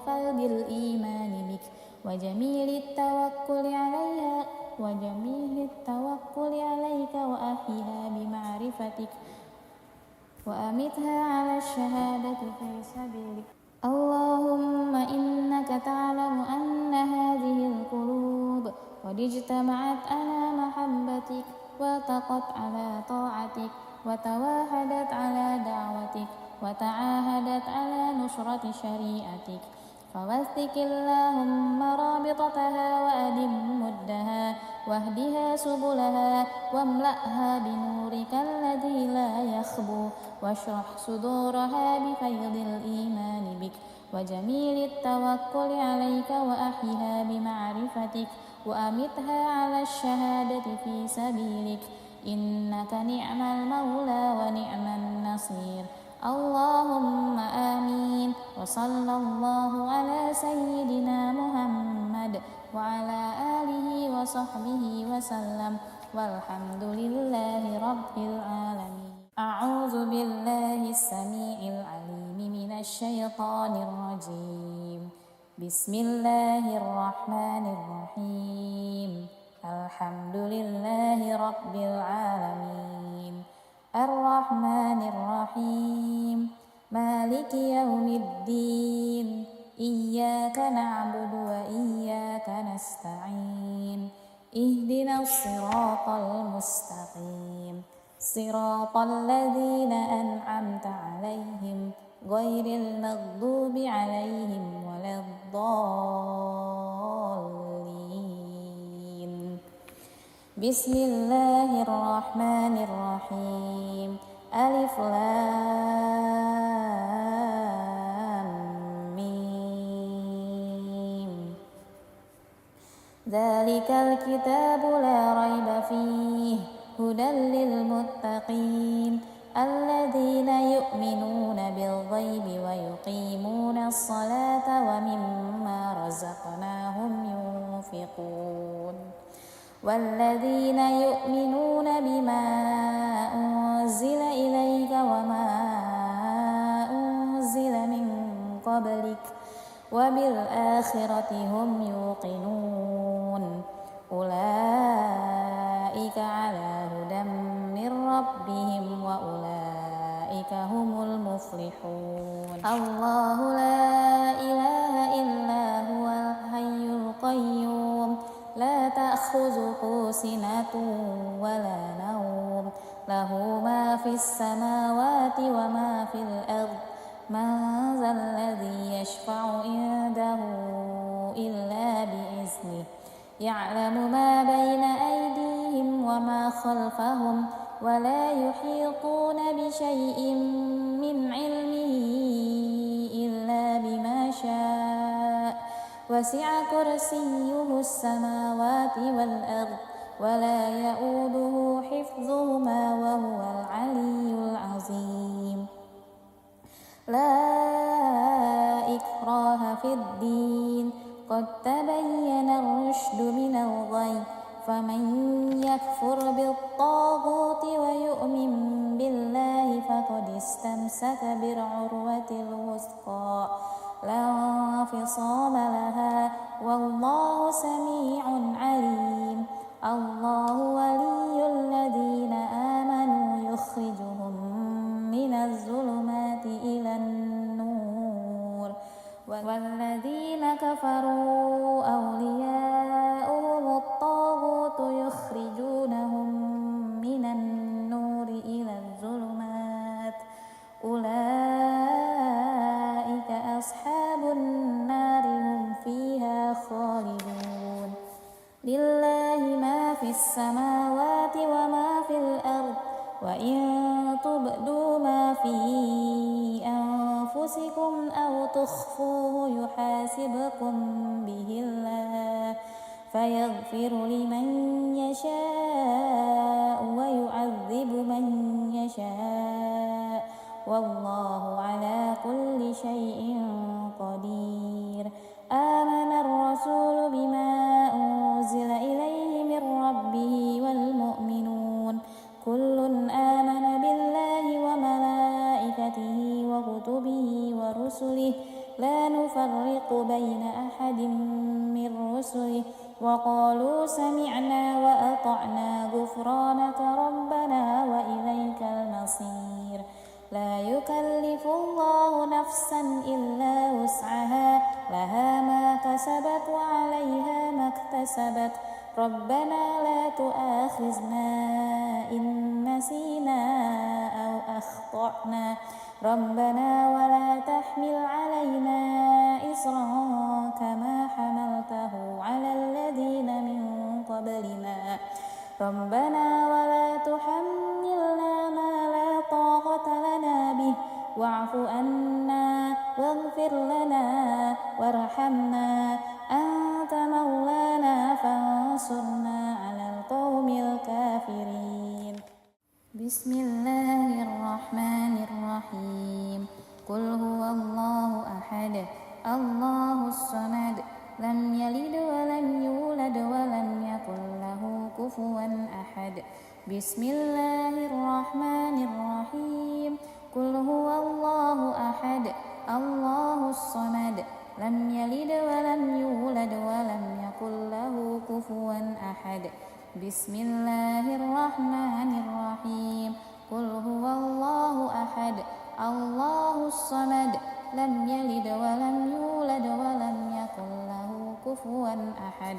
بالإيمان بك وجميل التوكل عليك وأحيها بمعرفتك وأمتها على الشهادة في سبيلك. اللهم إنك تعلم أن هذه القلوب قد اجتمعت على محبتك والتقت على طاعتك وتواحدت على دعوتك وتعاهدت على نصرة شريعتك، فوثق اللهم رابطتها وأدم مدها واهدها سبلها واملأها بنورك الذي لا يخبو واشرح صدورها بفيض الإيمان بك وجميل التوكل عليك وأحيها بمعرفتك وأمتها على الشهادة في سبيلك، إنك نعم المولى ونعم النصير. اللهم آمين. وصلى الله على سيدنا محمد وعلى آله وصحبه وسلم، والحمد لله رب العالمين. أعوذ بالله السميع العليم من الشيطان الرجيم. بسم الله الرحمن الرحيم. الحمد لله رب العالمين الرحمن الرحيم مالك يوم الدين إياك نعبد وإياك نستعين اهدنا الصراط المستقيم صراط الذين أنعمت عليهم غير المغضوب عليهم ولا الضالين. بسم الله الرحمن الرحيم. ألف لام ميم. ذلك الكتاب لا ريب فيه هدى للمتقين الذين يؤمنون بالغيب ويقيمون الصلاة ومما رزقناهم ينفقون والذين يؤمنون بما أنزل إليك وما أنزل من قبلك وبالآخرة هم يوقنون أولئك على هدى من ربهم وأولئك هم المفلحون. الله لا إله إلا هو الحي القيوم لا تأخذه سنة ولا نوم له ما في السماوات وما في الأرض من ذا الذي يشفع عنده إلا بإذنه يعلم ما بين أيديهم وما خلفهم ولا يحيطون بشيء من علمه إلا بما شاء وسع كرسيه السماوات والأرض ولا يؤوده حفظهما وهو العلي العظيم. لا إكراه في الدين قد تبين الرشد من الغي فمن يكفر بالطاغوت ويؤمن بالله فقد استمسك بالعروة الوثقى لا انفصام لها والله سميع عليم. الله ولي الذين آمنوا يخرجهم من الظلمات إلى النور والذين كفروا أولياؤهم الطاغوت يخرجونهم من النور إلى الظلمات أولئك أصحاب النار هم فيها خالدون. لله ما في السماوات وما في الأرض وإن تبدوا ما في أنفسكم أو تخفوه يحاسبكم به الله فيغفر لمن يشاء ويعذب من يشاء والله على كل شيء قدير. آمن الرسول بما أنزل إليه من ربه والمؤمنون كل آمن بالله وملائكته وكتبه ورسله لا نفرق نفرق بين أحد من رسله وقالوا سمعنا وأطعنا غفرانك ربنا وإليك المصير. لا يكلف الله نفسا إلا وسعها لها ما كسبت وعليها ما اكتسبت ربنا لا تؤاخذنا إن نسينا أو أخطأنا ربنا ولا تحمل علينا إصرا كما حملته على الذين من قبلنا ربنا ولا تحملنا ما لا طاقة لنا به واعف عنا واغفر لنا وارحمنا أنت مولانا فانصرنا على القوم الكافرين. بسم الله الرحمن الرحيم. قل هو الله أحد الله الصمد لم يلد ولم يولد ولم يكن له كفوا أحد. بسم الله الرحمن الرحيم. قل هو الله أحد الله الصمد لم يلد ولم يولد ولم يكن له كفوا أحد. بسم الله الرحمن الرحيم. قل هو الله أحد الله الصمد لم يلد ولم يولد ولم يكن له كفوا أحد.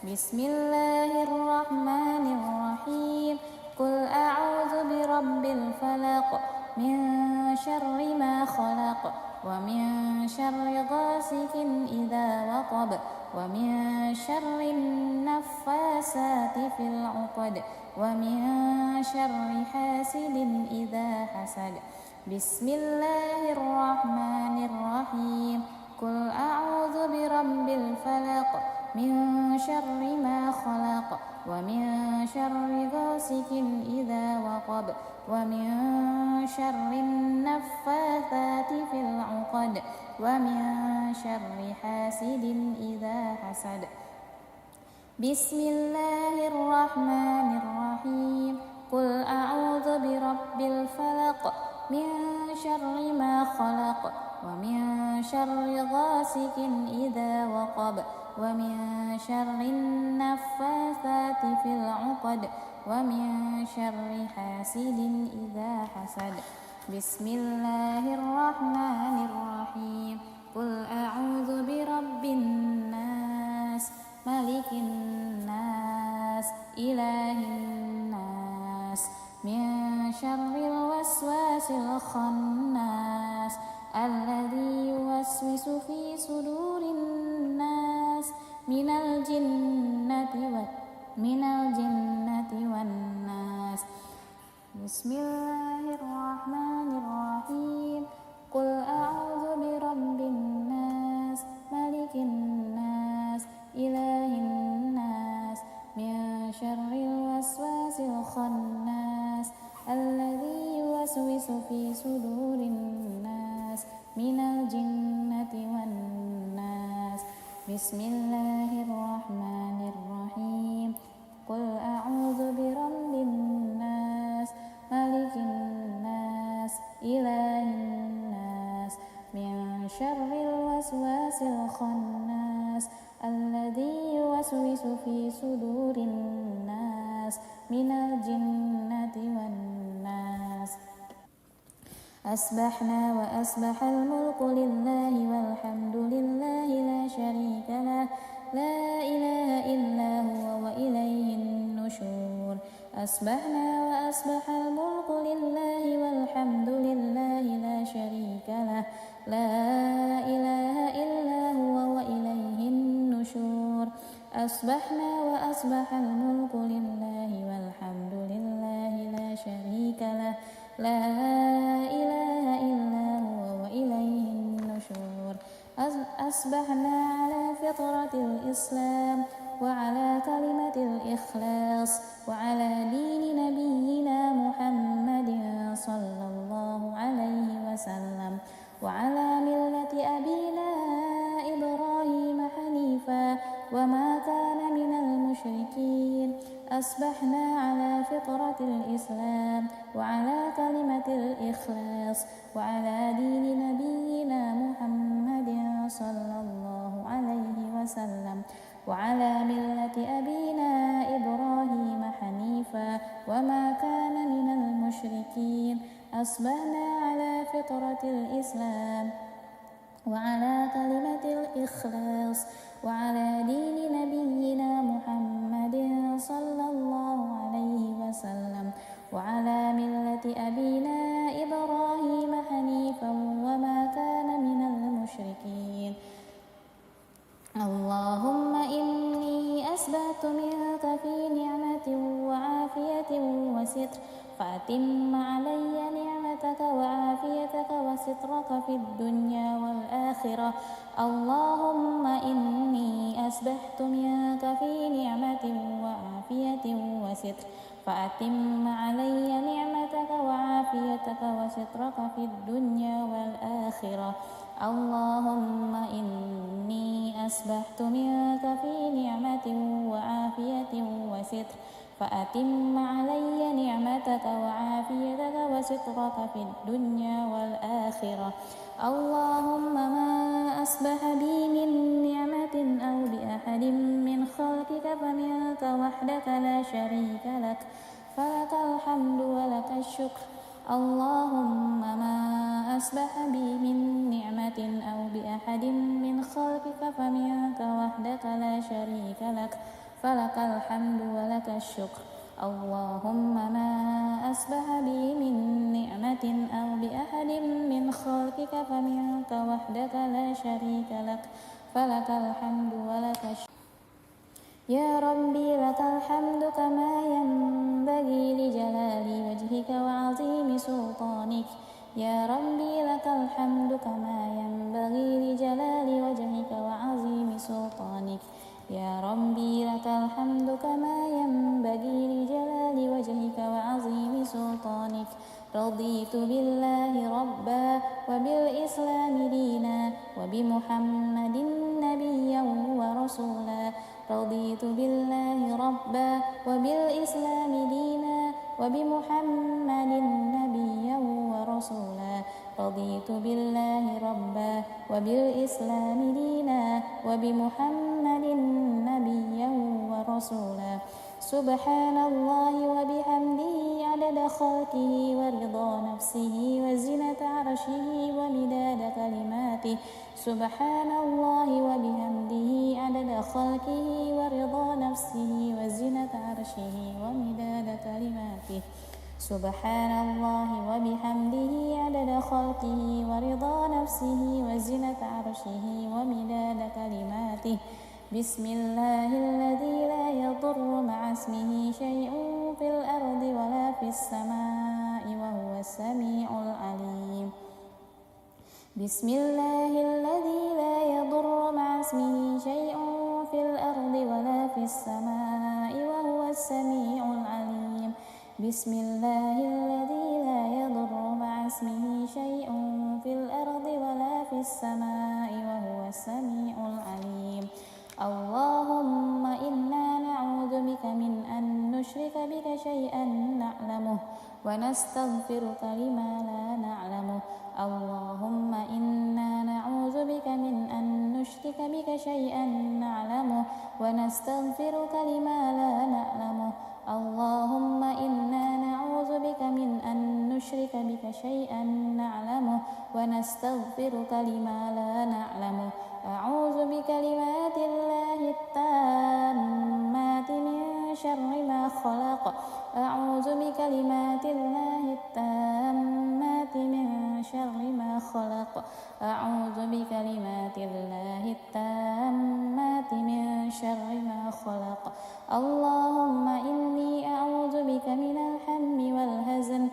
بسم الله الرحمن الرحيم. قل أعوذ برب الفلق من شر ما خلق ومن شر غاسق إذا وقب ومن شر النفاسات في العقد ومن شر حاسد إذا حسد. بسم الله الرحمن الرحيم. قل أعوذ برب الفلق من شر ما خلق ومن شر غاسق إذا وقب ومن شر النفاثات في العقد ومن شر حاسد إذا حسد. بسم الله الرحمن الرحيم. قل أعوذ برب الفلق من شر ما خلق ومن شر غاسق إذا وقب ومن شر النفاثات في العقد ومن شر حاسد إذا حسد. بسم الله الرحمن الرحيم. قل أعوذ برب الناس ملك الناس إله الناس من شر الوسواس الخناس الذي يوسوس في صدور الناس من الجنة والناس. بسم الله الرحمن الرحيم. قل أعوذ برب الناس ملك الناس إله الناس من شر الوسواس الخناس الذي يوسوس في صدور الناس من الجنة والناس. بسم الله الرحمن الرحيم. قل أعوذ برب الناس ملك الناس إله الناس من شر الوسواس الخناس الذي يوسوس في صدور الناس من الجنة والناس. أصبحنا وأصبح الملك لله والحمد لله لا شريك له لا إله إلا هو وإليه النشور. أصبحنا وأصبح الملك لله والحمد لله لا شريك له لا إله إلا هو وإليه النشور. أصبحنا وأصبح الملك لله والحمد لله لا شريك له لا إله إلا هو وإليه النشور. أصبحنا على فطرة الإسلام وعلى كلمة الإخلاص وعلى دين نبينا محمد صلى الله عليه وسلم وعلى ملة أبينا إبراهيم حنيفا وما كان من المشركين. أصبحنا على فطرة الإسلام وعلى كلمة الإخلاص وعلى دين نبينا محمد صلى وسلم وعلى ملة أبينا إبراهيم حنيفا وما كان من المشركين أصبحنا على فطرة الإسلام وعلى كلمة الإخلاص وعلى دين نبينا محمد صلى الله عليه وسلم وعلى ملة أبينا إبراهيم حنيفا وما كان من المشركين اللهم إني أسبحت منك في نعمة وعافية وستر فأتم علي نعمتك وعافيتك وسترك في الدنيا والآخرة اللهم إني أسبحت منك في نعمة وعافية وستر فأتم علي نعمتك وعافيتك وسترك في الدنيا والآخرة اللهم إني أسبحت منك في نعمة وعافية وستر فأتم علي نعمتك وعافيتك وسترك في الدنيا والآخرة اللهم ما أصبح بي من نعمة أو بأحد من خلقك فمنك وحدك لا شريك لك فلك الحمد ولك الشكر اللهم ما أصبح بي من نعمة أو بأحد من خلقك فمنك وحدك لا شريك لك فلك الحمد ولك الشكر اللهم ما أصبح بي من نعمة أو بأحد من خلقك فمنك وحدك لا شريك لك فلك الحمد ولك الشكر يا ربي لك الحمد كما ينبغي لجلال وجهك وعظيم سلطانك يا ربي لك الحمد كما ينبغي لجلال وجهك وعظيم سلطانك يا ربي لك الحمد كما ينبغي لجلال وجهك وعظيم سلطانك رضيت بالله ربا وبالإسلام دينا وبمحمد نبيا ورسولا رضيت بالله ربا وبالإسلام دينا وبمحمد نبيا ورسولا رضيت بالله ربا وبالإسلام دينا وبمحمد نبيا ورسولا سبحان الله وبحمده عدد خلقه ورضا نفسه وزنة عرشه ومداد كلماته سبحان الله وبحمده عدد خلقه ورضا نفسه وزنة عرشه ومداد كلماته سبحان الله وبحمده عدد خلقه ورضا نفسه وزنة عرشه ومداد كلماته بسم الله الذي لا يضر مع اسمه شيء في الأرض ولا في السماء وهو السميع العليم بسم الله الذي لا يضر مع اسمه شيء في الأرض ولا في السماء وهو السميع العليم بسم الله الذي لا يضر مع اسمه شيء في الأرض ولا في السماء وهو السميع العليم اللهم إنا نعوذ بك من أن نشرك بك شيئا نعلمه ونستغفرك لما لا نعلمه اللهم إنا نعوذ بك من أن نشرك بك شيئا نعلمه ونستغفرك لما لا نعلمه اللهم إنا نعوذ بك من أن نشرك بك شيئا نعلمه ونستغفرك لما لا نعلمه أعوذ بكلمات الله التامات من شر ما خلق أعوذ بكلمات الله التامات من شر ما خلق أعوذ بكلمات الله التامات من شر ما خلق اللهم إني أعوذ بك من الهم والحزن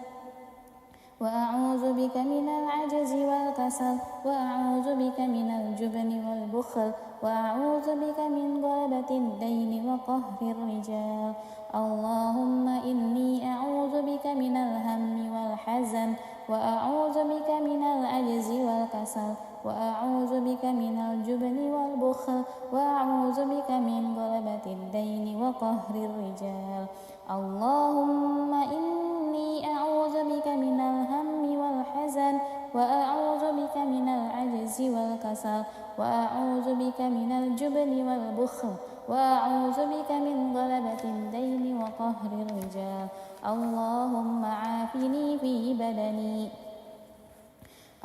وأعوذ بك من العجز والكسل وأعوذ بك من الجبن والبخل وأعوذ بك من غلبة الدين وقهر الرجال اللهم إني أعوذ بك من الهم والحزن وأعوذ بك من العجز والكسل وأعوذ بك من الجبن والبخل وأعوذ بك من غلبة الدين وقهر الرجال اللهم إني أعوذ بك من الهم والحزن وأعوذ بك من العجز والكسل وأعوذ بك من الجبن والبخل وأعوذ بك من غلبة الدين وقهر الرجال اللهم عافني في بدني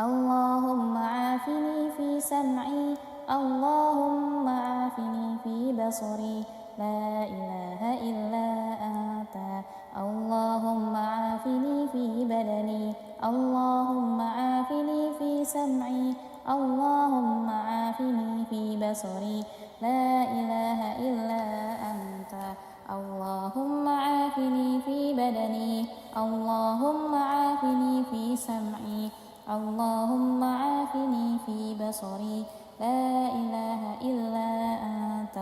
اللهم عافني في سمعي اللهم عافني في بصري لا إله إلا أنت اللهم عافني في بدني اللهم عافني في سمعي اللهم عافني في بصري لا إله إلا أنت اللهم عافني في بدني اللهم عافني في سمعي اللهم عافني في بصري لا إله إلا أنت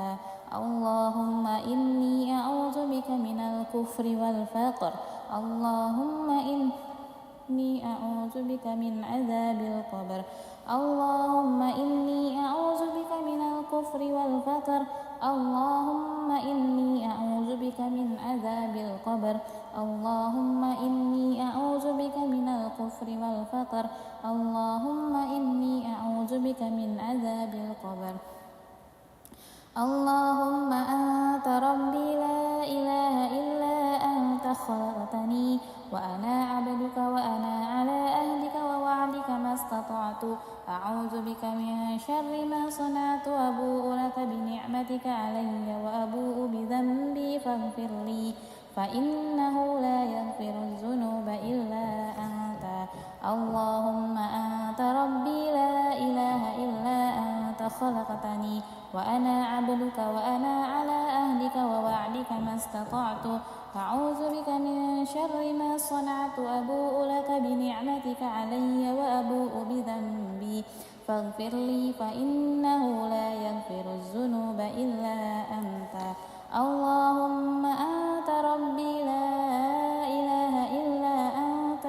اللهم إني أعوذ بك من الكفر والفقر اللهم إني أعوذ بك من عذاب القبر اللهم إني أعوذ بك من الكفر والفقر اللهم إني أعوذ بك من عذاب القبر اللهم إني أعوذ بك من الكفر والفقر اللهم إني أعوذ بك من عذاب القبر اللهم أنت ربي لا إله إلا أنت خلقتني وأنا عبدك وأنا على عهدك ووعدك ما استطعت أعوذ بك من شر ما صنعت أبوء لك بنعمتك علي وأبوء بذنبي فاغفر لي فإنه لا يغفر الذنوب إلا أنت اللهم أنت ربي لا إله إلا أنت خلقتني وأنا عبدك وأنا على عهدك ووعدك ما استطعت أعوذ بك من شر ما صنعت أبوء لك بنعمتك علي وأبوء بذنبي فاغفر لي فإنه لا يغفر الذنوب إلا أنت اللهم أنت ربي لا إله إلا أنت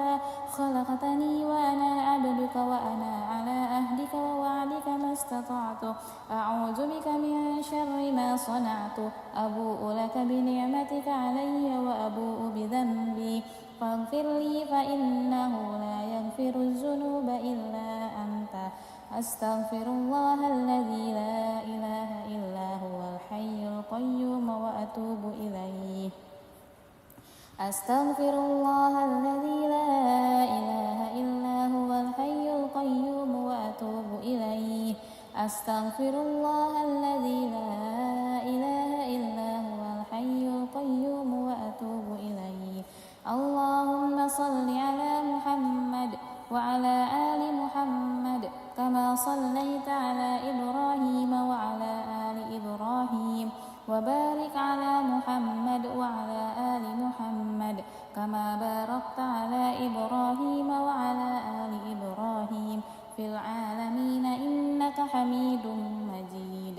خلقتني وأنا عبدك وأنا على عهدك ووعدك ما استطعت أعوذ بك من شر ما صنعت أبوء لك بنعمتك علي وأبوء بذنبي فاغفر لي فإنه لا يغفر الذنوب إلا أنت أستغفر الله الذي لا إله إلا هو الحي القيوم وأتوب إليه أستغفر الله الذي لا إله إلا هو الحي القيوم وأتوب إليه أستغفر الله الذي لا إله إلا هو الحي القيوم وأتوب إليه اللهم صل على محمد وعلى آل محمد كما صليت على إبراهيم وعلى آل إبراهيم وبارك على محمد وعلى آل محمد كما باركت على إبراهيم وعلى آل إبراهيم في العالمين إنك حميد مجيد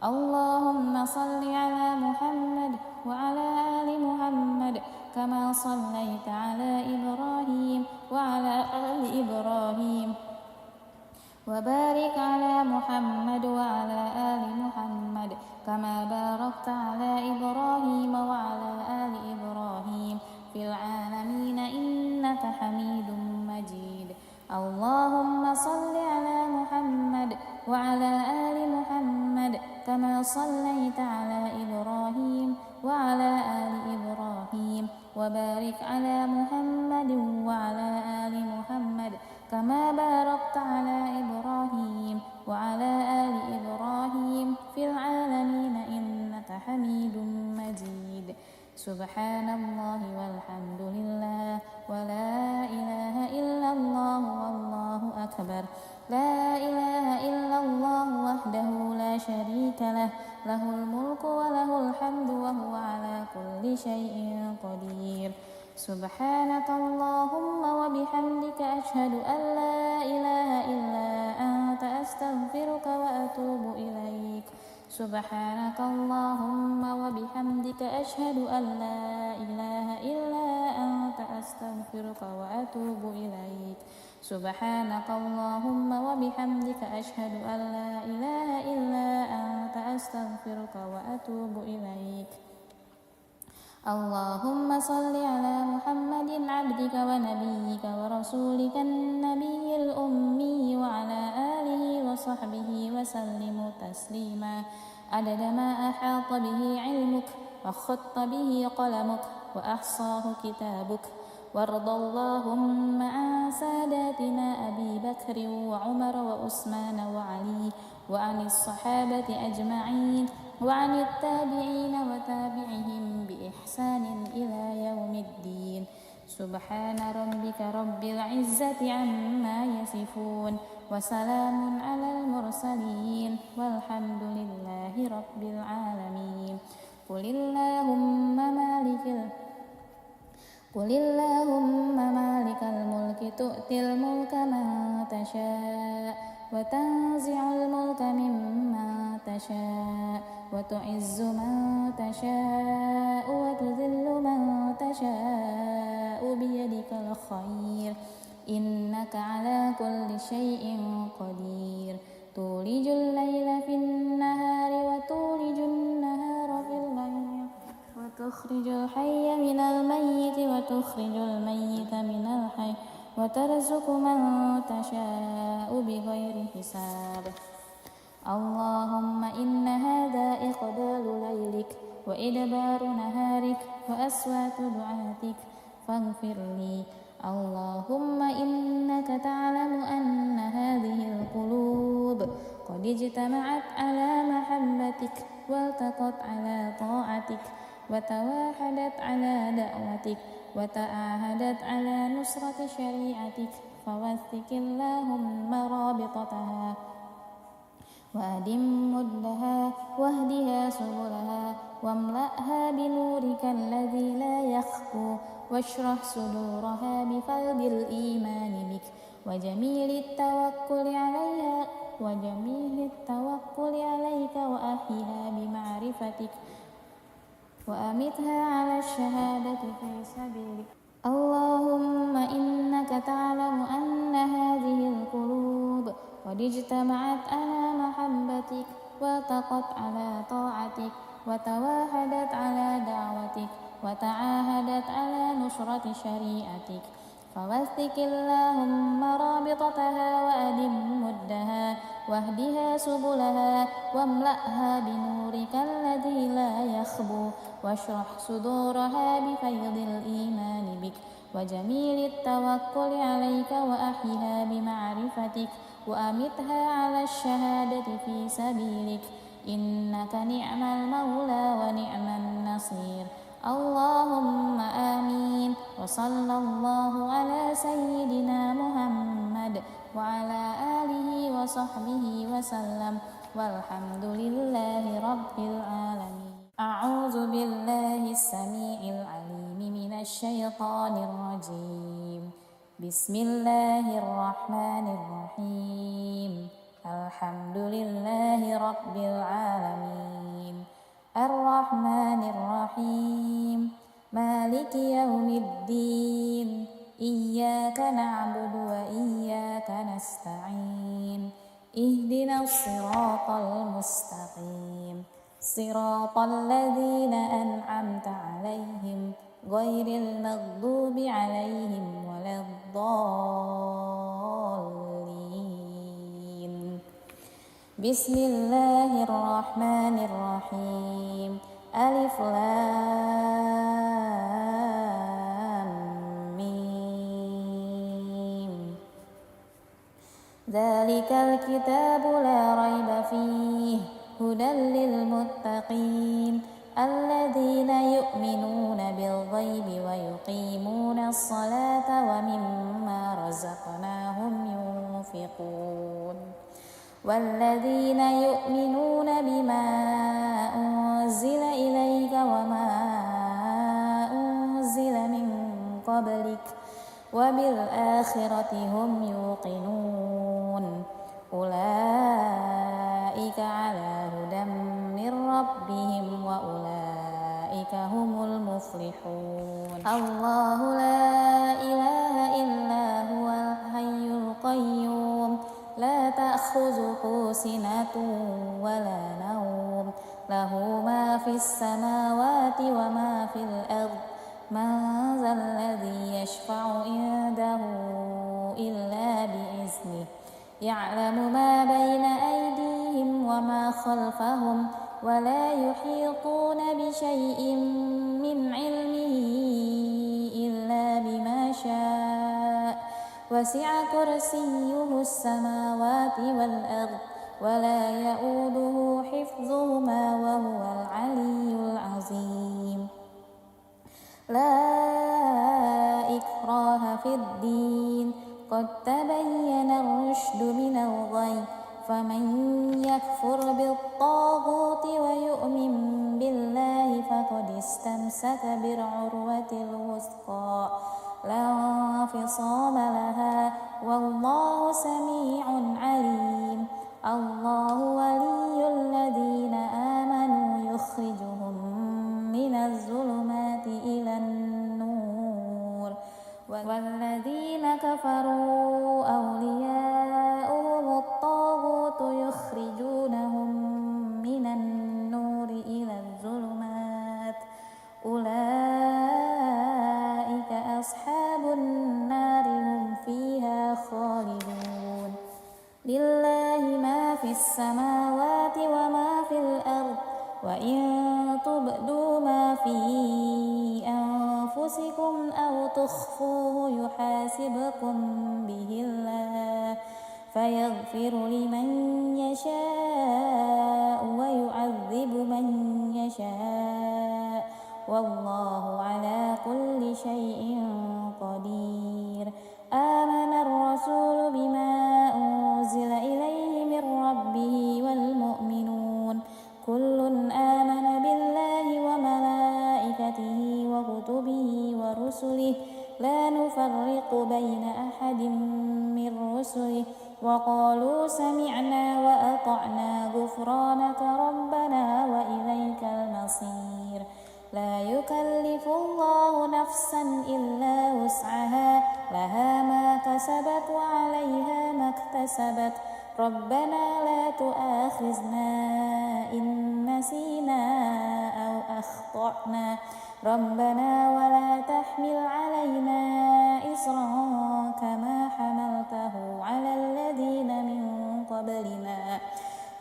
اللهم صل على محمد وعلى آل محمد كما صليت على إبراهيم وعلى آل إبراهيم وبارك على محمد وعلى آل محمد كما باركت على إبراهيم وعلى آل إبراهيم في العالمين إنك حميد مجيد اللهم صل على محمد وعلى آل محمد كما صليت على إبراهيم وعلى آل إبراهيم وبارك على محمد وعلى آل محمد كما باركت على إبراهيم وعلى آل إبراهيم في العالمين إنك حميد مجيد سبحان الله والحمد لله ولا إله إلا الله والله أكبر لا إله إلا الله وحده لا شريك له له الملك وله الحمد وهو على كل شيء قدير سبحانك اللهم وبحمدك أشهد أن لا إله إلا أنت أستغفرك وأتوب إليك سبحانك اللهم وبحمدك أشهد أن لا إله إلا أنت أستغفرك وأتوب إليك سبحانك اللهم وبحمدك أشهد أن لا إله إلا أنت أستغفرك وأتوب إليك اللهم صل على محمد عبدك ونبيك ورسولك النبي الأمي وعلى آله وصحبه وسلم تسليما عدد ما أحاط به علمك وخط به قلمك وأحصاه كتابك. وارض اللهم عن ساداتنا أبي بكر وعمر وعثمان وعلي وعن الصحابة أجمعين وعن التابعين وتابعهم بإحسان إلى يوم الدين. سبحان ربك رب العزة عما يصفون وسلام على المرسلين والحمد لله رب العالمين. قل اللهم مالك الملك تؤتي الملك من تشاء وتنزع الملك ممن تشاء وتعز من تشاء وتذل من تشاء بيدك الخير إنك على كل شيء قدير. تولج الليل في النهار وتولج النهار في الليل وتخرج الحي من الميت وتخرج الميت من الحي وترزق من تشاء بغير حساب. اللهم إن هذا إقبال ليلك وإدبار نهارك وأصوات دعاتك فاغفر لي. اللهم إنك تعلم أن هذه القلوب قد اجتمعت على محبتك والتقت على طاعتك وتواحدت على دعوتك وتعاهدت على نصرة شريعتك فوثق اللهم رابطتها وأدم مدها واهدها سبلها واملأها بنورك الذي لا يخفو واشرح صدورها بفيض الإيمان بك وجميل التوكل عليك وأحيها بمعرفتك وأمتها على الشهادة في سبيلك. اللهم إنك تعلم أن هذه القلوب قد اجتمعت على محبتك والتقت على طاعتك وتواحدت على دعوتك وتعاهدت على نصرة شريعتك فوثق اللهم رابطتها وأدم مدها واهدها سبلها واملأها بنورك الذي لا يخبو واشرح صدورها بفيض الإيمان بك وجميل التوكل عليك وأحيها بمعرفتك وأمتها على الشهادة في سبيلك إنك نعم المولى ونعم النصير. اللهم آمين. وصلى الله على سيدنا محمد وعلى آله وصحبه وسلم والحمد لله رب العالمين. أعوذ بالله السميع العليم من الشيطان الرجيم. بسم الله الرحمن الرحيم. الحمد لله رب العالمين الرحمن الرحيم مالك يوم الدين إياك نعبد وإياك نستعين اهدنا الصراط المستقيم صراط الذين أنعمت عليهم غير المغضوب عليهم ولا الضالين. بسم الله الرحمن الرحيم. ألف لام ميم. ذلك الكتاب لا ريب فيه هدى للمتقين الذين يؤمنون بالغيب ويقيمون الصلاة ومما رزقناهم ينفقون والذين يؤمنون بما أنزل إليك وما أنزل من قبلك وبالآخرة هم يوقنون أولئك على هدى من ربهم وأولئك هم المفلحون. الله لا إله إلا هو الحي القيوم لا تأخذه سنة ولا نوم له ما في السماوات وما في الأرض من ذا الذي يشفع عنده إلا بإذنه يعلم ما بين أيديهم وما خلفهم ولا يحيطون بشيء من علمه إلا بما شاء وسع كرسيه السماوات والأرض ولا يؤوده حفظهما وهو العلي العظيم لا إكراه في الدين قد تبين الرشد من الغي فمن يكفر بالطاغوت ويؤمن بالله فقد استمسك بالعروة الوثقى لا انفصام لها والله سميع عليم الله ولي الذين آمنوا يخرجهم من الظلمات إلى النور والذين كفروا أولياؤهم الطاغوت يخرجونهم من النور إلى الظلمات أولئك أصحاب النار هم فيها خالدون لله ما في السماوات وما في الأرض وإن تبدوا ما في أنفسكم أو تخفوه يحاسبكم به الله فيغفر لمن يشاء ويعذب من يشاء والله على كل شيء قدير آمن الرسول بما أنزل إليه من ربه والمؤمنون كل آمن بالله وملائكته وكتبه ورسله لا نفرق بين أحد من رسله وقالوا سمعنا وأطعنا غفرانك ربنا وإليك المصير لا يكلف الله نفسا إلا وسعها لها ما كسبت وعليها ما اكتسبت ربنا لا تؤاخذنا إن نسينا أو أخطأنا ربنا ولا تحمل علينا إصرا كما حملته على الذين من قبلنا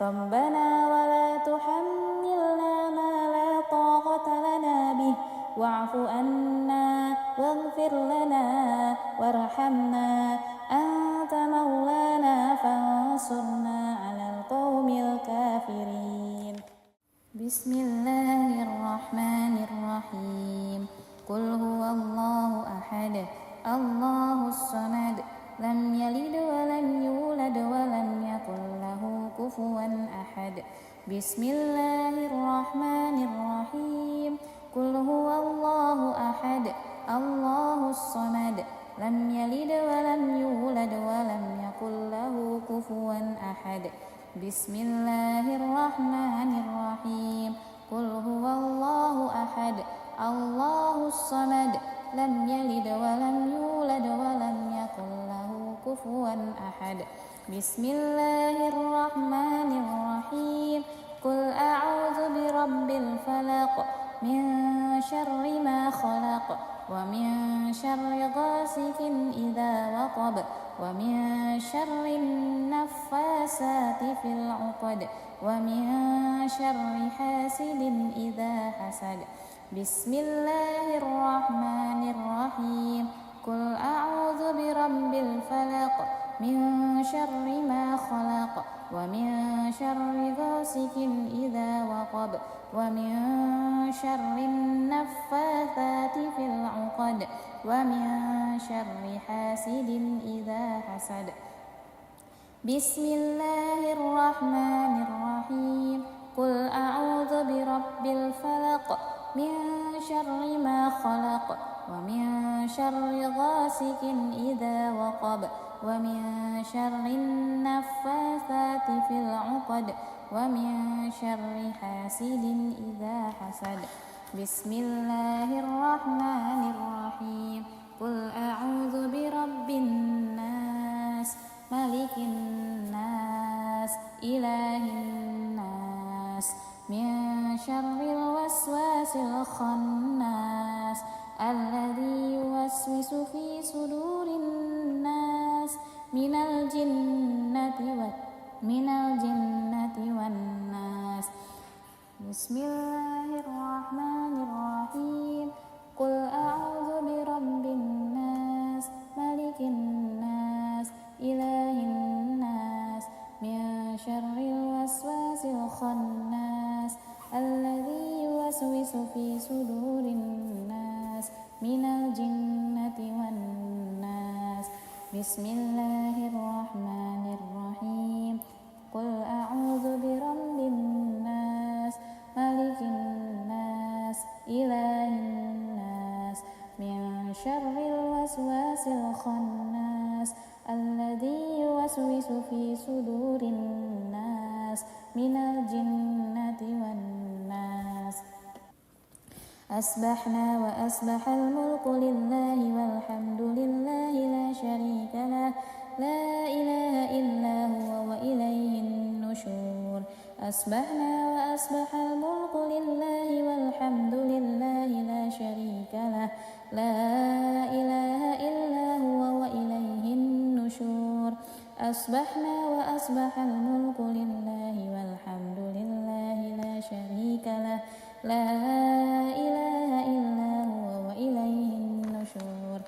ربنا ولا تحملنا ما لا طاقة لنا به واعف عنا واغفر لنا وارحمنا أنت مولانا فانصرنا على القوم الكافرين بسم الله الرحمن الرحيم قل هو الله أحد الله الصمد لم يلد ولم يولد ولم يكن له كفوا أحد بسم الله الرحمن الرحيم قل هو الله أحد الله الصمد لم يلد ولم يولد ولم يكن له كفوا أحد بسم الله الرحمن الرحيم قل هو الله أحد الله الصمد لم يلد ولم يولد ولم يكن له كفوا أحد بسم الله الرحمن الرحيم قل أعوذ برب الفلق من شر ما خلق ومن شر غاسق إذا وقب ومن شر النفاسات في العقد ومن شر حاسد إذا حسد بسم الله الرحمن الرحيم قل أعوذ برب الفلق من شر ما خلق ومن شر غاسق إذا وقب ومن شر النفاثات في العقد ومن شر حاسد إذا حسد بسم الله الرحمن الرحيم قل أعوذ برب الفلق من شر ما خلق ومن شر غاسق إذا وقب ومن شر النفاثات في العقد ومن شر حاسد إذا حسد بسم الله الرحمن الرحيم قل أعوذ برب الناس ملك الناس إله الناس من شر الوسواس الخناس الذي يوسوس في صدور الناس من الجنة والناس. بسم الله الرحمن الرحيم. قل أعوذ برب الناس ملك الناس إله الناس من شر الوسواس الخناس الذي يوسوس في صدور الناس من الجنة والناس. بسم الله الرحمن الرحيم. قل أعوذ برب الناس ملك الناس إله الناس من شر الوسواس الخناس الذي يوسوس في صدور الناس من الجنة والناس. أصبحنا وأصبح الملك لله والحمد لله لا شريك له لا إله إلا هو وإليه النشور. أصبحنا وأصبح الملك لله والحمد لله لا شريك له لا إله إلا هو وإليه النشور. أصبحنا وأصبح الملك لله والحمد لله لا شريك له لا إله إلا هو وإليه النشور.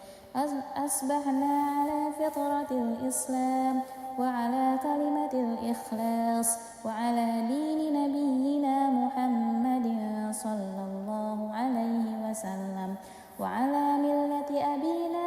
أصبحنا على فطرة الإسلام وعلى كلمة الإخلاص وعلى دين نبينا محمد صلى الله عليه وسلم وعلى ملة أبينا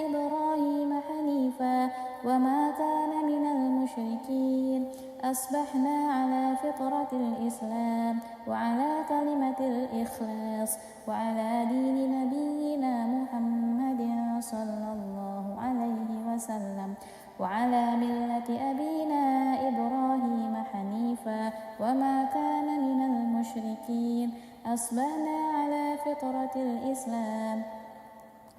إبراهيم حنيفا وما كان من المشركين. أصبحنا على فطرة الإسلام وعلى كلمة الإخلاص وعلى دين نبينا محمد صلى الله عليه وسلم وعلى ملة أبينا إبراهيم حنيفا وما كان من المشركين. أصبحنا على فطرة الإسلام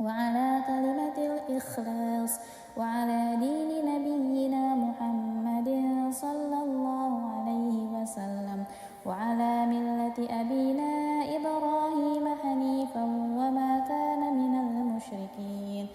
وعلى كلمة الإخلاص وعلى دين نبينا محمد صلى الله عليه وسلم وعلى ملة أبينا إبراهيم حنيفا وما كان من المشركين.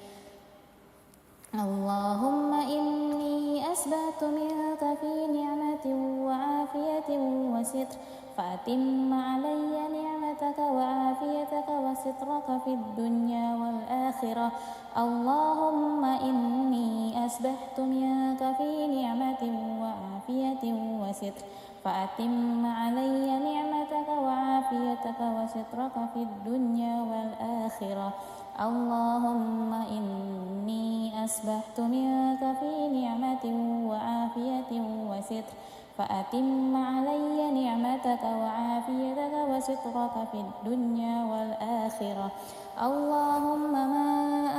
اللهم إني أسبحت منك في نعمة وعافية وستر فأتم علي نعمتك وعافيتك وسترك في الدنيا والآخرة. اللهم إني أسبحت منك في نعمة وعافية وستر فأتم علي نعمتك وعافيتك وسترك في الدنيا والآخرة. اللهم إني أسبحت منك في نعمة وعافية وستر فأتم علي نعمتك وعافيتك وسترك في الدنيا والآخرة. اللهم ما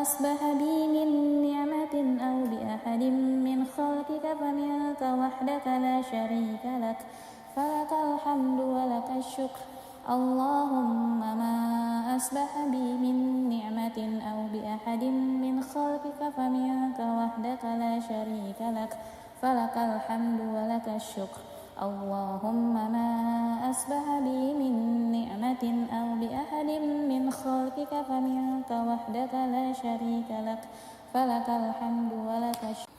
أصبح بي من نعمة أو بأحد من خلقك فمنك وحدك لا شريك لك فلك الحمد ولك الشكر. اللهم ما أصبح بي من نعمة أو بأحد من خلقك فمنك وحدك لا شريك لك فلك الحمد ولك الشكر. اللهم ما أصبح بي من نعمة أو بأحد من خلقك فمنك وحدك لا شريك لك فلك الحمد ولك الشكر.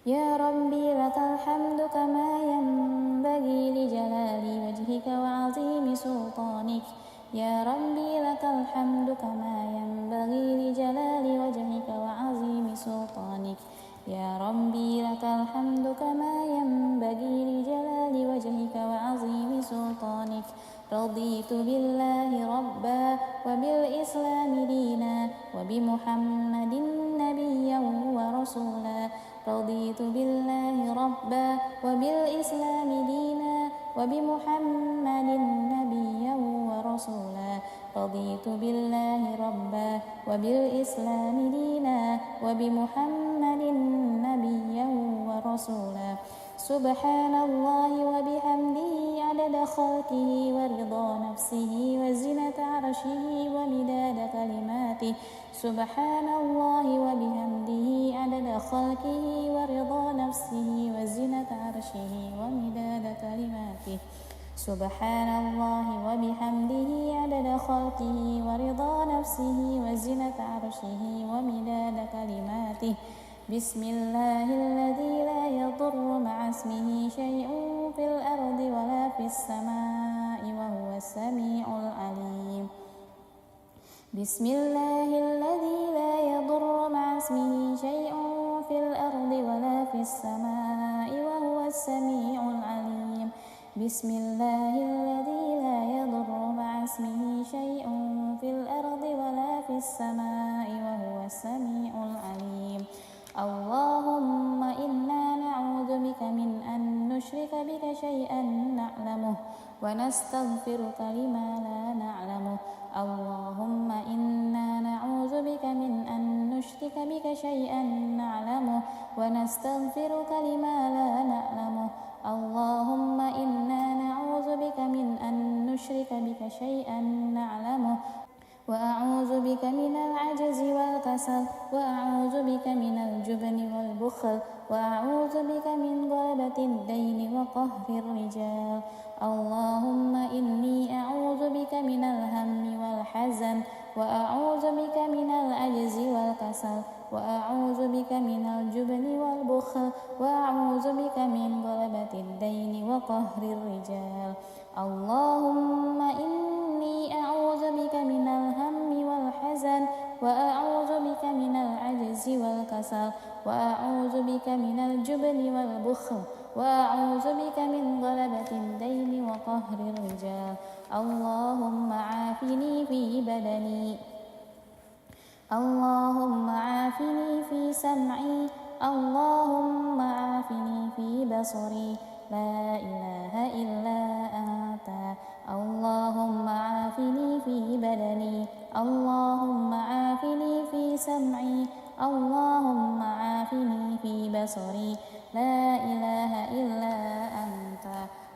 يا ربي لك الحمد كما ينبغي لجلال وجهك وعظيم سلطانك. يا ربي لك الحمد كما ينبغي لجلال وجهك وعظيم سلطانك. يا ربي لك الحمد كما ينبغي لجلال وجهك وعظيم سلطانك. رضيت بالله ربا وبالإسلام دينا وبمحمد نبيا ورسولا. رضيت بالله ربا وبالإسلام دينا وبمحمد نبيا ورسولا. رضيت بالله ربا وبالإسلام دينا وبمحمد نبيا ورسولا. سبحان الله وبحمده عدد خلقه ورضا نفسه وزنة عرشه ومداد كلماته. سبحان الله وبحمده عدد خلقه ورضا نفسه وزنة عرشه ومداد كلماته. سبحان الله وبحمده عدد خلقه ورضا نفسه وزنة عرشه ومداد كلماته بسم الله الذي لا يضر مع اسمه شيء في الأرض ولا في السماء وهو السميع العليم بسم الله الذي لا يضر مع اسمه شيء في الأرض ولا في السماء وهو السميع العليم بسم الله الذي لا يضر مع اسمه شيء في الأرض ولا في السماء وهو السميع العليم اللهم إنا نعوذ بك من أن نشرك بك شيئا نعلمه ونستغفرك لما لا نعلمه اللهم إنا نعوذ بك من أن نشرك بك شيئا نعلمه ونستغفرك لما لا نعلمه اللهم إنا نعوذ بك من أن نشرك بك شيئا نعلمه وأعوذ بك من العجز والكسل وأعوذ بك من الجبن والبخل وأعوذ بك من غلبة الدين وقهر الرجال اللهم إني أعوذ بك من الهم والحزن وأعوذ بك من العجز والكسل وأعوذ بك من الجبن والبخل وأعوذ بك من غلبة الدين وقهر الرجال اللهم إني أعوذ بك من الهم والحزن وأعوذ بك من العجز والكسل وأعوذ بك من الجبن والبخل وأعوذ بك من غلبة الدين وقهر الرجال اللهم عافني في بدني اللهم عافني في سمعي اللهم عافني في بصري لا إله إلا أنت اللهم عافني في بدني اللهم عافني في سمعي اللهم عافني في بصري لا إله إلا أنت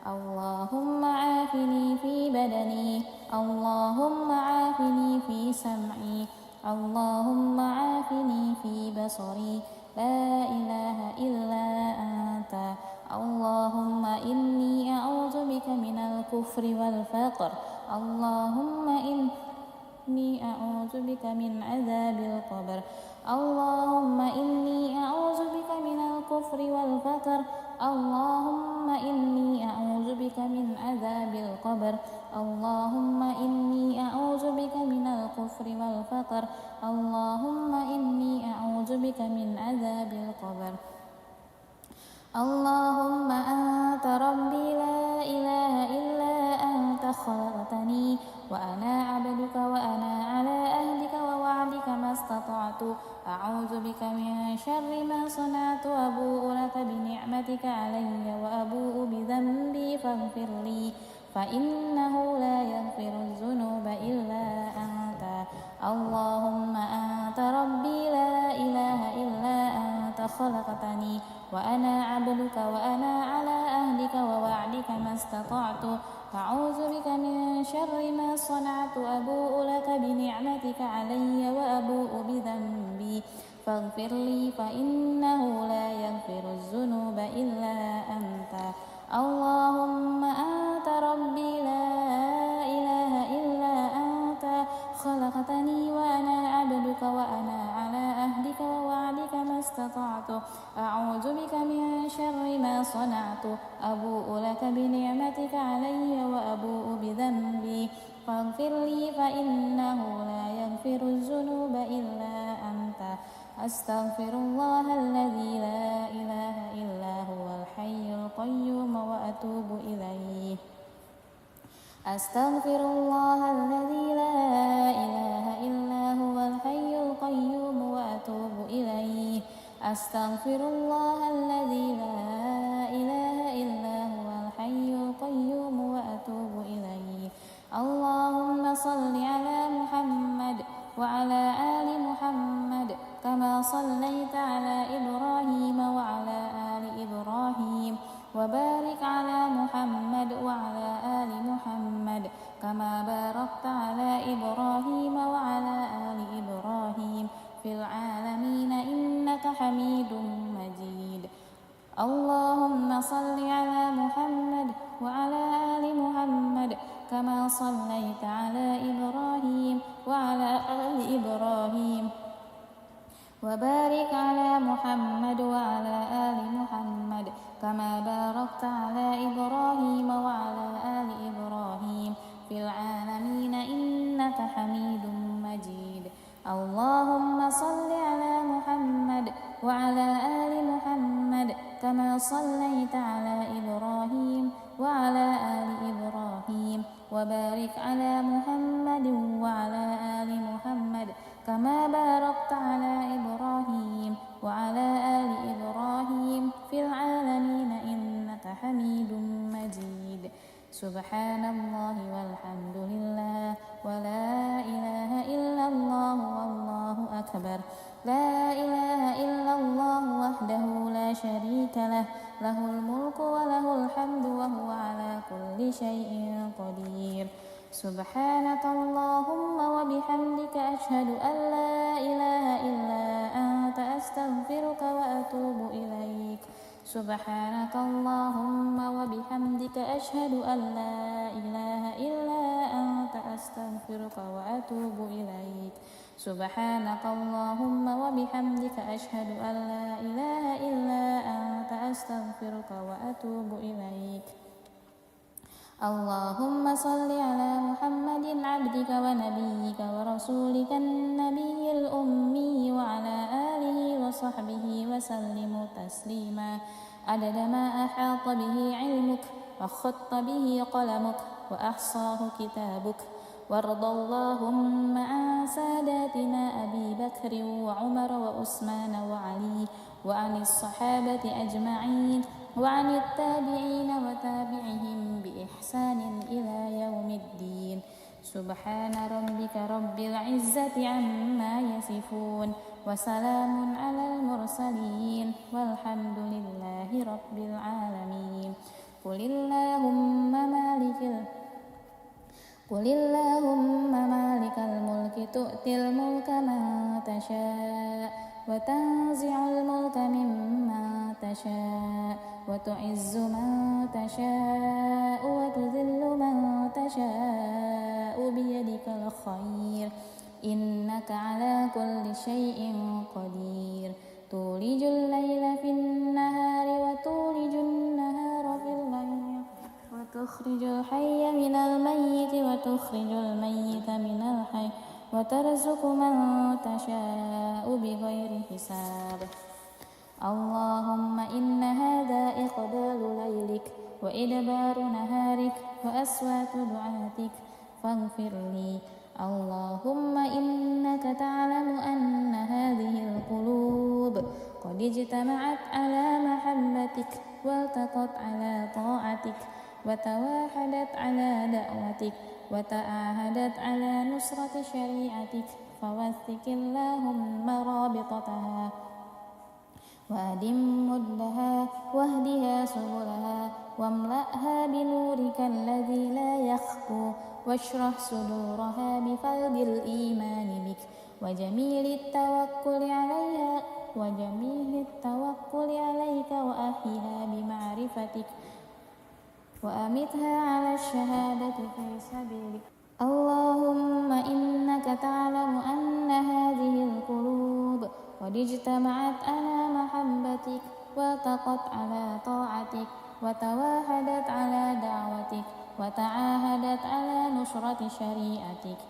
اللهم عافني في بدني اللهم عافني في سمعي اللهم عافني في بصري لا إله إلا أنت اللهم إني أعوذ بك من الكفر والفقر اللهم إني أعوذ بك من عذاب القبر اللهم إني أعوذ بك من الكفر والفقر اللهم إني أعوذ بك من عذاب القبر اللهم إني أعوذ بك من الكفر والفقر اللهم إني أعوذ بك من عذاب القبر اللهم أنت ربي لا إله إلا أنت خلقتني وأنا عبدك وأنا على أهلك ووعدك ما استطعت أعوذ بك من شر ما صنعت أبوء لك بنعمتك علي وأبوء بذنبي فاغفر لي فإنه لا يغفر الذنوب إلا أنت اللهم أنت ربي لا إله إلا أنت خلقتني وأنا عبدك وأنا على أهلك ووعدك ما استطعت أعوذ بك من شر ما صنعت أبوء لك بنعمتك علي وأبوء بذنبي فاغفر لي فإنه لا يغفر الذنوب إلا أنت اللهم أنت ربي لا إله إلا أنت خلقتني وأنا عبدك وأنا على أهلك ووعدك ما استطعت أعوذ بك من شر ما صنعت أبوء لك بنعمتك علي وأبوء بذنبي فاغفر لي فإنه لا يغفر الذنوب إلا أنت أستغفر الله الذي لا إله إلا هو الحي القيوم وأتوب إليه أستغفر الله الذي لا إله إلا هو الحي القيوم وأتوب إليه أستغفر الله الذي لا إله إلا هو الحي القيوم وأتوب إليه اللهم صل على محمد وعلى آل محمد كما صليت على إبراهيم وعلى آل إبراهيم وبارك على محمد وعلى آل محمد كما باركت على إبراهيم وعلى آل إبراهيم في العالمين إنك حميد مجيد اللهم صل على محمد وعلى آل محمد كما صليت على إبراهيم وعلى آل إبراهيم وبارك على محمد وعلى آل محمد كما باركت على إبراهيم وعلى آل إبراهيم في العالمين إنك حميد مجيد. اللهم صل على محمد وعلى آل محمد كما صليت على إبراهيم وعلى آل إبراهيم وبارك على محمد وعلى آل محمد كما باركت على إبراهيم وعلى آل إبراهيم في العالمين إنك حميد مجيد. سبحان الله والحمد لله ولا إله إلا الله والله أكبر. لا إله إلا الله وحده لا شريك له، له الملك وله الحمد وهو على كل شيء قدير. سبحانك اللهم وبحمدك أشهد أن لا إله إلا أنت أستغفرك وأتوب إليك. سبحانك اللهم وبحمدك أشهد أن لا إله إلا أنت أستغفرك وأتوب إليك. سبحانك اللهم وبحمدك أشهد أن لا إله إلا أنت أستغفرك وأتوب إليك. اللهم صل على محمد عبدك ونبيك ورسولك النبي الأمي وعلى آله وصحبه وسلم تسليما عدد ما أحاط به علمك وخط به قلمك وأحصاه كتابك. وارض اللهم عن ساداتنا أبي بكر وعمر وعثمان وعلي وعن الصحابة أجمعين وعن التابعين وتابعهم بإحسان إلى يوم الدين. سبحان ربك رب العزة عما يصفون وسلام على المرسلين والحمد لله رب العالمين. قل اللهم مالك الملك تؤتي الملك من تشاء وتنزع الملك ممن تشاء وتعز من تشاء وتذل من تشاء بيدك الخير إنك على كل شيء قدير. تولج الليل في النهار وتولج النهار في الليل وتخرج الحي من الميت وتخرج الميت من الحي وترزق من تشاء بغير حساب. اللهم إن هذا إقبال ليلك وإدبار نهارك وأصوات دعاتك فاغفر لي. اللهم إنك تعلم أن هذه القلوب قد اجتمعت على محبتك والتقت على طاعتك وتواحدت على دعوتك وتعاهدت على نصرة شريعتك فوثق اللهم رابطتها وأدم مدها واهدها سبلها واملأها بنورك الذي لا يخفو واشرح صدورها بفيض الإيمان بك وجميل التوكل عليك وأحيها بمعرفتك وأمتها على الشهادة في سبيلك. اللهم إنك تعلم أن هذه القلوب قد اجتمعت على محبتك والتقت على طاعتك وتواحدت على دعوتك وتعاهدت على نصرة شريعتك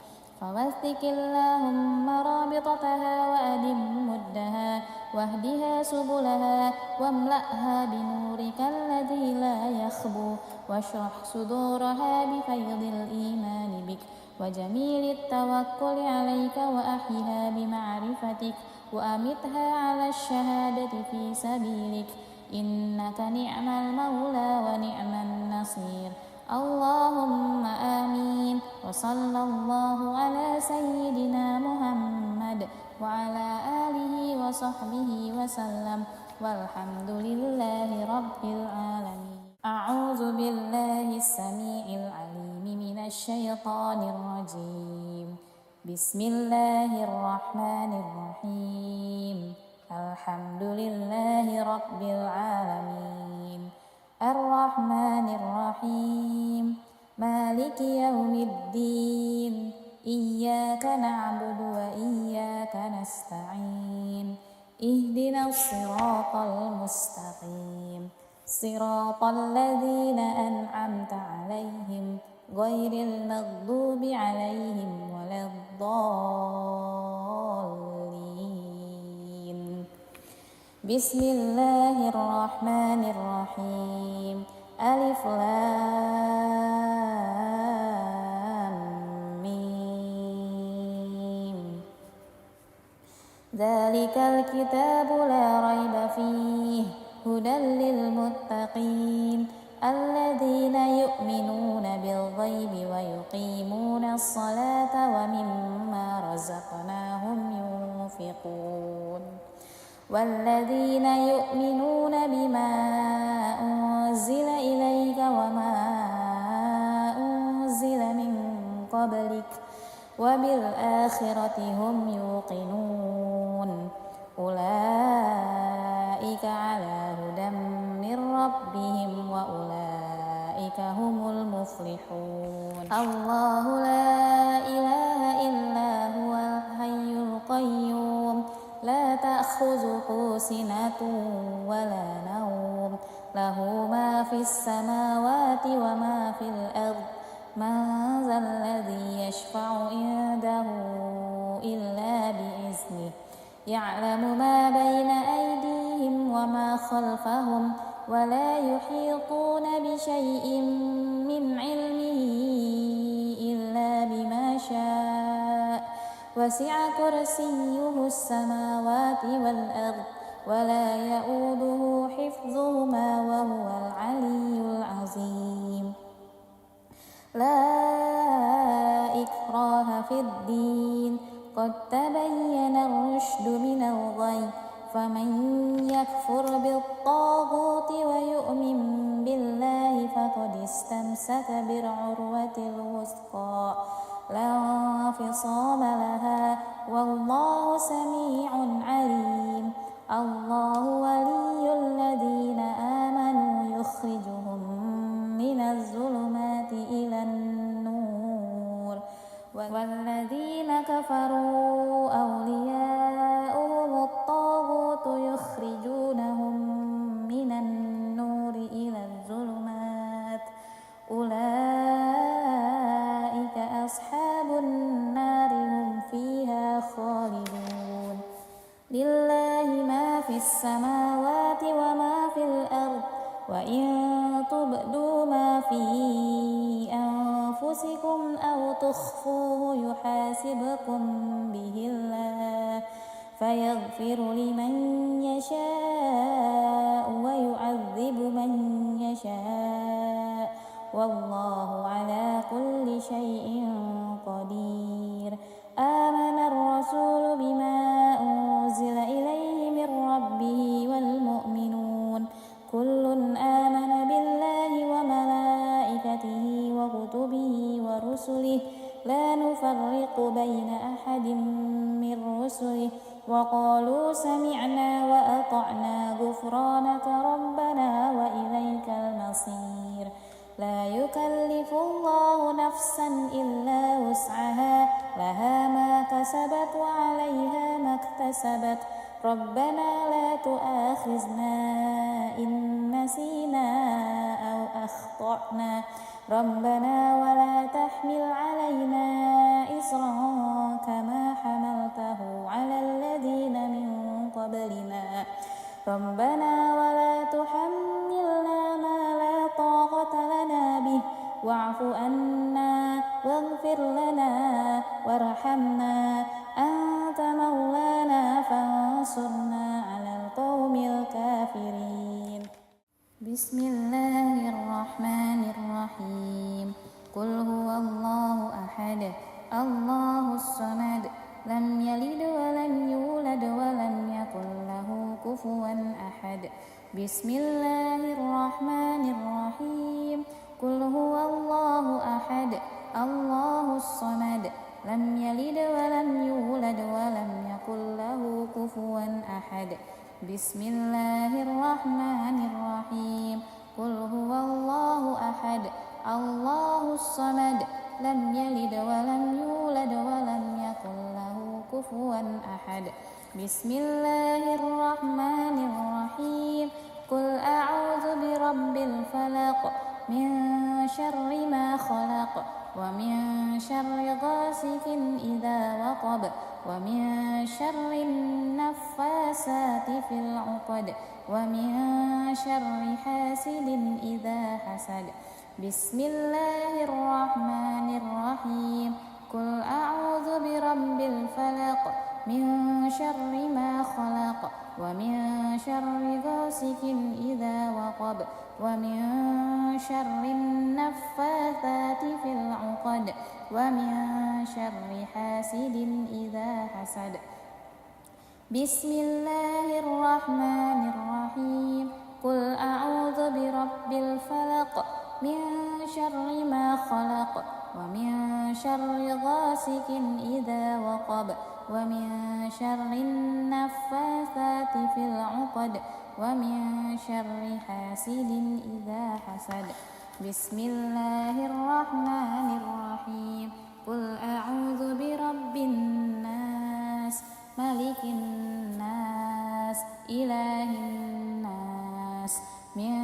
فوثق اللهم رابطتها وأدم مدها واهدها سبلها واملأها بنورك الذي لا يخبو واشرح صدورها بفيض الإيمان بك وجميل التوكل عليك وأحيها بمعرفتك وأمتها على الشهادة في سبيلك إنك نعم المولى ونعم النصير. اللهم آمين. وصلى الله على سيدنا محمد وعلى آله وصحبه وسلم والحمد لله رب العالمين. أعوذ بالله السميع العليم من الشيطان الرجيم. بسم الله الرحمن الرحيم. الحمد لله رب العالمين الرحمن الرحيم مالك مالك يوم الدين إياك نعبد وإياك نستعين اهدنا الصراط المستقيم صراط الذين أنعمت عليهم غير المغضوب عليهم ولا الضالين بسم الله الرحمن الرحيم ألف لام ميم ذلك الكتاب لا ريب فيه هدى للمتقين الذين يؤمنون بالغيب ويقيمون الصلاة ومما رزقناهم ينفقون والذين يؤمنون بما أنزل إليك وما أنزل من قبلك وبالآخرة هم يوقنون أولئك على هدى من ربهم وأولئك هم المفلحون الله لا إله إلا هو الحي القيوم لا تأخذه سنة ولا نوم له ما في السماوات وما في الأرض من ذا الذي يشفع عنده إلا بإذنه يعلم ما بين أيديهم وما خلفهم ولا يحيطون بشيء من علمه إلا بما شاء وسع كرسيه السماوات والأرض ولا يؤوده حفظهما وهو العلي العظيم لا إكراه في الدين قد تبين الرشد من الغي فمن يكفر بالطاغوت ويؤمن بالله فقد استمسك بالعروة الوثقى لا انفصام لها والله سميع عليم الله ولي الذين آمنوا يخرجهم من الظلمات إلى النور والذين كفروا أولياؤهم الطاغوت يخرجونهم من النور إلى الظلمات أولئك أصحاب النار هم فيها خالدون لله ما في السماوات وما في الأرض وإن تبدوا ما في أنفسكم أو تخفوه يحاسبكم به الله فيغفر لمن يشاء ويعذب من يشاء والله على كل شيء قدير آمن الرسول بما أنزل إليه من ربه والمؤمنون كل آمن بالله وملائكته وكتبه ورسله لا نفرق بين أحد من رسله وقالوا سمعنا وأطعنا غفرانك ربنا وإليك المصير لا يكلف الله نفسا إلا وسعها لها ما كسبت وعليها ما اكتسبت ربنا لا تؤاخذنا إن نسينا أو أخطأنا ربنا ولا تحمل علينا إصرا كما حملته على الذين من قبلنا ربنا ولا تحملنا ما لا طاقة لنا به واعف عنا واغفر لنا وارحمنا أنت مولانا فانصرنا على القوم الكافرين بسم الله الرحمن الرحيم قل هو الله أحد الله الصمد لم يلد ولم يولد ولم يكن له كفوا أحد بسم الله الرحمن الرحيم قل هو الله أحد الله الصمد لم يلد ولم يولد ولم يكن له كفوا أحد بسم الله الرحمن الرحيم قل هو الله أحد الله الصمد لم يلد ولم يولد ولم يكن له كفوا أحد بسم الله الرحمن الرحيم قل أعوذ برب الفلق من شر ما خلق ومن شر غاسق إذا وقب ومن شر النفاسات في العقد ومن شر حاسد إذا حسد بسم الله الرحمن الرحيم قل أعوذ برب الفلق من شر ما خلق ومن شر غاسق إذا وقب ومن شر النفاثات في العقد ومن شر حاسد إذا حسد بسم الله الرحمن الرحيم قل أعوذ برب الفلق من شر ما خلق ومن شر غاسق إذا وقب ومن شر النفاثات في العقد ومن شر حاسد إذا حسد بسم الله الرحمن الرحيم قل أعوذ برب الناس ملك الناس إله الناس من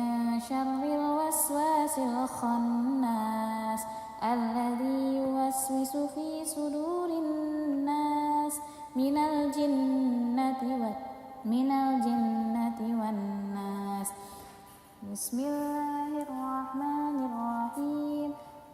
شر الوسواس الخناس الذي يوسوس في صدور الناس من الجنة والناس بسم الله الرحمن الرحيم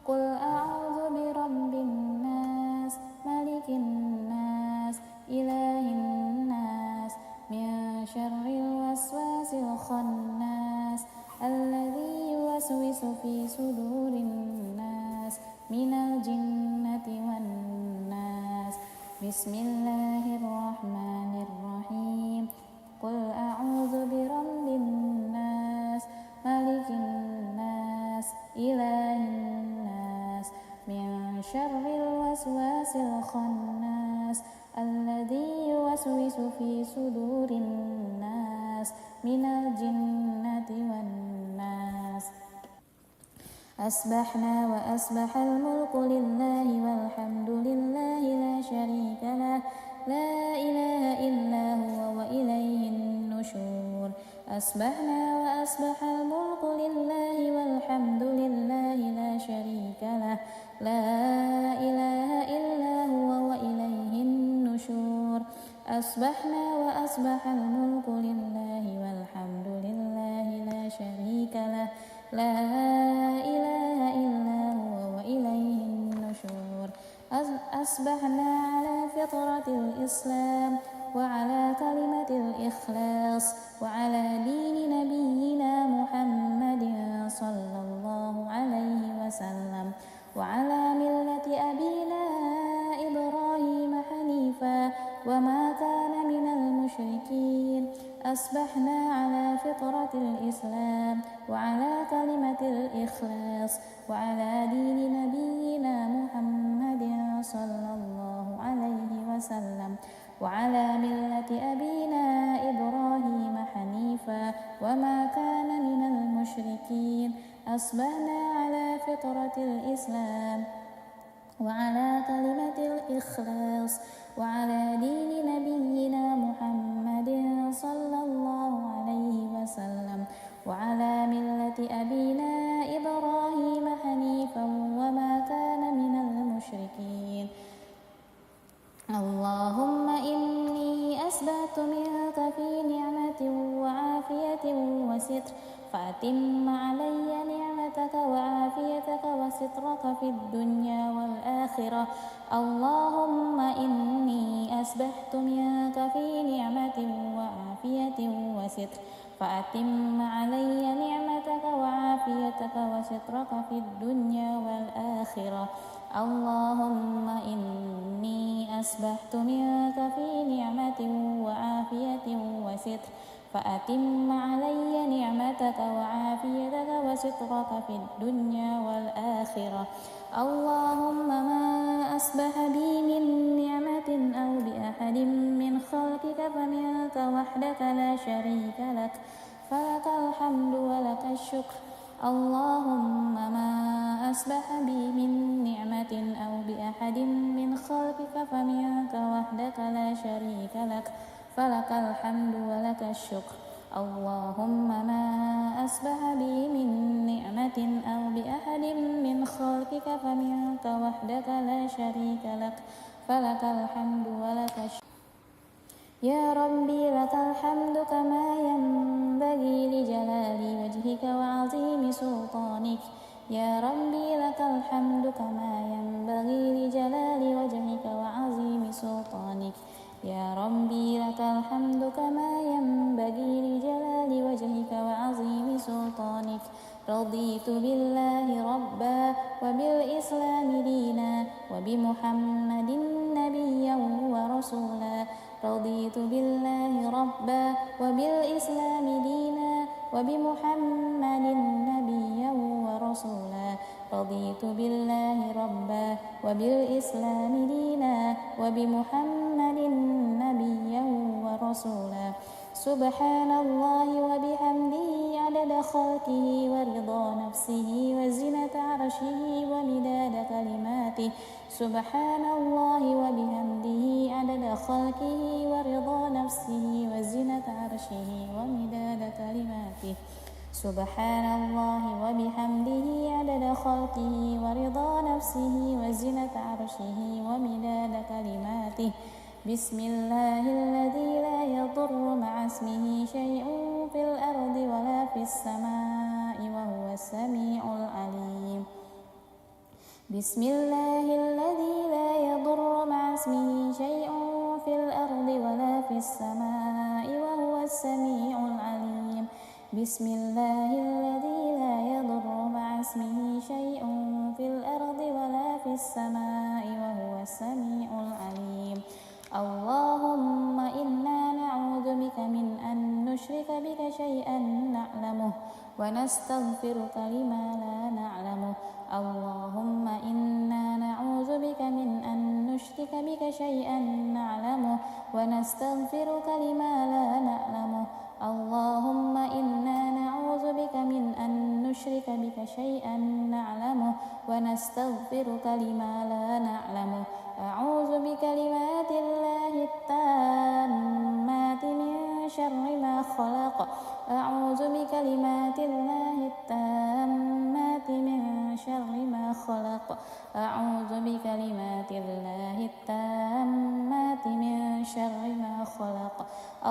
قل أعوذ برب الناس ملك الناس إله الناس من شر الوسواس الخناس الذي يوسوس في صدور الناس من الجنة والناس بسم الله الرحمن الرحيم قل أعوذ برب الناس ملك الناس إله الناس من شر الوسواس الخناس الذي يوسوس في صدور الناس من الجنة والناس أصبحنا وأصبح الملك لله والحمد لله لا شريك له لا إله إلا هو وإليه النشور أصبحنا وأصبح الملك لله والحمد لله لا شريك له لا إله إلا هو وإليه النشور أصبحنا وأصبح الملك لله والحمد لله لا شريك له لا إله إلا هو وإليه النشور أصبحنا على فطرة الإسلام وعلى كلمة الإخلاص وعلى دين نبينا محمد صلى الله عليه وسلم وعلى ملة أبينا إبراهيم حنيفا وما كان من المشركين أصبحنا على فطرة الإسلام وعلى كلمة الإخلاص وعلى دين نبينا محمد صلى الله عليه وسلم وعلى ملة أبينا إبراهيم حنيفا وما كان من المشركين أصبحنا على فطرة الإسلام وعلى كلمة الإخلاص وعلى دين نبينا محمد صلى الله عليه وسلم وعلى ملة أبينا إبراهيم حنيفا وما كان من المشركين اللهم إني أسبحت منك في نعمة وعافية وستر فأتم علي نعمتك وعافيتك وسترك في الدنيا والآخرة اللهم إني أسبحت منك في نعمة وعافية وستر فأتم علي نعمتك وعافيتك وسترك في الدنيا والآخرة اللهم إني أسبحت منك في نعمة وعافية وستر فأتم علي نعمتك وعافيتك وسترك في الدنيا والآخرة اللهم ما أصبح بي من نعمة أو بأحد من خلقك فمنك وحدك لا شريك لك فلك الحمد ولك الشكر اللهم ما أصبح بي من نعمة أو بأحد من خلقك فمنك وحدك لا شريك لك فلك الحمد ولك الشكر. اللهم ما أصبح بي من نعمة أو بأحد من خلقك فمنك وحدك لا شريك لك فلك الحمد ولك الشكر. يا ربي لك الحمد كما ينبغي لجلال وجهك وعظيم سلطانك. يا ربي لك الحمد كما ينبغي لجلال وجهك وعظيم سلطانك. يا ربي لك الحمد كما ينبغي لجلال وجهك وعظيم سلطانك. رضيت بالله ربا وبالإسلام دينا وبمحمد نبيا ورسولا. رضيت بالله ربا وبالإسلام دينا وبمحمد نبيا ورسولا. رضيت بالله ربا وبالإسلام دينا وبمحمد نبيا ورسولا. سبحان الله وبحمده عدد خلقه ورضا نفسه وزنة عرشه ومداد كلماته. سبحان الله وبحمده عدد خلقه ورضا نفسه وزنة عرشه ومداد كلماته. سبحان الله وبحمده عدد خلقه ورضا نفسه وزنة عرشه ومداد كلماته. بسم الله الذي لا يضر مع اسمه شيء في الأرض ولا في السماء وهو السميع العليم. بسم الله الذي لا يضر مع اسمه شيء في الأرض ولا في السماء وهو السميع العليم. بسم الله الذي لا يضر مع اسمه شيء في الأرض ولا في السماء وهو السميع العليم. اللهم إنا نعوذ بك من أن نشرك بك شيئا نعلمه ونستغفرك لما لا نعلمه. اللهم إنا نعوذ بك من أن نشرك بك شيئا نعلمه ونستغفرك لما لا نعلمه. اللهم إنا نعوذ بك من أن نشرك بك شيئا نعلمه ونستغفرك لما لا نعلمه. أعوذ بكلمات الله التامات من شر ما خلق. أعوذ بكلمات الله التامات من شر ما خلق. أعوذ بكلمات الله التامات من شر ما خلق.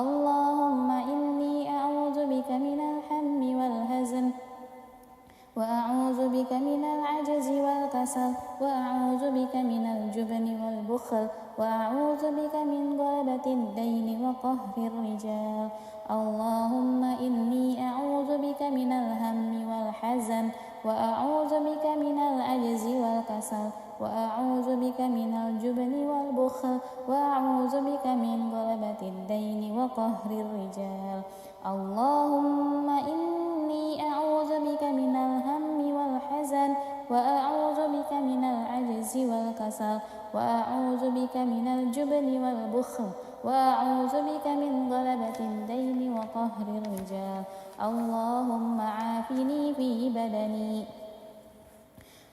اللهم إني أعوذ بك من الهم والحزن وأعوذ بك من العجز والكسل وأعوذ بك من الجبن والبخل وأعوذ بك من غلبة الدين وقهر الرجال. اللهم إني أعوذ بك من الهم والحزن وأعوذ بك من العجز والكسل وأعوذ بك من الجبن والبخل وأعوذ بك من غلبة الدين وقهر الرجال. اللهم إني أعوذ بك من الهم والحزن وأعوذ بك من العجز والكسل وأعوذ بك من الجبن والبخل وأعوذ بك من غلبة الدين وقهر الرجال. اللهم عافني في بدني.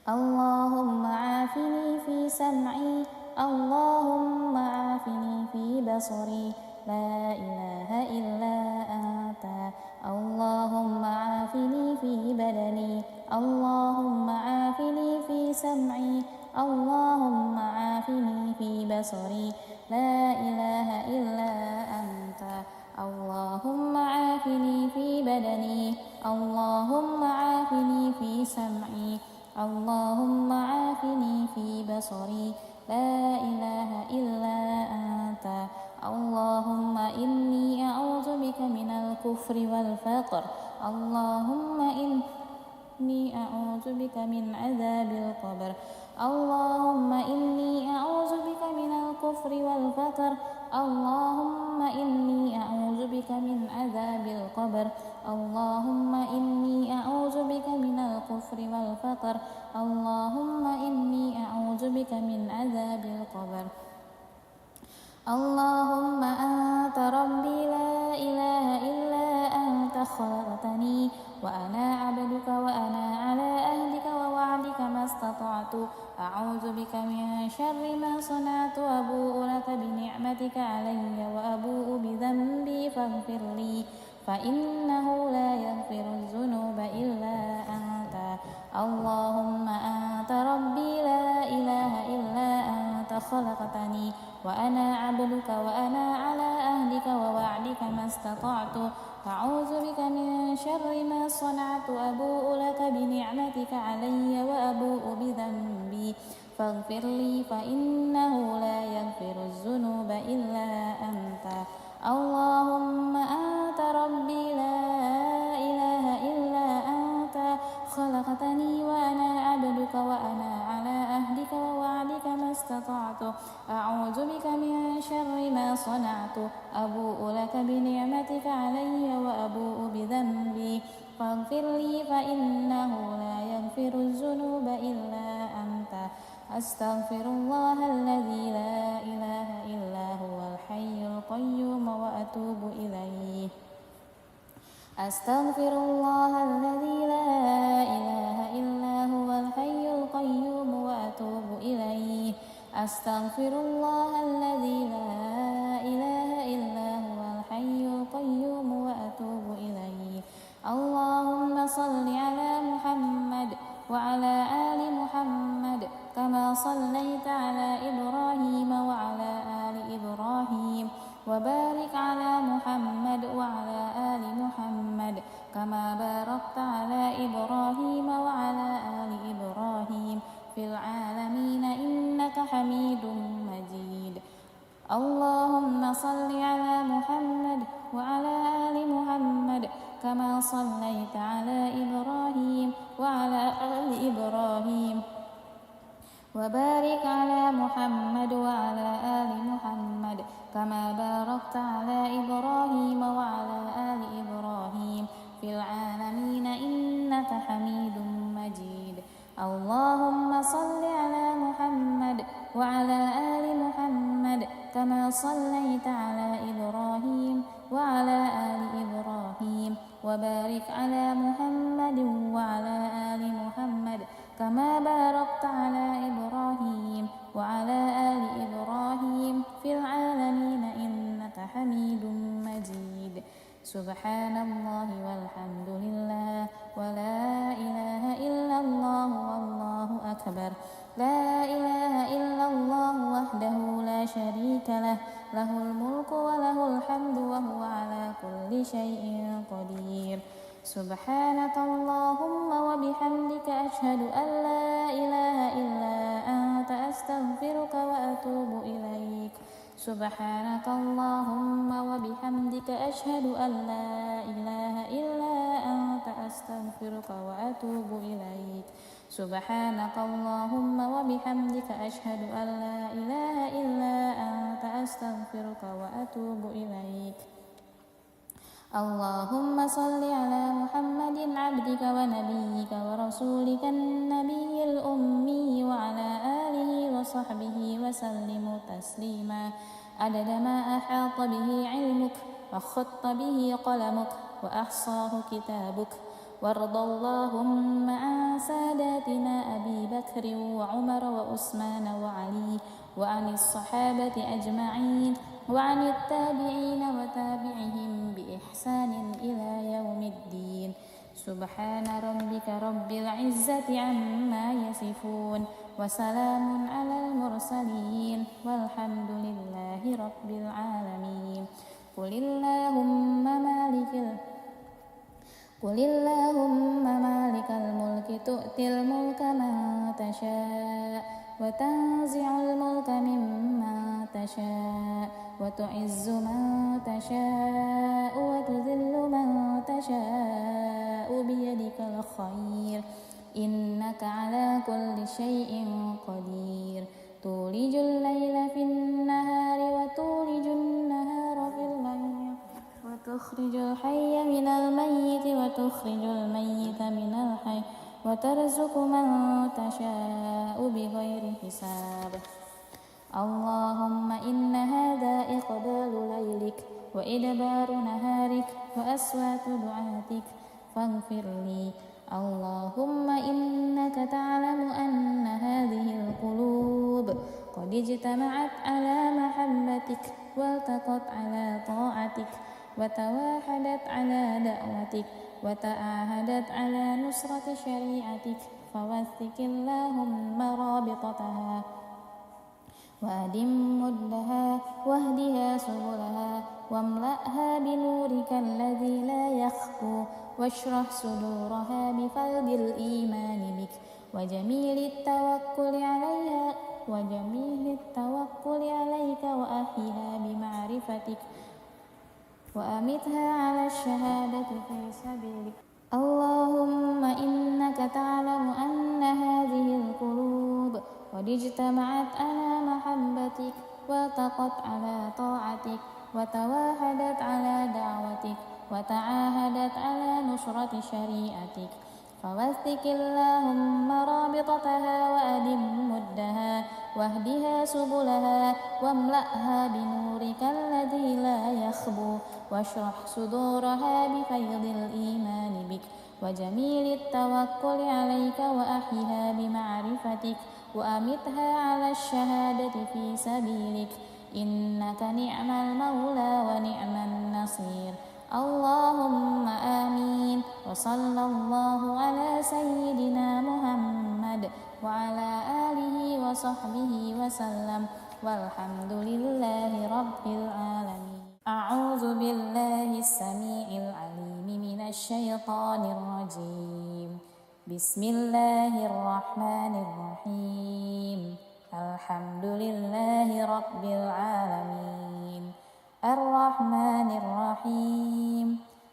اللهم عافني في سمعي. اللهم عافني في بصري. لا إله إلا أنت. اللهم عافني في بدني. اللهم عافني في سمعي. اللهم عافني في بصري. لا إله إلا أنت. اللهم عافني في بدني. اللهم عافني في سمعي. اللهم عافني في بصري. لا إله إلا أنت. اللهم إني أعوذ بك من الكفر والفقر. اللهم إني أعوذ بك من عذاب القبر. اللهم إني أعوذ بك من الكفر والفقر. اللهم إني أعوذ بك من عذاب القبر. اللهم إني أعوذ بك من الكفر والفقر. اللهم إني أعوذ بك من عذاب القبر. اللهم أنت ربي لا إله إلا أنت خلقتني وأنا عبدك وأنا استطعت أعوذ بك من شر ما صنعت أبوء لك بنعمتك علي وأبوء بذنبي فاغفر لي فإنه لا يغفر الذنوب إلا أنت اللهم أنت ربي لا إله إلا أنت خلقتني وأنا عبدك وأنا على عهدك ووعدك ما استطعت أعوذ بك من شر ما صنعت أبوء لك بنعمتك علي وأبوء بذنبي فاغفر لي فإنه لا يغفر الذنوب إلا أنت اللهم أنت ربي لا إله إلا أنت خلقتني وأنا عبدك وأنا على عهدك ووعدك ما استطعت أعوذ بك من شر ما صنعت أبوء لك بنعمتك علي وأبوء بذنبي فاغفر لي فإنه لا يغفر الذنوب إلا أنت أستغفر الله الذي لا إله إلا هو الحي القيوم وأتوب إليه أستغفر الله الذي لا إله إلا هو الحي القيوم وأتوب إليه أستغفر الله الذي لا إله إلا هو الحي القيوم وأتوب إليه اللهم صل على محمد وعلى آل محمد كما صليت على إبراهيم وعلى آل إبراهيم وبارك على محمد وعلى آل محمد كما باركت على إبراهيم وعلى آل إبراهيم في العالمين إنك حميد مجيد اللهم صل على محمد وعلى آل محمد كما صليت على إبراهيم وعلى آل إبراهيم وبارك على محمد وعلى آل محمد كما باركت على إبراهيم وعلى آل إبراهيم في العالمين إنك حميد مجيد اللهم صل على محمد وعلى آل محمد كما صليت على إبراهيم وعلى آل إبراهيم وبارك على محمد وعلى آل محمد كما باركت على إبراهيم وعلى آل إبراهيم في العالمين إنك حميد مجيد سبحان الله والحمد لله ولا إله إلا الله والله أكبر لا إله إلا الله وحده لا شريك له له الملك وله الحمد وهو على كل شيء قدير سبحانك اللهم وبحمدك أشهد أن لا إله إلا أنت أستغفرك وأتوب إليك سبحانك اللهم وبحمدك أشهد أن لا إله إلا أنت أستغفرك وأتوب إليك سبحانك اللهم وبحمدك أشهد أن لا إله إلا أنت أستغفرك وأتوب إليك اللهم صل على محمد عبدك ونبيك ورسولك النبي الأمي وعلى آله وصحبه وسلم تسليما عدد ما أحاط به علمك وخط به قلمك وأحصاه كتابك وارض اللهم عن ساداتنا أبي بكر وعمر وعثمان وعلي وعن الصحابة أجمعين وعن التابعين وتابعهم بإحسان إلى يوم الدين سبحان ربك رب العزة عما يصفون وسلام على المرسلين والحمد لله رب العالمين قل اللهم مالك الملك تؤتي الملك من تشاء وتنزع الملك ممن تشاء وتعز من تشاء وتذل من تشاء بيدك الخير إنك على كل شيء قدير تولج الليل في النهار وتولج النهار في الليل وتخرج الحي من الميت وتخرج الميت من الحي وترزق من تشاء بغير حساب اللهم إن هذا إقبال ليلك وإدبار نهارك وأصوات دعاتك فاغفر لي اللهم إنك تعلم أن هذه القلوب قد اجتمعت على محبتك والتقت على طاعتك وتواحدت على دعوتك وتعاهدت على نصرة شريعتك فوثق اللهم رابطتها وأدم مدها واهدها سبلها واملأها بنورك الذي لا يخفو واشرح صدورها بفيض الإيمان بك وجميل التوكل عليك وأحيها بمعرفتك وأمتها على الشهادة في سبيلك. اللهم إنك تعلم أن هذه القلوب قد اجتمعت على محبتك والتقت على طاعتك وتواحدت على دعوتك وتعاهدت على نصرة شريعتك فوثق اللهم رابطتها وأدم مدها واهدها سبلها واملأها بنورك الذي لا يخبو واشرح صدورها بفيض الإيمان بك وجميل التوكل عليك وأحيها بمعرفتك وأمتها على الشهادة في سبيلك إنك نعم المولى ونعم النصير. اللهم آمين. وصلى الله على سيدنا محمد وعلى آله وصحبه وسلم والحمد لله رب العالمين. أعوذ بالله السميع العليم من الشيطان الرجيم. بسم الله الرحمن الرحيم. الحمد لله رب العالمين الرحمن الرحيم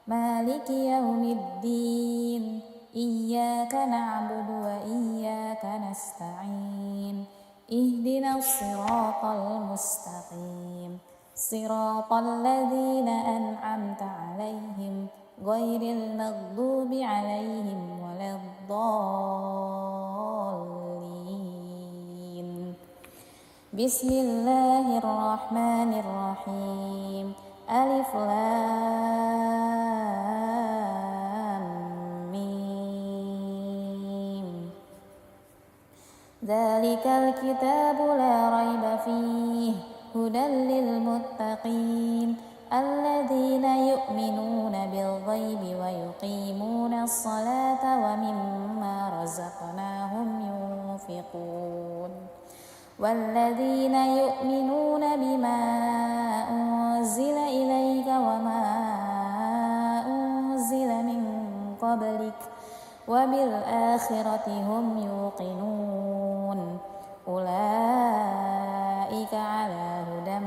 مالك يوم الدين إياك نعبد وإياك نستعين اهدنا الصراط المستقيم صراط الذين أنعمت عليهم غير المغضوب عليهم ولا الضالين. بسم الله الرحمن الرحيم. ألف لام ميم. ذلك الكتاب لا ريب فيه هدى للمتقين الذين يؤمنون بالغيب ويقيمون الصلاة ومما رزقناهم ينفقون والذين يؤمنون بما أنزل إليك وما أنزل من قبلك وبالآخرة هم يوقنون أولئك على هدى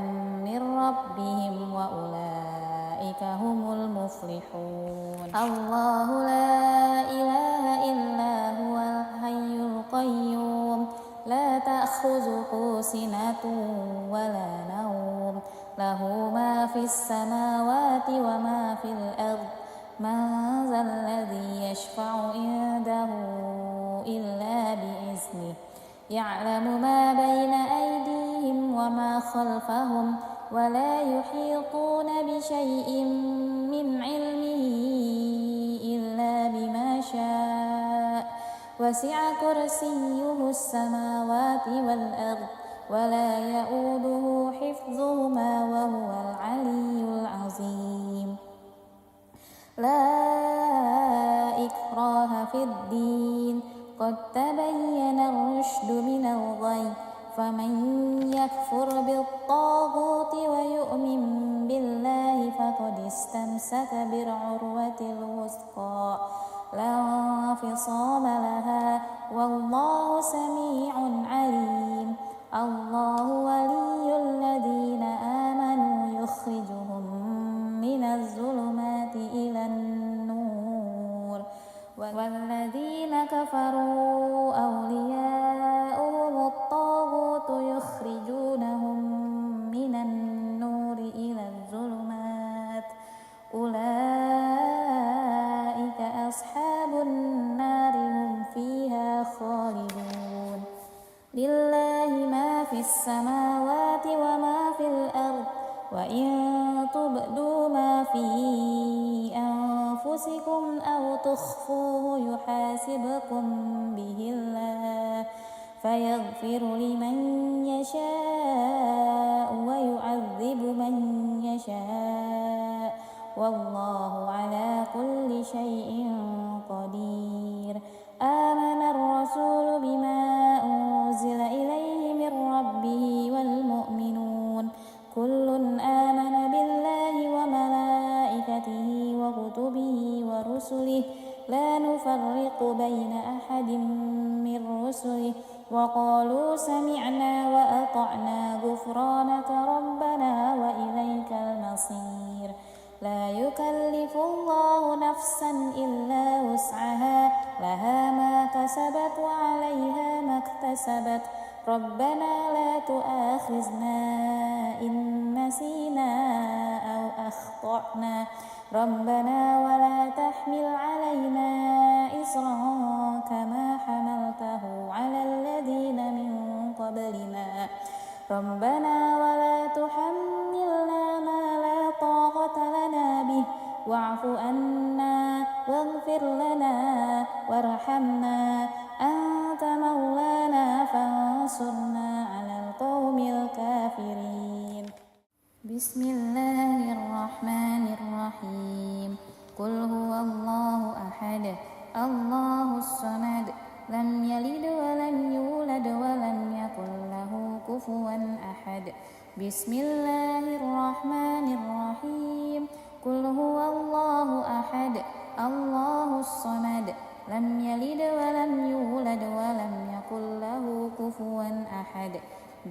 من ربهم وأولئك هم المفلحون. الله لا إله إلا هو الحي القيوم لا تأخذه سنة ولا نوم له ما في السماوات وما في الأرض من ذا الذي يشفع عنده إلا بإذنه يعلم ما بين أيديهم وما خلفهم ولا يحيطون بشيء من علمه إلا بما شاء وسع كرسيه السماوات والأرض ولا يؤوده حفظهما وهو العلي العظيم. لا إكراه في الدين قد تبين الرشد من الغي فمن يكفر بالطاغوت ويؤمن بالله فقد استمسك بالعروة الوثقى لا انفصام لها والله سميع عليم. الله ولي الذين آمنوا يخرجهم من الظلمات إلى النور والذين كفروا أولياؤهم الطاغوت يخرجونهم من النور إلى الظلمات أولئك أصحاب النار هم فيها خالدون. لله ما في السماوات وما في الأرض وإن تبدوا ما في أنفسكم أو تخفوه يحاسبكم به الله فيغفر لمن يشاء ويعذب من يشاء والله على كل شيء قدير. آمن الرسول بما أنزل إليه من ربه والمؤمنون كل آمن بالله وملائكته وكتبه ورسله لا نفرق بين أحد من رسله وقالوا سمعنا وأطعنا غفرانك ربنا وإليك المصير. لا يكلف الله نفسا إلا وسعها لها ما كسبت وعليها ما اكتسبت ربنا لا تؤاخذنا إن نسينا أو أخطأنا ربنا ولا تحمل علينا إصرا كما حملته على الذين من قبلنا ربنا ولا تحملنا ما لا طاقة لنا به واعف عنا واغفر لنا وارحمنا أنت مولانا فانصرنا على القوم الكافرين. بسم الله الرحمن الرحيم. قل هو الله أحد الله الصمد لم يلد ولم يولد ولم يكن له كفوا أحد. بسم الله الرحمن الرحيم. قل هو الله أحد الله الصمد لم يلد ولم يولد ولم يكن له كفوا أحد.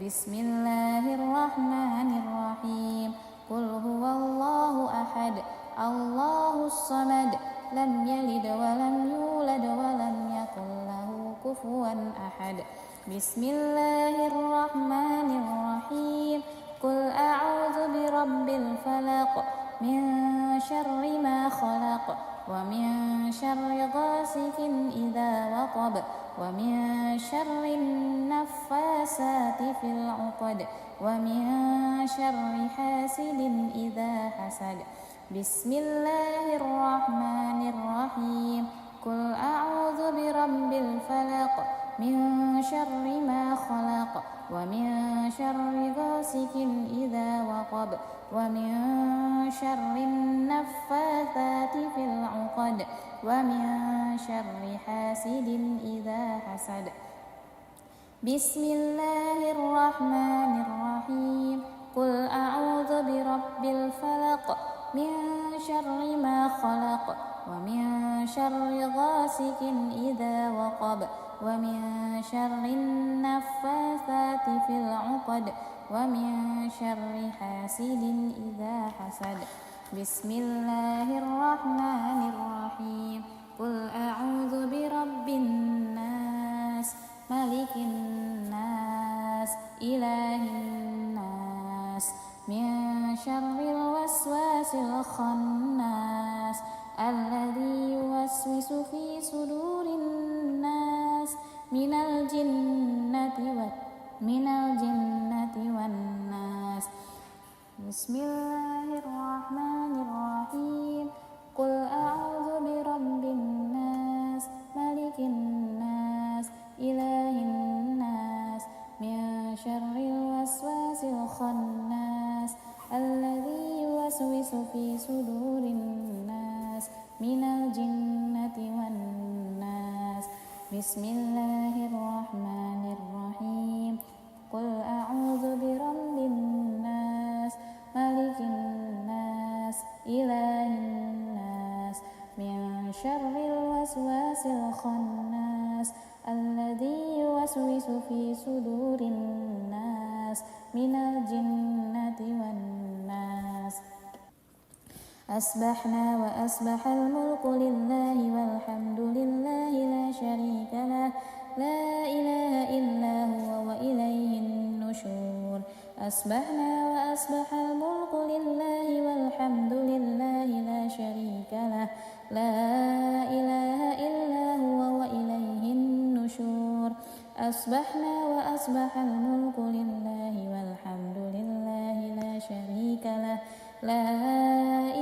بسم الله الرحمن الرحيم. قل هو الله أحد الله الصمد لم يلد ولم يولد ولم يكن له كفوا أحد. بسم الله الرحمن الرحيم. قل أعوذ برب الفلق من شر ما خلق ومن شر غاسق إذا وقب ومن شر النفاسات في العقد ومن شر حاسد إذا حسد. بسم الله الرحمن الرحيم. قل أعوذ برب الفلق من شر ما خلق ومن شر غاسق إذا وقب ومن شر النفاثات في العقد ومن شر حاسد إذا حسد. بسم الله الرحمن الرحيم. قل أعوذ برب الفلق من شر ما خلق ومن شر غاسق إذا وقب ومن شر النفاثات في العقد ومن شر حاسد إذا حسد. بسم الله الرحمن الرحيم. قل أعوذ برب الناس ملك الناس إله الناس من شر الوسواس الخناس الذي يوسوس في صدور الناس من الجنة والناس. بسم الله الرحمن الرحيم. قل أعوذ برب الناس ملك الناس إله الناس من شر الوسواس الخناس الذي يوسوس في صدور الناس من الجنة والناس. بسم الله الرحمن الرحيم. قل أعوذ برب الناس ملك الناس إله الناس من شر الوسواس الخناس الذي يوسوس في صدور الناس من الجنة والناس. أصبحنا وأصبح الملك لله والحمد لله لا شريك له لا إله إلا هو وإليه النشور. أصبحنا وأصبح الملك لله والحمد لله لا شريك له لا إله إلا هو وإليه النشور. أصبحنا وأصبح الملك لله والحمد لله لا شريك له لا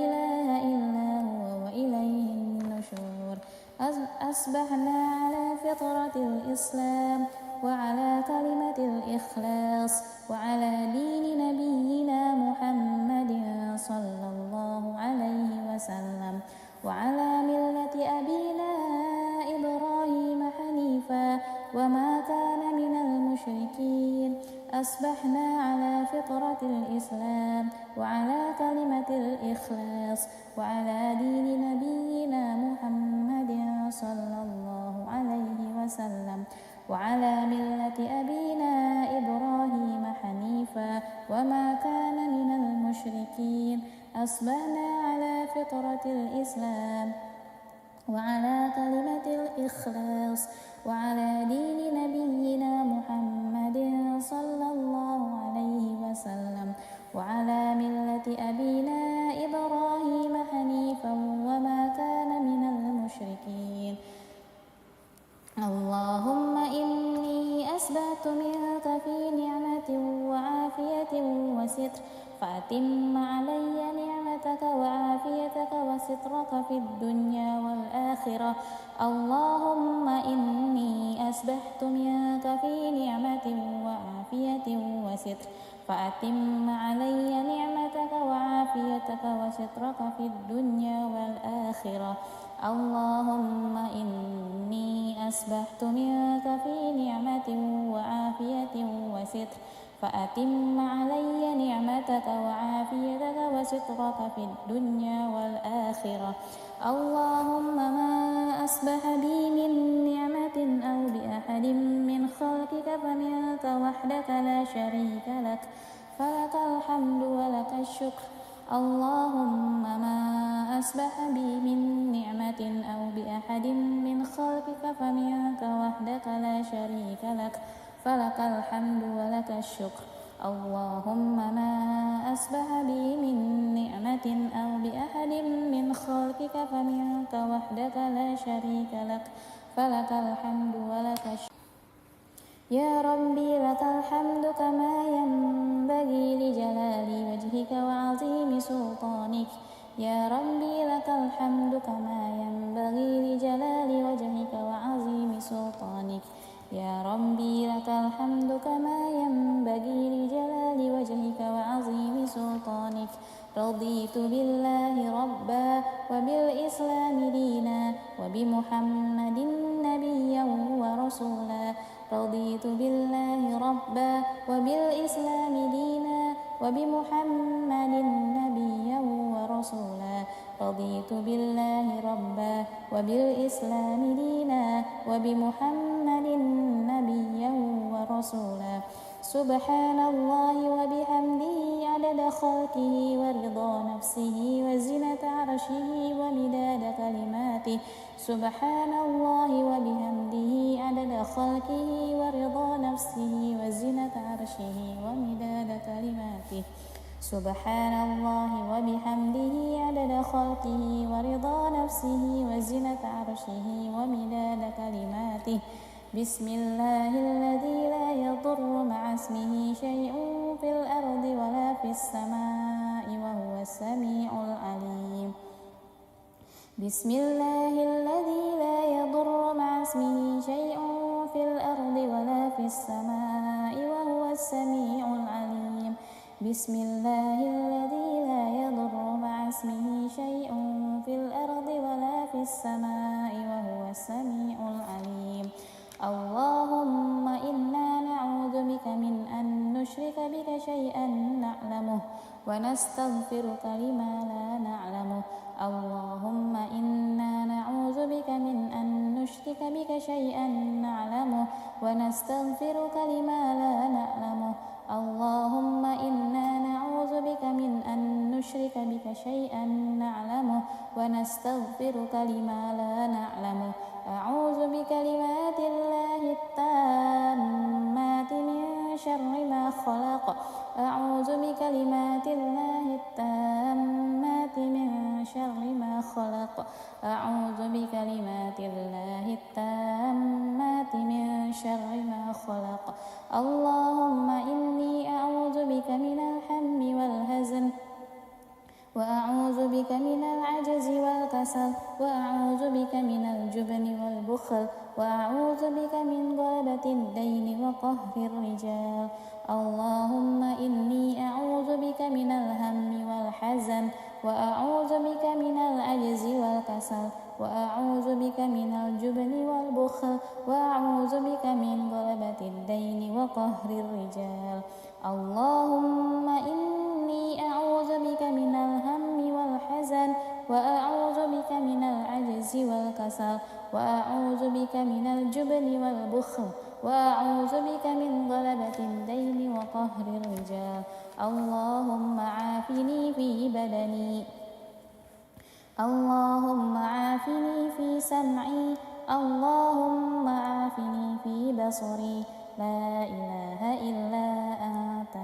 إله إلا هو وإليه النشور. أصبحنا على فطرة الإسلام وعلى كلمة الإخلاص وعلى دين نبينا محمد صلى الله عليه وسلم وعلى ملة أبينا إبراهيم حنيفا وما كان من المشركين. أصبحنا على فطرة الإسلام وعلى كلمة الإخلاص وعلى دين نبينا محمد صلى الله عليه وسلم وعلى ملة أبينا إبراهيم حنيفا وما كان من المشركين. أصبحنا على فطرة الإسلام وعلى كلمة الإخلاص وعلى دين نبينا محمد صلى الله عليه وسلم وعلى ملة أبينا إبراهيم حنيفا وما كان من المشركين. اللهم إني أسبحت منك في نعمة وعافية وستر فأتم علي نعمتك وعافيتك وسترك في الدنيا والآخرة. اللهم إني أسبحت منك في نعمة وعافية وستر فأتم علي نعمتك وعافيتك وسترك في الدنيا والآخرة. اللهم إني أسبحت منك في نعمة وعافية وستر فأتم علي نعمتك وعافيتك وسترك في الدنيا والآخرة. اللهم ما أصبح بي من نعمة أو بأحد من خلقك فمنك وحدك لا شريك لك فلك الحمد ولك الشكر. اللهم ما أصبح بي من نعمة أو بأحد من خلقك فمنك وحدك لا شريك لك فلك الحمد ولك الشكر. اللهم ما أصبح بي من نعمة أو بأحد من خلقك فمنك وحدك لا شريك لك فلك الحمد ولك الشكر. يا ربي لك الحمد كما ينبغي لجلال وجهك وعظيم سلطانك. يا ربي لك الحمد كما ينبغي لجلال وجهك وعظيم سلطانك. يا ربي لك الحمد كما ينبغي لجلال وجهك وعظيم سلطانك. رضيت بالله ربا وبالإسلام دينا وبمحمد نبيا ورسولا. رضيت بالله ربا وبالإسلام دينا وبمحمد نبيا ورسولا. رضيت بالله ربا وبالإسلام دينا وبمحمد نبيا ورسولا. سبحان الله وبحمده عدد خلقه ورضا نفسه وزنة عرشه ومداد كلماته. سبحان الله وبحمده عدد خلقه ورضا نفسه وزنة عرشه ومداد كلماته. سبحان الله وبحمده عدد خلقه ورضا نفسه وزنة عرشه ومداد كلماته. بسم الله الذي لا يضر مع اسمه شيء في الأرض ولا في السماء وهو السميع العليم. بسم الله الذي لا يضر مع اسمه شيء في الأرض ولا في السماء وهو السميع العليم. بسم الله الذي لا يضر مع اسمه شيء في الأرض ولا في السماء وهو السميع العليم. اللهم إنا نعوذ بك من أن نشرك بك شيئا نعلمه ونستغفرك لما لا نعلمه. اللهم إنا نعوذ بك من أن نشرك بك شيئا نعلمه ونستغفرك لما لا نعلمه. اللهم إنا نعوذ بك من أن نشرك بك شيئا نعلمه ونستغفرك لما لا نعلمه. أعوذ بكلمات الله التامات من شر ما خلق. أعوذ بكلمات الله التامات من شر ما خلق. أعوذ بكلمات الله التامات من شر ما خلق. اللهم إني أعوذ بك من الهم والحزن وأعوذ بك من العجز والكسل وأعوذ بك من الجبن والبخل وأعوذ بك من غلبة الدين وقهر الرجال اللهم إني أعوذ بك من الهم والحزن وأعوذ بك من العجز والكسل وأعوذ بك من الجبن والبخل وأعوذ بك من غلبة الدين وقهر الرجال اللهم إني أعوذ بك من الهم والحزن وأعوذ بك من العجز والكسل وأعوذ بك من الجبن والبخل وأعوذ بك من غلبة الدين وقهر الرجال اللهم عافني في بدني اللهم عافني في سمعي اللهم عافني في بصري لا إله إلا أنت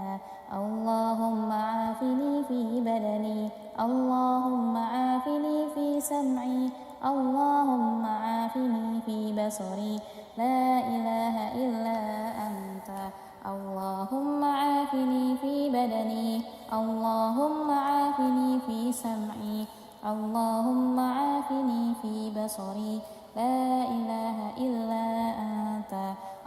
اللهم عافني في بدني اللهم عافني في سمعي اللهم عافني في بصري لا إله إلا أنت اللهم عافني في بدني اللهم عافني في سمعي اللهم عافني في بصري لا إله إلا أنت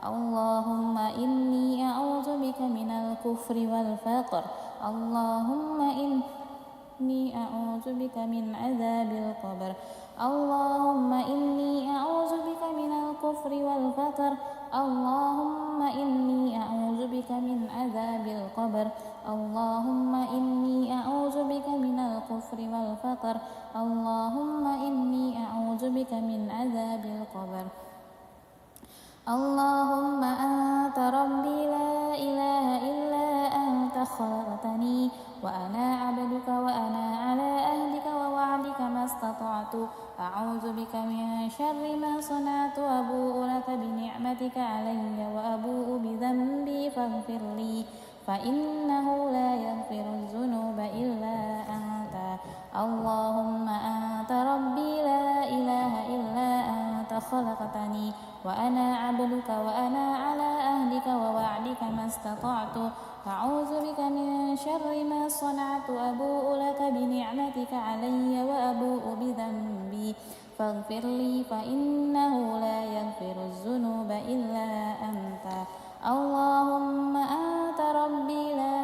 اللهم إني أعوذ بك من الكفر والفقر اللهم إني أعوذ بك من عذاب القبر اللهم إني أعوذ بك من الكفر والفقر اللهم إني أعوذ بك من عذاب القبر اللهم إني أعوذ بك من الكفر والفقر اللهم إني أعوذ بك من عذاب القبر اللهم أنت ربي لا إله إلا أنت خلقتني وأنا عبدك وأنا على أهلك ووعدك ما استطعت أعوذ بك من شر ما صنعت أبوء لك بنعمتك علي وأبوء بذنبي فاغفر لي فإنه لا يغفر الذنوب إلا أنت اللهم أنت ربي لا إله إلا أنت خلقتني وأنا عبدك وأنا على أهلك ووعدك ما استطعت أعوذ بك من شر ما صنعت أبوء لك بنعمتك علي وأبوء بذنبي فاغفر لي فإنه لا يغفر الذنوب إلا أنت اللهم أنت ربي لا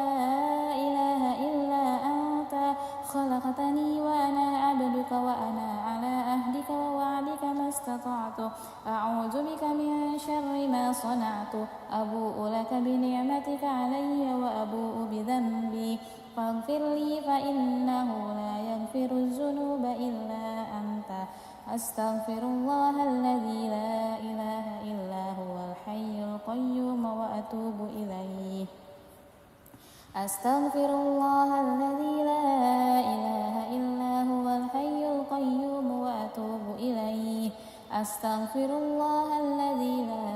إله إلا أنت خلقتني وأنا عبدك وأنا على أهلك ووعدك ما استطعت أعوذ بك من شر ما صنعت أبوء لك بنعمتك علي وأبوء بذنبي فاغفر لي فإنه لا يغفر الذنوب إلا أنت أستغفر الله الذي لا إله إلا هو الحي القيوم وأتوب إليه أستغفر الله الذي لا إله إلا هو الحي القيوم وأتوب إليه أستغفر الله الذي لا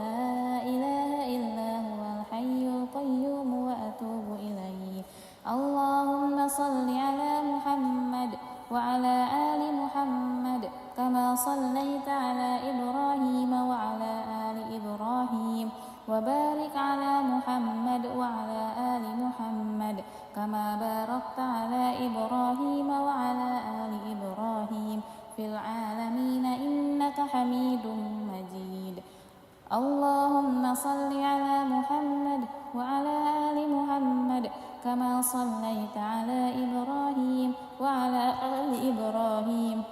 إله إلا هو الحي القيوم وأتوب إليه اللهم صل على محمد وعلى آل محمد كما صليت على إبراهيم وعلى آل إبراهيم وبارك على محمد وعلى آل محمد كما باركت على إبراهيم وعلى آل إبراهيم في العالمين إنك حميد مجيد اللهم صل على محمد وعلى آل محمد كما صليت على إبراهيم وعلى آل إبراهيم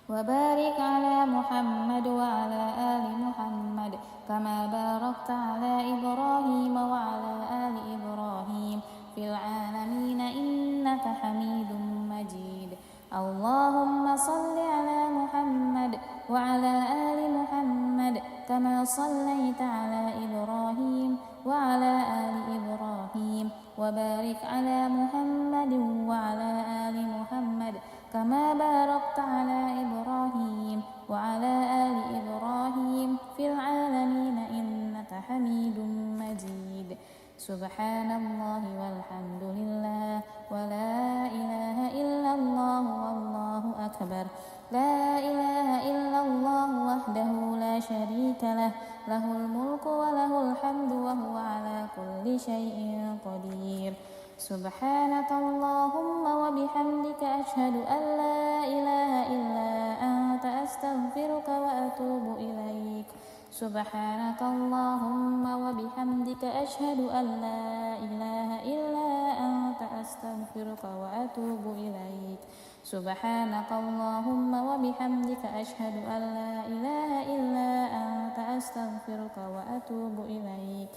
وبارك على محمد وعلى آل محمد كما باركت على إبراهيم وعلى آل إبراهيم في العالمين إنك حميد مجيد اللهم صل على محمد وعلى آل محمد كما صليت على إبراهيم وعلى آل إبراهيم وبارك على محمد وعلى آل محمد كما باركت على إبراهيم وعلى آل إبراهيم في العالمين إنك حميد مجيد سبحان الله والحمد لله ولا إله إلا الله والله أكبر لا إله إلا الله وحده لا شريك له له الملك وله الحمد وهو على كل شيء قدير سبحانك اللهم وبحمدك أشهد أن لا إله إلا أنت أستغفرك وأتوب إليك سبحانك اللهم وبحمدك أشهد أن لا إله إلا أنت أستغفرك وأتوب إليك سبحانك اللهم وبحمدك أشهد أن لا إله إلا أنت أستغفرك وأتوب إليك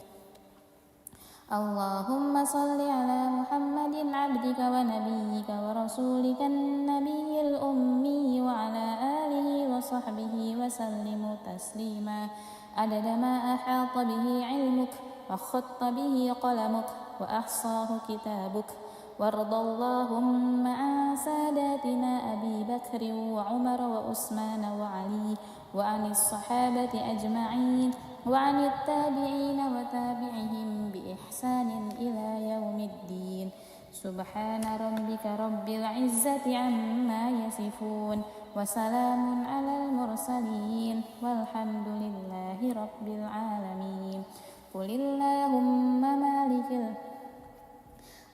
اللهم صل على محمد عبدك ونبيك ورسولك النبي الأمي وعلى آله وصحبه وسلم تسليما عدد ما أحاط به علمك وخط به قلمك وأحصاه كتابك وارض اللهم عن ساداتنا أبي بكر وعمر وعثمان وعلي وعن الصحابة أجمعين وعن التابعين وتابعهم بإحسان إلى يوم الدين سبحان ربك رب العزة عما يصفون وسلام على المرسلين والحمد لله رب العالمين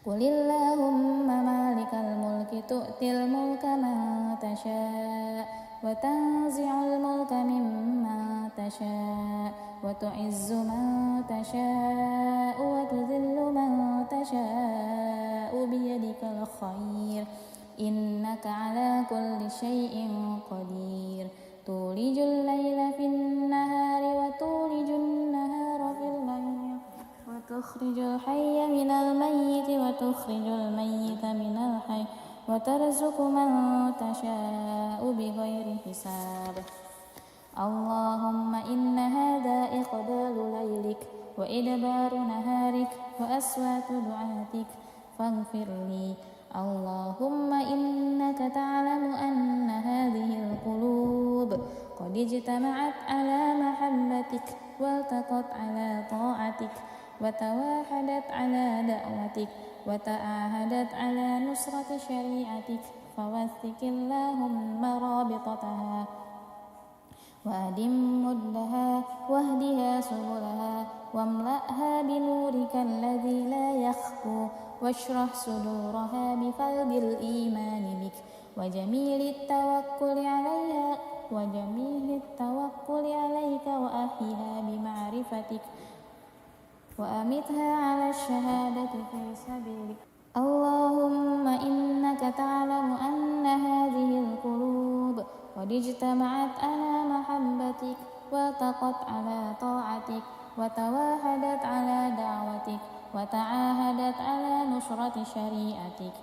قل اللهم مالك الملك تؤتي الملك من تشاء وتنزع الملك ممن تشاء وتعز من تشاء وتذل من تشاء بيدك الخير إنك على كل شيء قدير تولج الليل في النهار وتولج النهار في الليل وتخرج الحي من الميت وتخرج الميت من الحي وترزق من تشاء بغير حساب اللهم إن هذا إقبال ليلك وإدبار نهارك وأصوات دعاتك فاغفر لي اللهم إنك تعلم أن هذه القلوب قد اجتمعت على محبتك والتقت على طاعتك وتواحدت على دعوتك وتعاهدت على نصرة شريعتك فوثق اللهم رابطتها وأدم مدها واهدها سبلها واملأها بنورك الذي لا يخفو واشرح صدورها بفيض الإيمان بك وجميل التوكل عليك وأحيها بمعرفتك وأمتها على الشهادة في سبيلك اللهم إنك تعلم أن هذه القلوب قد اجتمعت على محبتك والتقت على طاعتك وتواحدت على دعوتك وتعاهدت على نصرة شريعتك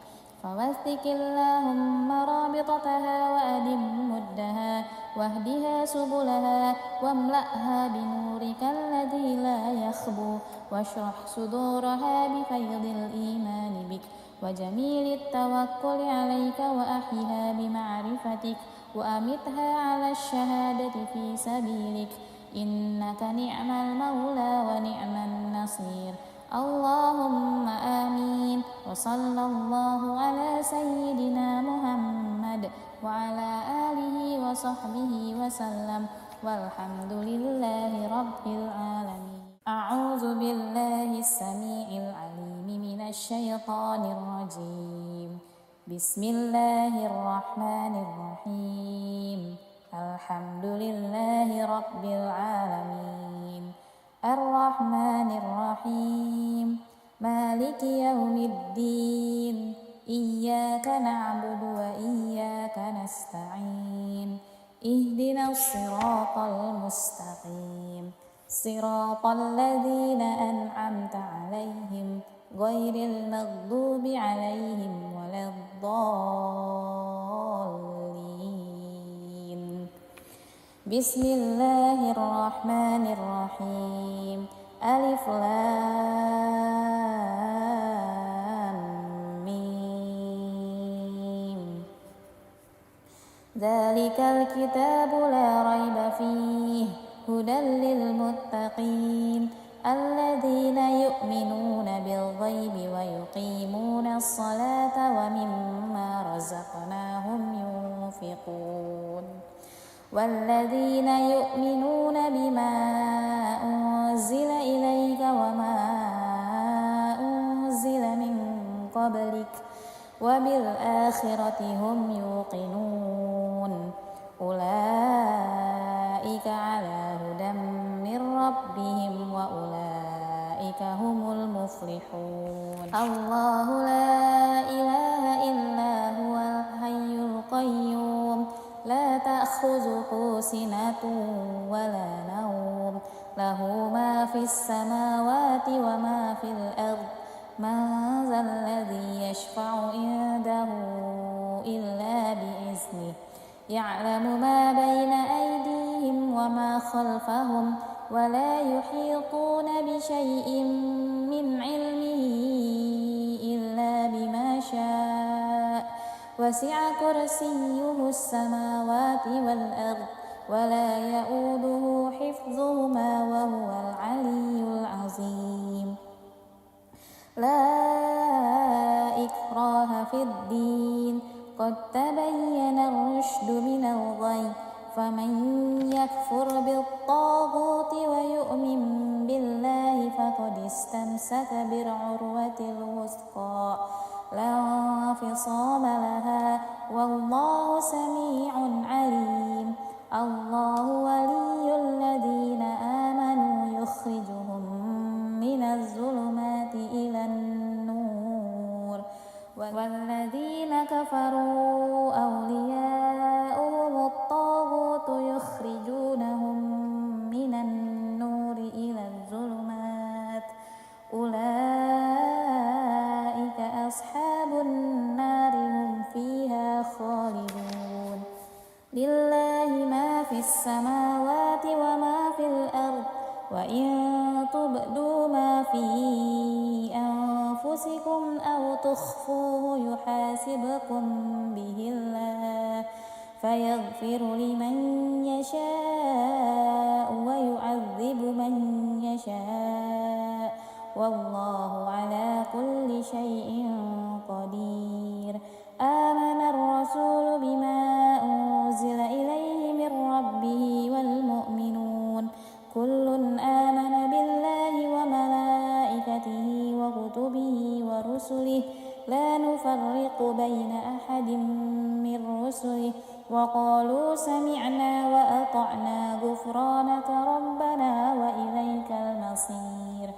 فوثق اللهم رابطتها وأدم مدها واهدها سبلها واملأها بنورك الذي لا يخبو واشرح صدورها بفيض الإيمان بك وجميل التوكل عليك وأحيها بمعرفتك وأمتها على الشهادة في سبيلك إنك نعم المولى ونعم النصير اللهم آمين وصلى الله على سيدنا محمد وعلى آله وصحبه وسلم والحمد لله رب العالمين أعوذ بالله السميع العليم من الشيطان الرجيم بسم الله الرحمن الرحيم الحمد لله رب العالمين الرحمن الرحيم مالك يوم الدين إياك نعبد وإياك نستعين اهدنا الصراط المستقيم صراط الذين أنعمت عليهم غير المغضوب عليهم ولا الضالين بسم الله الرحمن الرحيم ألف لام ميم ذلك الكتاب لا ريب فيه هدى للمتقين الذين يؤمنون بالغيب ويقيمون الصلاة ومما رزقناهم ينفقون والذين يؤمنون بما أنزل إليك وما أنزل من قبلك وبالآخرة هم يوقنون أولئك على هدى من ربهم وأولئك هم المفلحون الله لا إله إلا هو الحي القيوم لا تأخذه سنة ولا نوم له ما في السماوات وما في الأرض من ذا الذي يشفع عنده إلا بإذنه يعلم ما بين أيديهم وما خلفهم ولا يحيطون بشيء من علمه إلا بما شاء وسع كرسيه السماوات والأرض ولا يؤوده حفظهما وهو العلي العظيم لا إكراه في الدين قد تبين الرشد من الغي فمن يكفر بالطاغوت ويؤمن بالله فقد استمسك بالعروة الوثقى لا انفصام لها والله سميع عليم الله ولي الذين آمنوا يخرجهم من الظلمات إلى النور والذين كفروا أولياؤهم الطاغوت يخرجونهم من النور إلى الظلمات أولئك أصحاب النار هم فيها خالدون لله ما في السماوات وما في الأرض وإن تبدوا ما في أنفسكم أو تخفوه يحاسبكم به الله فيغفر لمن يشاء ويعذب من يشاء والله على كل شيء قدير آمن الرسول بما أنزل إليه من ربه والمؤمنون كل آمن بالله وملائكته وكتبه ورسله لا نفرق بين أحد من رسله وقالوا سمعنا وأطعنا غفرانك ربنا وإليك المصير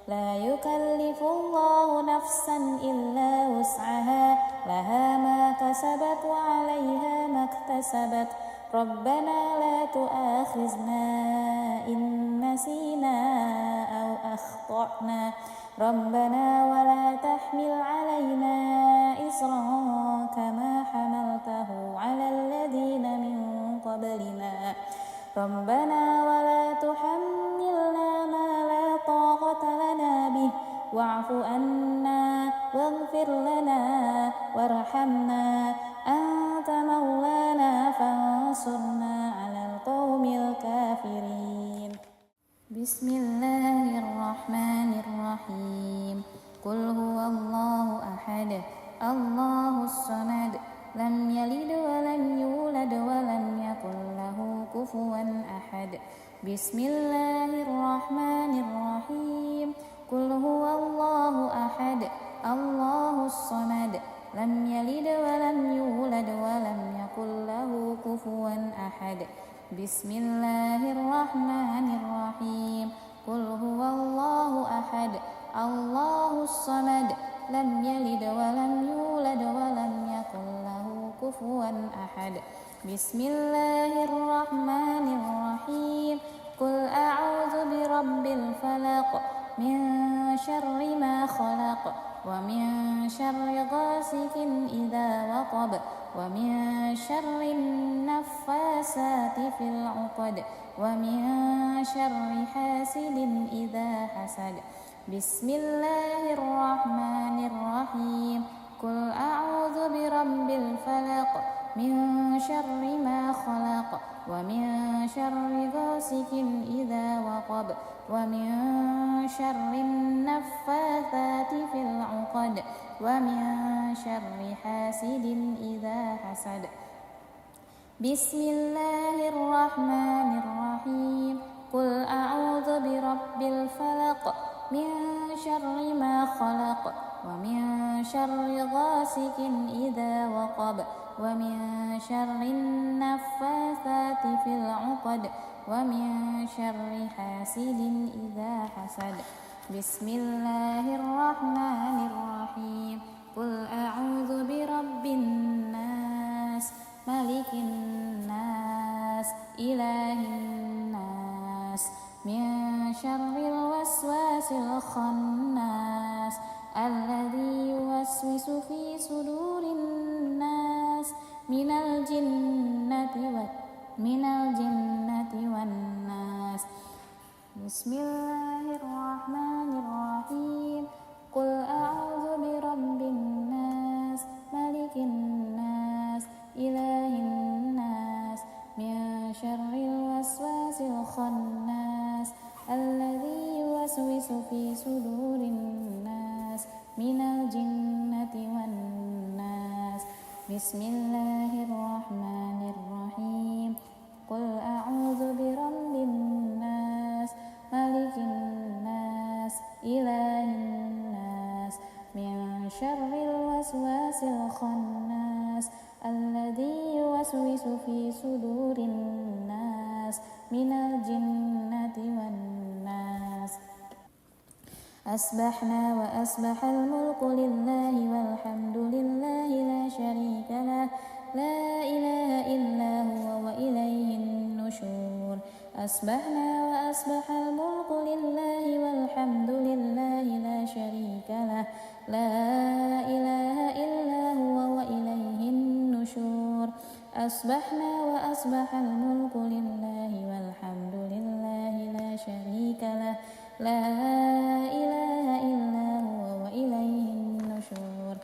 لا يكلف الله نفسا إلا وسعها لها ما كسبت وعليها ما اكتسبت ربنا لا تؤاخذنا إن نسينا أو أخطأنا ربنا ولا تحمل علينا إصرا كما حملته على الذين من قبلنا ربنا ولا تحملنا ما لا طاقة لنا به واعف عنا واغفر لنا وارحمنا أنت مولانا فانصرنا على القوم الكافرين بسم الله الرحمن الرحيم قل هو الله أحد الله الصمد لم يلد ولم يولد ولم يكن له كفوا أحد بسم الله الرحمن الرحيم قل هو الله أحد الله الصمد لم يلد ولم يولد ولم يكن له كفوا أحد بسم الله الرحمن الرحيم قل هو الله أحد الله الصمد لم يلد ولم يولد ولم يكن له كفوا أحد بسم الله الرحمن الرحيم قل أعوذ برب الفلق من شر ما خلق ومن شر غاسق إذا وقب ومن شر النفاسات في العقد ومن شر حاسد إذا حسد بسم الله الرحمن الرحيم قل أعوذ برب الفلق من شر ما خلق ومن شر غاسق إذا وقب ومن شر النفاثات في العقد ومن شر حاسد إذا حسد بسم الله الرحمن الرحيم قل أعوذ برب الفلق من شر ما خلق ومن شر غاسق إذا وقب ومن شر النفاثات في العقد ومن شر حاسد إذا حسد. بسم الله الرحمن الرحيم. قل أعوذ برب الناس ملك الناس إله الناس من شر الوسواس الخناس الذي يوسوس في صدور الناس من الجنة والناس. بسم الله الرحمن الرحيم. قل أعوذ برب الناس ملك الناس إله الناس من شر الوسواس الخناس الذي يوسوس في صدور الناس من الجنة والناس. بسم الله الرحمن الرحيم. قل أعوذ برب الناس ملك الناس إله الناس من شر الوسواس الخناس الذي يوسوس في صدور الناس من الجنة والناس. أصبحنا وأصبح الملك لله والحمد لله لا شريك له لا إله إلا هو وإليه النشور. أصبحنا وأصبح الملك لله والحمد لله لا شريك له لا إله إلا هو وإليه النشور. أصبحنا وأصبح الملك لله والحمد لله لا شريك له لا إله إلا هو وإليه النشور.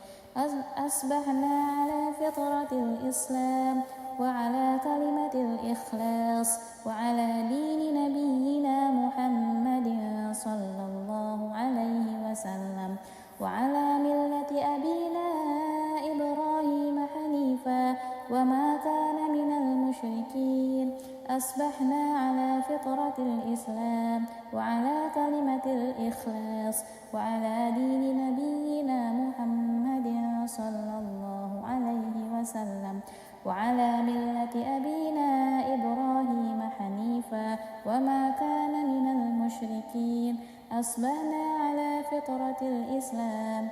أصبحنا على فطرة الإسلام وعلى كلمة الإخلاص وعلى دين نبينا محمد صلى الله عليه وسلم وعلى ملة أبينا إبراهيم حنيفا وما كان من المشركين. أصبحنا على فطرة الإسلام وعلى كلمة الإخلاص وعلى دين نبينا محمد صلى الله عليه وسلم وعلى ملة أبينا إبراهيم حنيفا وما كان من المشركين. أصبحنا على فطرة الإسلام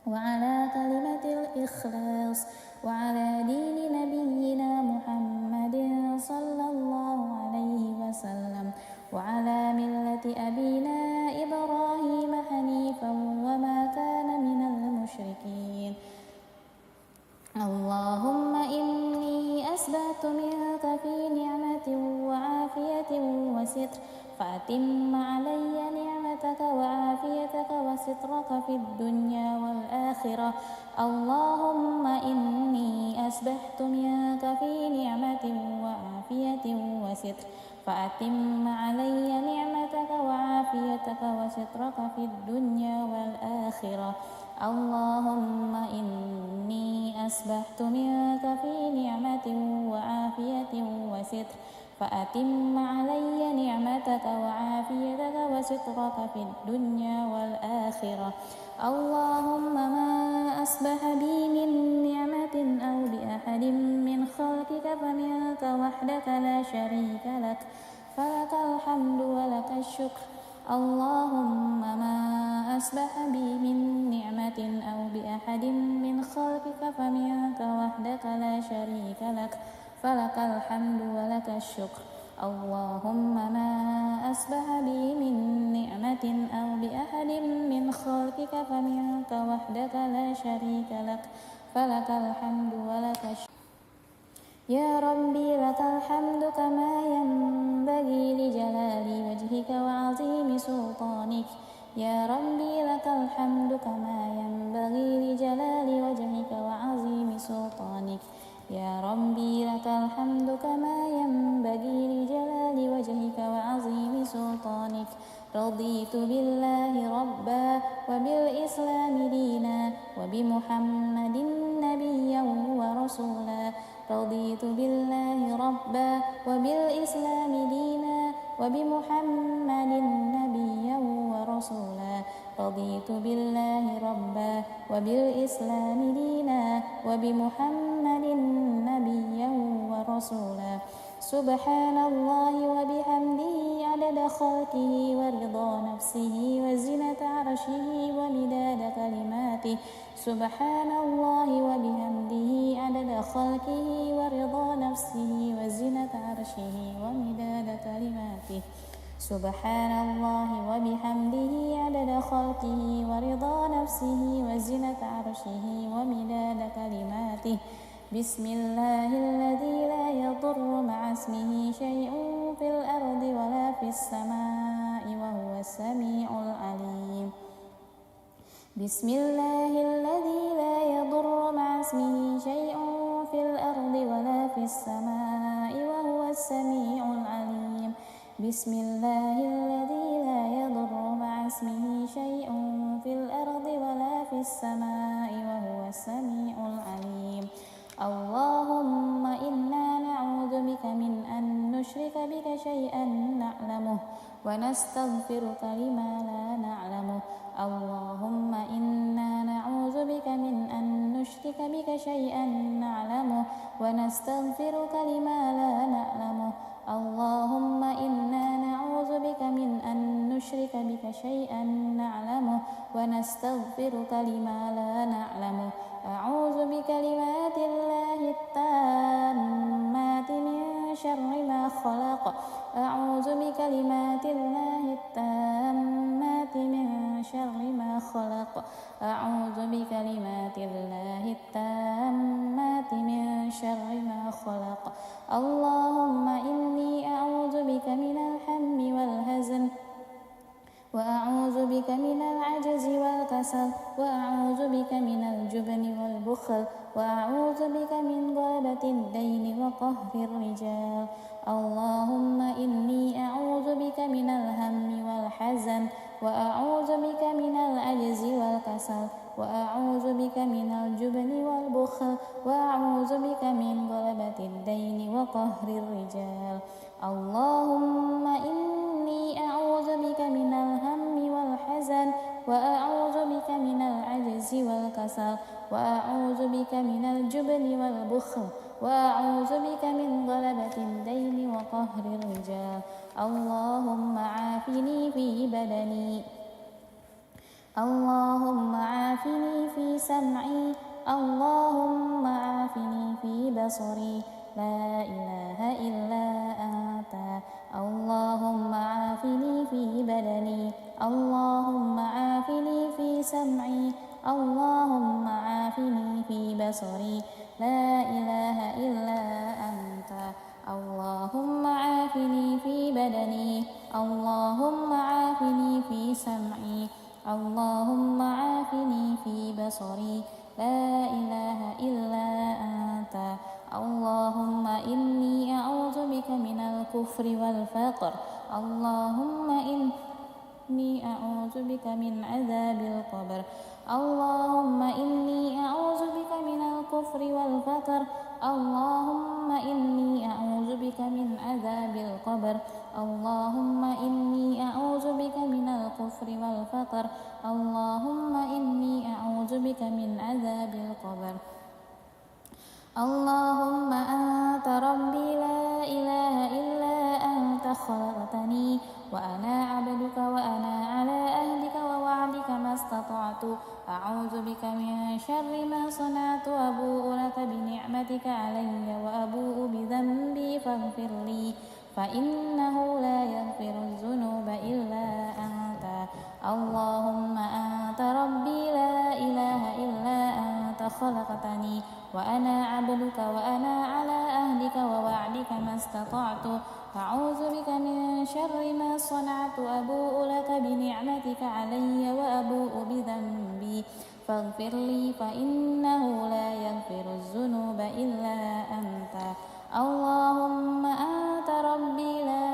وعلى كلمة الإخلاص وعلى دين نبينا محمد صلى الله عليه وسلم وعلى ملة أبينا إبراهيم حنيفا وما كان من المشركين. اللهم إني أسبحت منك في نعمة وعافية وستر فأتم علي نعمتك وعافيتك وسترك في الدنيا والآخرة. اللهم إني أسبحت منك في نعمة وعافية وستر فأتم علي نعمتك وعافيتك وسترك في الدنيا والآخرة. اللهم إني أسبحت منك في نعمة وعافية وستر فأتم علي نعمتك وعافيتك وسترك في الدنيا والآخرة. اللهم ما أصبح بي من نعمة أو بأحد من خلقك فمنك وحدك لا شريك لك فلك الحمد ولك الشكر. اللهم ما أصبح بي من نعمة أو بأحد من خلقك فمنك وحدك لا شريك لك فلك الحمد ولك الشكر. اللهم ما أصبح بي من نعمة أو بأحد من خلقك فمنك وحدك لا شريك لك فلك الحمد ولك الشكر. يا ربي لك الحمد كما ينبغي لجلال وجهك وعظيم سلطانك. يا ربي لك الحمد كما ينبغي لجلال وجهك وعظيم سلطانك. يا ربي لك الحمد كما ينبغي لجلال وجهك وعظيم سلطانك. رضيت بالله ربا وبالإسلام دينا وبمحمد نبيا ورسولا. رضيت بالله ربا وبالإسلام دينا وبمحمد نبيا ورسولا. ورسولا رضيت بالله ربا وبالإسلام دينا وبمحمد نبيا ورسولا سبحان الله وبحمده عدد خلقه ورضا نفسه وزنة عرشه ومداد كلماته سبحان الله وبحمده عدد خلقه ورضا نفسه وزنة عرشه ومداد كلماته سبحان الله وبحمده عدد خلقه ورضا نفسه وزنة عرشه ومداد كلماته بسم الله الذي لا يضر مع اسمه شيء في الأرض ولا في السماء وهو السميع العليم بسم الله الذي لا يضر مع اسمه شيء في الأرض ولا في السماء وهو السميع العليم بسم الله الذي لا يضر مع اسمه شيء في الأرض ولا في السماء وهو السميع العليم اللهم إنا نعوذ بك من أن نشرك بك شيئا نعلمه ونستغفرك لما لا نعلمه اللهم إنا نعوذ بك من أن نشرك بك شيئا نعلمه ونستغفرك لما لا نعلمه اللهم إنا نعوذ بك من أن نشرك بك شيئا نعلمه ونستغفرك لما لا نعلمه أعوذ بكلمات الله التامات من شر ما خلق أعوذ بكلمات الله التامات من شر ما خلق أعوذ بكلمات الله التامات من شر ما خلق اللهم إني أعوذ بك من الهم والهزن وأعوذ بك من العجز والكسل وأعوذ بك من الجبن والبخل وأعوذ بك من غلبة الدين وقهر الرجال اللهم إني أعوذ بك من الهم والحزن وأعوذ بك من العجز والكسل وأعوذ بك من الجبن والبخل وأعوذ بك من غلبة الدين وقهر الرجال اللهم إني أعوذ بك من الهم والحزن وأعوذ بك من العجز والكسل وأعوذ بك من الجبن والبخل وأعوذ بك من غلبة الدين وقهر الرجال اللهم عافني في بدني اللهم عافني في سمعي اللهم عافني في بصري لا إله إلا أنت اللهم عافني في بدني اللهم عافني في سمعي اللهم عافني في بصري لا إله إلا أنت اللهم عافني في بدني اللهم عافني في سمعي اللهم عافني في بصري لا إله إلا أنت اللهم إني أعوذ بك من الكفر والفقر اللهم إني أعوذ بك من عذاب القبر اللهم إني أعوذ بك من الكفر والفقر اللهم إني أعوذ بك من عذاب القبر اللهم إني أعوذ بك من الكفر والفقر اللهم إني أعوذ بك من عذاب القبر اللهم أنت ربي لا إله إلا أنت خلقتني وأنا عبدك وأنا على أهلك ووعدك ما استطعت أعوذ بك من شر ما صنعت أبوء لك بنعمتك علي وأبوء بذنبي فاغفر لي فإنه لا يغفر الذنوب إلا أنت اللهم أنت ربي لا إله إلا أنت خلقتني وأنا عبدك وأنا على أهلك ووعدك ما استطعت أعوذ بك من شر ما صنعت أبوء لك بنعمتك علي وأبوء بذنبي فاغفر لي فإنه لا يغفر الذنوب إلا أنت اللهم أنت ربي لا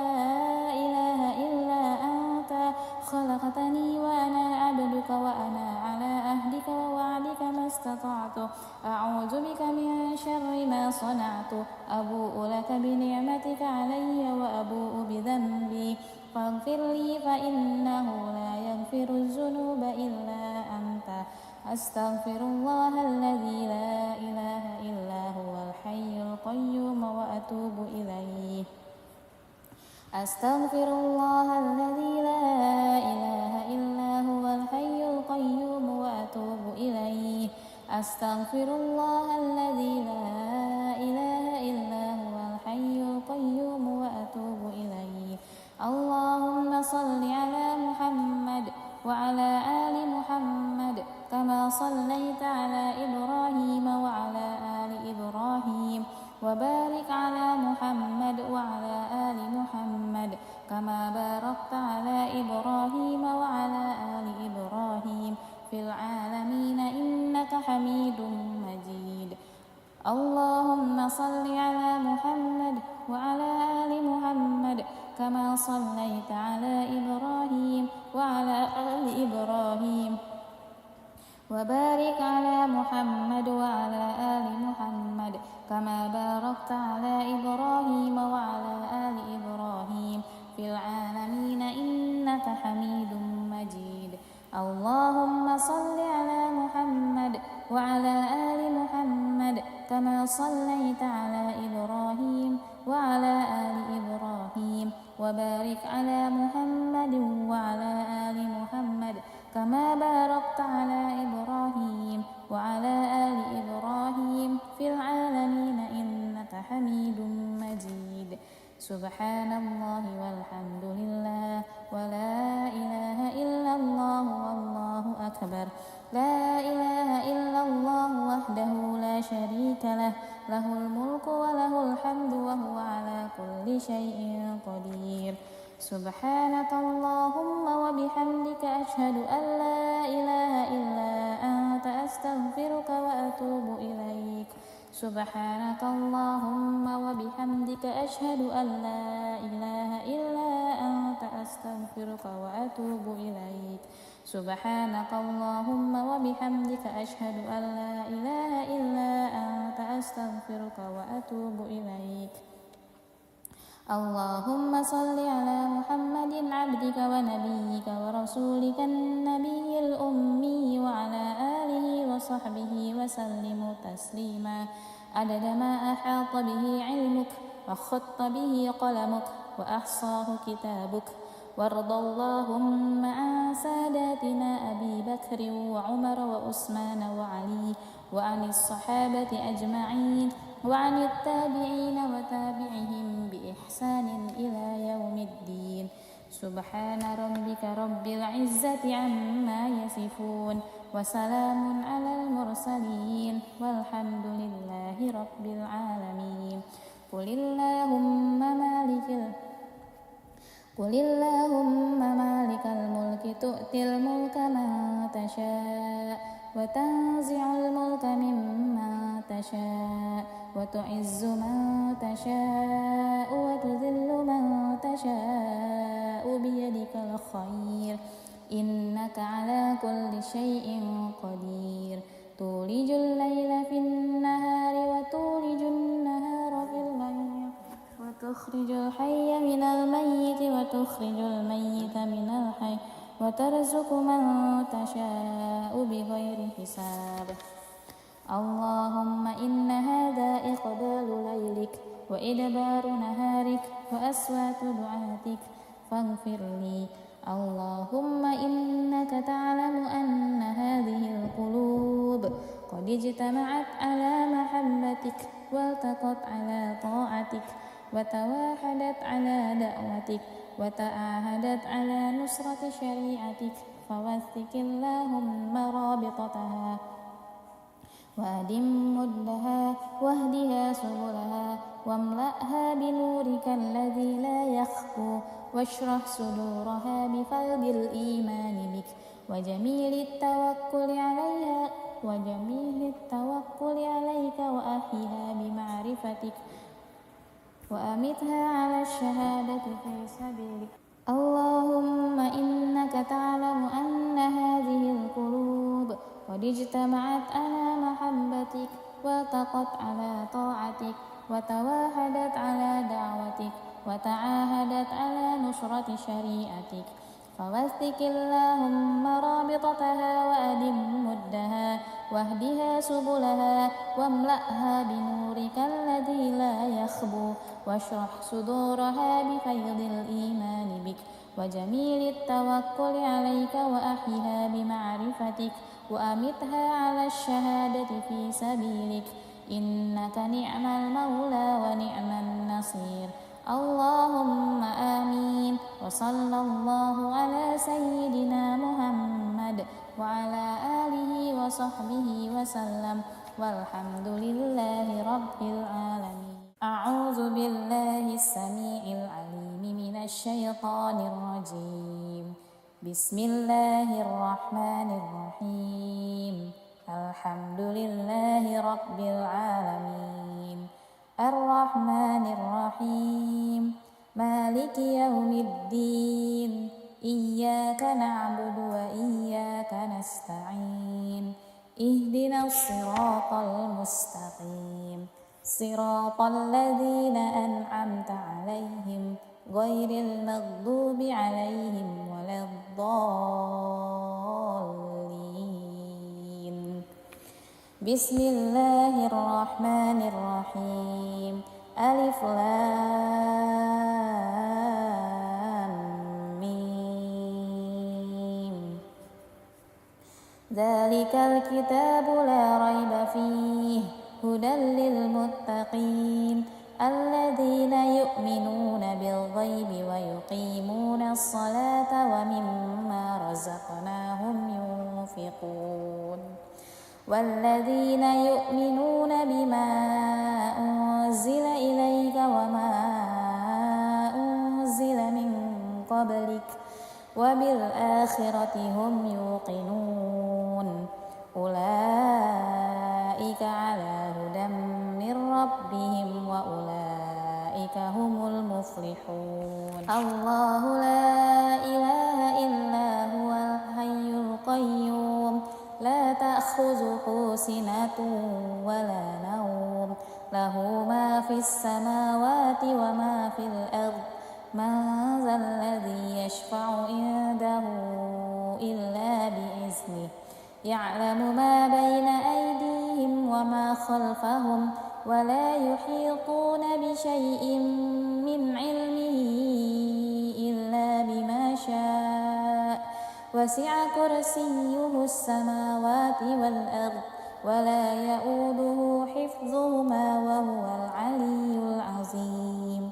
إله إلا أنت خلقتني وأنا عبدك وأنا على أهلك ووعدك ما استطعت أعوذ بك من شر ما صنعت أبوء لك بنعمتك علي وأبوء بذنبي فاغفر لي فإنه لا يغفر يغفر الذنوب إلا أنت أستغفر الله الذي لا إله إلا هو الحي القيوم وأتوب إليه أستغفر الله الذي لا إله إلا هو الحي القيوم وأتوب إليه أستغفر الله الذي لا إله إلا هو الحي القيوم وأتوب إليه اللهم صل على محمد وعلى آل محمد كما صليت على إبراهيم وعلى آل إبراهيم وبارك على محمد وعلى آل محمد كما باركت على إبراهيم وعلى آل إبراهيم في العالمين إنك حميد مجيد اللهم صل على محمد وعلى آل محمد كما صليت على إبراهيم وعلى آل إبراهيم وبارك على محمد وعلى آل محمد كما باركت على إبراهيم وعلى آل إبراهيم في العالمين إنك حميد مجيد اللهم صل على محمد وعلى آل محمد كما صليت على إبراهيم وعلى آل إبراهيم وبارك على محمد وعلى آل محمد كما باركت على إبراهيم وعلى آل إبراهيم في العالمين إنك حميد مجيد سبحان الله والحمد لله ولا إله إلا الله والله أكبر لا إله إلا الله وحده لا شريك له له الملك وله الحمد وهو على كل شيء قدير سبحانك اللهم وبحمدك أشهد أن لا إله إلا أنت أستغفرك وأتوب إليك سبحانك اللهم وبحمدك أشهد أن لا إله إلا أنت أستغفرك وأتوب إليك سبحانك اللهم وبحمدك أشهد أن لا إله إلا أنت أستغفرك وأتوب إليك اللهم صل على محمد عبدك ونبيك ورسولك النبي الأمي وعلى آله وصحبه وسلم تسليما عدد ما أحاط به علمك وخط به قلمك وأحصاه كتابك وارض اللهم عن ساداتنا أبي بكر وعمر وعثمان وعلي وعن الصحابة أجمعين وعن التابعين وتابعهم بإحسان إلى يوم الدين سبحان ربك رب العزة عما يصفون وسلام على المرسلين والحمد لله رب العالمين قل اللهم مالك الملك تؤتي الملك من تشاء وتنزع الملك ممن تشاء وتعز من تشاء وتذل من تشاء بيدك الخير إنك على كل شيء قدير تولج الليل في النهار وتولج النهار في الليل وتخرج الحي من الميت وتخرج الميت من الحي وترزق من تشاء بغير حساب اللهم إن هذا إقبال ليلك وإدبار نهارك وأصوات دعاتك فاغفر لي اللهم إنك تعلم أن هذه القلوب قد اجتمعت على محبتك والتقت على طاعتك وتواحدت على دعوتك وتعاهدت على نصرة شريعتك فوثق اللهم رابطتها وأدم مدها واهدها سبلها واملأها بنورك الذي لا يخفو واشرح صدورها بفيض الإيمان بك وجميل التوكل عليك وأحيها بمعرفتك وأمتها على الشهادة في سبيلك اللهم إنك تعلم أن هذه القلوب قد اجتمعت على محبتك والتقت على طاعتك وتواحدت على دعوتك وتعاهدت على نصرة شريعتك فوثق اللهم رابطتها وأدم مدها واهدها سبلها واملأها بنورك الذي لا يخبو واشرح صدورها بفيض الإيمان بك وجميل التوكل عليك وأحيها بمعرفتك وأمتها على الشهادة في سبيلك إنك نعم المولى ونعم النصير اللهم آمين وصلى الله على سيدنا محمد وعلى آله وصحبه وسلم والحمد لله رب العالمين. أعوذ بالله السميع العليم من الشيطان الرجيم. بسم الله الرحمن الرحيم. الحمد لله رب العالمين الرحمن الرحيم مالك يوم الدين إياك نعبد وإياك نستعين اهدنا الصراط المستقيم صراط الذين أنعمت عليهم غير المغضوب عليهم ولا الضالين. بسم الله الرحمن الرحيم ألف لام ميم ذلك الكتاب لا ريب فيه هدى للمتقين الذين يؤمنون بالغيب ويقيمون الصلاة ومما رزقناهم ينفقون والذين يؤمنون بما أنزل إليك وما أنزل من قبلك وبالآخرة هم يوقنون أولئك على هدى من ربهم وأولئك هم المفلحون. الله لا إله إلا هو الحي القيوم لا تأخذه سنة ولا نوم له ما في السماوات وما في الأرض من ذا الذي يشفع عنده إلا بإذنه يعلم ما بين أيديهم وما خلفهم ولا يحيطون بشيء من علمه إلا بما شاء وسع كرسيه السماوات والأرض ولا يؤوده حفظهما وهو العلي العظيم.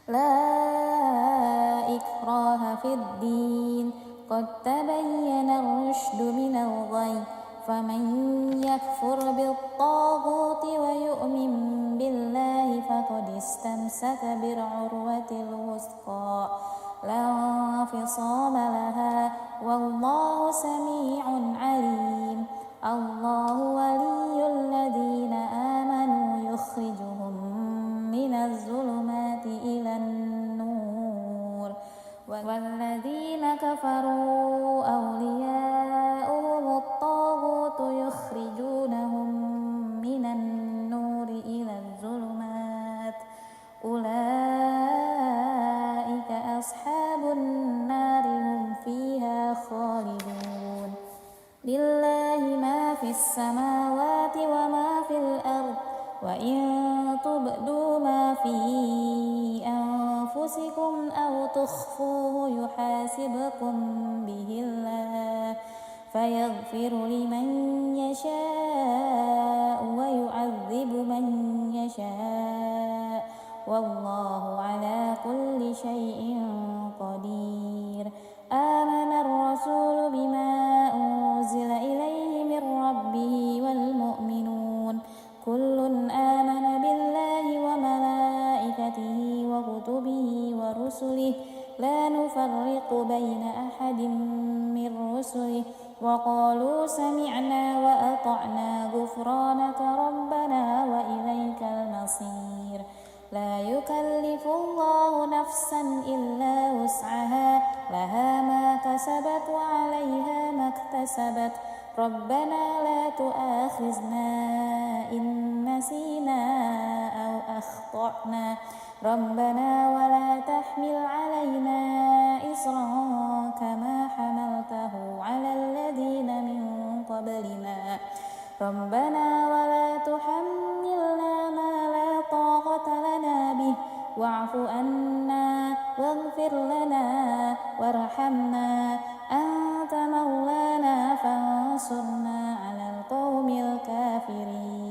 لا إكراه في الدين قد تبين الرشد من الغي فمن يكفر بالطاغوت ويؤمن بالله فقد استمسك بالعروة الوثقى لا انفصام لها والله سميع عليم. الله ولي الذين آمنوا يخرجهم من الظلمات إلى النور والذين كفروا أولياؤهم الطاغوت يخرجونهم من النور إلى الظلمات أولئك أصحاب النار هم فيها خالدون. لله ما في السماوات وما في الأرض وإن تبدوا ما في أنفسكم أو تخفوه يحاسبكم به الله فيغفر لمن يشاء ويعذب من يشاء والله على كل شيء قدير. آمن الرسول بما أنزل إليه من ربه والمؤمنون كل آمن بالله وملائكته وكتبه ورسله لا نفرق بين أحد من رسله وقالوا سمعنا وأطعنا غفرانك ربنا وإليك المصير. لا يكلف الله نفسا إلا وسعها لها ما كسبت وعليها ما اكتسبت ربنا لا تؤاخذنا إن نسينا أو أخطأنا ربنا ولا تحمل علينا إصرا كما حملته على الذين من قبلنا ربنا ولا تحملنا ما لا طاقة لنا به واعف عنا واغفر لنا وارحمنا أنت مولانا فانصرنا على القوم الكافرين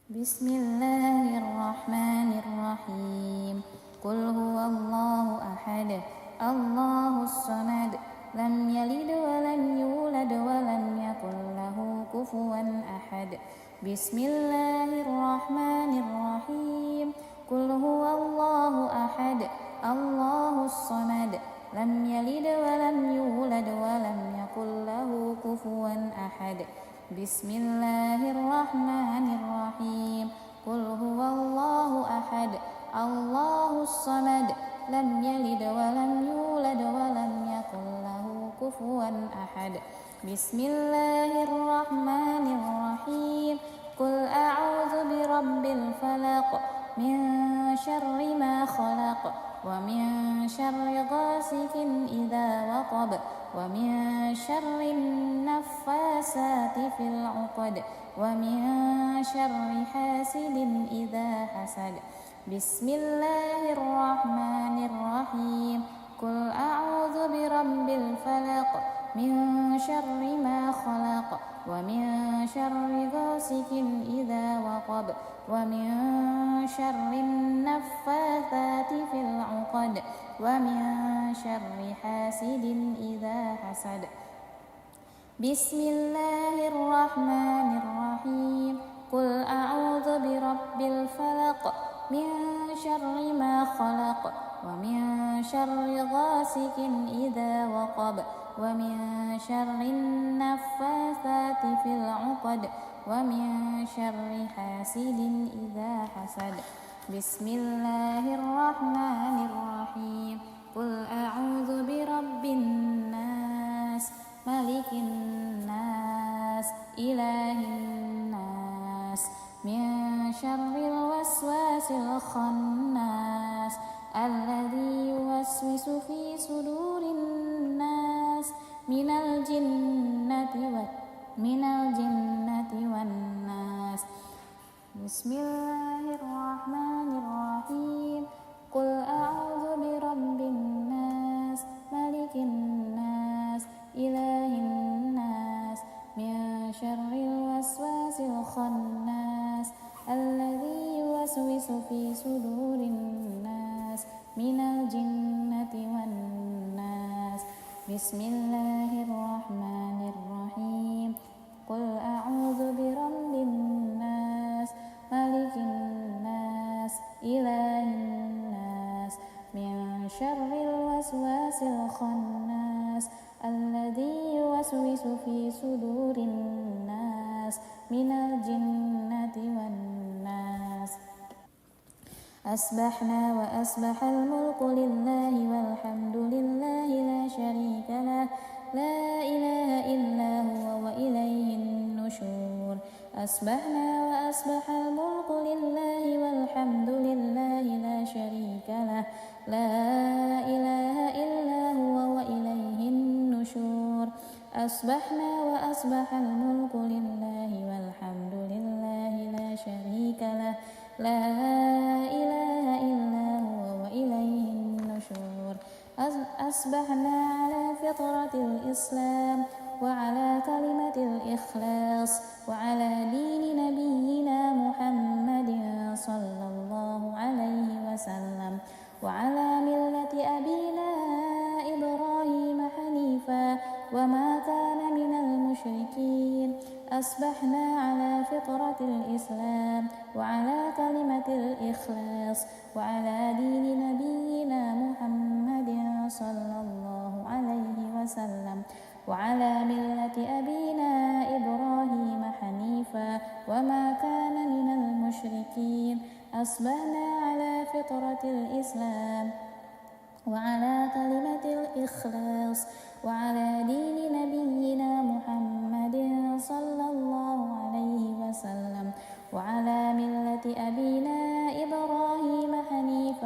بسم الله الرحمن الرحيم قل هو الله أحد الله الصمد لم يلد ولم يولد ولم يكن له كفوا أحد بسم الله الرحمن الرحيم قل هو الله أحد الله الصمد لم يلد ولم يولد ولم يكن له كفوا أحد بسم الله الرحمن الرحيم قل هو الله أحد الله الصمد لم يلد ولم يولد ولم يكن له كفوا أحد بسم الله الرحمن الرحيم قل أعوذ برب الفلق من شر ما خلق ومن شر غاسق إذا وقب ومن شر النفاسات في العقد ومن شر حاسد إذا حسد بسم الله الرحمن الرحيم قل أعوذ برب الفلق من شر ما خلق ومن شر غاسق إذا وقب ومن شر النفاثات في العقد ومن شر حاسد إذا حسد بسم الله الرحمن الرحيم قل أعوذ برب الفلق من شر ما خلق ومن شر غاسق إذا وقب ومن شر النفاثات في العقد ومن شر حاسد إذا حسد بسم الله الرحمن الرحيم قل أعوذ برب الناس ملك الناس إله الناس من شر الوسواس الخناس الذي يوسوس في صدور الناس من الجنة والناس بسم الله الرحمن الرحيم قل أعوذ برب الناس ملك الناس إله الناس من شر الوسواس الخناس الذي يوسوس في صدور الناس من الجنة والناس بسم الله الرحمن الرحيم قل أعوذ برب الناس ملك الناس إله الناس من شر الوسواس الخناس الذي يوسوس في صدور الناس من الجنة والناس أصبحنا وأصبح الملك لله والحمد لله لا شريك له لا إله إلا هو وإليه النشور أصبحنا وأصبح الملك لله والحمد لله لا شريك له لا إله إلا هو وإليه النشور أصبحنا وأصبح الملك لله والحمد لله لا شريك له لا إله إلا هو وإليه النشور أصبحنا على فطرة الإسلام وعلى كلمة الإخلاص وعلى دين نبينا محمد صلى الله عليه وسلم وعلى ملة أبينا إبراهيم حنيفا وما كان من المشركين أصبحنا على فطرة الإسلام وعلى كلمة الإخلاص وعلى دين نبينا محمد صلى الله عليه وسلم وعلى ملة أبينا إبراهيم حنيفا وما كان من المشركين أصبحنا على فطرة الإسلام وعلى كلمة الإخلاص وعلى دين نبينا محمد صلى الله عليه وسلم وعلى ملة أبينا إبراهيم حنيفا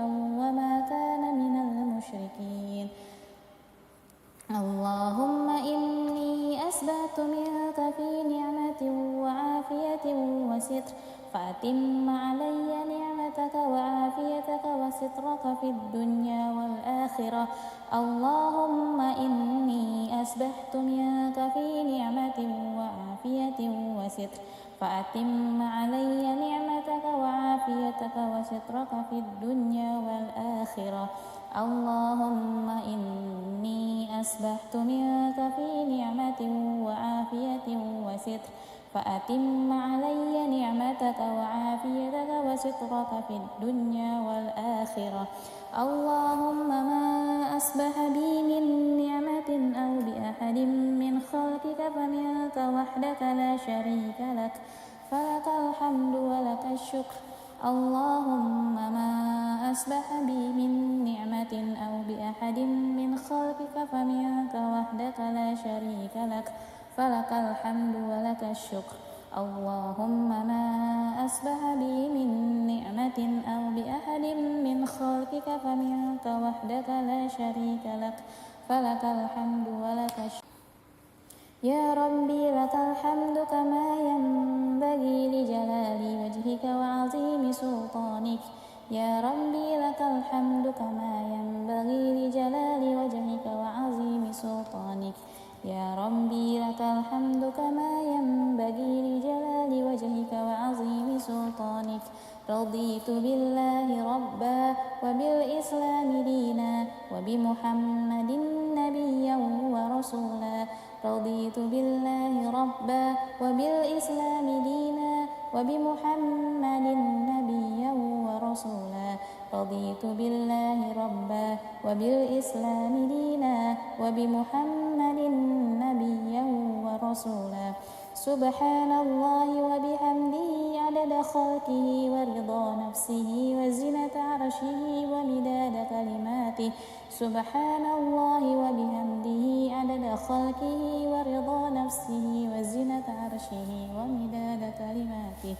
أصبحت منك في نعمة وعافية وستر، فأتم علي نعمتك وعافيتك وسترك في الدنيا والآخرة. اللهم إني أصبحت منك في نعمة وعافية وستر، فأتم علي نعمتك وعافيتك وسترك في الدنيا والآخرة. اللهم إني أصبحت منك في نعمة وعافية وستر، فأتم علي نعمتك وعافيتك وسترك في الدنيا والآخرة. اللهم ما أصبح بي من نعمة أو بأحد من خلقك فمنك وحدك لا شريك لك، فلك الحمد ولك الشكر. اللهم ما أصبح بي من نعمة أو بأحد من خلقك فمنك وحدك لا شريك لك، فلك الحمد ولك الشكر. اللهم ما أصبح بي من نعمة أو بأحد من خلقك فمنك وحدك لا شريك لك، فلك الحمد ولك الشكر. يا ربي لك الحمد كما ينبغي لجلال وجهك وعظيم سلطانك. يا ربي لك الحمد كما ينبغي لجلال وجهك وعظيم سلطانك. يا ربي لك الحمد كما ينبغي لجلال وجهك وعظيم سلطانك. رضيت بالله ربا وبالإسلام دينا وبمحمد نبيا ورسولا. رضيت بالله ربا وبالإسلام دينا وبمحمد نبيا ورسولا. رضيت بالله ربا وبالإسلام دينا وبمحمد نبيا ورسولا. سبحان الله وبحمده عدد خلقه ورضا نفسه وزنة عرشه ومداد كلماته. سبحان الله وبحمده عدد خلقه ورضا نفسه وزنة عرشه ومداد كلماته.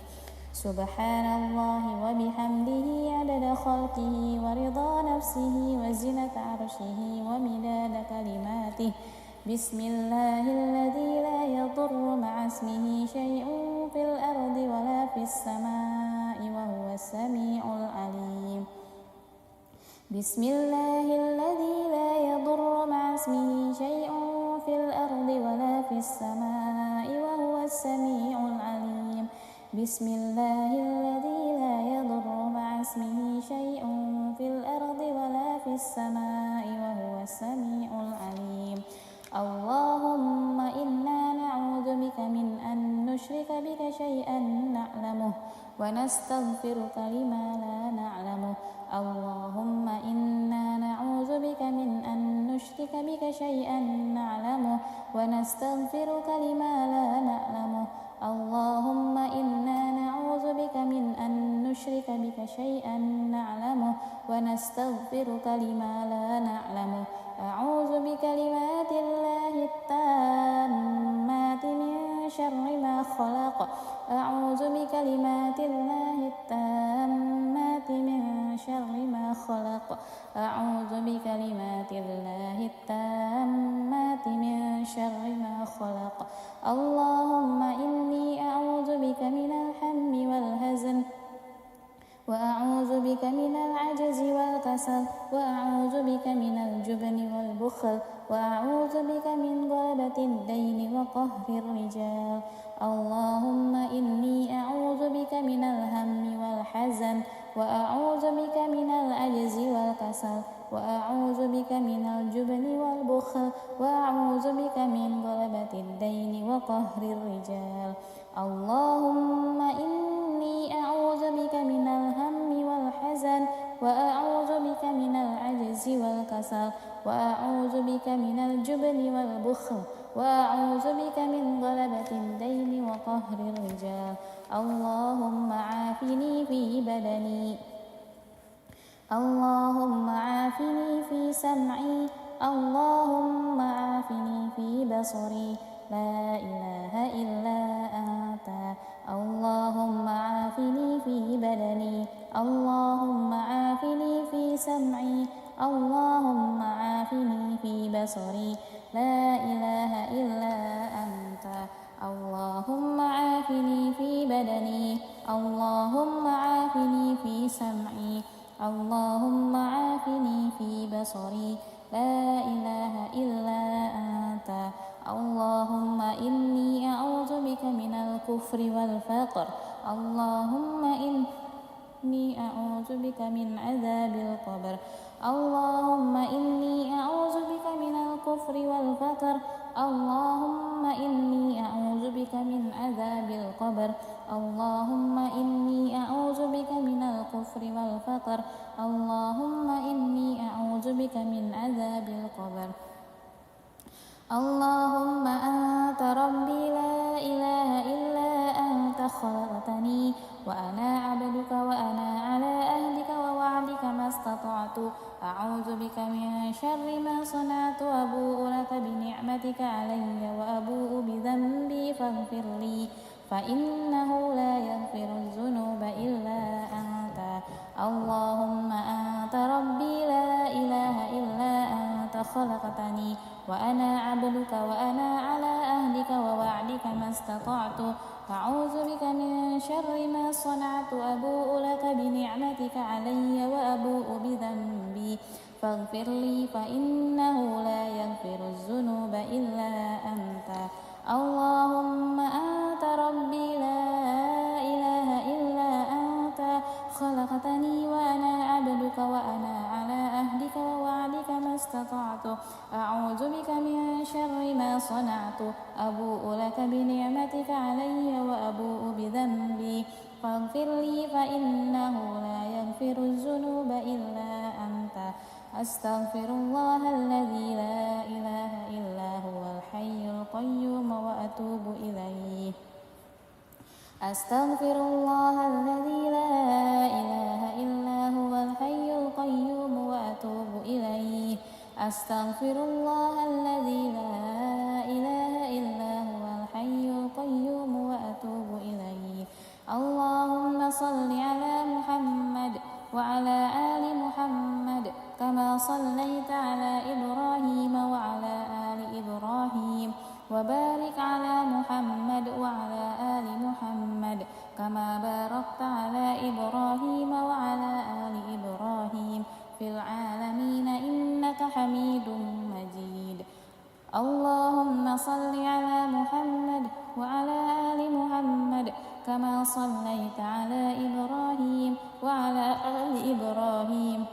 سبحان الله وبحمده عدد خلقه ورضا نفسه وزنة عرشه ومداد كلماته. بسم الله الذي لا يضر مع اسمه شيء في الأرض ولا في السماء وهو السميع العليم. بسم الله الذي لا يضر مع اسمه شيء في الأرض ولا في السماء وهو السميع العليم. بسم الله الذي لا يضر مع اسمه شيء في الأرض ولا في السماء وهو السميع العليم. اللهم إنا نعوذ بك من أن نشرك بك شيئا نعلمه ونستغفرك لما لا نعلمه. اللهم إنا نعوذ بك من أن نشرك بك شيئا نعلمه ونستغفرك لما لا نعلمه. اللهم إنا نعوذ بك من أن نشرك بك شيئا نعلمه ونستغفرك لما لا نعلمه. أعوذ بكلمات الله التامات من شر ما خلق. أعوذ بكلمات الله التامات من شر ما خلق. أعوذ بكلمات الله التامات من شر ما خلق. اللهم إني أعوذ بك من الهم والحزن وأعوذ بك من العجز والكسل وأعوذ بك من الجبن والبخل وأعوذ بك من غلبة الدين وقهر الرجال. اللهم إني أعوذ بك من الهم والحزن وأعوذ بك من العجز والكسل وأعوذ بك من الجبن والبخل وأعوذ بك من غلبة الدين وقهر الرجال. اللهم إني أعوذ بك من الهم والحزن وأعوذ بك من العجز والكسل وأعوذ بك من الجبن والبخل وأعوذ بك من غلبة الدين وقهر الرجال. اللهم عافني في بدني. اللهم عافني في سمعي. اللهم عافني في بصري. لا إله إلا أنت. اللهم عافني في بدني. اللهم عافني في سمعي. اللهم عافني في بصري. لا إله إلا أنت. إني أعوذ بك من الكفر والفقر اللهم إني أعوذ بك من عذاب القبر اللهم إني أعوذ بك من الكفر والفقر اللهم إني أعوذ بك من عذاب القبر اللهم إني أعوذ بك من الكفر والفقر اللهم إني أعوذ بك من عذاب القبر اللهم أنت ربي لا إله إلا أنت خلقتني وأنا عبدك وأنا على أهلك ووعدك ما استطعت أعوذ بك من شر ما صنعت وأبوء لك بنعمتك علي وأبوء بذنبي فاغفر لي فإنه لا يغفر الذنوب إلا أنت اللهم أنت ربي لا إله إلا أنت خلقتني وأنا عبدك وأنا على أهلك ووعدك ما استطعت أعوذ بك من شر ما صنعت أبوء لك بنعمتك علي وأبوء بذنبي فاغفر لي فإنه لا يغفر الذنوب إلا أنت اللهم أنت ربي لا إله إلا أنت خلقتني وأنا عبدك وأنا على أهلك ووعدك ما استطعت أعوذ بك من شر ما صنعت أبوء لك بنعمتك علي وأبوء بذنبي فاغفر لي فإنه لا يغفر الذنوب إلا أنت أستغفر الله الذي لا إله إلا هو الحي القيوم وأتوب إليه أستغفر الله الذي لا إله إلا هو الحي القيوم وأتوب إليه أستغفر الله الذي لا إله إلا هو الحي القيوم وأتوب إليه اللهم صل على محمد وعلى آل محمد كما صليت على إبراهيم وعلى آل إبراهيم وبارك على محمد وعلى آل محمد كما باركت على إبراهيم وعلى آل إبراهيم في العالمين إنك حميد مجيد اللهم صل على محمد وعلى آل محمد كما صليت على إبراهيم وعلى آل إبراهيم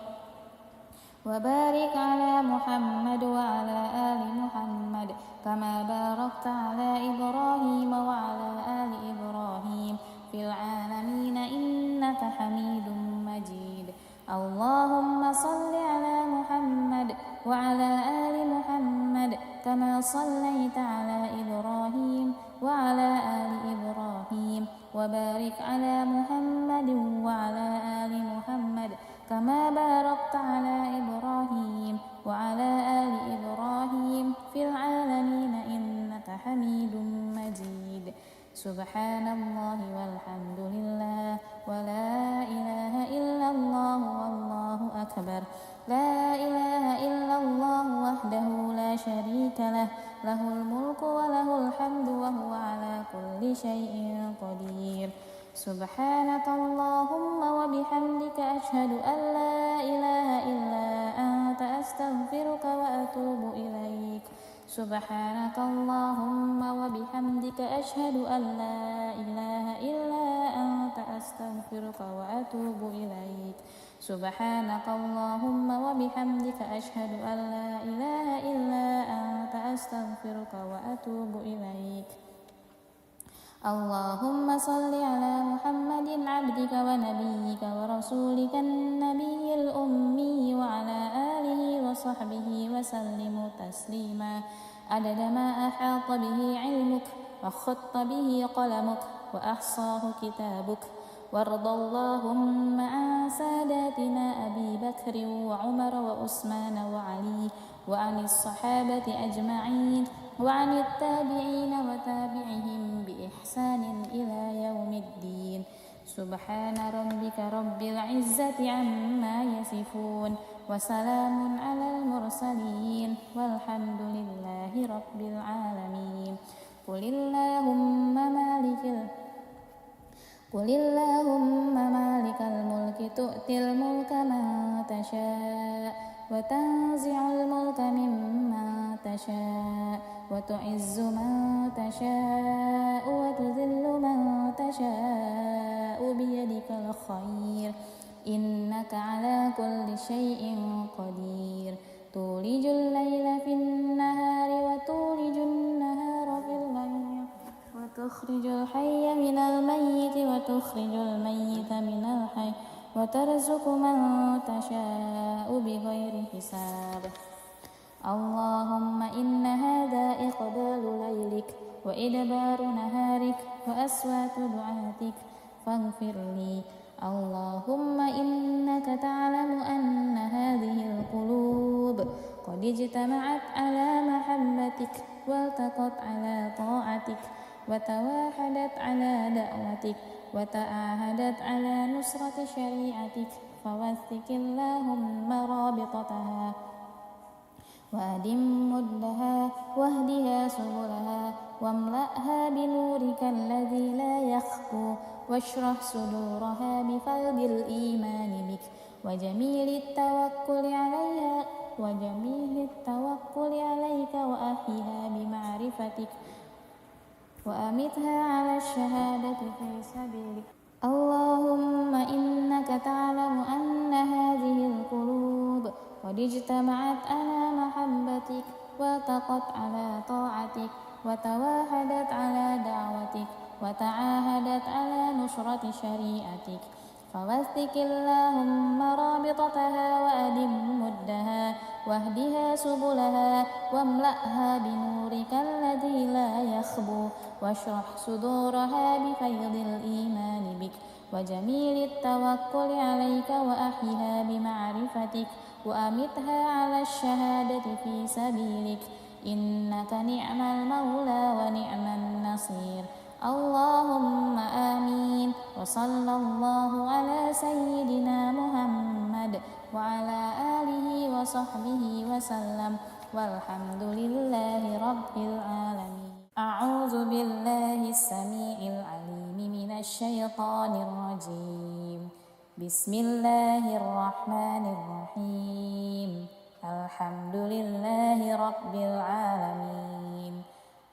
وبارك على محمد وعلى آل محمد كما باركت على إبراهيم وعلى آل إبراهيم في العالمين إنك حميد مجيد اللهم صل على محمد وعلى آل محمد كما صليت على إبراهيم وعلى آل إبراهيم وبارك على محمد وعلى آل محمد كما باركت على إبراهيم وعلى آل إبراهيم في العالمين إنك حميد مجيد سبحان الله والحمد لله ولا إله إلا الله والله أكبر لا إله إلا الله وحده لا شريك له له الملك وله الحمد وهو على كل شيء قدير سبحانك اللهم وبحمدك أشهد أن لا إله إلا أنت أستغفرك وأتوب إليك سبحانك اللهم وبحمدك أشهد أن لا إله إلا أنت أستغفرك وأتوب إليك سبحانك اللهم وبحمدك أشهد أن لا إله إلا أنت أستغفرك وأتوب إليك اللهم صل على محمد عبدك ونبيك ورسولك النبي الأمي وعلى آله وصحبه وسلم تسليما عدد ما أحاط به علمك وخط به قلمك وأحصاه كتابك وارض اللهم عن ساداتنا أبي بكر وعمر وعثمان وعلي وعن الصحابة أجمعين وعن التابعين وتابعهم بإحسان إلى يوم الدين سبحان ربك رب العزة عما يصفون وسلام على المرسلين والحمد لله رب العالمين قل اللهم مالك الملك تؤتي الملك من تشاء وتنزع الملك ممن تشاء وتعز من تشاء وتذل من تشاء بيدك الخير إنك على كل شيء قدير تولج الليل في النهار وتولج النهار في الليل وتخرج الحي من الميت وتخرج الميت من الحي وترزق من تشاء بغير حساب اللهم إن هذا إقبال ليلك وإدبار نهارك وأصوات دعاتك فاغفر لي اللهم إنك تعلم أن هذه القلوب قد اجتمعت على محبتك والتقت على طاعتك وتواحدت على دعوتك وتعاهدت على نصرة شريعتك فوثق اللهم رابطتها وأدم مدها واهدها سبلها واملأها بنورك الذي لا يخفو واشرح صدورها بفيض الإيمان بك وجميل التوكل عليك وأحيها بمعرفتك وأمتها على الشهادة في سبيلك اللهم إنك تعلم أن هذه القلوب قد اجتمعت على محبتك والتقت على طاعتك وتواحدت على دعوتك وتعاهدت على نصرة شريعتك فوثق اللهم رابطتها وأدم مدها واهدها سبلها واملأها بنورك الذي لا يخبو واشرح صدورها بفيض الإيمان بك وجميل التوكل عليك وأحيها بمعرفتك وأمتها على الشهادة في سبيلك إنك نعم المولى ونعم النصير اللهم آمين وصلى الله على سيدنا محمد وعلى آله وصحبه وسلم والحمد لله رب العالمين أعوذ بالله السميع العليم من الشيطان الرجيم بسم الله الرحمن الرحيم الحمد لله رب العالمين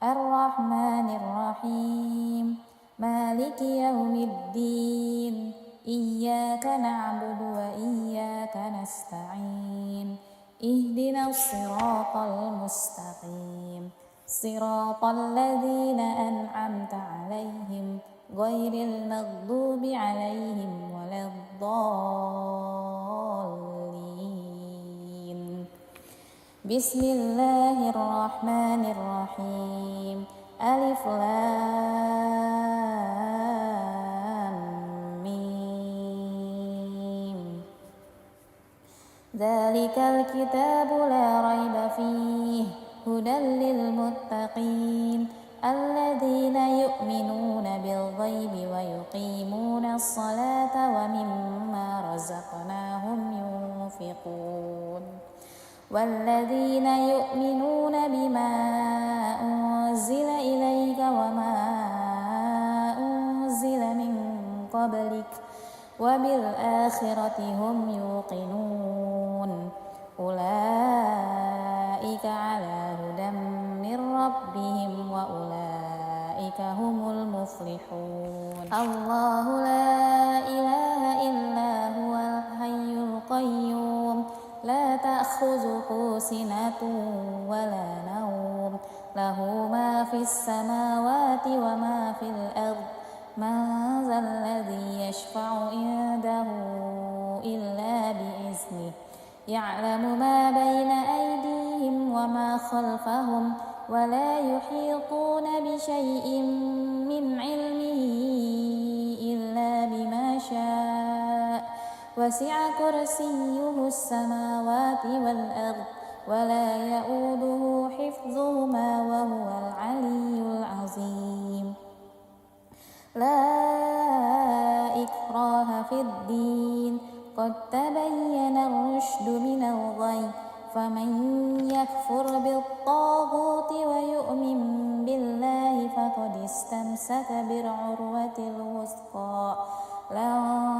الرحمن الرحيم مالك يوم الدين إياك نعبد وإياك نستعين اهدنا الصراط المستقيم صراط الذين أنعمت عليهم غير المغضوب عليهم ولا الضالين بسم الله الرحمن الرحيم ألف لام ميم ذلك الكتاب لا ريب فيه هدى للمتقين الذين يؤمنون بالغيب ويقيمون الصلاة ومما رزقناهم ينفقون والذين يؤمنون بما أنزل إليك وما أنزل من قبلك وبالآخرة هم يوقنون أولئك على هدى من ربهم وأولئك هم المفلحون الله لا إله إلا هو الحي القيوم لا تأخذه سنة ولا نوم له ما في السماوات وما في الأرض من ذا الذي يشفع عنده إلا بإذنه يعلم ما بين أيديهم وما خلفهم ولا يحيطون بشيء من علمه إلا بما شاء وسع كرسيه السماوات والأرض ولا يؤوده حفظهما وهو العلي العظيم لا إكراه في الدين قد تبين الرشد من الغي فمن يكفر بالطاغوت ويؤمن بالله فقد استمسك بالعروة الوثقى لا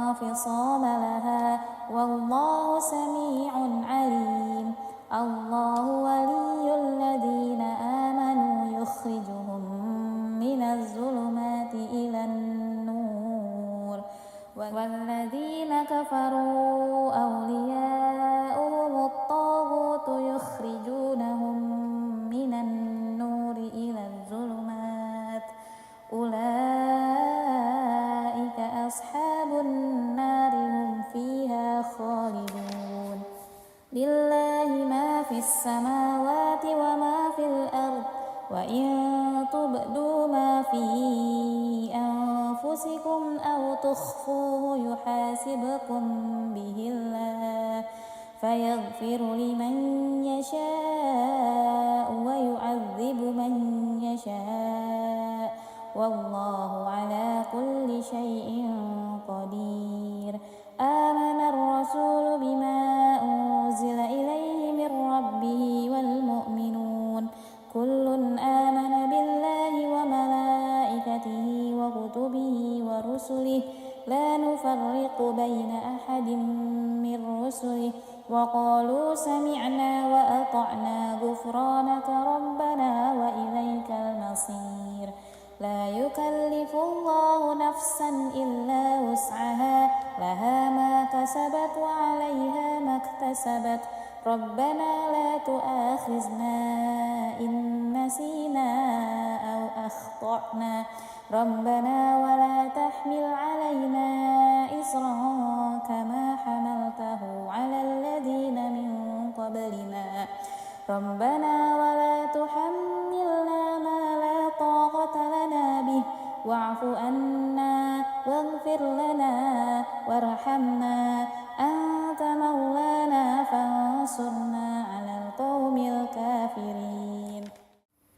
انفصام لها والله سميع عليم الله ولي الذين آمنوا يخرجهم من الظلمات إلى النور والذين كفروا أولياؤهم الطاغوت يخرجونهم من النور إلى الظلمات أولئك أصحاب النار هم فيها خالدون لله ما في السماوات وما في الأرض وإن تبدوا ما في أنفسكم أو تخفوه يحاسبكم به الله فيغفر لمن يشاء ويعذب من يشاء والله على كل شيء قدير آمن الرسول بما أنزل إليه من ربه والمؤمنون كل آمن بالله وملائكته وكتبه ورسله لا نفرق بين أحد من رسله وقالوا سمعنا وأطعنا غفرانك ربنا وإليك المصير لا يكلف الله نفسا إلا وسعها لها ما كسبت وعليها ما اكتسبت ربنا لا تؤاخذنا إن نسينا أو أخطأنا ربنا ولا تحمل علينا إصرا كما حملته على الذين من قبلنا ربنا ولا تحملنا ما لا طاقة لنا به واعف عنا واغفر لنا وارحمنا أنت مولانا فانصرنا على القوم الكافرين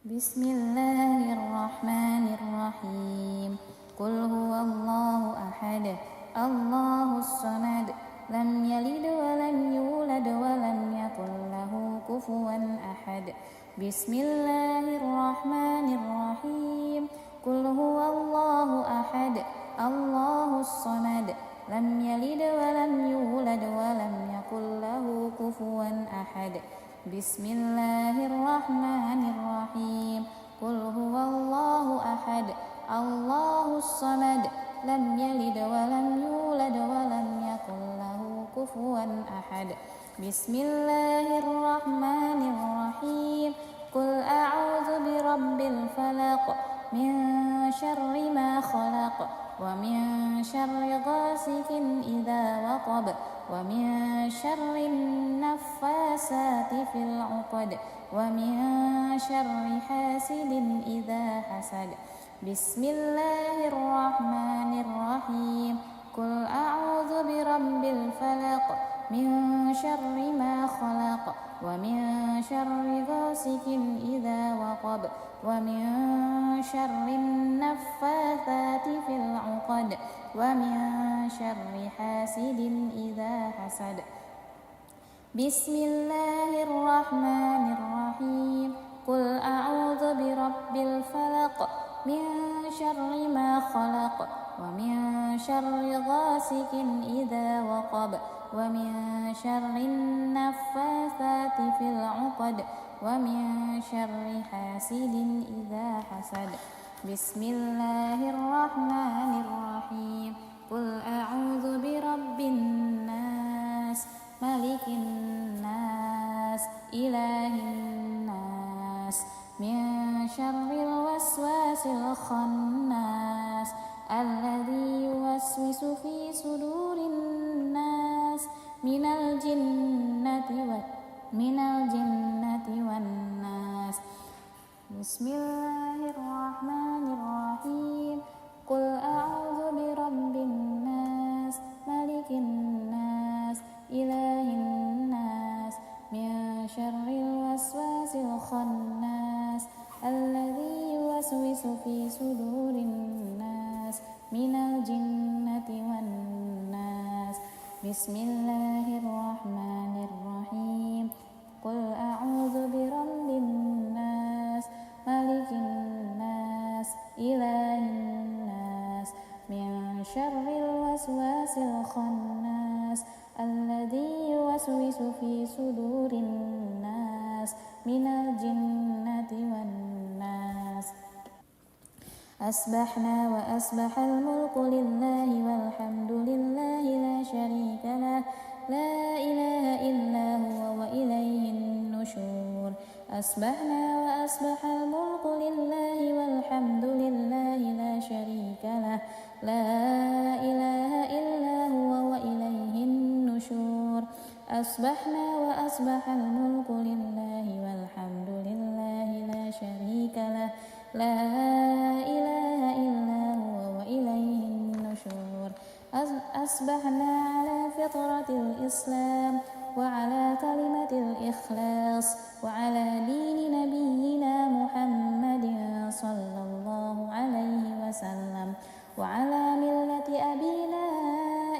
بسم الله الرحمن الرحيم قل هو الله أحد الله الصمد لم يلد ولم يولد ولم يكن له كفوا أحد بسم الله الرحمن الرحيم قل هو الله أحد الله الصمد لم يلد ولم يولد ولم يكن له كفوا أحد بسم الله الرحمن الرحيم قل هو الله أحد الله الصمد لم يلد ولم يولد ولم يكن له كفوا أحد بسم الله الرحمن الرحيم قل أعوذ برب الفلق من شر ما خلق ومن شر غاسق إذا وقب ومن شر النفاسات في العقد ومن شر حاسد إذا حسد بسم الله الرحمن الرحيم قل أعوذ برب الفلق من شر ما خلق ومن شر غاسق إذا وقب ومن شر النفاثات في العقد ومن شر حاسد إذا حسد بسم الله الرحمن الرحيم قل أعوذ برب الفلق من شر ما خلق ومن شر غاسق إذا وقب ومن شر النفاثات في العقد ومن شر حاسد إذا حسد بسم الله الرحمن الرحيم قل أعوذ برب الناس ملك الناس إله الناس من شر الوسواس الخناس الذي يوسوس في صدور الناس من الجنة والناس بسم الله الرحمن الرحيم قل أعوذ برب الناس ملك الناس إله الناس من شر الوسواس الخناس الذي يوسوس في صدور الناس من الجنة والناس بسم الله الرحمن الرحيم قل أعوذ برب الناس ملك الناس إله الناس من شر الوسواس الخناس الذي يوسوس في صدور الناس من الجنة والناس. أصبحنا وأصبح الملك لله والحمد لله لا شريك له لا إله إلا هو وإليه النشور. أصبحنا وأصبح الملك لله والحمد لله لا شريك له لا إله إلا هو وإليه النشور. أصبحنا وأصبح الملك لله والحمد لله لا شريك له لا إله إلا هو وإليه النشور. أصبحنا على فطرة الإسلام وعلى كلمة الإخلاص وعلى دين نبينا محمد صلى الله عليه وسلم وعلى ملة أبينا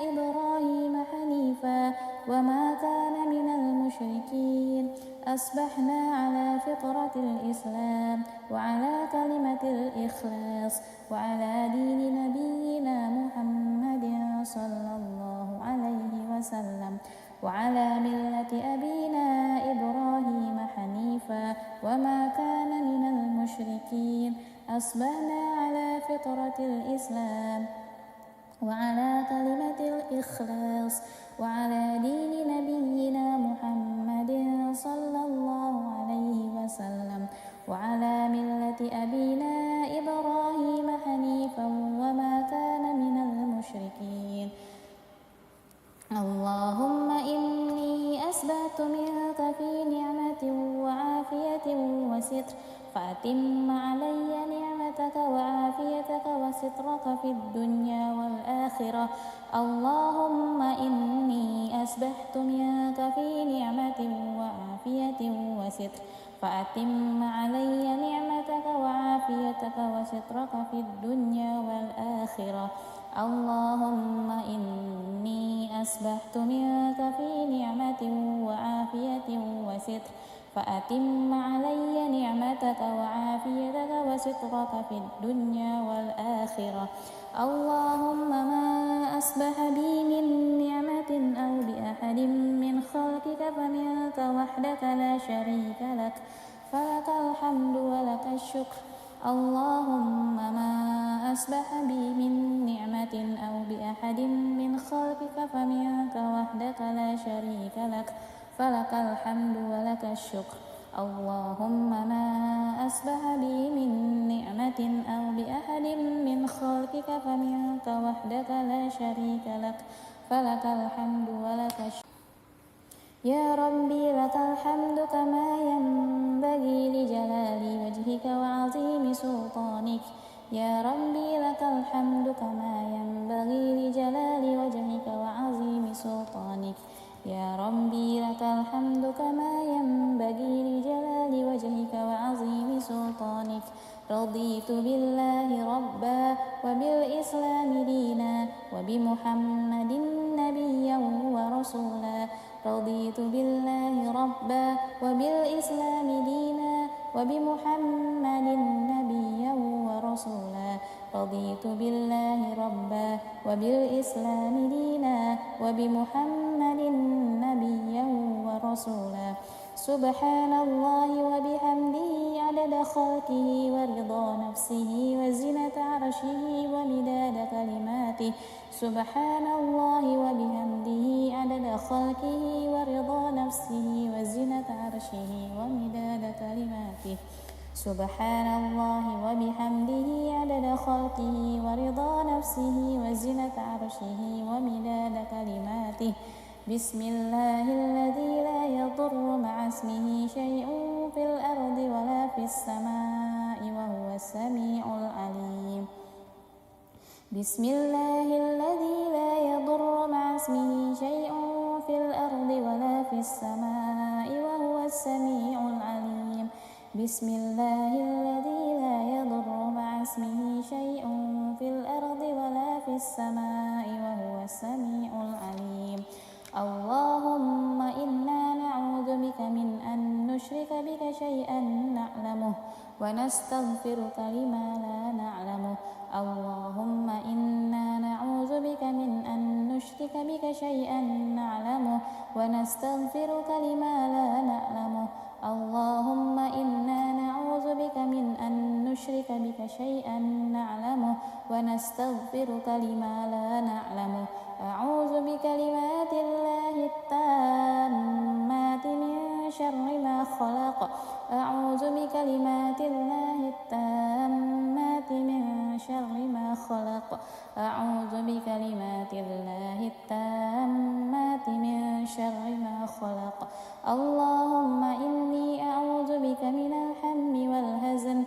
إبراهيم حنيفا وما كان من المشركين. أصبحنا على فطرة الإسلام وعلى كلمة الإخلاص وعلى دين نبينا محمد صلى الله عليه وسلم وعلى ملة أبينا إبراهيم حنيفا وما كان من المشركين. أصبحنا على فطرة الإسلام وعلى كلمة الإخلاص وعلى دين نبينا محمد صلى الله عليه وسلم وعلى ملة أبينا إبراهيم حنيفا وما كان من المشركين. اللهم إني أسبحت منك في نعمة وعافية وستر فأتم علي نعمتك وعافيتك وسترك في الدنيا والآخرة. اللهم إني أسبحت منك في نعمة وعافية وستر فأتم علي نعمتك وعافيتك وسترك في الدنيا والآخرة. اللهم إني أسبحت منك في نعمة وعافية وستر فأتم علي نعمتك وعافيتك وسترك في الدنيا والآخرة. اللهم ما أصبح بي من نعمة أو بأحد من خلقك فمنك وحدك لا شريك لك فلك الحمد ولك الشكر. اللهم ما أصبح بي من نعمة أو بأحد من خلقك فمنك وحدك لا شريك لك فلك الحمد ولك الشكر. اللهم ما أصبح بي من نعمة أو بأحد من خلقك فمنك وحدك لا شريك لك فلك الحمد ولك الشكر. يا ربي لك الحمد كما ينبغي لجلال وجهك وعظيم سلطانك. يا ربي لك الحمد كما ينبغي لجلال وجهك وعظيم سلطانك. يا ربي لك الحمد كما ينبغي لجلال وجهك وعظيم سلطانك. رضيت بالله ربا وبالإسلام دينا وبمحمد نبيا ورسولا. رضيت بالله ربا وبالإسلام دينا وبمحمد نبيا ورسولا. رضيت بالله ربا وبالإسلام دينا وبمحمد نبيا ورسولا. سبحان الله وبحمده عدد خلقه ورضا نفسه وزنة عرشه ومداد كلماته. سبحان الله وبحمده عدد خلقه ورضا نفسه وزنة عرشه ومداد كلماته. سبحان الله وبحمده عدد خلقه ورضا نفسه وزنة عرشه ومداد كلماته. بسم الله الذي لا يضر مع اسمه شيء في الأرض ولا في السماء وهو السميع العليم. بسم الله الذي لا يضر مع اسمه شيء في الأرض ولا في السماء وهو السميع العليم. بسم الله الذي لا يضر مع اسمه شيء في الأرض ولا في السماء وهو السميع العليم. اللهم إنا نعوذ بك من أن نشرك بك شيئا نعلمه ونستغفرك لما لا نعلمه. اللهم إنا نعوذ بك من أن نشرك بك شيئا نعلمه ونستغفرك لما لا نعلمه. اللهم إنا نعوذ بك من أن نشرك بك شيئا نعلمه ونستغفرك لما لا نعلمه. أعوذ بكلمات الله التامات من شر ما خلق. أعوذ بكلمات الله التامات من شر ما خلق. أعوذ بكلمات الله التامات من شر ما خلق. اللهم إني أعوذ بك من الهم والحزن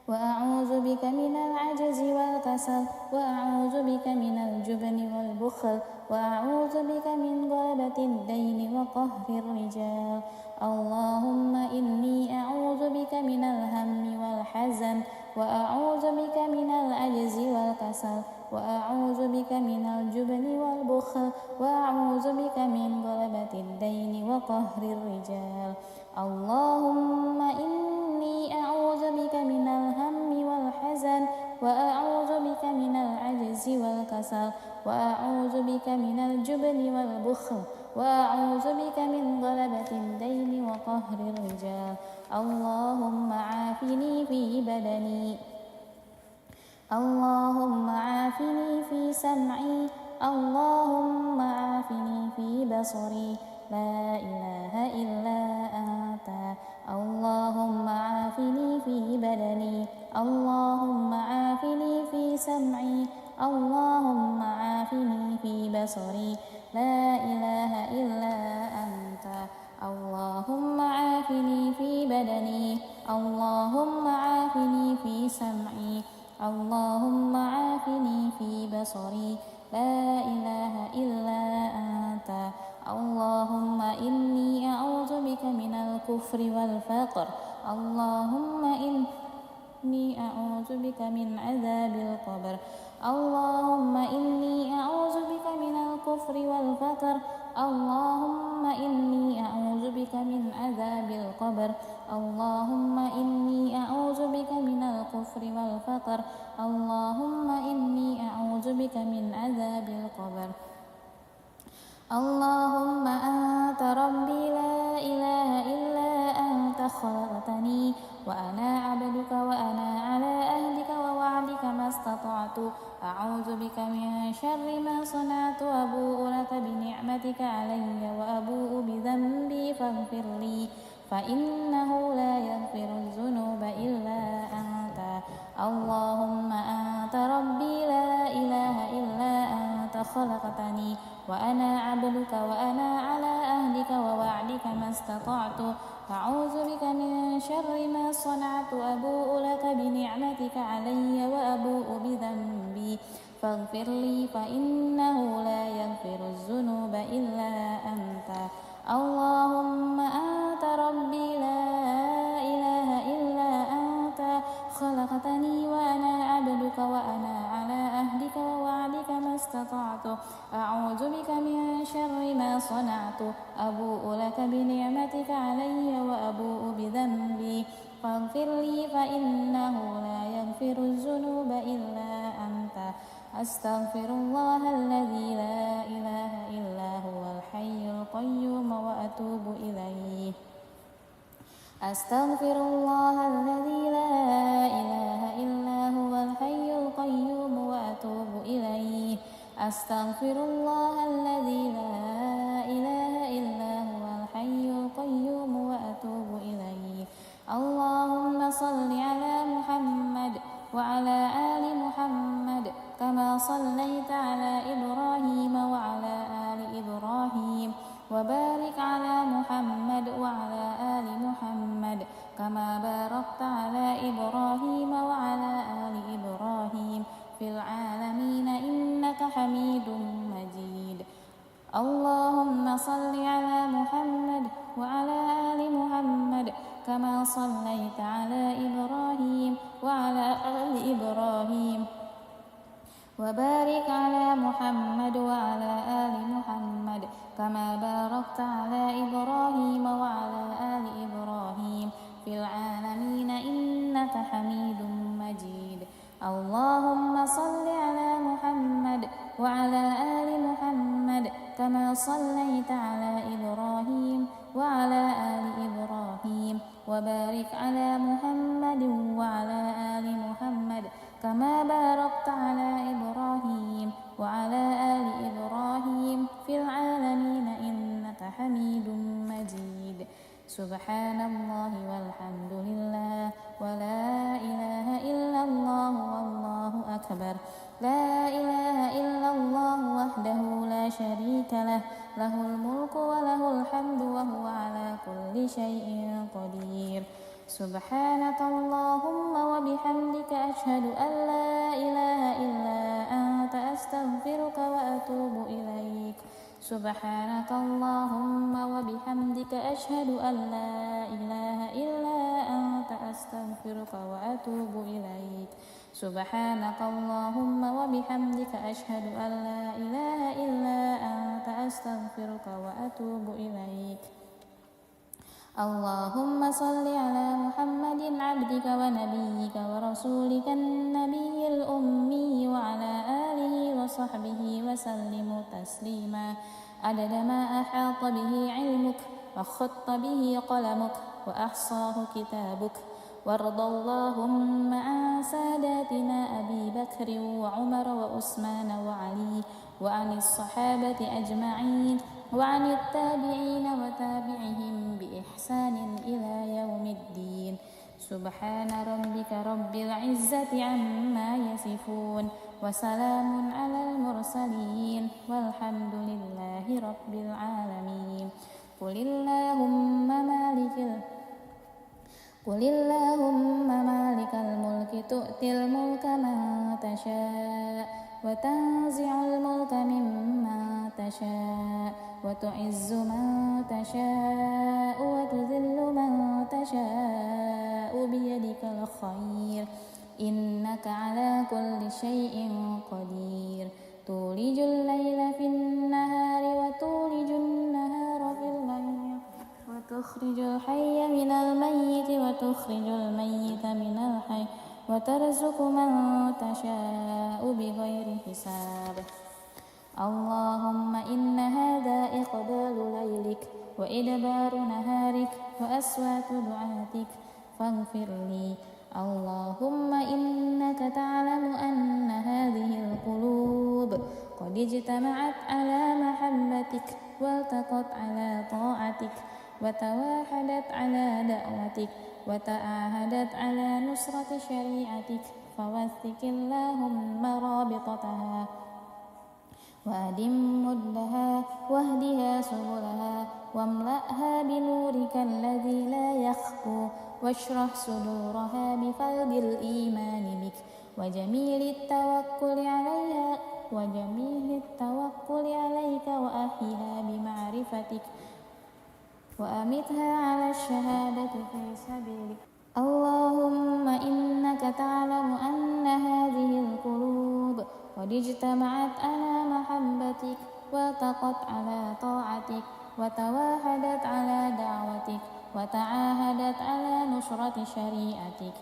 وأعوذ بك من العجز والكسل وأعوذ بك من الجبن والبخل وأعوذ بك من غلبة الدين وقهر الرجال. اللهم إني أعوذ بك من الهم والحزن وأعوذ بك من العجز والكسل وأعوذ بك من الجبن والبخل وأعوذ بك من غلبة الدين وقهر الرجال. اللهم إني أعوذ بك من الهم والحزن وأعوذ بك من العجز والكسل وأعوذ بك من الجبن والبخل وأعوذ بك من غلبة الدين وقهر الرجال. اللهم عافني في بدني. اللهم عافني في سمعي. اللهم عافني في بصري. لا إله إلا أنت. اللهم عافني في بدني. اللهم عافني في سمعي. اللهم عافني في بصري. لا إله إلا أنت. اللهم عافني في بدني. اللهم عافني في سمعي. اللهم عافني في بصري. لا إله إلا أنت. اللهم إني أعوذ بك من الكفر والفقر. اللهم إني أعوذ بك من عذاب القبر. اللهم إني أعوذ بك من الكفر والفقر. اللهم إني أعوذ بك من عذاب القبر. اللهم إني أعوذ بك من الكفر والفقر. اللهم إني أعوذ بك من عذاب القبر. اللهم أنت ربي لا إله إلا أنت خلقتني وأنا عبدك وأنا على أهلك ووعدك ما استطعت. أعوذ بك من شر ما صنعت. أبوء لك بنعمتك علي وأبوء بذنبي فاغفر لي فإنه لا يغفر الذنوب إلا أنت. اللهم أنت ربي لا إله إلا أنت خلقتني وأنا عبدك وأنا على أهلك ووعدك ما استطعت. أعوذ بك من شر ما صنعت. أبوء لك بنعمتك علي وأبوء بذنبي فاغفر لي فإنه لا يغفر الذنوب إلا أنت. اللهم أنت ربي لا إله إلا أنت خلقتني وأنا عبدك وأنا على أهلك ووعدك ما استطعت. أعوذ بك من شر ما صنعت. أبوء لك بنعمتك علي وأبوء بذنبي فاغفر لي فإنه لا يغفر الذنوب إلا أنت. أستغفر الله الذي لا إله إلا هو الحي القيوم وأتوب إليه. أستغفر الله الذي لا إله إلا هو الحي القيوم وأتوب إليه. أستغفر الله الذي لا إله إلا هو الحي القيوم وأتوب إليه. اللهم صل على محمد وعلى آل محمد كما صليت على إبراهيم وعلى آل إبراهيم وبارك على محمد وعلى آل محمد كما باركت على إبراهيم وعلى آل إبراهيم في العالمين إنك حميد مجيد. اللهم صل على محمد وعلى آل محمد كما صليت على إبراهيم وعلى آل إبراهيم وبارك على محمد وعلى آل محمد كما باركت على إبراهيم وعلى آل إبراهيم في العالمين إنك حميد مجيد. اللهم صل على محمد وعلى آل محمد كما صليت على إبراهيم وعلى آل إبراهيم وبارك على محمد وعلى آل محمد كما باركت على إبراهيم وعلى آل إبراهيم في العالمين إنك حميد مجيد. سبحان الله والحمد لله ولا إله إلا الله والله أكبر. لا إله إلا الله وحده لا شريك له، له الملك وله الحمد وهو على كل شيء قدير. سبحانك اللهم وبحمدك أشهد أن لا إله إلا أنت أستغفرك وأتوب إليك. سبحانك اللهم وبحمدك أشهد أن لا إله إلا أنت أستغفرك وأتوب إليك. سبحانك اللهم وبحمدك أشهد أن لا إله إلا أنت أستغفرك وأتوب إليك. اللهم صل على محمد عبدك ونبيك ورسولك النبي الأمي وعلى آله وصحبه وسلم تسليما عدد ما أحاط به علمك وخط به قلمك وأحصاه كتابك. وارض اللهم عن ساداتنا أبي بكر وعمر وعثمان وعلي وعن الصحابة أجمعين وعن التابعين وتابعهم بإحسان إلى يوم الدين. سبحان ربك رب العزة عما يصفون وسلام على المرسلين والحمد لله رب العالمين. قل اللهم مالك الملك تؤتي الملك من تشاء وتنزع الملك ممن تشاء وتعز من تشاء وتذل من تشاء بيدك الخير إنك على كل شيء قدير. تولج الليل في النهار وتولج النهار في الليل وتخرج الحي من الميت وتخرج الميت من الحي وترزق من تشاء بغير حساب. اللهم إن هذا إقبال ليلك وإدبار نهارك وأصوات دعاتك فاغفر لي. اللهم إنك تعلم أن هذه القلوب قد اجتمعت على محبتك والتقت على طاعتك وتواحدت على دعوتك وتعاهدت على نصرة شريعتك فوثق اللهم رابطتها وأدم مدها واهدها سبلها واملأها بنورك الذي لا يخفو واشرح صدورها بفيض الإيمان بك وجميل التوكل عليك وأحيها بمعرفتك وأمتها على الشهادة في سبيلك. اللهم إنك تعلم أن هذه القلوب قد اجتمعت على محبتك والتقت على طاعتك وتواحدت على دعوتك وتعاهدت على نصرة شريعتك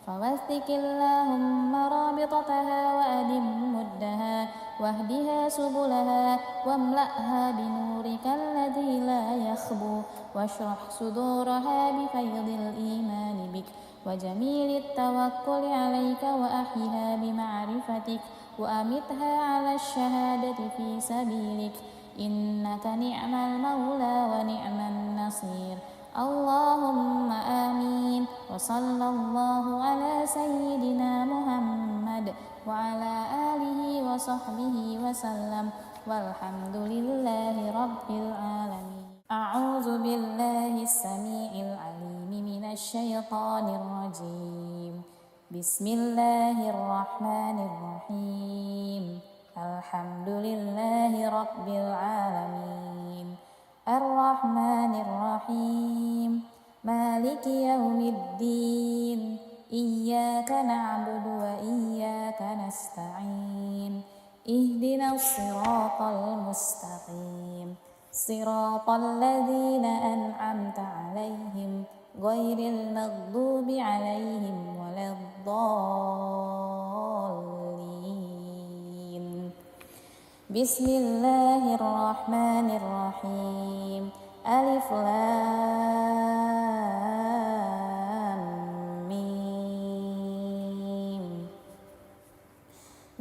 فوثق اللهم رابطتها وأدم مدها واهدها سبلها واملأها بنورك الذي لا يخبو واشرح صدورها بفيض الإيمان بك وجميل التوكل عليك وأحيها بمعرفتك وأمتها على الشهادة في سبيلك إنك نعم المولى ونعم النصير. اللهم آمين. وصلى الله على سيدنا محمد وعلى آله وصحبه وسلم والحمد لله رب العالمين. أعوذ بالله السميع العليم من الشيطان الرجيم. بسم الله الرحمن الرحيم. الحمد لله رب العالمين الرحمن الرحيم مالك يوم الدين إياك نعبد وإياك نستعين اهدنا الصراط المستقيم صراط الذين أنعمت عليهم غير المغضوب عليهم ولا الضالين. بسم الله الرحمن الرحيم. ألف لام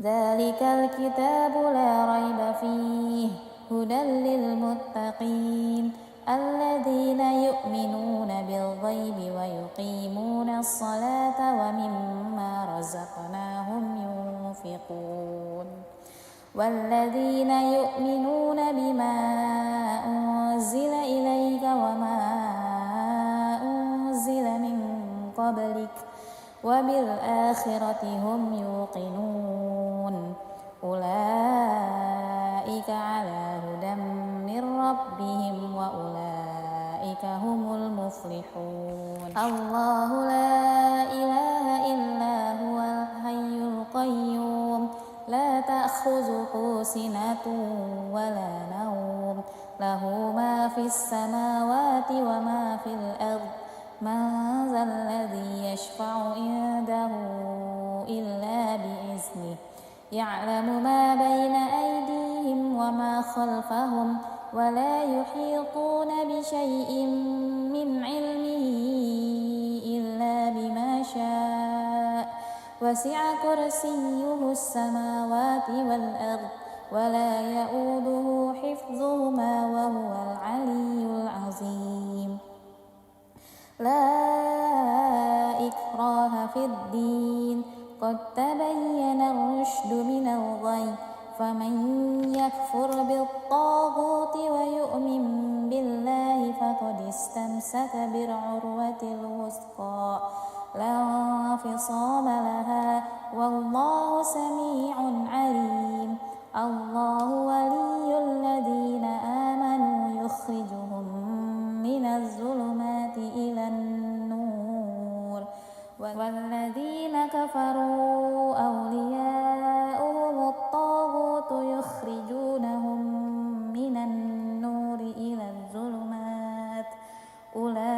ذلك الكتاب لا ريب فيه هدى للمتقين الذين يؤمنون بالغيب ويقيمون الصلاة ومما رزقناهم ينفقون والذين يؤمنون بما أنزل إليك وما أنزل من قبلك وبالآخرة هم يوقنون أولئك على هدى من ربهم وأولئك هم المفلحون الله لا إله إلا هو الحي القيوم لا تأخذه سنة ولا نوم له ما في السماوات وما في الأرض من ذا الذي يشفع عنده إلا بإذنه يعلم ما بين أيديهم وما خلفهم ولا يحيطون بشيء من علمه إلا بما شاء وسع كرسيه السماوات والأرض ولا يؤوده حفظهما وهو العلي العظيم لا إكراه في الدين قد تبين الرشد من الغي فمن يكفر بالطاغوت ويؤمن بالله فقد استمسك بالعروة الوثقى لا انفصام لها والله سميع عليم الله ولي الذين آمنوا يخرجهم من الظلمات إلى النور والذين كفروا أولياؤهم الطاغوت يخرجونهم من النور إلى الظلمات أولئك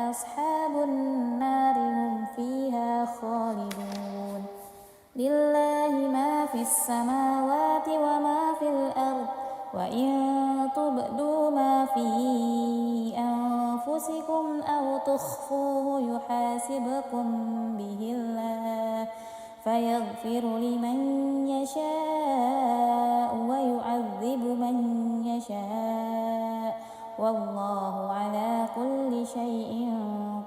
أصحاب النار هم فيها خالدون لله ما في السماوات وما في الأرض وإن تبدوا ما في أنفسكم أو تخفوه يحاسبكم به الله فيغفر لمن يشاء ويعذب من يشاء والله على كل شيء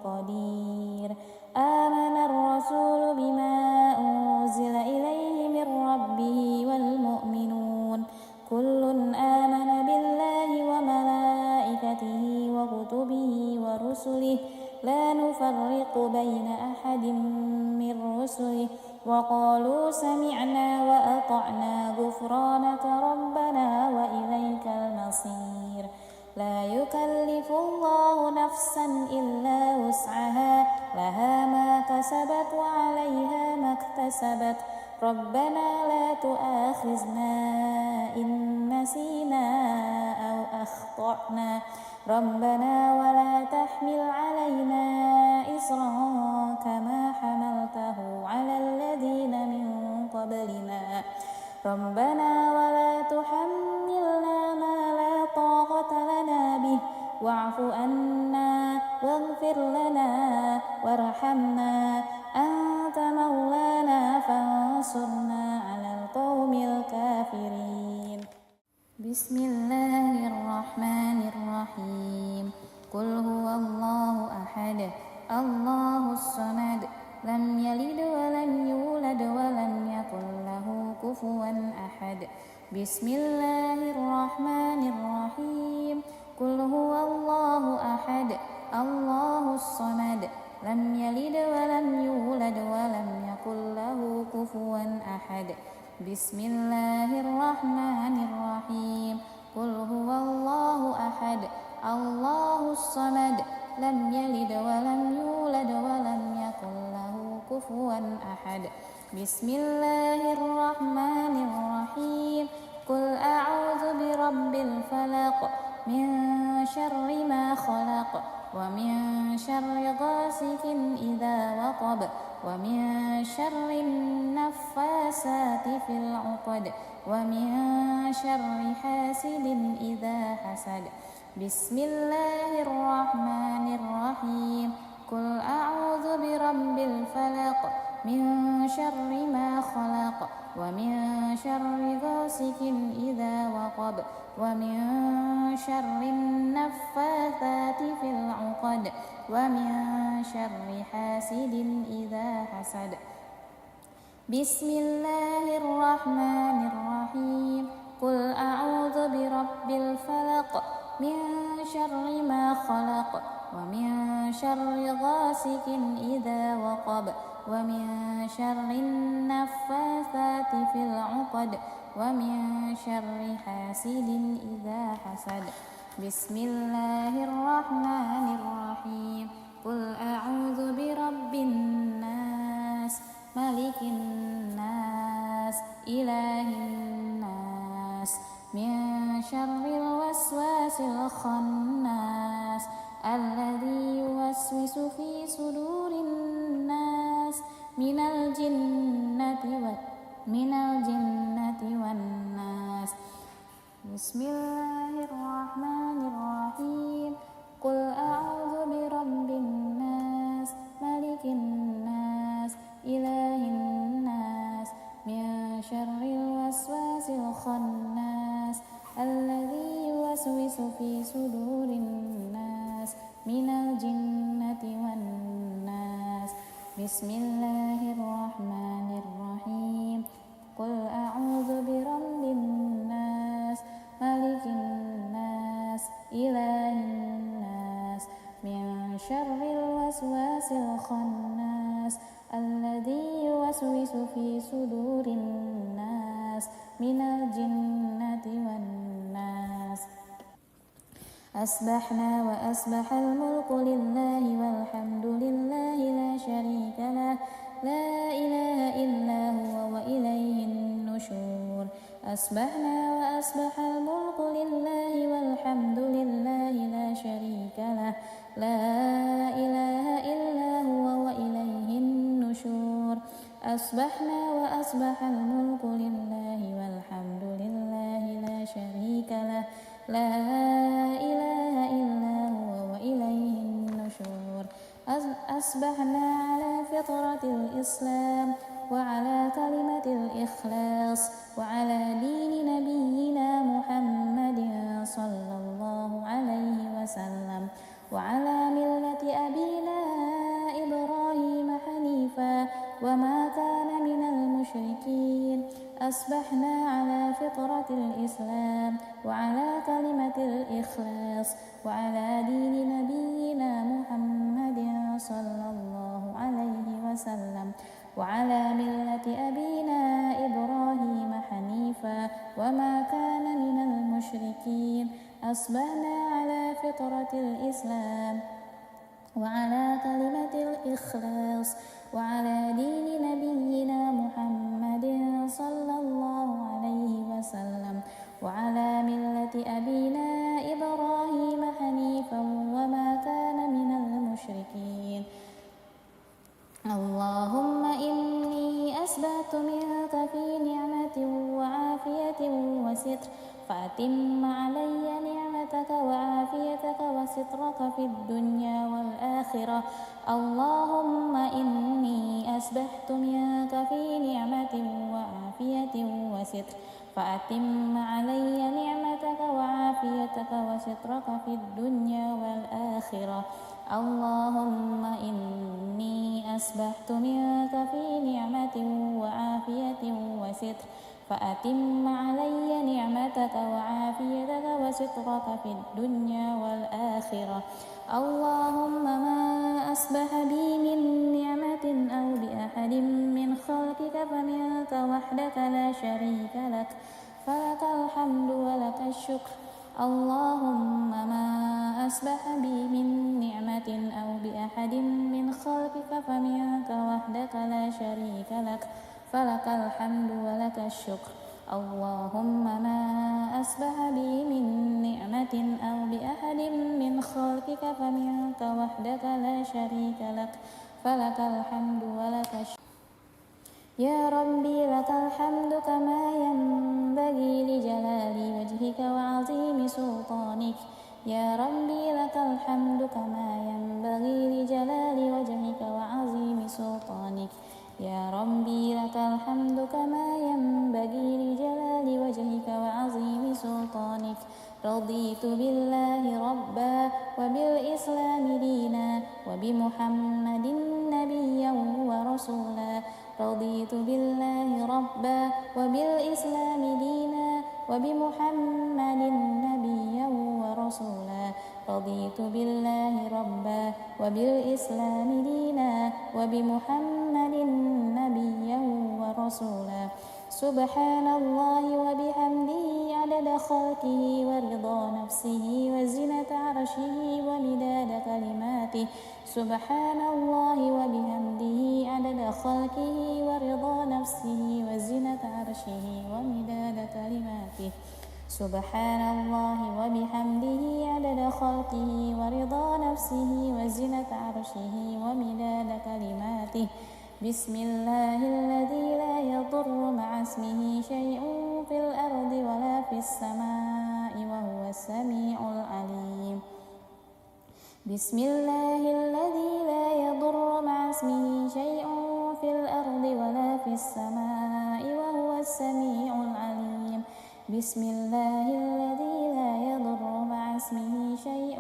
قدير آمن الرسول بما أنزل إليه من ربه والمؤمنون كل آمن بالله وملائكته وكتبه ورسله لا نفرق بين أحد من رسله وقالوا سمعنا وأطعنا غفرانك ربنا وإليك المصير لا يكلف الله نفسا إلا وسعها لها ما كسبت وعليها ما اكتسبت ربنا لا تؤاخذنا إن نسينا أو أخطأنا ربنا ولا تحمل علينا إصرا كما حملته على الذين من قبلنا ربنا ولا تحملنا ما لا طاقة لنا به واعف عنا واغفر لنا وارحمنا أنت مولانا فانصرنا على القوم الكافرين بسم الله الرحمن الرحيم قل هو الله أحد الله الصمد لم يلد ولم يولد ولم يكن له كفوا أحد بسم الله الرحمن الرحيم قل هو الله أحد الله الصمد لم يلد ولم يولد ولم يكن له كفوا أحد بسم الله الرحمن الرحيم قل هو الله أحد الله الصمد لم يلد ولم يولد ولم يكن له كفوا أحد بسم الله الرحمن الرحيم قل أعوذ برب الفلق من شر ما خلق ومن شر غاسق إذا وقب ومن شر النفاسات في العقد ومن شر حاسد إذا حسد بسم الله الرحمن الرحيم قل أعوذ برب الفلق من شر ما خلق ومن شر غاسق إذا وقب ومن شر النفاثات في العقد ومن شر حاسد إذا حسد. بسم الله الرحمن الرحيم. قل أعوذ برب الفلق من شر ما خلق ومن شر غاسق إذا وقب ومن شر النفاثات في العقد ومن شر حاسد إذا حسد. بسم الله الرحمن الرحيم. قل أعوذ برب الناس ملك الناس إله الناس من شر الوسواس الخناس الذي يوسوس في صدور الناس من الجنة والناس. بسم الله الرحمن الرحيم. قل أعوذ برب الناس ملك الناس إله الناس من شر الوسواس الخناس الذي يوسوس في صدور الناس من الجنة والناس. بسم الله الرحمن الرحيم. قل أعوذ برب الناس ملك الناس إله الناس من شر الوسواس الخناس الذي يوسوس في صدور الناس من الجنة والناس. أصبحنا وأصبح الملك لله والحمد لله لا شريك له لا إله إلا هو وإليه النشور. أصبحنا وأصبح الملك لله والحمد لله لا شريك له لا إله إلا هو وإليه النشور. أصبحنا وأصبح الملك لله والحمد لله لا شريك له لا إله إلا هو وإليه النشور. أصبحنا على فطرة الإسلام وعلى كلمة الإخلاص وعلى دين نبينا محمد صلى الله عليه وسلم وعلى ملة أبينا إبراهيم حنيفا وما كان من المشركين. أصبحنا على فطرة الإسلام وعلى كلمة الإخلاص وعلى دين نبينا محمد صلى الله عليه وسلم وعلى ملة أبينا إبراهيم حنيفا وما كان من المشركين. أصبحنا على فطرة الإسلام وعلى كلمة الإخلاص وعلى دين نبينا محمد صلى الله عليه وسلم وعلى ملة أبينا إبراهيم حنيفا وما كان من المشركين. اللهم إني أسبحت منك في نعمة وعافية وستر فأتم علي نعمتك وعافيتك وسترك في الدنيا والآخرة. اللهم إني أسبحت منك في نعمة وعافية وستر فأتم علي نعمتك وعافيتك وسترك في الدنيا والآخرة. اللهم إني أسبحت منك في نعمة وعافية وستر فأتم علي نعمتك وعافيتك وسترك في الدنيا والآخرة. اللهم ما أصبح بي من نعمة أو بأحد من خلقك فمنك وحدك لا شريك لك فلك الحمد ولك الشكر. اللهم ما أصبح بي من نعمة أو بأحد من خلقك فمنك وحدك لا شريك لك فلك الحمد ولك الشكر. اللهم ما أصبح بي من نعمة أو بأحد من خلقك فمنك وحدك لا شريك لك فلك الحمد ولك الشكر. يا ربي لك الحمد كما ينبغي لجلال وجهك وعظيم سلطانك. يا ربي لك الحمد كما ينبغي لجلال وجهك وعظيم سلطانك. يا ربي لك الحمد كما ينبغي لجلال وجهك وعظيم سلطانك. رضيت بالله ربا وبالإسلام دينا وبمحمد نبيا ورسولا. رضيت بالله ربا وبالإسلام دينا وبمحمد نبيا ورسولا. رضيت بالله ربا وبالإسلام دينا وبمحمد نبيا ورسولا. سبحان الله وبحمده عدد خلقه ورضا نفسه وزنة عرشه ومداد كلماته. سبحان الله وبحمده عدد خلقه ورضا نفسه وزنة عرشه ومداد كلماته. سبحان الله وبحمده عدد خلقه ورضا نفسه وزنة عرشه ومداد كلماته. بسم الله الذي لا يضر مع اسمه شيء في الأرض ولا في السماء وهو السميع العليم. بسم الله الذي لا يضر مع اسمه شيء في الأرض ولا في السماء وهو السميع العليم. بسم الله الذي لا يضر مع اسمه شيء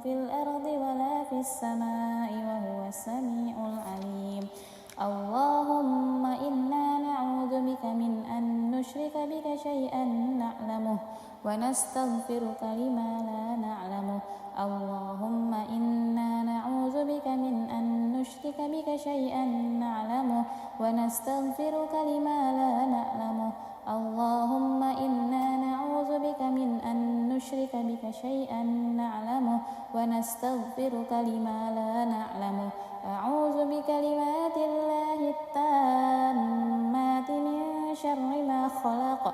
في الأرض ولا في السماء وهو السميع العليم. اللهم إنا نعوذ بك من أن نشرك بك شيئا نعلمه ونستغفرك لما لا نعلمه. اللهم إنا نعوذ بك من أن نشرك بك شيئا نعلمه ونستغفرك لما لا نعلمه. اللهم إنا نعوذ بك من أن نشرك بك شيئا نعلمه ونستغفرك لما لا نعلمه. أعوذ بكلمات الله التامات من شر ما خلق.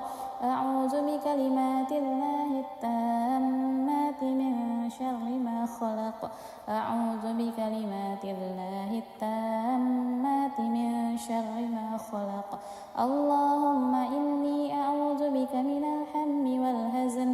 أعوذ بكلمات الله التامات من شر ما خلق. أعوذ بكلمات الله التامات من شر ما خلق. اللهم إني أعوذ بك من الهم والحزن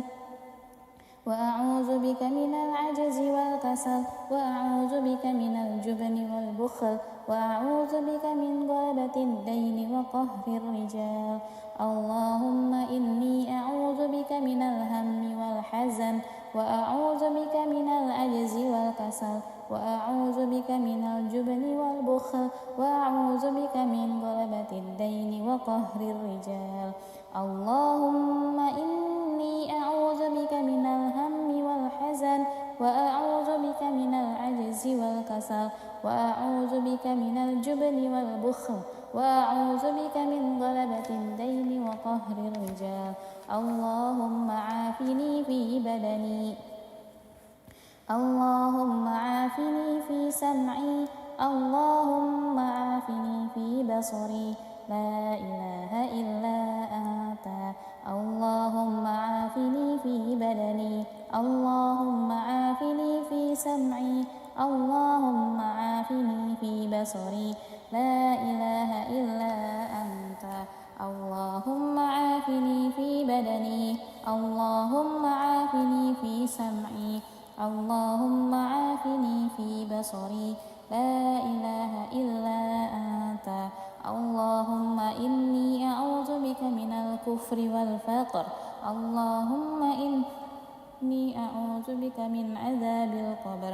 وأعوذ بك من العجز والكسل وأعوذ بك من الجبن والبخل وأعوذ بك من غلبة الدين وقهر الرجال. اللهم إني أعوذ بك من الهم والحزن وأعوذ بك من العجز والكسل وأعوذ بك من الجبن والبخل وأعوذ بك من غلبة الدين وقهر الرجال. اللهم إني أعوذ بك من الهم والحزن وأعوذ بك من العجز والكسل وأعوذ بك من الجبن والبخل وأعوذ بك من غلبة الدين وقهر الرجال. اللهم عافني في بدني. اللهم عافني في سمعي. اللهم عافني في بصري. لا إله إلا أنت. اللهم عافني في بدني. اللهم عافني في سمعي. اللهم عافني في بصري. لا إله إلا أنت. اللهم عافني في بدني. اللهم عافني في سمعي. اللهم عافني في بصري. لا إله إلا أنت. اللهم إني أعوذ بك من الكفر والفقر. اللهم إني أعوذ بك من عذاب القبر.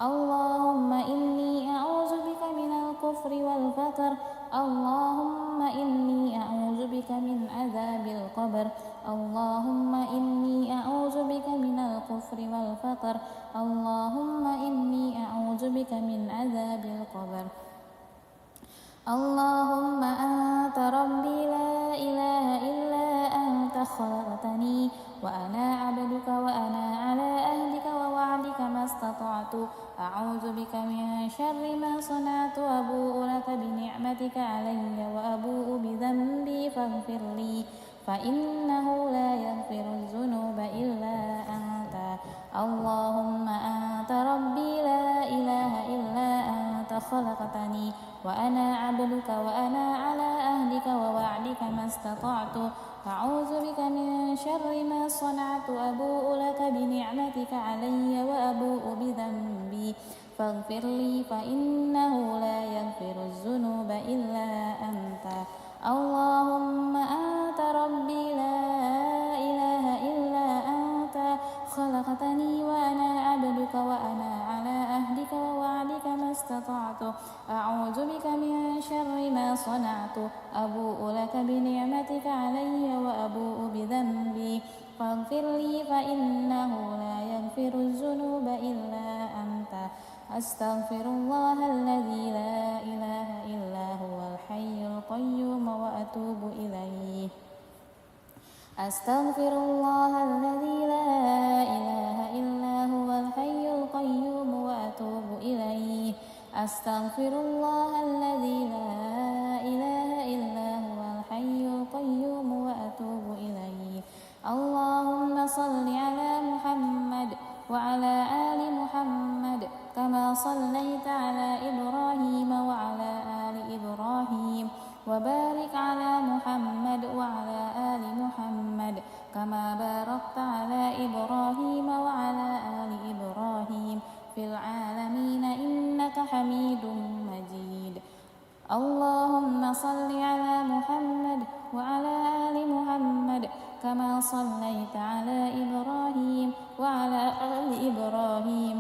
اللهم إني أعوذ بك من الكفر والفقر. اللهم إني أعوذ بك من عذاب القبر. اللهم إني أعوذ بك من الكفر والفقر. اللهم إني أعوذ بك من عذاب القبر. اللهم أنت ربي لا إله إلا أنت خلقتني وأنا عبدك وأنا على أهلك ووعدك ما استطعت. أعوذ بك من شر ما صنعت. أبوء لك بنعمتك علي وأبوء بذنبي فاغفر لي فإنه لا يغفر الذنوب إلا أنت. اللهم أنت ربي لا إله إلا أنت خلقتني وأنا عبدك وأنا على أهلك ووعدك ما استطعت. أعوذ بك من شر ما صنعت. أبوء لك بنعمتك علي وأبوء بذنبي فاغفر لي فإنه لا يغفر الذنوب إلا أنت. اللهم أنت ربي لا إله إلا أنت، خلقتني وأنا عبدك وأنا على عهدك ووعدك ما استطعت، أعوذ بك من شر ما صنعت، أبوء لك بنعمتك علي وأبوء بذنبي، فاغفر لي فإنه لا يغفر الذنوب إلا أنت. أستغفر الله الذي لا إله إلا هو الحي القيوم وأتوب إليه. أستغفر الله الذي لا إله إلا هو الحي القيوم وأتوب إليه. أستغفر الله الذي لا إله إلا هو الحي القيوم وأتوب إليه. اللهم صل على محمد وعلى آل محمد كما صليت على إبراهيم وعلى آل إبراهيم، وبارك على محمد وعلى آل محمد كما باركت على إبراهيم وعلى آل إبراهيم في العالمين إنك حميد مجيد. اللهم صل على محمد وعلى آل محمد كما صليت على إبراهيم وعلى آل إبراهيم،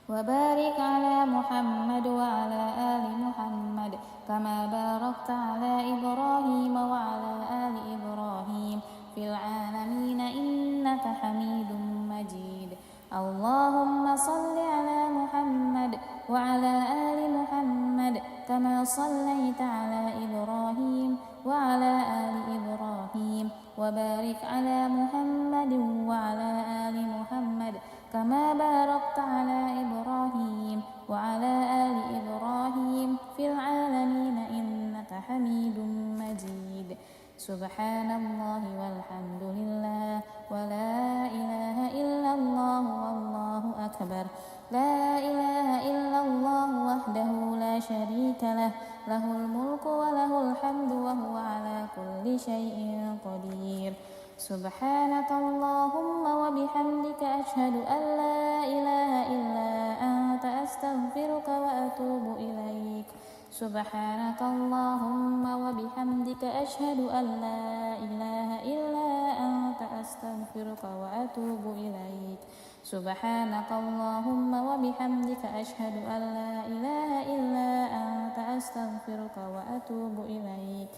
وبارك على محمد وعلى آل محمد كما باركت على إبراهيم وعلى آل إبراهيم في العالمين إنك حميد مجيد. اللهم صل على محمد وعلى آل محمد كما صليت على إبراهيم وعلى آل إبراهيم، وبارك على محمد وعلى آل محمد كما باركت على إبراهيم وعلى آل إبراهيم في العالمين إنك حميد مجيد. سبحان الله والحمد لله ولا إله إلا الله والله أكبر. لا إله إلا الله وحده لا شريك له، له الملك وله الحمد وهو على كل شيء قدير. سبحانك اللهم وبحمدك أشهد أن لا إله إلا أنت، أستغفرك وأتوب إليك. سبحانك اللهم وبحمدك أشهد أن لا إله إلا أنت، أستغفرك وأتوب إليك. سبحانك اللهم وبحمدك أشهد أن لا إله إلا أنت، أستغفرك وأتوب إليك.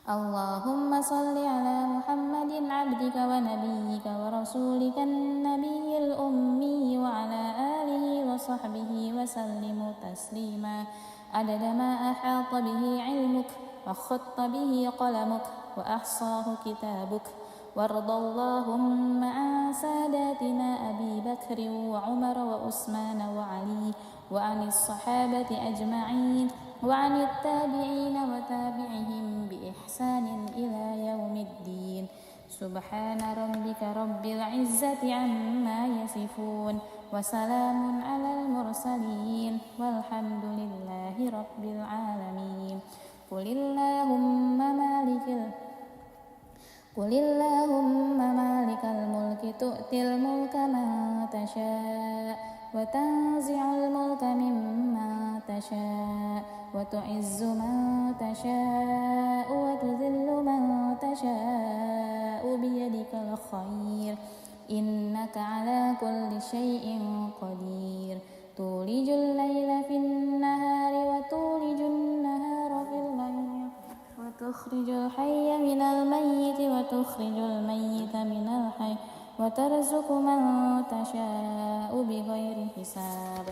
اللهم صل على محمد عبدك ونبيك ورسولك النبي الأمي وعلى آله وصحبه وسلم تسليما عدد ما أحاط به علمك وخط به قلمك وأحصاه كتابك. وارض اللهم عن ساداتنا أبي بكر وعمر وعثمان وعلي، وعن الصحابة أجمعين، وعن التابعين وتابعهم بإحسان إلى يوم الدين. سبحان ربك رب العزة عما يصفون، وسلام على المرسلين، والحمد لله رب العالمين. قل اللهم مالك الملك تؤتي الملك من تشاء، وتنزع الملك ممن تشاء، وتعز من تشاء، وتذل من تشاء، بيدك الخير، إنك على كل شيء قدير. تولج الليل في النهار وتولج النهار في الليل، وتخرج الحي من الميت وتخرج الميت من الحي، وترزق من تشاء بغير حساب.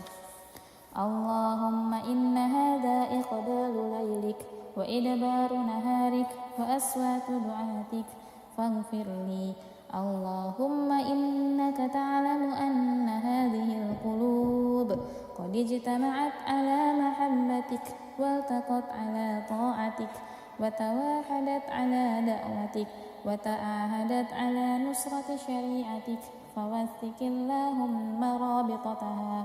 اللهم إن هذا إقبال ليلك وإدبار نهارك وأصوات دعاتك، فاغفر لي. اللهم إنك تعلم أن هذه القلوب قد اجتمعت على محبتك، والتقت على طاعتك، وتواحدت على دعوتك، وتعاهدت على نصرة شريعتك، فوثق اللهم رابطتها،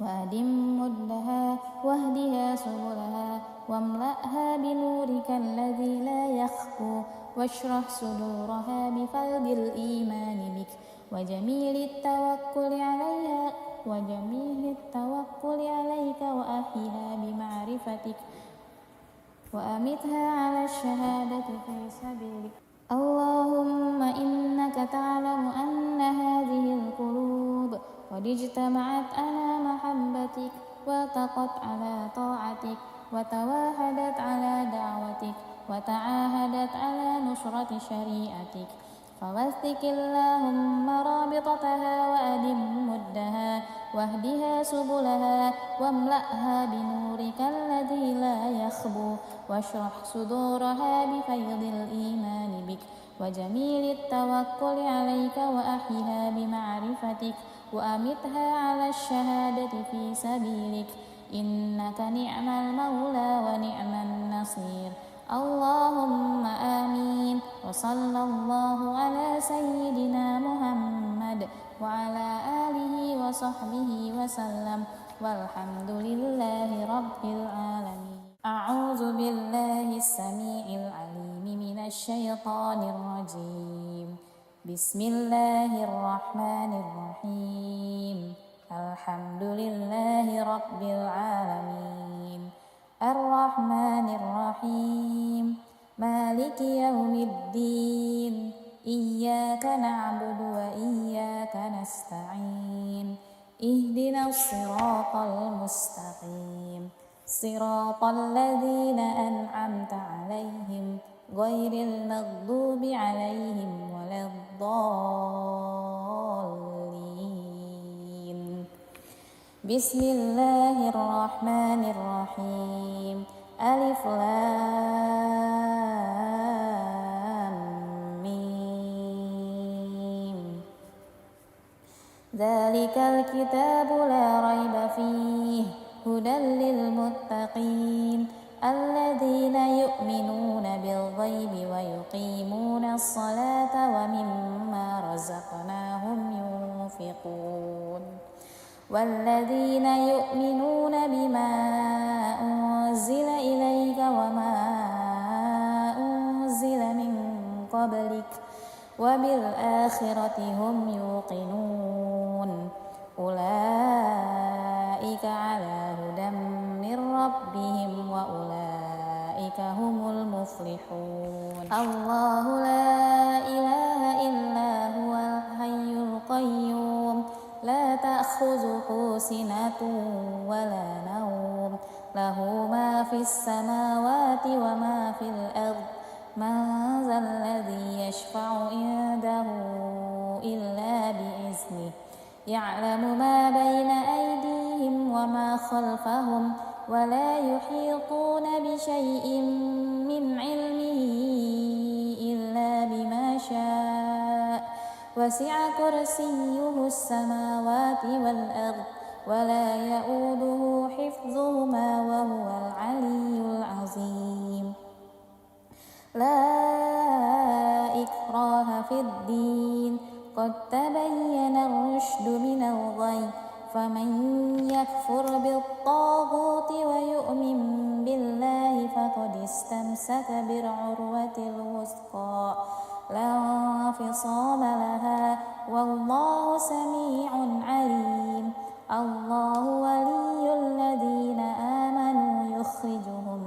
وأدم مدها، واهدها سبلها، واملأها بنورك الذي لا يخفو، واشرح صدورها بفيض الإيمان بك، وجميل التوكل عليك وأحيها بمعرفتك وأمتها على الشهادة في سبيلك. اللهم إنك تعلم أن هذه القلوب قد اجتمعت على محبتك والتقت على طاعتك وتواحدت على دعوتك وتعاهدت على نصرة شريعتك، فوثق اللهم رابطتها وأدم مدها واهدها سبلها واملأها بنورك الذي لا يخبو واشرح صدورها بفيض الإيمان بك وجميل التوكل عليك وأحيها بمعرفتك وأمتها على الشهادة في سبيلك، إنك نعم المولى ونعم النصير. اللهم آمين. وصلى الله على سيدنا محمد وعلى آله وصحبه وسلم، والحمد لله رب العالمين. أعوذ بالله السميع العليم من الشيطان الرجيم. بسم الله الرحمن الرحيم. الحمد لله رب العالمين الرحمن الرحيم مالك يوم الدين إياك نعبد وإياك نستعين اهدنا الصراط المستقيم صراط الذين أنعمت عليهم غير المغضوب عليهم ولا الضالين. بسم الله الرحمن الرحيم. ألف لام ميم. ذلك الكتاب لا ريب فيه هدى للمتقين الذين يؤمنون بالغيب ويقيمون الصلاة ومما رزقناهم ينفقون والذين يؤمنون بما أنزل إليك وما أنزل من قبلك وبالآخرة هم يوقنون أولئك على هدى من ربهم وأولئك هم المفلحون. الله لا إله إلا هو الحي القيوم لا تأخذه سنة ولا نوم له ما في السماوات وما في الأرض من ذا الذي يشفع عنده إلا بإذنه يعلم ما بين أيديهم وما خلفهم ولا يحيطون بشيء من علمه إلا بما شاء وسع كرسيه السماوات والأرض ولا يؤوده حفظهما وهو العلي العظيم. لا إكراه في الدين قد تبين الرشد من الغي فمن يكفر بالطاغوت ويؤمن بالله فقد استمسك بالعروة الوثقى لا انفصام لها والله سميع عليم. الله ولي الذين آمنوا يخرجهم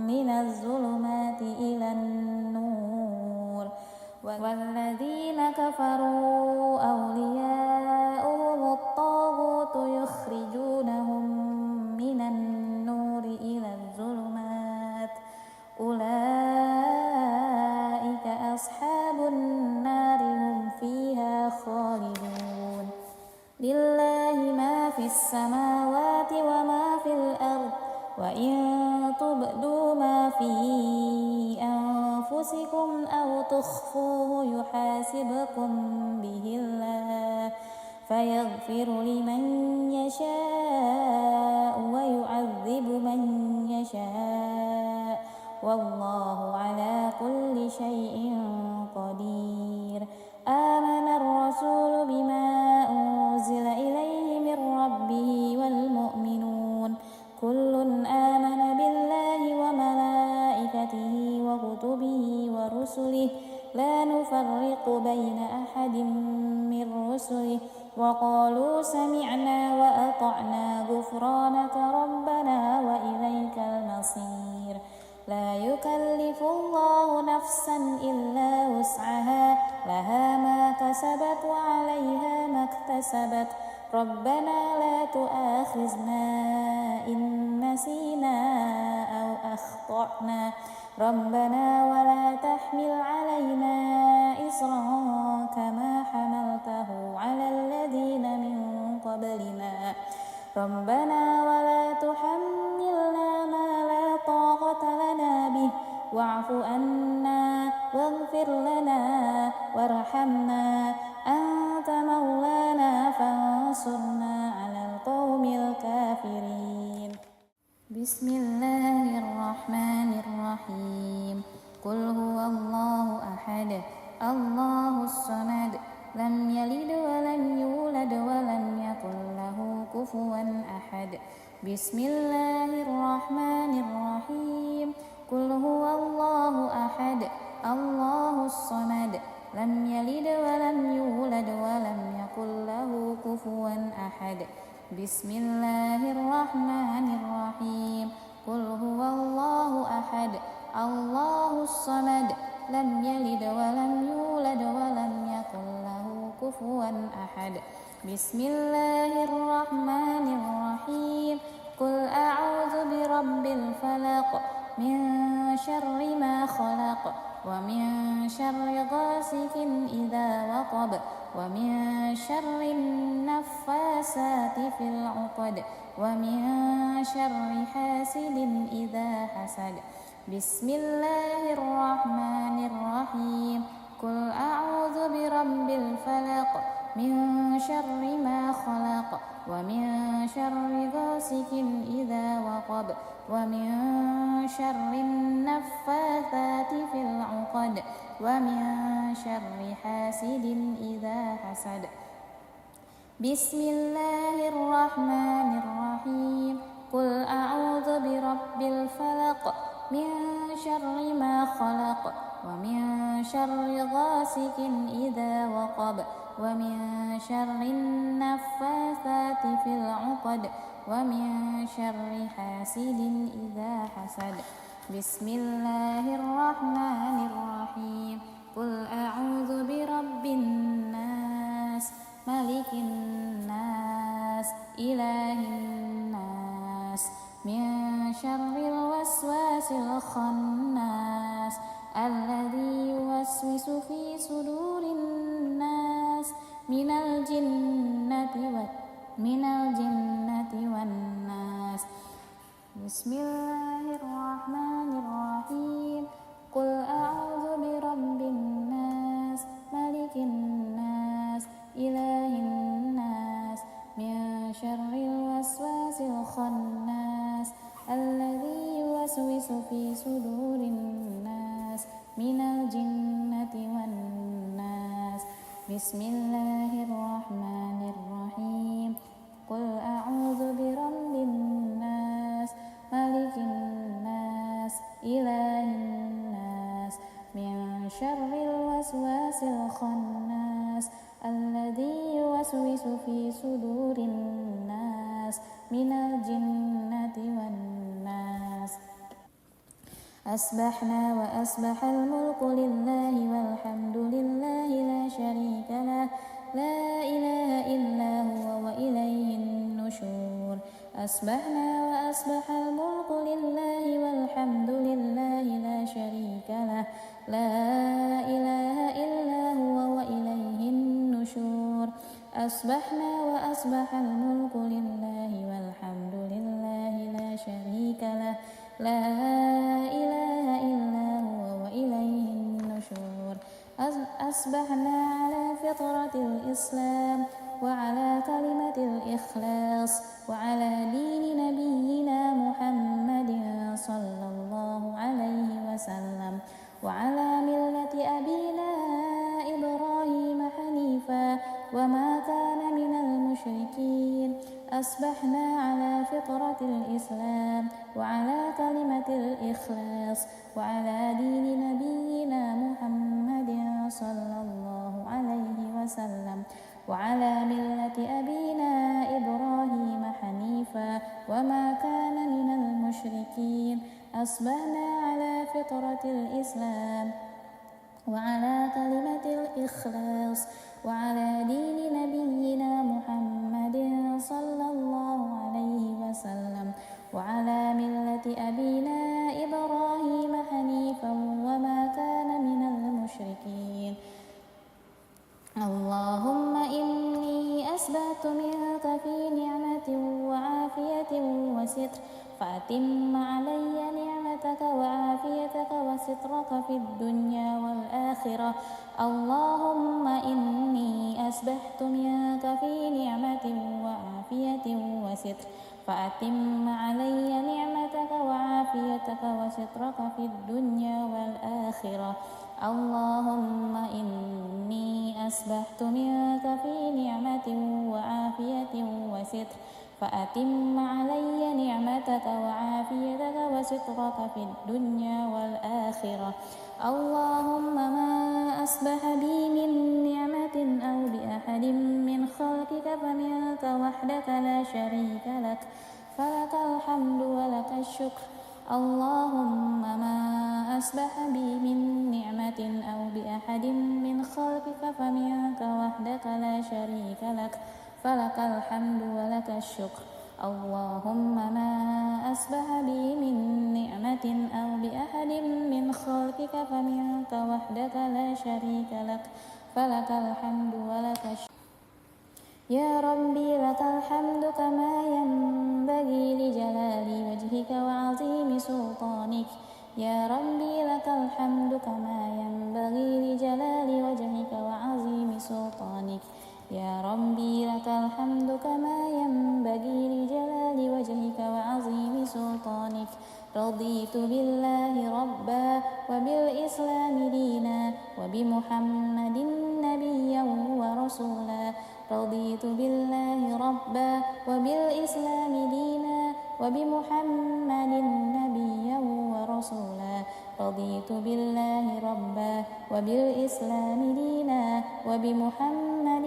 من الظلمات إلى النور والذين كفروا أولياؤهم الطاغوت يخرجونهم من النور إلى الظلمات أولئك أصحاب النار هم فيها خالدون. لله ما في السماوات وما في الأرض وإن تبدوا ما في أنفسكم أو تخفوه يحاسبكم به الله فيغفر لمن يشاء ويعذب من يشاء والله على كل شيء قدير. آمن الرسول بما أنزل إليه من ربه والمؤمنون كل آمن بالله وملائكته وكتبه ورسله لا نفرق بين أحد من وقالوا سمعنا وأطعنا غفرانك ربنا وإليك المصير لا يكلف الله نفسا إلا وسعها لها ما كسبت وعليها ما اكتسبت ربنا لا تؤاخذنا إن نسينا أو أخطأنا ربنا ولا تحمل علينا إصرا كما حملته على الذين من قبلنا ربنا ولا تحملنا ما لا طاقة لنا به واعف عنا واغفر لنا وارحمنا أنت مولانا فانصرنا على القوم الكافرين بسم الله الرحمن الرحيم قل هو الله أحد الله الصمد لم يلد ولم يولد ولم يكن له كفوا أحد بسم الله الرحمن الرحيم قل هو الله أحد الله الصمد لم يلد ولم يولد ولم يكن له كفوا أحد بسم الله الرحمن الرحيم قل هو الله أحد الله الصمد لم يلد ولم يولد ولم يكن له كفوا أحد بسم الله الرحمن الرحيم قل أعوذ برب الفلق من شر ما خلق ومن شر غاسق إذا وقب ومن شر النفاسات في العقد ومن شر حاسد إذا حسد بسم الله الرحمن الرحيم قل أعوذ برب الفلق من شر ما خلق ومن شر غاسق إذا وقب ومن شر النفاثات في العقد ومن شر حاسد إذا حسد بسم الله الرحمن الرحيم قل أعوذ برب الفلق من شر ما خلق ومن شر غاسق إذا وقب ومن شر النفاثات في العقد ومن شر حاسد إذا حسد بسم الله الرحمن الرحيم قل أعوذ برب الناس ملك الناس إله الناس من شر الوسواس الخناس الذي يوسوس في صدور الناس من الجنة والناس بسم الله الرحمن الرحيم قل أعوذ برب الناس ملك الناس إله الناس من شر الوسواس الخناس الذي يوسوس في صدور الناس من الجنة والناس بسم الله الرحمن الرحيم قل أعوذ برب الناس ملك الناس إله الناس من شر الوسواس الخناس الذي يوسوس في صدور الناس من الجنة والناس أصبحنا وأصبح الملك لله والحمد لله لا شريك له لا إله إلا هو وإليه النشور أصبحنا وأصبح الملك لله والحمد لله لا شريك له لا إله إلا هو وإليه النشور أصبحنا وأصبح الملك لله والحمد لله لا شريك له لا إله إلا هو وإليه النشور أصبحنا على فطرة الإسلام وعلى كلمة الإخلاص وعلى دين نبينا محمد صلى الله عليه وسلم وعلى ملة أبينا إبراهيم حنيفا وما كان من المشركين أصبحنا على فطرة الإسلام وعلى كلمة الإخلاص وعلى دين نبينا محمد صلى الله عليه وسلم وعلى ملة أصبحنا على فطرة الإسلام وعلى كلمة الإخلاص وعلى دين نبينا محمد صلى الله عليه وسلم وعلى ملة أبينا إبراهيم حنيفا وما كان من المشركين. اللهم إني أسبحت منك في نعمة وعافية وستر فأتم علي نعمتك وعافيتك وسترك في الدنيا والآخرة. اللهم إني أسبحت منك في نعمة وعافية وستر فأتم علي نعمتك وعافيتك وسترك في الدنيا والآخرة. اللهم إني أسبحت منك في نعمة وعافية وستر فأتم علي نعمتك وعافيتك وسترك في الدنيا والآخرة. اللهم ما أصبح بي من نعمة أو بأحد من خلقك فمنك وحدك لا شريك لك فلك الحمد ولك الشكر. اللهم ما أصبح بي من نعمة أو بأحد من خلقك فمنك وحدك لا شريك لك فلك الحمد ولك الشكر. اللهم ما أصبح بي من نعمة أو بأحد من خلقك فمنك وحدك لا شريك لك فلك الحمد ولك الشكر. يا ربي لك الحمد كما ينبغي لجلال وجهك وعظيم سلطانك. يا ربي لك الحمد كما ينبغي لجلال وجهك وعظيم سلطانك. يا ربي لك الحمد كما ينبغي لجلال وجهك وعظيم سلطانك. رضيت بالله ربا وبالإسلام دينا وبمحمد نبيا ورسولا. رضيت بالله ربا وبالإسلام دينا وبمحمد نبيا ورسولا. رضيت بالله ربا وبالإسلام دينا وبمحمد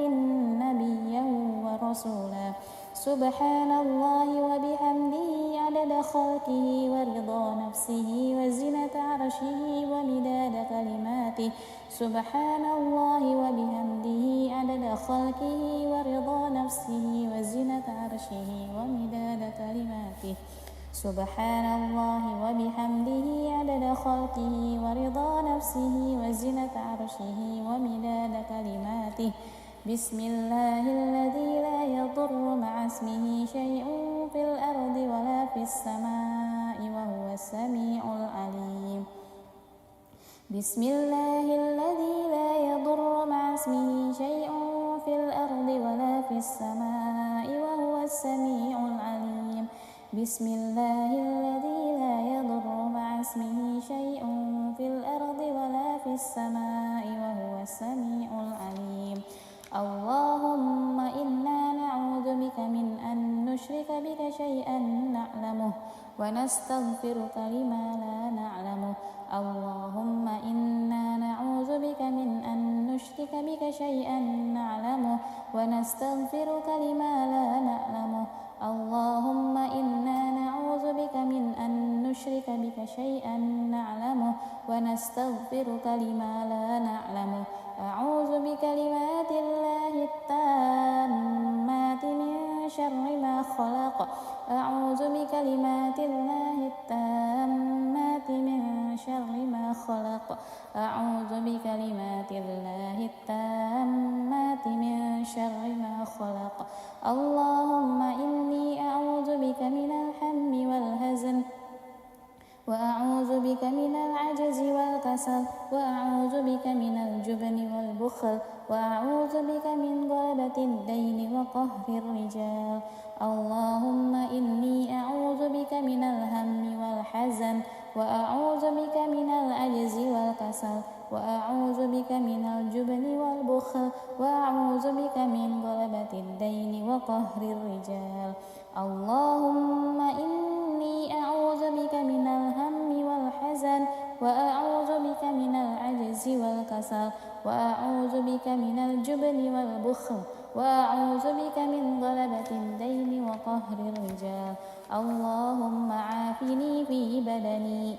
نبيا ورسولا. سبحان الله وبحمده عدد خلقه ورضا نفسه وزنة عرشه ومداد كلماته. سبحان الله وبحمده عدد خلقه ورضا نفسه وزنة عرشه ومداد كلماته. سبحان الله وبحمده عدد خلقه ورضا نفسه وزنة عرشه ومداد كلماته. بسم الله الذي لا يضر مع اسمه شيء في الأرض ولا في السماء وهو السميع العليم. بسم الله الذي لا يضر مع اسمه شيء في الأرض ولا في السماء وهو السميع العليم. بسم الله الذي لا يضر مع اسمه شيء في الأرض ولا في السماء وهو السميع العليم. اللهم إنا نعوذ بك من أن نشرك بك شيئا نعلمه ونستغفرك لما لا نعلمه. اللهم إنا نعوذ بك من أن نشرك بك شيئا نعلمه ونستغفرك لما لا نعلمه. اللهم إنا نعوذ بك من أن نشرك بك شيئا نعلمه ونستغفرك لما لا نعلمه. أعوذ بكلمات الله التامات من شر ما خلق. أعوذ بكلمات الله التامات من شر ما خلق. أعوذ بكلمات الله التامات من شر ما خلق. اللهم إني أعوذ بك من الهم والحزن وأعوذ بك من العجز والكسل وأعوذ بك من الجبن والبخل وأعوذ بك من غلبة الدين وقهر الرجال. اللهم إني أعوذ بك من الهم والحزن وأعوذ بك من العجز والكسل وأعوذ بك من الجبن والبخل وأعوذ بك من غلبة الدين وقهر الرجال. اللهم إني أعوذ بك من الهم والحزن وأعوذ بك من العجز والكسل وأعوذ بك من الجبن والبخل وأعوذ بك من غلبة الدين وقهر الرجال. اللهم عافني في بدني،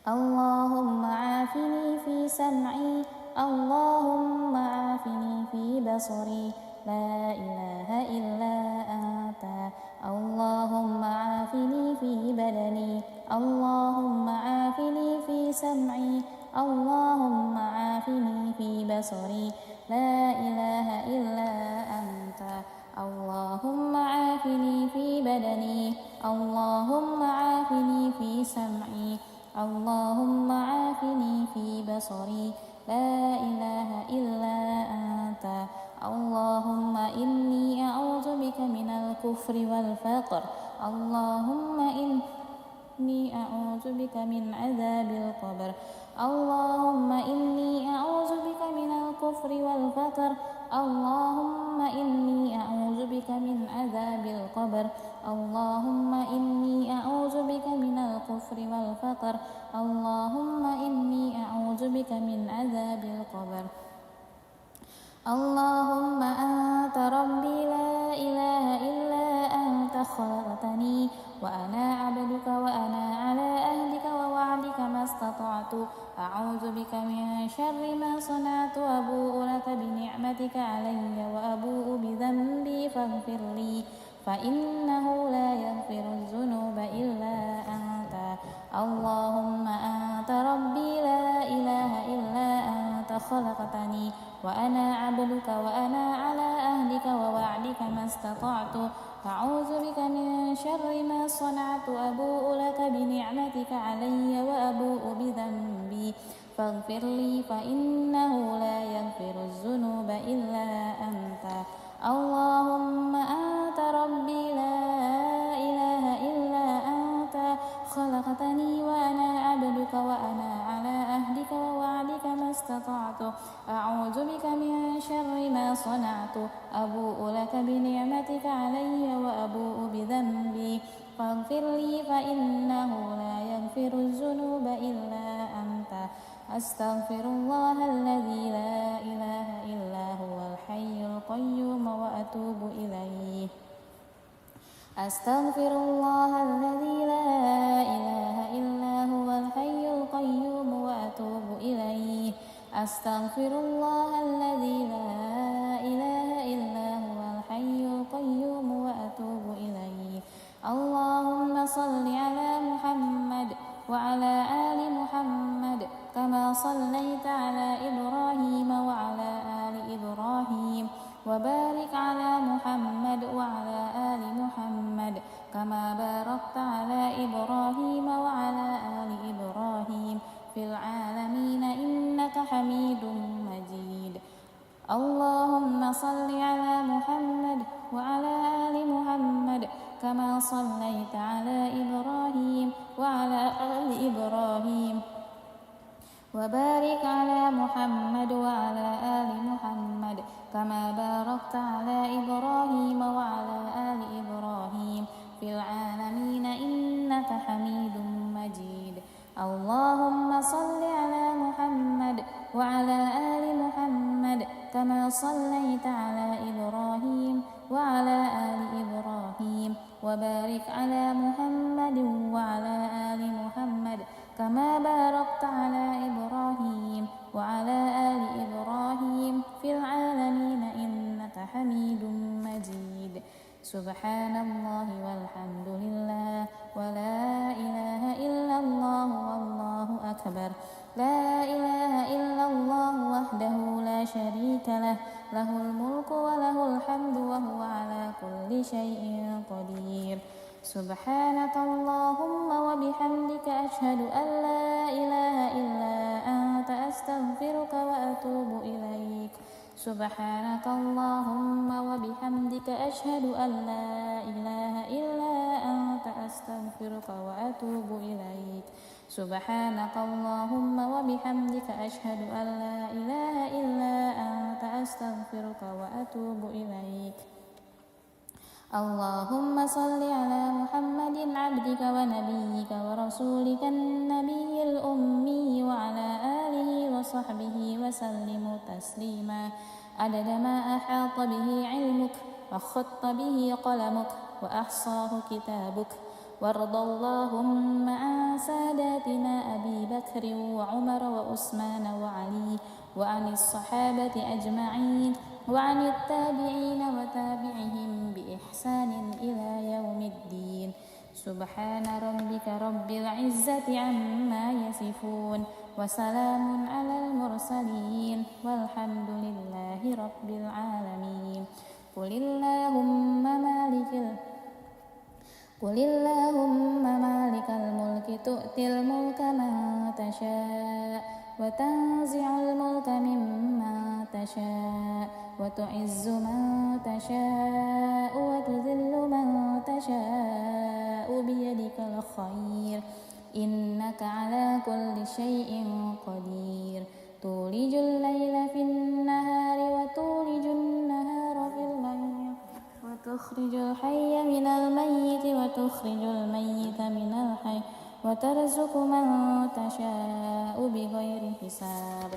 اللهم عافني في سمعي، اللهم عافني في بصري، لا إله إلا أنت. اللهم عافني في بدني، اللهم عافني في سمعي، اللهم عافني في بصري، لا إله إلا أنت. اللهم عافني في بدني، اللهم عافني في سمعي، اللهم عافني في بصري، لا إله إلا أنت. اللهم إني أعوذ بك من الكفر والفقر، اللهم إني أعوذ بك من عذاب القبر. اللهم إني أعوذ بك من الكفر والفقر، اللهم إني أعوذ بك من عذاب القبر. اللهم إني أعوذ بك من الكفر والفقر، اللهم إني أعوذ بك من عذاب القبر. اللهم أنت ربي لا إله إلا أنت خلقتني وأنا عبدك وأنا على أهلك ووعدك ما استطعت. أعوذ بك من شر ما صنعت، أبوء لك بنعمتك علي وأبوء بذنبي فاغفر لي، فإنه لا يغفر الذنوب إلا أنت. اللهم أنت ربي لا إله إلا أنت خلقتني وأنا عبدك وأنا على أهلك ووعدك ما استطعت. أعوذ بك من شر ما صنعت، أبوء لك بنعمتك علي وأبوء بذنبي فاغفر لي، فإنه لا يغفر الذنوب إلا أنت. اللهم أنت ربي لا إله إلا أنت خلقتني وأنا عبدك وأنا على أهلك ووعدك ما استطعت. أعوذ بك من شر ما صنعت، أبوء لك بنعمتك علي وأبوء بذنبي فاغفر لي، فإنه لا يغفر الذنوب إلا أنت. أستغفر الله الذي لا إله إلا هو الحي القيوم وأتوب إليه. أستغفر الله الذي لا إله إلا هو الحي القيوم وأتوب إليه. أستغفر الله الذي لا إله إلا هو الحي القيوم وأتوب إليه. اللهم صل على محمد وعلى آل محمد كما صليت على إبراهيم وعلى آل إبراهيم، وبارك على محمد وعلى آل محمد كما باركت على إبراهيم وعلى آل إبراهيم في العالمين إنك حميد مجيد. اللهم صل على محمد وعلى آل محمد كما صليت على إبراهيم وعلى آل إبراهيم، وبارك على محمد وعلى آل محمد كما باركت على إبراهيم وعلى آل إبراهيم في العالمين إنك حميد مجيد. اللهم صل على محمد وعلى آل محمد كما صليت على إبراهيم وعلى آل إبراهيم، وبارك على محمد وعلى آل محمد كما باركت على إبراهيم وعلى آل إبراهيم في العالمين إنك حميد مجيد. سبحان الله والحمد لله ولا إله إلا الله والله أكبر. لا إله إلا الله وحده لا شريك له، له الملك وله الحمد وهو على كل شيء قدير. سبحانك اللهم وبحمدك أشهد أن لا إله إلا أنت أستغفرك وأتوب إليك. سبحانك اللهم وبحمدك أشهد أن لا إله إلا أنت أستغفرك وأتوب إليك. سبحانك اللهم وبحمدك أشهد أن لا إله إلا أنت أستغفرك وأتوب إليك. اللهم صل على محمد عبدك ونبيك ورسولك النبي الأمي وعلى آله وصحبه وسلم تسليما. عدد ما أحاط به علمك وخط به قلمك وأحصاه كتابك. وارض اللهم عن ساداتنا أبي بكر وعمر وعثمان وعلي وعن الصحابة أجمعين وعن التابعين وتابعهم بإحسان إلى يوم الدين. سبحان ربك رب العزة عما يصفون وسلام على المرسلين والحمد لله رب العالمين. قل اللهم مالك الملك تؤتي الملك من تشاء وتنزع الملك ممن تشاء وتعز من تشاء وتذل من تشاء بيدك الخير إنك على كل شيء قدير. تولج الليل في النهار وتولج النهار في الليل وتخرج الحي من الميت وتخرج الميت من الحي وترزق من تشاء بغير حساب.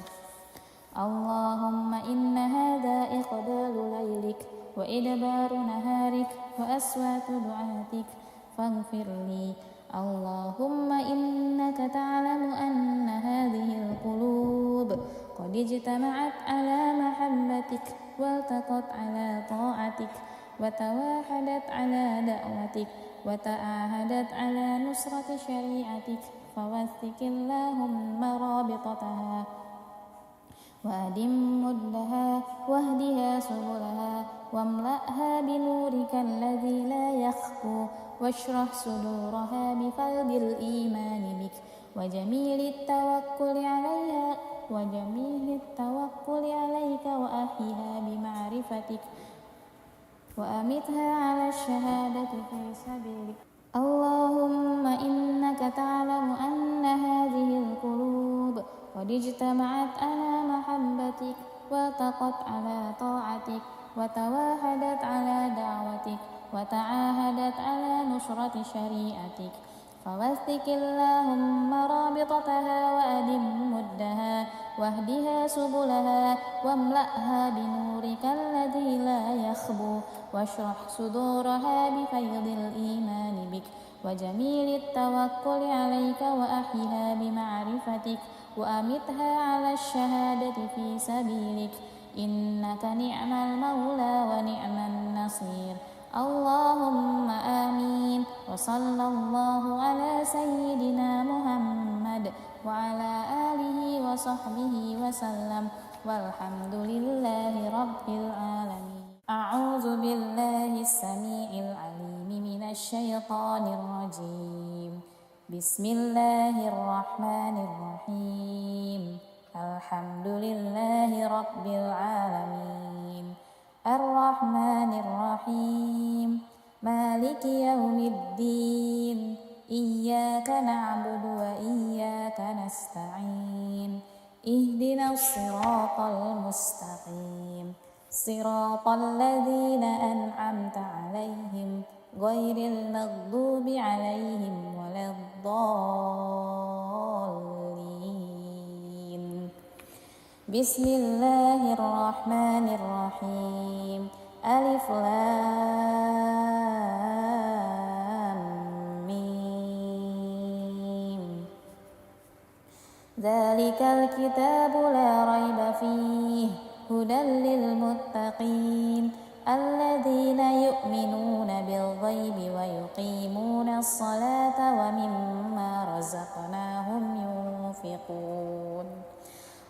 اللهم إن هذا إقبال ليلك وإدبار نهارك وأصوات دعاتك فاغفر لي. اللهم إنك تعلم أن هذه القلوب قد اجتمعت على محبتك والتقت على طاعتك وتواحدت على دعوتك وتعاهدت على نصرة شريعتك فوثق اللهم رابطتها وأدم مدها واهدها سبلها واملأها بنورك الذي لا يخفو واشرح صدورها بفيض الإيمان بك وجميل التوكل عليك وأحيها بمعرفتك وأمتها على الشهادة في سبيلك. اللهم إنك تعلم أن هذه القلوب قد اجتمعت على محبتك والتقت على طاعتك وتواحدت على دعوتك وتعاهدت على نصرة شريعتك فوثق اللهم رابطتها وأدم مدها واهدها سبلها واملأها بنورك الذي لا يخبو واشرح صدورها بفيض الإيمان بك وجميل التوكل عليك وأحيها بمعرفتك وأمتها على الشهادة في سبيلك إنك نعم المولى ونعم النصير. اللهم آمين. وصلى الله على سيدنا محمد وعلى آله وصحبه وسلم والحمد لله رب العالمين. أعوذ بالله السميع العليم من الشيطان الرجيم. بسم الله الرحمن الرحيم. الحمد لله رب العالمين الرحمن الرحيم مالك يوم الدين إياك نعبد وإياك نستعين اهدنا الصراط المستقيم صراط الذين أنعمت عليهم غير المغضوب عليهم ولا الضالين. بسم الله الرحمن الرحيم. ألف لام ميم. ذلك الكتاب لا ريب فيه هدى للمتقين الذين يؤمنون بالغيب ويقيمون الصلاة ومما رزقناهم ينفقون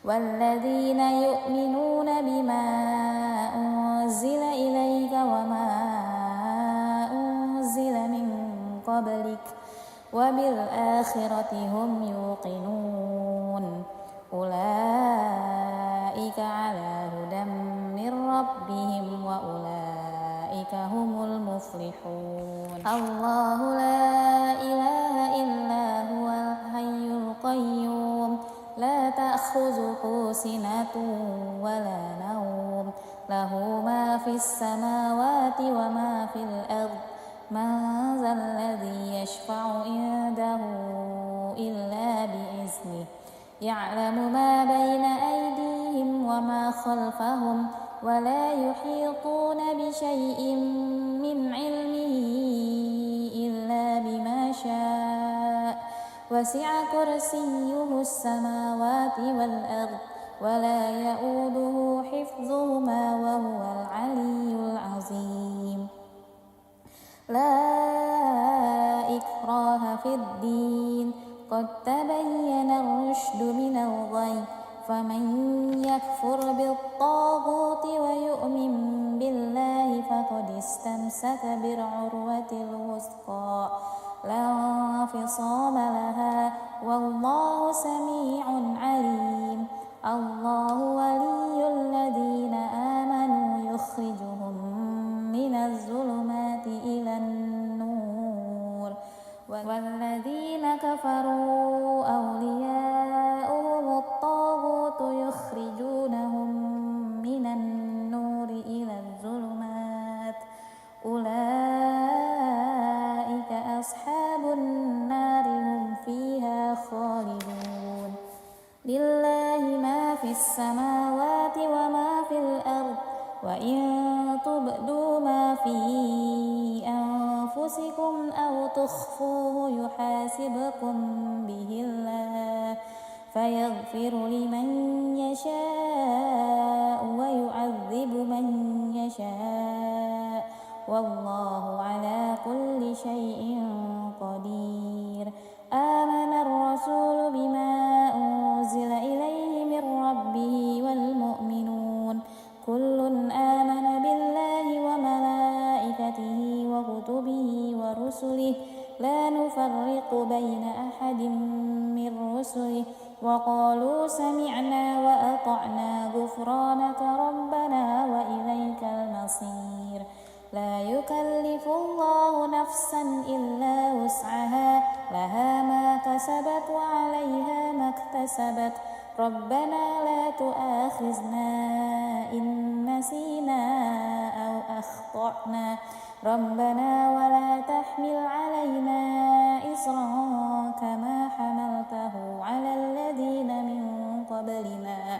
والذين يؤمنون بما أنزل إليك وما أنزل من قبلك وبالآخرة هم يوقنون أولئك على هدى من ربهم وأولئك هم المفلحون. الله لا إله إلا هو الحي القيوم لا تأخذه سنة ولا نوم له ما في السماوات وما في الأرض من ذا الذي يشفع عنده إلا بإذنه يعلم ما بين أيديهم وما خلفهم ولا يحيطون بشيء من علمه إلا بما شاء وسع كرسيه السماوات والأرض ولا يؤوده حفظهما وهو العلي العظيم لا إكراه في الدين قد تبين الرشد من الغي فمن يكفر بالطاغوت ويؤمن بالله فقد استمسك بالعروة الوثقى لا انفصام لها والله سميع عليم الله ولي الذين آمنوا يخرجهم من الظلمات إلى النور والذين كفروا أولياؤهم الطاغوت يخرجونهم من النور إلى الظلمات أولئك أصحاب النار هم فيها خالدون لله ما في السماوات وما في الأرض وإن تبدوا ما في أنفسكم أو تخفوه يحاسبكم به الله فيغفر لمن يشاء ويعذب من يشاء والله على كل شيء قدير آمن الرسول بما أنزل إليه من ربه والمؤمنون كل آمن بالله وملائكته وكتبه ورسله لا نفرق بين أحد من رسله وقالوا سمعنا وأطعنا غفرانك ربنا وإليك المصير لا يكلف الله نفسا إلا وسعها لها ما كسبت وعليها ما اكتسبت ربنا لا تؤاخذنا إن نسينا أو أخطأنا ربنا ولا تحمل علينا إصرا كما حملته على الذين من قبلنا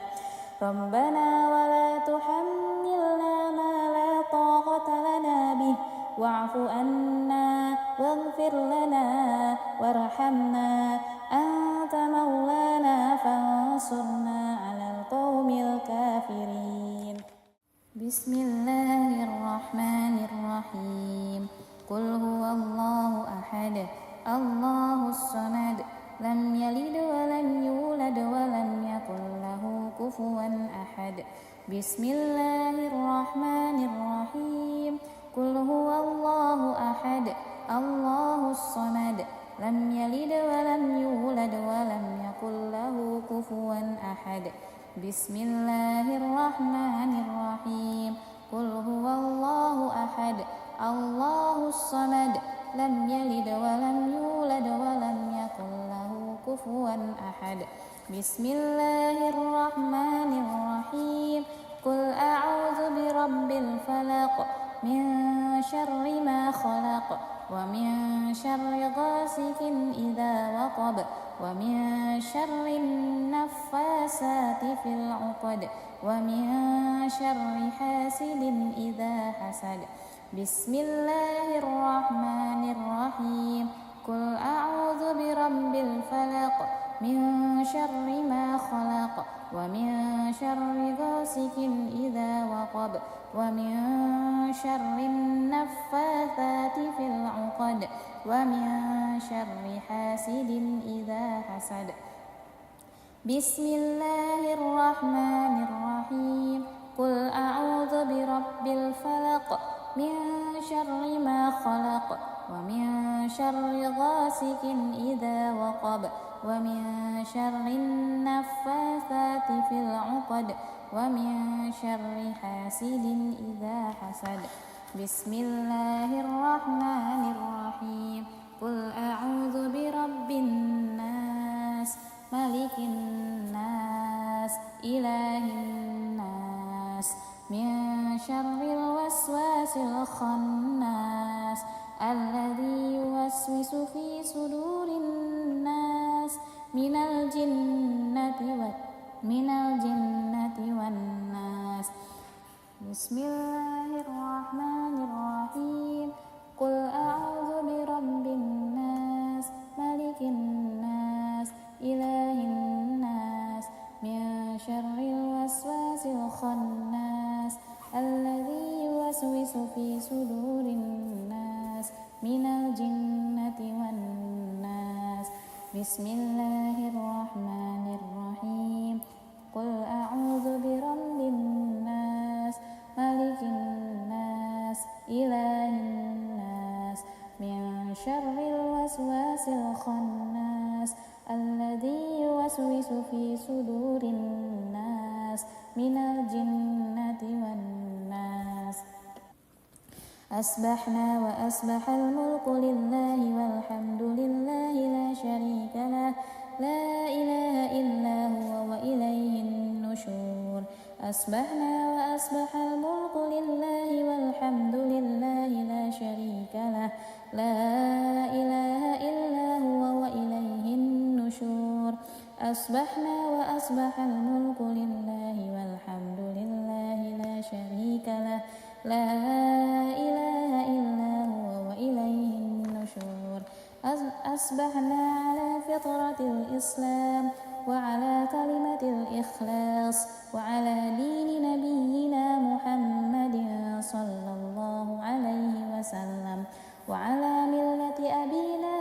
ربنا ولا تحملنا ما لا طاقة لنا به واعف عنا واغفر لنا وارحمنا أنت مولانا فانصرنا على القوم الكافرين بسم الله الرحمن الرحيم قل هو الله أحد الله الصمد لم يلد ولم يولد ولم يكن له كفوا أحد بسم الله الرحمن الرحيم قل هو الله أحد الله الصمد لم يلد ولم يولد ولم يكن له كفوا أحد بسم الله الرحمن الرحيم قل هو الله أحد الله الصمد لم يلد ولم يولد ولم يكن له كفوا أحد بسم الله الرحمن الرحيم قل أعوذ برب الفلق من شر ما خلق ومن شر غاسق إذا وقب ومن شر النفاسات في العقد ومن شر حاسد إذا حسد بسم الله الرحمن الرحيم قل أعوذ برب الفلق من شر ما خلق ومن شر غاسق إذا وقب ومن شر النفاثات في العقد ومن شر حاسد إذا حسد بسم الله الرحمن الرحيم قل أعوذ برب الفلق من شر ما خلق ومن شر غاسق إذا وقب ومن شر النفاثات في العقد ومن شر حاسد إذا حسد بسم الله الرحمن الرحيم قل أعوذ برب الناس ملك الناس إله الناس من شر الوسواس الخناس الذي يوسوس في صدور الناس من الجنة والناس بسم الله الرحمن الرحيم قل أعوذ برب الناس ملك الناس إله الناس من شر الوسواس الخناس الذي يوسوس في صدور الناس من الجنة والناس بسم الله الرحمن الرحيم قل أعوذ برب الناس ملك الناس إله الناس من شر الوسواس الخناس الذي يوسوس في صدور الناس من الجنة والناس أصبحنا وأصبح الملك لله والحمد لله لا شريك له لا إله إلا هو وإليه النشور أصبحنا وأصبح الملك لله والحمد لله لا شريك له لا إله إلا هو وإليه النشور أصبحنا وأصبح الملك لله والحمد لله لا شريك له لا إله إلا هو وإليه النشور أصبحنا على فطرة الإسلام وعلى كلمة الإخلاص وعلى دين نبينا محمد صلى الله عليه وسلم وعلى ملة أبينا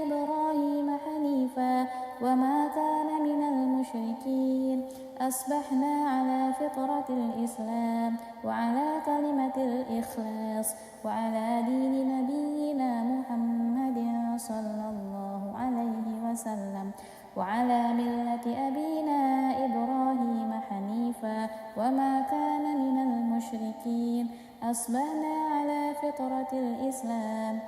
إبراهيم حنيفا وما كان من المشركين أصبحنا على فطرة الإسلام وعلى كلمة الإخلاص وعلى دين نبينا محمد صلى الله عليه وسلم وعلى ملة أبينا إبراهيم حنيفا وما كان من المشركين أصبحنا على فطرة الإسلام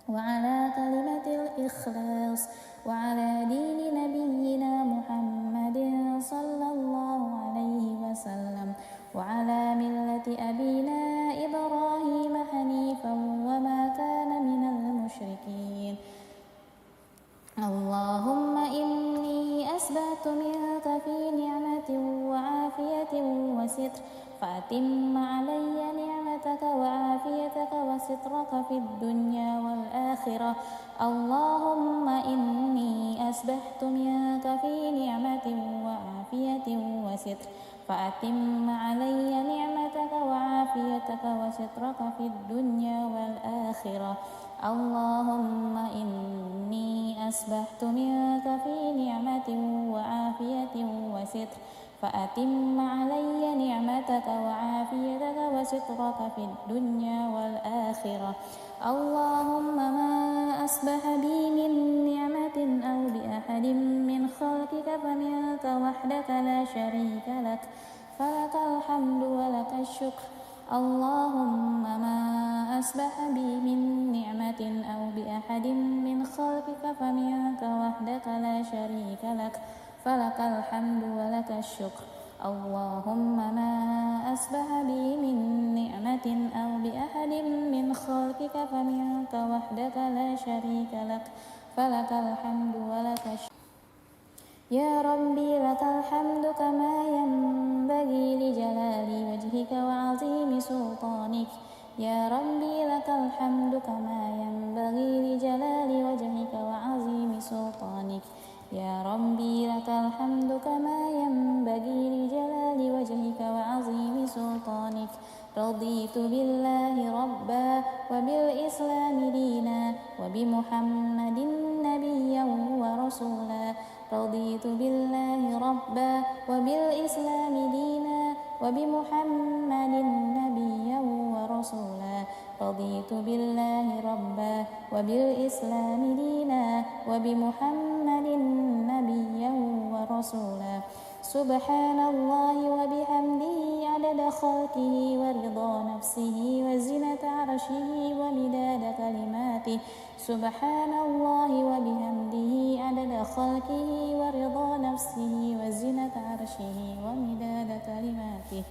وعلى كلمة الإخلاص وعلى دين نبينا محمد صلى الله عليه وسلم وعلى ملة أبينا إبراهيم حنيفا وما كان من المشركين اللهم إني أسبحت منك في نعمة وعافية وستر فأتم علي نعمتك وعافيتك وسترك في الدنيا والآخرة اللهم إني أسبحت منك في نعمة وعافية وستر فأتم علي نعمتك وعافيتك وسترك في الدنيا والآخرة اللهم إني أسبحت منك في نعمة وعافية وستر فأتم علي نعمتك وعافيتك وسترك في الدنيا والآخرة اللهم ما أصبح بي من نعمة أو بأحد من خلقك فمنك وحدك لا شريك لك فلك الحمد ولك الشكر اللهم ما أصبح بي من نعمة أو بأحد من خلقك فمنك وحدك لا شريك لك فلك الحمد ولك الشكر اللهم ما أصبح بي من نعمة أو بأحد من خلقك فمنك وحدك لا شريك لك فلك الحمد ولك الشكر يا ربي لك الحمد كما ينبغي لجلال وجهك وعظيم سلطانك يا ربي لك الحمد كما ينبغي لجلال وجهك وعظيم سلطانك يا ربي لك الحمد كما ينبغي لجلال وجهك وعظيم سلطانك رضيت بالله ربا وبالإسلام دينا وبمحمد نبيا ورسولا رضيت بالله ربا وبالإسلام دينا وبمحمد نبيا ورسولا رضيت بالله ربا وبالإسلام دينا وبمحمد نبيا ورسولا سبحان الله وبحمده عدد خلقه ورضا نفسه وزنة عرشه ومداد كلماته سبحان الله وبحمده عدد خلقه ورضا نفسه وزنة عرشه ومداد كلماته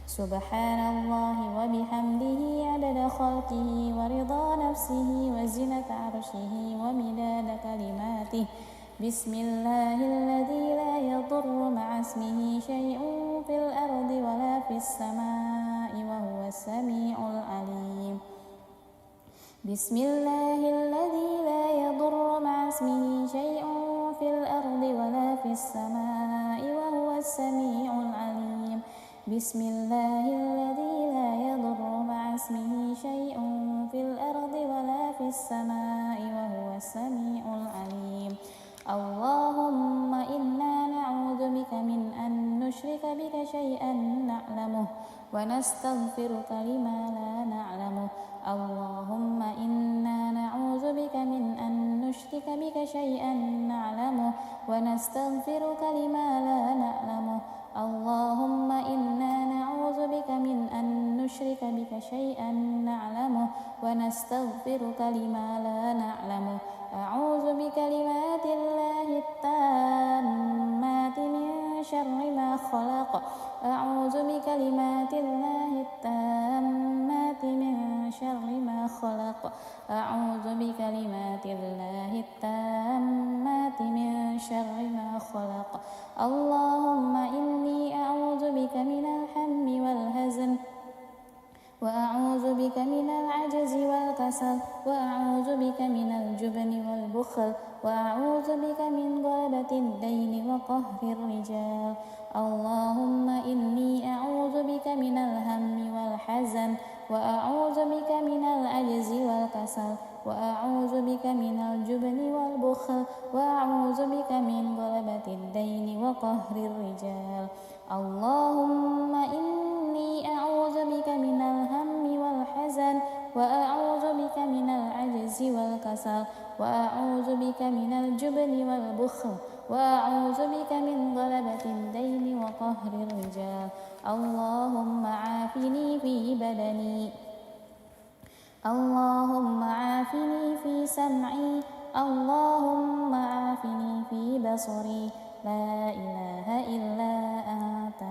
سبحان الله وبحمده عدد خلقه ورضا نفسه وزنة عرشه ومداد كلماته بسم الله الذي لا يضر مع اسمه شيء في الأرض ولا في السماء وهو السميع العليم بسم الله الذي لا يضر مع اسمه شيء في الأرض ولا في السماء وهو السميع العليم بسم الله الذي لا يضر مع اسمه شيء في الأرض ولا في السماء وهو السميع العليم اللهم إنا نعوذ بك من أن نشرك بك شيئا نعلمه ونستغفرك لما لا نعلمه اللهم إنا نعوذ بك من أن نشرك بك شيئا نعلمه ونستغفرك لما لا نعلمه اللهم إنا نعوذ بك من أن نشرك بك شيئا نعلمه ونستغفرك لما لا نعلمه أعوذ بكلمات الله التامات من شر ما خلق أعوذ بكلمات الله التامات من شر ما خلق أعوذ بكلمات الله التامات من شر ما خلق اللهم إني أعوذ بك من الهم والحزن وأعوذ بك من العجز والكسل وأعوذ بك من الجبن والبخل وأعوذ بك من غلبة الدين وقهر الرجال اللهم إني أعوذ بك من الهم والحزن وأعوذ بك من العجز والكسل وأعوذ بك من الجبن والبخل وأعوذ بك من غلبة الدين وقهر الرجال اللهم إني أعوذ بك من الهم والحزن وأعوذ بك من العجز والكسل وأعوذ بك من الجبن والبخل وأعوذ بك من غلبة الدين وقهر الرجال اللهم عافني في بدني اللهم عافني في سمعي اللهم عافني في بصري لا إله إلا أنت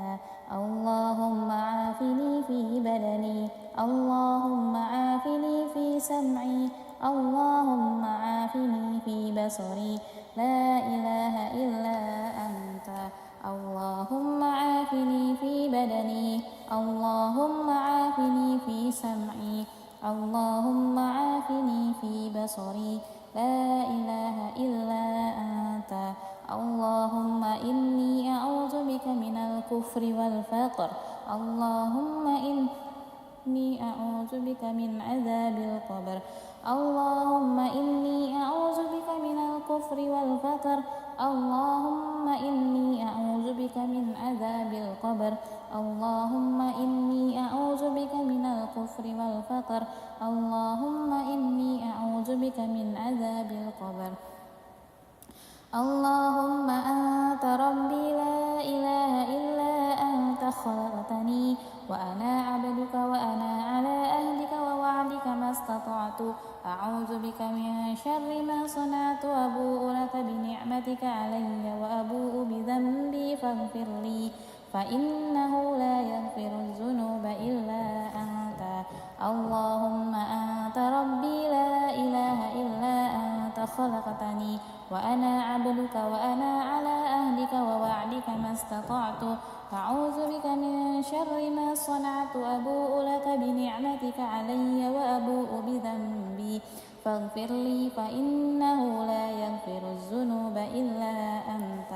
اللهم عافني في بدني اللهم عافني في سمعي اللهم عافني في بصري لا إله إلا أنت اللهم عافني في بدني اللهم عافني في سمعي اللهم عافني في بصري لا إله إلا أنت اللهم إني أعوذ بك من الكفر والفقر اللهم إني أعوذ بك من عذاب القبر اللهم إني أعوذ بك من الكفر والفقر اللهم إني أعوذ بك من عذاب القبر اللهم إني أعوذ بك من الكفر والفقر اللهم إني أعوذ بك من عذاب القبر اللهم أنت ربي لا إله إلا أنت خلقتني وأنا عبدك وأنا على أهلك ووعدك ما استطعت أعوذ بك من شر ما صنعت أبوء لك بنعمتك علي وأبوء بذنبي فاغفر لي فإنه لا يغفر الذنوب إلا أنت اللهم أنت ربي لا إله إلا أنت خلقتني وأنا عبدك وأنا على أهلك ووعدك ما استطعت أعوذ بك من شر ما صنعت أبوء لك بنعمتك علي وأبوء بذنبي فاغفر لي فإنه لا يغفر الذنوب إلا أنت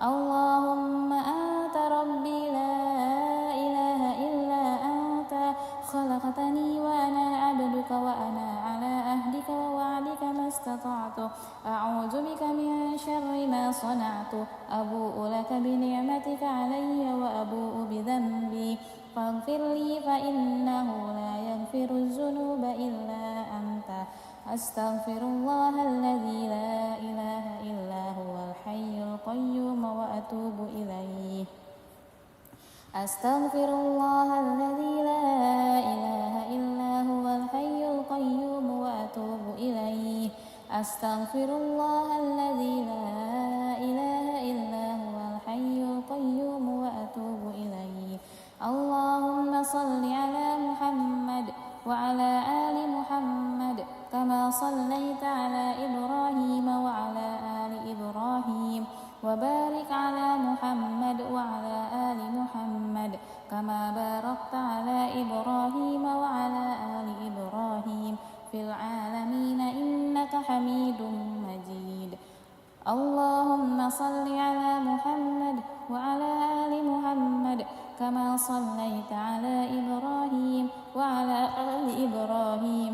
اللهم أنت ربي لا إله إلا أنت خلقتني وأنا عبدك وأنا على أهلك ووعدك ما استطعت أعوذ بك من شر ما صنعت أبوء لك بنعمتك علي وأبوء بذنبي فاغفر لي فإنه لا يغفر الذنوب إلا أنت أستغفر الله الذي لا إله إلا هو الحي القيوم وأتوب إليه أستغفر الله الذي لا إله إلا هو الحي القيوم وأتوب إليه أستغفر الله الذي لا إله إلا هو الحي القيوم وأتوب إليه اللهم صل على محمد وعلى آل محمد كما صليت على إبراهيم وعلى آل إبراهيم وبارك على محمد وعلى آل محمد كما باركت على إبراهيم وعلى آل إبراهيم في العالمين إنك حميد مجيد. اللهم صل على محمد وعلى آل محمد كما صليت على إبراهيم وعلى آل إبراهيم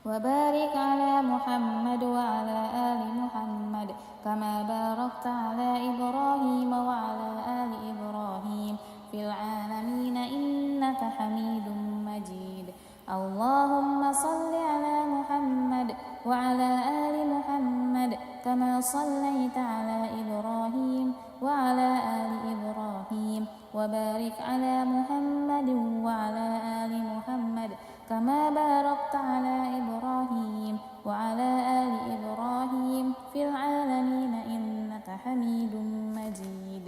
وبارك على محمد وعلى آل محمد كما باركت على إبراهيم وعلى آل إبراهيم في العالمين إنك حميد مجيد. اللهم صل على محمد وعلى آل محمد كما صليت على إبراهيم وعلى آل إبراهيم وبارك على محمد وعلى آل محمد كما باركت على إبراهيم وعلى آل إبراهيم في العالمين إنك حميد مجيد.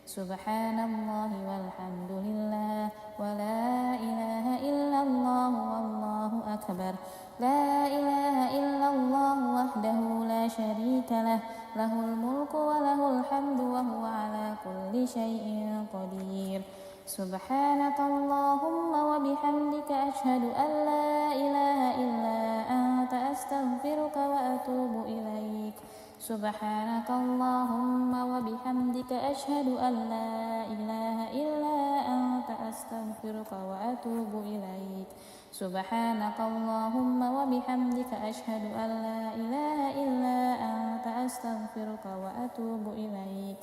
سبحان الله والحمد لله ولا إله إلا الله والله أكبر. لا إله إلا الله وحده لا شريك له، له الملك وله الحمد وهو على كل شيء قدير. سبحانك اللهم وبحمدك أشهد أن لا إله إلا أنت أستغفرك وأتوب إليك. سبحانك اللهم وبحمدك أشهد أن لا إله إلا أنت أستغفرك وأتوب إليك. سبحانك اللهم وبحمدك أشهد أن لا إله إلا أنت أستغفرك وأتوب إليك.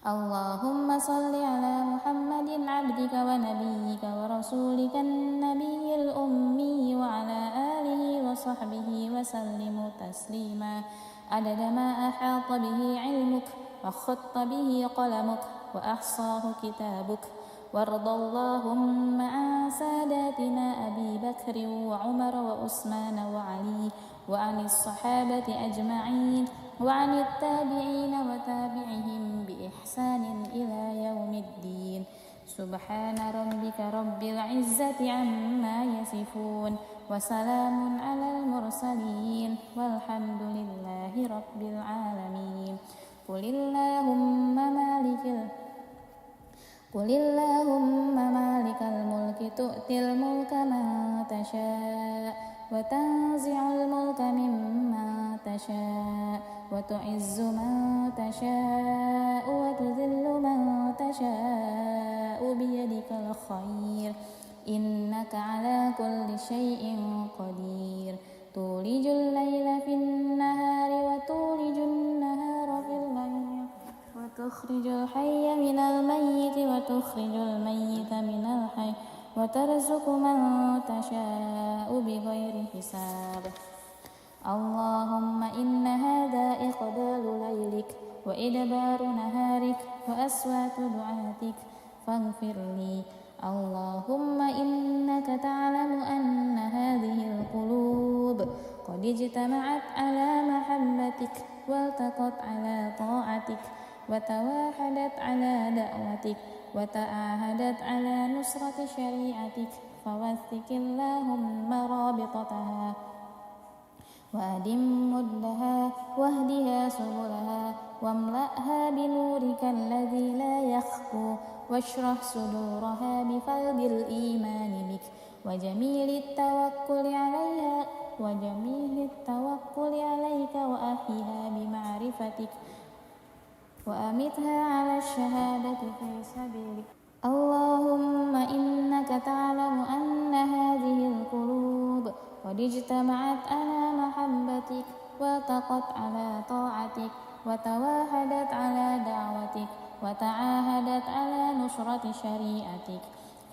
اللهم صل على محمد عبدك ونبيك ورسولك النبي الأمي وعلى آله وصحبه وسلم تسليما عدد ما أحاط به علمك وخط به قلمك وأحصاه كتابك. وارض اللهم عن ساداتنا أبي بكر وعمر وعثمان وعلي وعن الصحابة أجمعين وعن التابعين وتابعهم بإحسان إلى يوم الدين. سبحان ربك رب العزة عما يصفون وسلام على المرسلين والحمد لله رب العالمين. قل اللهم مالك الملك تؤتي الملك من تشاء وتنزع الملك ممن تشاء وتعز من تشاء وتذل من تشاء بيدك الخير إنك على كل شيء قدير. تولج الليل في النهار وتولج النهار في الليل وتخرج الحي من الميت وتخرج الميت من الحي وترزق من تشاء بغير حساب. اللهم إن هذا إقبال ليلك وإدبار نهارك وأصوات دعاتك فاغفر لي. اللهم إنك تعلم أن هذه القلوب قد اجتمعت على محبتك والتقت على طاعتك وتواحدت على دعوتك وتعاهدت على نصرة شريعتك فوثق اللهم رابطتها وأدم مدها واهدها سبلها واملأها بنورك الذي لا يخفو واشرح صدورها بفيض الإيمان بك وجميل التوكل عليك وأحيها بمعرفتك وأمتها على الشهادة في سبيلك. اللهم إنك تعلم أن هذه القلوب قد اجتمعت على محبتك والتقت على طاعتك وتواحدت على دعوتك وتعاهدت على نصرة شريعتك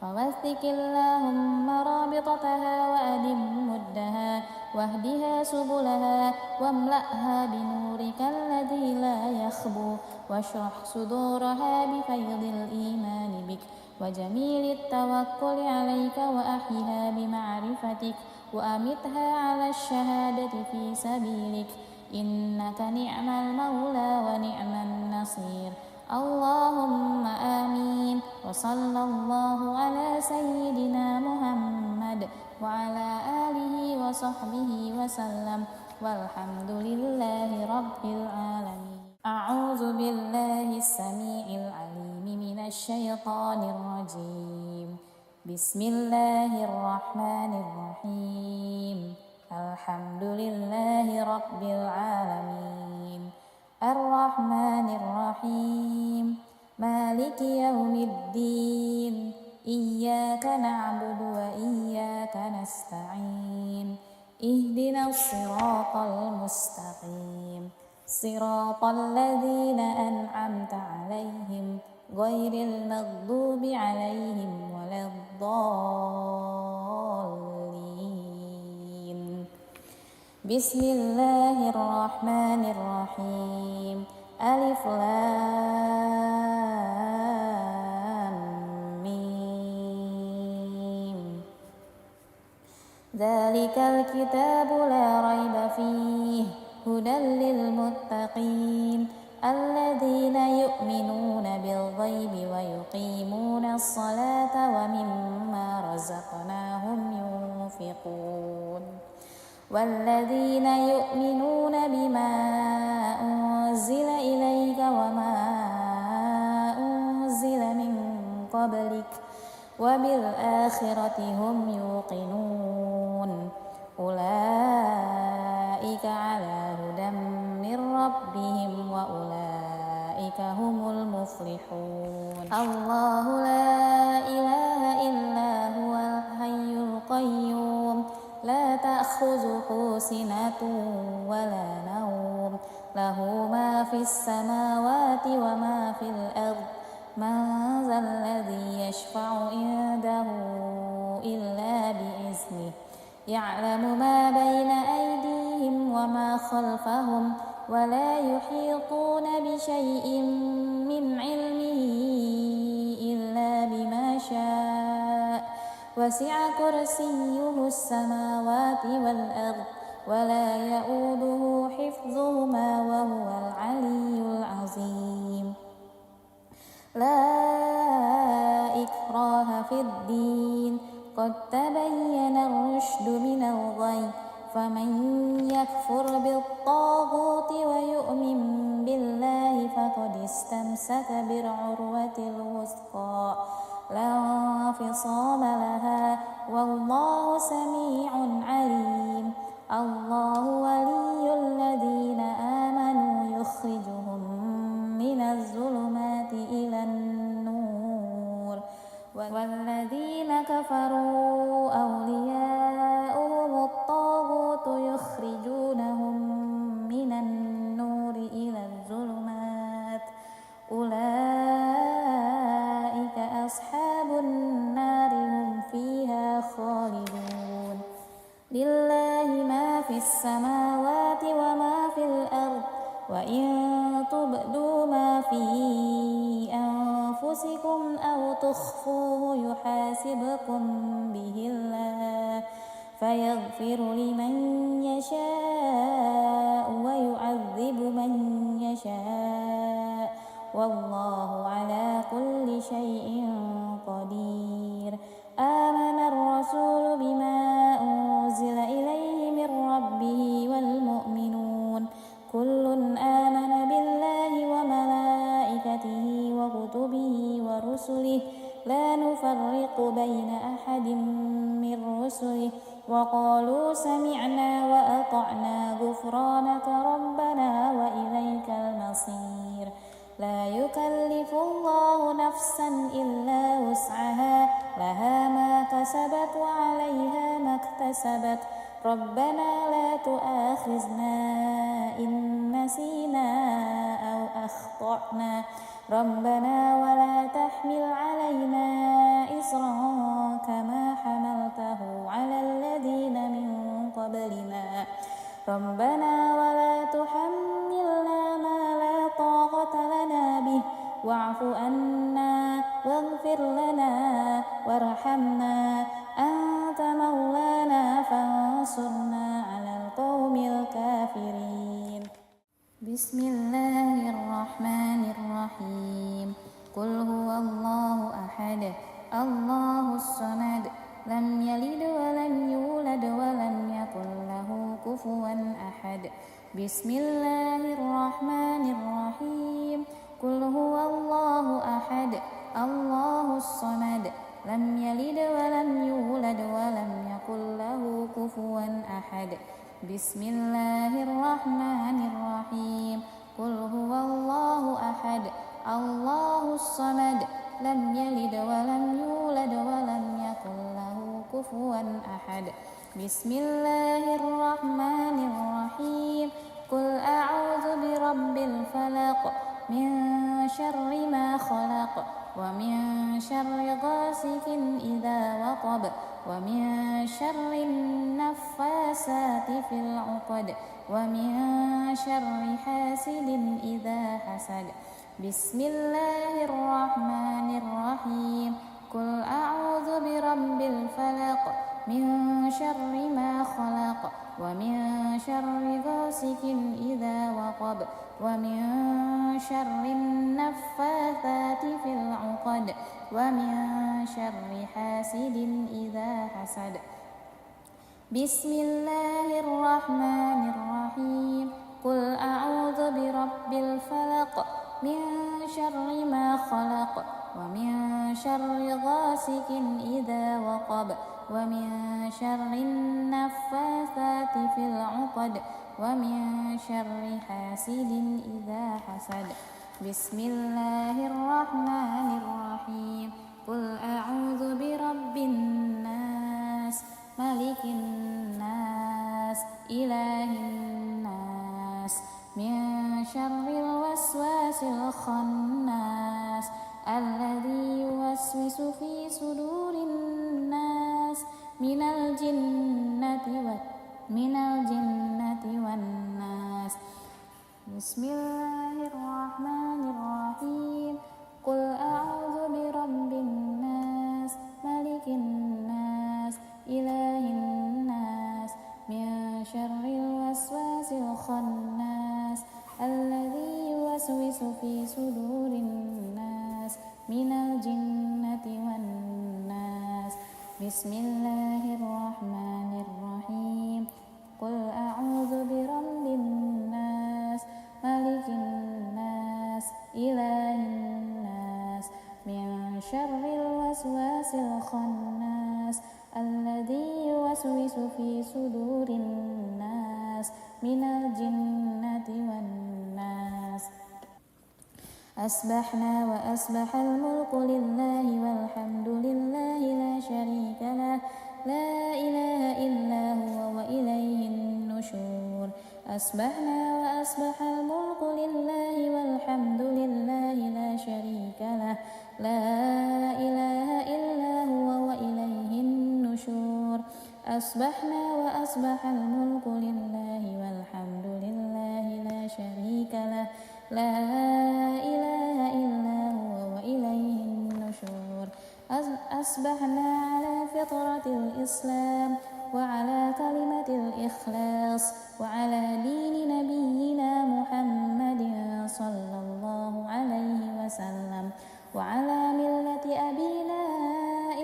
فوثق اللهم رابطتها وأدم مدها واهدها سبلها واملأها بنورك الذي لا يخبو واشرح صدورها بفيض الإيمان بك وجميل التوكل عليك وأحيها بمعرفتك وأمتها على الشهادة في سبيلك إنك نعم المولى ونعم النصير. اللهم آمين. وصلى الله على سيدنا محمد وعلى آله وصحبه وسلم والحمد لله رب العالمين. أعوذ بالله السميع العليم من الشيطان الرجيم. بسم الله الرحمن الرحيم. الحمد لله رب العالمين الرحمن الرحيم مالك يوم الدين إياك نعبد وإياك نستعين اهدنا الصراط المستقيم صراط الذين أنعمت عليهم غير المغضوب عليهم ولا الضالين. بسم الله الرحمن الرحيم. ألف لام ميم. ذلك الكتاب لا ريب فيه هدى للمتقين الذين يؤمنون بالغيب ويقيمون الصلاة ومما رزقناهم ينفقون والذين يؤمنون بما أنزل إليك وما أنزل من قبلك وبالآخرة هم يوقنون أولئك على هدى من ربهم وأولئك هم المفلحون. الله لا إله إلا هو الحي القيوم لا تأخذه سنة ولا نوم له ما في السماوات وما في الأرض من ذا الذي يشفع عنده إلا بإذنه يعلم ما بين أيديهم وما خلفهم ولا يحيطون بشيء من علمه إلا بما شاء وسع كرسيه السماوات والأرض ولا يؤوده حفظهما وهو العلي العظيم. لا إكراه في الدين قد تبين الرشد من الغي فمن يكفر بالطاغوت ويؤمن بالله فقد استمسك بالعروة الوثقى لا انفصام لها والله سميع عليم. الله ولي الذين آمنوا يخرجهم من الظلمات إلى النور والذين كفروا أولياؤهم الطاغوت يخرجونهم من النور إلى الظلمات أولئك أصحاب النار هم فيها خالدون. لله ما في السماوات وما في الأرض وإن تبدوا ما في أنفسكم أو تخفوه يحاسبكم به الله فيغفر لمن يشاء ويعذب من يشاء والله على كل شيء قدير. آمن الرسول بما أنزل إليه من ربه والمؤمنون كل آمن بالله وملائكته وكتبه ورسله لا نفرق بين أحد من رسله وقالوا سمعنا وأطعنا غفرانك ربنا وإليك المصير. لا يكلف الله نفسا إلا وسعها لها ما كسبت وعليها ما اكتسبت ربنا لا تؤاخذنا إن نسينا أو أخطأنا ربنا ولا تحمل علينا إصرا كما حملته على الذين من قبلنا ربنا ولا تحملنا ما لا طاقة لنا به واعف عنا واغفر لنا وارحمنا أنت مولانا فانصرنا على القوم الكافرين. بسم الله الرحمن الرحيم. قل هو الله أحد الله الصمد لم يلد ولم يولد ولم يكن له كفوا أحد. بسم الله الرحمن الرحيم. بسم الله الرحمن الرحيم قل أعوذ برب الفلق من شر ما خلق ومن شر غاسق إذا وقب ومن شر النفاسات في العقد ومن شر حاسد إذا حسد بسم الله الرحمن الرحيم قل أعوذ برب الفلق من شر ما خلق ومن شر غاسق إذا وقب ومن شر النفاثات في العقد ومن شر حاسد إذا حسد بسم الله الرحمن الرحيم قل أعوذ برب الفلق من شر ما خلق ومن شر غاسق إذا وقب ومن شر النفاثات في العقد ومن شر حاسد إذا حسد بسم الله الرحمن الرحيم قل أعوذ برب الناس ملك الناس إله الناس من شر الوسواس الخناس الذي يوسوس في صدور الناس من الجنة والناس بسم الله الرحمن الرحيم قل أعوذ برب الناس ملك الناس إله الناس من شر الوسواس الخناس الذي يوسوس في صدور الناس من الجنة والناس بسم الله الرحمن الرحيم قل أعوذ برب الناس ملك الناس إله الناس من شر الوسواس الخناس الذي يوسوس في صدور الناس من الجنة والناس أصبحنا وأصبح الملك لله والحمد لله لا شريك له لا إله إلا هو وإليه النشور أصبحنا وأصبح الملك لله والحمد لله لا شريك له لا إله إلا هو وإليه النشور أصبحنا وأصبح الملك لله والحمد لله لا شريك له لا إله إلا هو وإليه النشور أصبحنا على فطرة الإسلام وعلى كلمة الإخلاص وعلى دين نبينا محمد صلى الله عليه وسلم وعلى ملة أبينا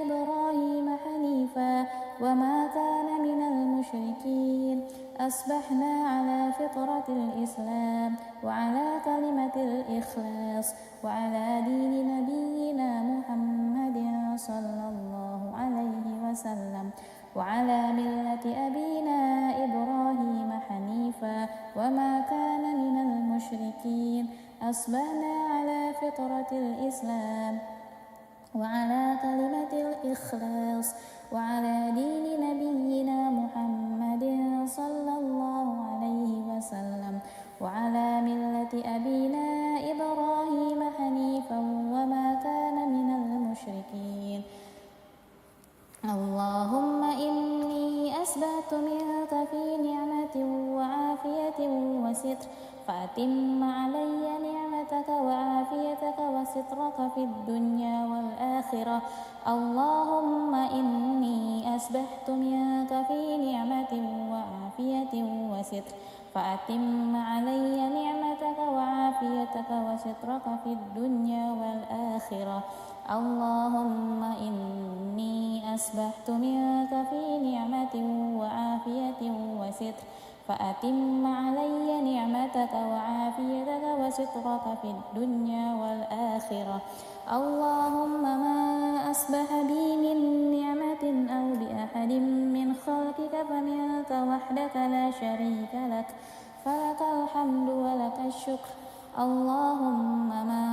إبراهيم حنيفا وما كان من المشركين أصبحنا على فطرة الإسلام وعلى كلمة الإخلاص وعلى دين نبينا محمد صلى الله عليه وسلم وعلى ملة أبينا إبراهيم حنيفا وما كان من المشركين أصبحنا على فطرة الإسلام وعلى كلمة الإخلاص وعلى دين نبينا محمد صلى الله عليه وسلم وعلى ملة أبينا إبراهيم حنيفا وما كان من المشركين اللهم إني أسبحت منك في نعمة وعافية وستر فأتم علي نعمتك وعافيتك وسترك في الدنيا والآخرة اللهم إني أسبحت منك في نعمة وعافية وستر فأتم علي نعمتك وعافيتك وسترك في الدنيا والآخرة اللهم إني أسبحت منك في نعمة وعافية وستر فأتم علي نعمتك وعافيتك وسترك في الدنيا والآخرة اللهم ما أصبح بي من نعمة أو بأحد من خلقك فمنك وحدك لا شريك لك فلك الحمد ولك الشكر اللهم ما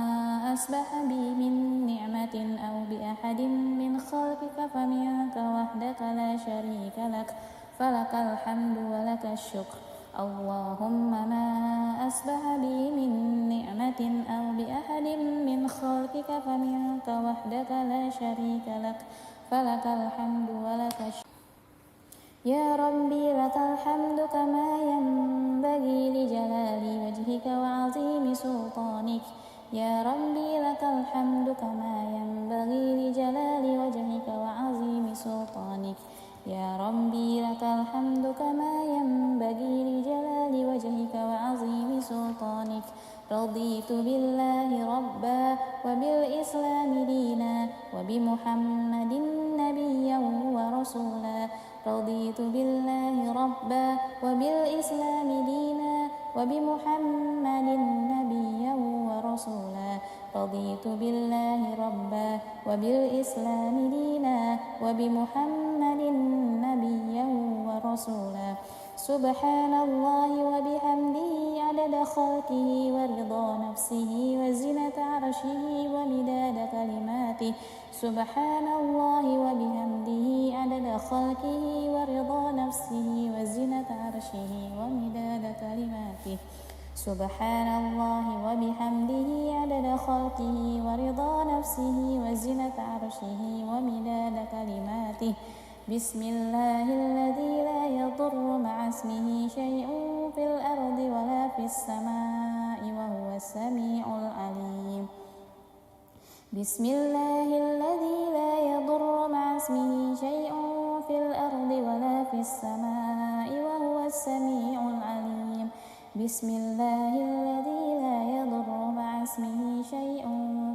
أصبح بي من نعمة أو بأحد من خلقك فمنك وحدك لا شريك لك فلك الحمد ولك الشكر. اللهم ما أصبح بي من نعمة أو بأحد من خلقك فمنك وحدك لا شريك لك، فلك الحمد ولك الشكر. يا ربي لك الحمد كما ينبغي لجلال وجهك وعظيم سلطانك. يا ربي لك الحمد كما ينبغي لجلال وجهك وعظيم سلطانك. يا ربي لك الحمد كما ينبغي لجلال وجهك وعظيم سلطانك. رضيت بالله ربا وبالإسلام دينا وبمحمد نبيا ورسولا. رضيت بالله ربا وبالإسلام دينا وبمحمد نبيا ورسولا. رضيت بالله ربا وبالإسلام دينا وبمحمد نبيا ورسولا. سبحان الله وبحمده عدد خلقه ورضا نفسه وزنة عرشه ومداد كلماته. سبحان الله وبحمده عدد خلقه ورضا نفسه وزنة عرشه ومداد كلماته. سبحان الله وبحمده عدد خلقه ورضا نفسه وزنة عرشه ومداد كلماته. بسم الله الذي لا يضر مع اسمه شيء في الأرض ولا في السماء وهو السميع العليم. بسم الله الذي لا يضر مع اسمه شيء في الأرض ولا في السماء وهو السميع العليم. بسم الله الذي لا يضر مع اسمه شيء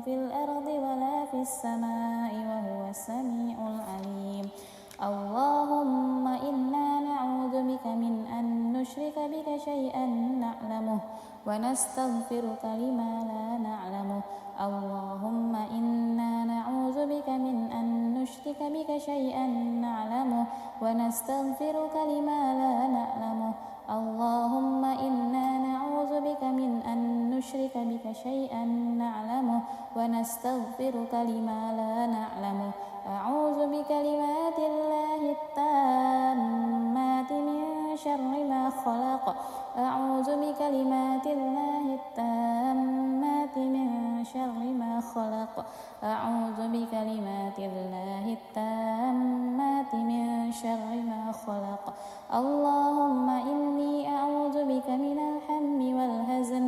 في الأرض ولا في السماء وهو السميع العليم. اللهم إنا نعوذ بك من أن نشرك بك شيئا نعلمه ونستغفرك لما لا نعلمه. اللهم إنا نعوذ بك من أن نشرك بك شيئا نعلمه ونستغفرك لما لا نعلمه. اللهم إنا نعوذ بك من أن نشرك بك شيئا نعلمه ونستغفرك لما لا نعلمه. أعوذ بكلمات الله التامات من شر ما خلق. أعوذ بكلمات الله التامات من شر ما خلق. أعوذ بكلمات الله التامات من شر ما خلق. اللهم إني أعوذ بك من الهم والحزن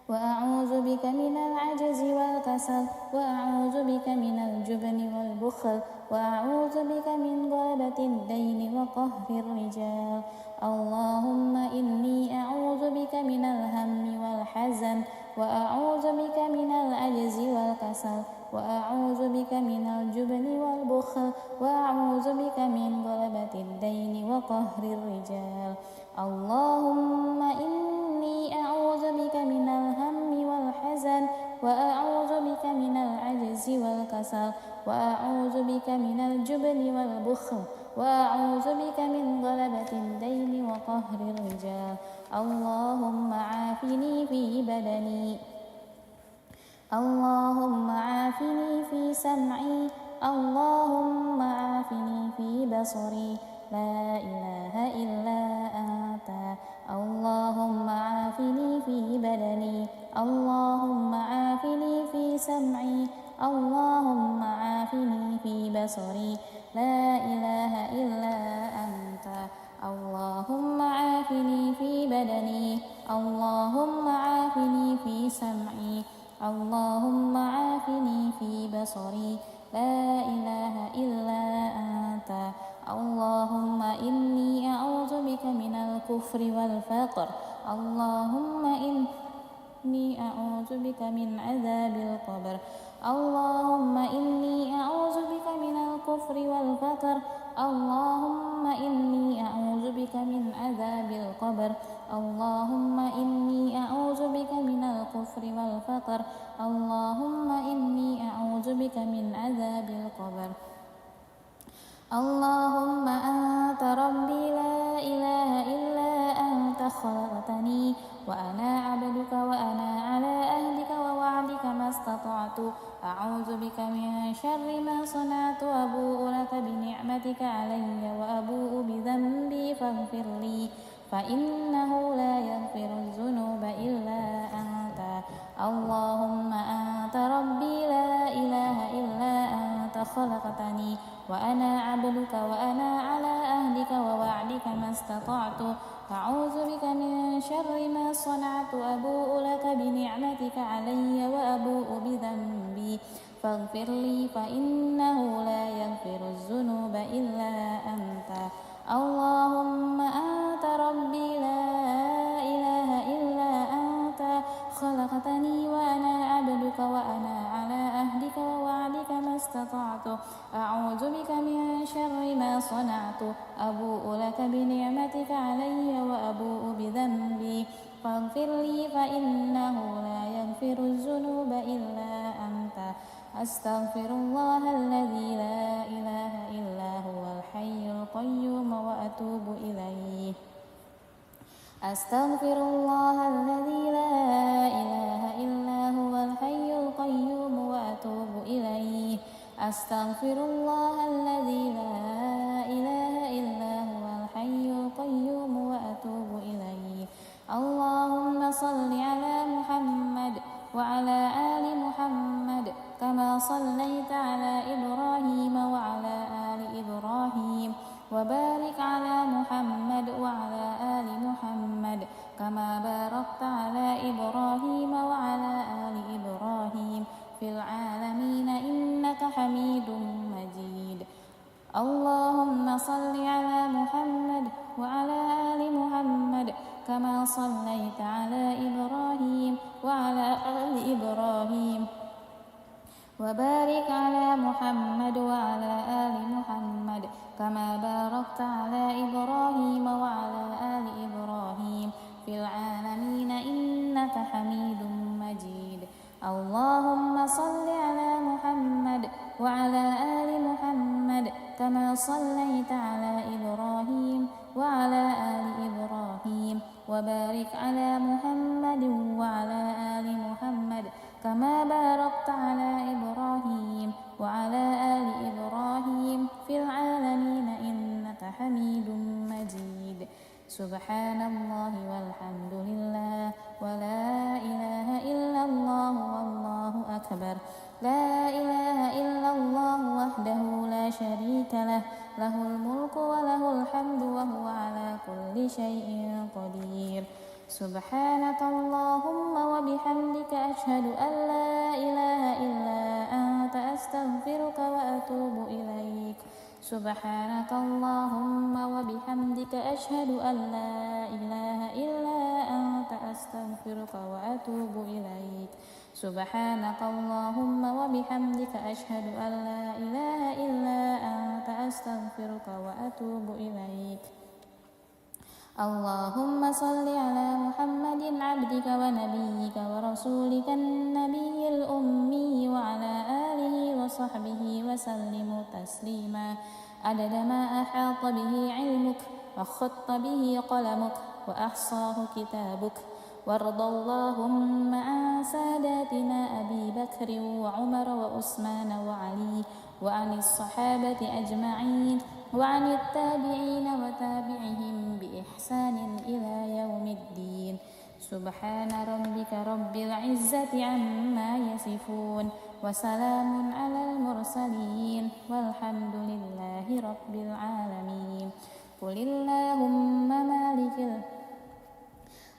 وأعوذ بك من العجز والكسل وأعوذ بك من الجبن والبخل وأعوذ بك من غلبة الدين وقهر الرجال. اللهم إني أعوذ بك من الهم والحزن وأعوذ بك من العجز والكسل وأعوذ بك من الجبن والبخل وأعوذ بك من غلبة الدين وقهر الرجال. اللهم إني أعوذ بك من الهم والحزن وأعوذ بك من العجز والكسل وأعوذ بك من الجبن والبخل وأعوذ بك من غلبة الدين وقهر الرجال. اللهم عافني في بدني. اللهم عافني في سمعي. اللهم عافني في بصري. لا إله إلا أنت. اللهم عافني في بدني. اللهم عافني في سمعي. اللهم عافني في بصري. لا إله إلا أنت. اللهم عافني في بدني. اللهم عافني في سمعي. اللهم عافني في بصري. لا إله إلا أنت. اللهم إني أعوذ بك من الكفر والفقر. اللهم إني أعوذ بك من عذاب القبر. اللهم إني أعوذ بك من الكفر والفقر. اللهم إني أعوذ بك من عذاب القبر. اللهم إني أعوذ بك من الكفر والفقر. اللهم إني أعوذ بك من عذاب القبر. اللهم أنت ربي لا إله إلا أنت خلقتني وأنا عبدك وأنا على أهلك ووعدك ما استطعت استطعت أعوذ بك من شر ما صنعت أبوء لك بنعمتك علي وأبوء بذنبي فاغفر لي فإنه لا يغفر الذنوب إلا أنت اللهم أنت ربي لا إله إلا أنت خلقتني وأنا عبدك وأنا على عهدك ووعدك ما استطعت أعوذ بك من شر ما صنعت أبوء لك بنعمتك علي وأبوء بذنبي فاغفر لي فإنه لا يغفر الذنوب إلا أنت اللهم أنت ربي لا إله إلا أنت خلقتني وأنا عبدك وأنا على عهدك ووعدك ما استطعت أعوذ بك من شر ما صنعت أبوء لك بنعمتك علي وأبوء بذنبي فاغفر لي فإنه لا يغفر الذنوب إلا أنت أستغفر الله الذي لا إله إلا هو الحي القيوم وأتوب إليه أستغفر الله الذي لا إله إلا هو الحي القيوم وأتوب إليه أستغفر الله الذي لا إله إلا هو الحي القيوم وأتوب إليه اللهم صل على محمد وعلى آل محمد كما صليت على إبراهيم وعلى آل إبراهيم وبارك على محمد وعلى آل محمد كما باركت على إبراهيم وعلى آل إبراهيم في العالمين إنك حميد مجيد اللهم صل على محمد وعلى آل محمد كما صليت على إبراهيم وعلى آل إبراهيم وبارك على محمد وعلى آل محمد كما باركت على إبراهيم وعلى آل إبراهيم في العالمين إنك حميد مجيد اللهم صل على محمد وعلى آل محمد كما صليت على إبراهيم وعلى آل إبراهيم وبارك على محمد وعلى آل محمد كما باركت على إبراهيم وعلى آل إبراهيم في العالمين إنك حميد مجيد سبحان الله والحمد لله ولا إله إلا الله والله أكبر لا إله إلا الله وحده لا شريك له له الملك وله الحمد وهو على كل شيء قدير سبحانك اللهم وبحمدك أشهد أن لا إله إلا أنت أستغفرك وأتوب إليك سبحانك اللهم وبحمدك أشهد أن لا إله إلا أنت أستغفرك وأتوب إليك سبحانك اللهم وبحمدك أشهد أن لا إله إلا أنت أستغفرك وأتوب إليك اللهم صل على محمد عبدك ونبيك ورسولك النبي الأمي وعلى آله وصحبه وسلم تسليما عدد ما أحاط به علمك وخط به قلمك وأحصاه كتابك وارض اللهم عن ساداتنا أبي بكر وعمر وعثمان وعلي وعن الصحابة أجمعين وعن التابعين وتابعهم بإحسان إلى يوم الدين سبحان ربك رب العزة عما يصفون وسلام على المرسلين والحمد لله رب العالمين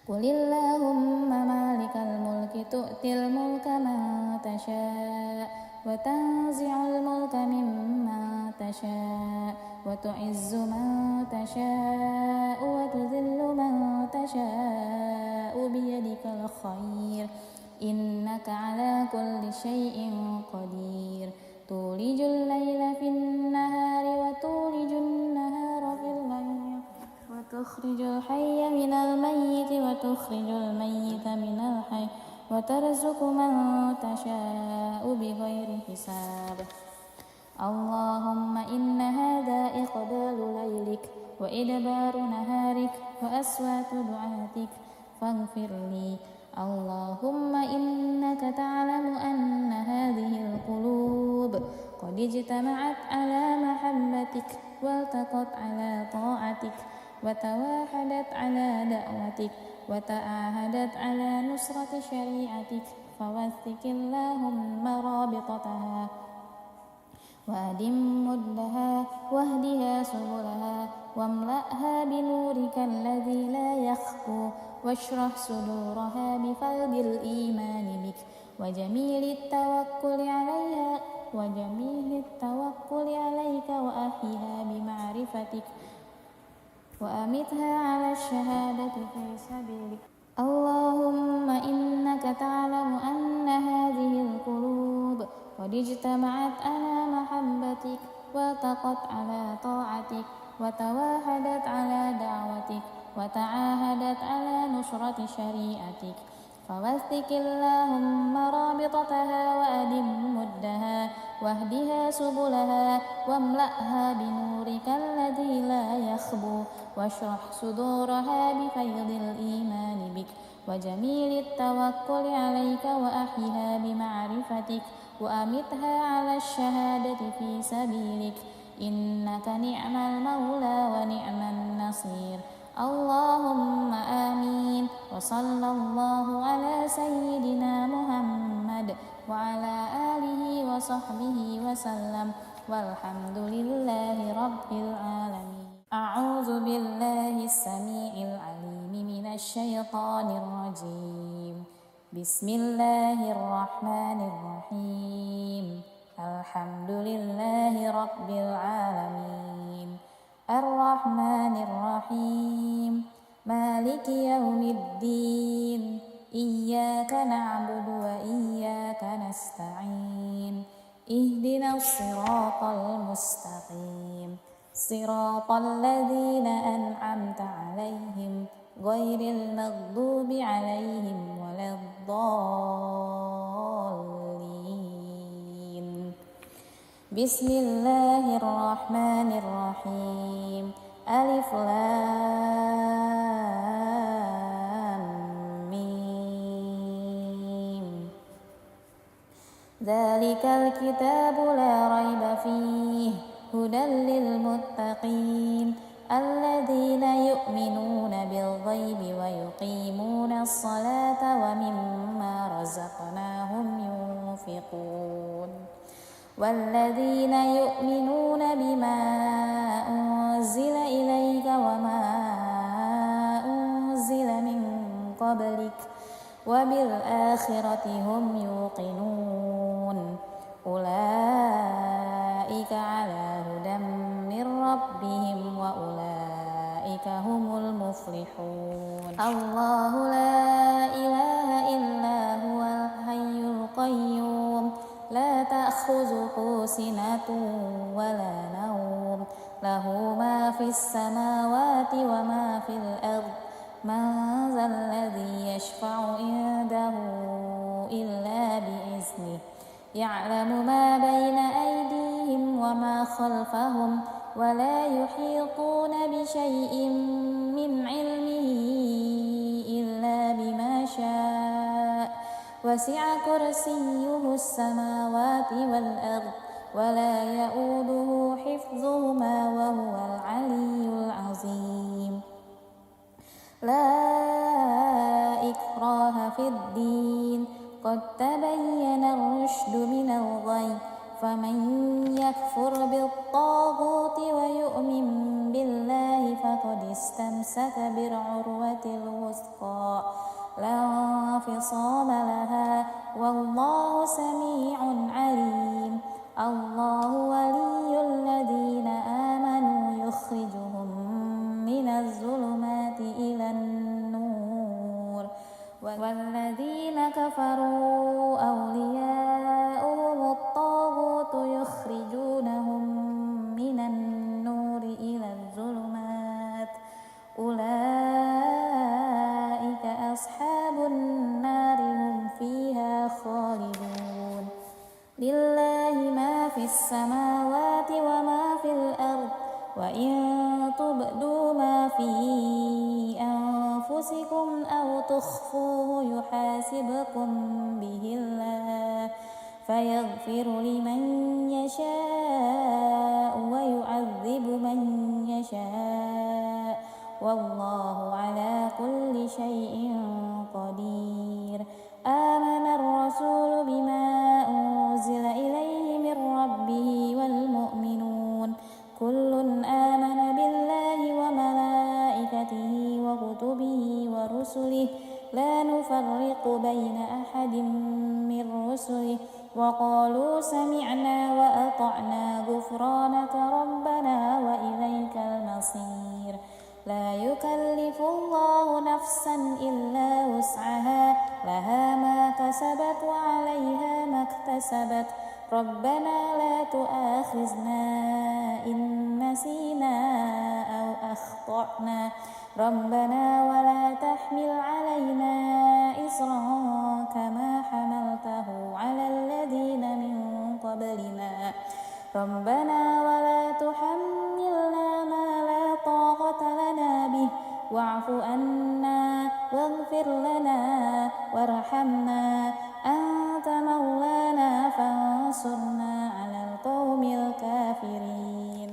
قل اللهم مالك الملك تؤتي الملك من تشاء وتنزع الملك ممن تشاء وتعز من تشاء وتذل من تشاء بيدك الخير إنك على كل شيء قدير تولج الليل في النهار وتولج النهار في الليل وتخرج الحي من الميت وتخرج الميت من الحي وترزق من تشاء بغير حساب اللهم إن هذا إقبال ليلك وإدبار نهارك وأصوات دعاتك فاغفر لي اللهم إنك تعلم أن هذا قد اجتمعت على محبتك والتقت على طاعتك وتواحدت على دعوتك وتعاهدت على نصرة شريعتك فوثق اللهم رابطتها وأدم مدها واهدها سبلها واملأها بنورك الذي لا يخفو واشرح صدورها بفيض الإيمان بك وجميل التوكل عليك وأحيها بمعرفتك وأمتها على الشهادة في سبيلك. اللهم إنك تعلم أن هذه القلوب قد اجتمعت على محبتك والتقت على طاعتك وتواحدت على دعوتك وتعاهدت على نصرة شريعتك فوثق اللهم رابطتها وأدم مدها واهدها سبلها واملأها بنورك الذي لا يخبو واشرح صدورها بفيض الإيمان بك وجميل التوكل عليك وأحيها بمعرفتك وأمتها على الشهادة في سبيلك إنك نعم المولى ونعم النصير. اللهم آمين. وصلى الله على سيدنا محمد وعلى آله وصحبه وسلم والحمد لله رب العالمين. أعوذ بالله السميع العليم من الشيطان الرجيم. بسم الله الرحمن الرحيم. الحمد لله رب العالمين الرحمن الرحيم مالك يوم الدين إياك نعبد وإياك نستعين اهدنا الصراط المستقيم صراط الذين أنعمت عليهم غير المغضوب عليهم ولا الضالين. بسم الله الرحمن الرحيم. ألف لام ميم. ذلك الكتاب لا ريب فيه هدى للمتقين الذين يؤمنون بالغيب ويقيمون الصلاة ومما رزقناهم ينفقون والذين يؤمنون بما أنزل إليك وما أنزل من قبلك وبالآخرة هم يوقنون أولئك على هدى من ربهم وأولئك هم المفلحون. الله لا إله إلا هو الحي القيوم لا تأخذه سنة ولا نوم له ما في السماوات وما في الأرض من ذا الذي يشفع عنده إلا بإذنه يعلم ما بين أيديهم وما خلفهم ولا يحيطون بشيء من علمه إلا بما شاء وسع كرسيه السماوات والأرض ولا يؤوده حفظهما وهو العلي العظيم. لا إكراه في الدين قد تبين الرشد من الغي فمن يكفر بالطاغوت ويؤمن بالله فقد استمسك بالعروة الوثقى لا انفصام لها والله سميع عليم. الله ولي الذين آمنوا يخرجهم من الظلمات إلى النور والذين كفروا أولياؤهم الطاغوت يخرجونهم من النور إلى الظلمات أولئك أصحاب النار هم فيها خالدون. لله ما في السماوات وما في الأرض وإن تبدوا ما في أنفسكم أو تخفوه يحاسبكم به الله فيغفر لمن يشاء ويعذب من يشاء والله على كل شيء قدير. آمن الرسول بما أنزل إليه من ربه والمؤمنون كل آمن بالله وملائكته وكتبه ورسله لا نفرق بين أحد من رسله وقالوا سمعنا وأطعنا غفرانك ربنا وإليك المصير. لا يكلف الله نفسا إلا وسعها لها ما كسبت وعليها ما اكتسبت ربنا لا تؤاخذنا إن نسينا أو أخطأنا ربنا ولا تحمل علينا إصرا كما حملته على الذين من قبلنا ربنا ولا تحملنا ما لا طاقة لنا به واعف عنا واغفر لنا وارحمنا أنت مولانا فانصرنا على القوم الكافرين.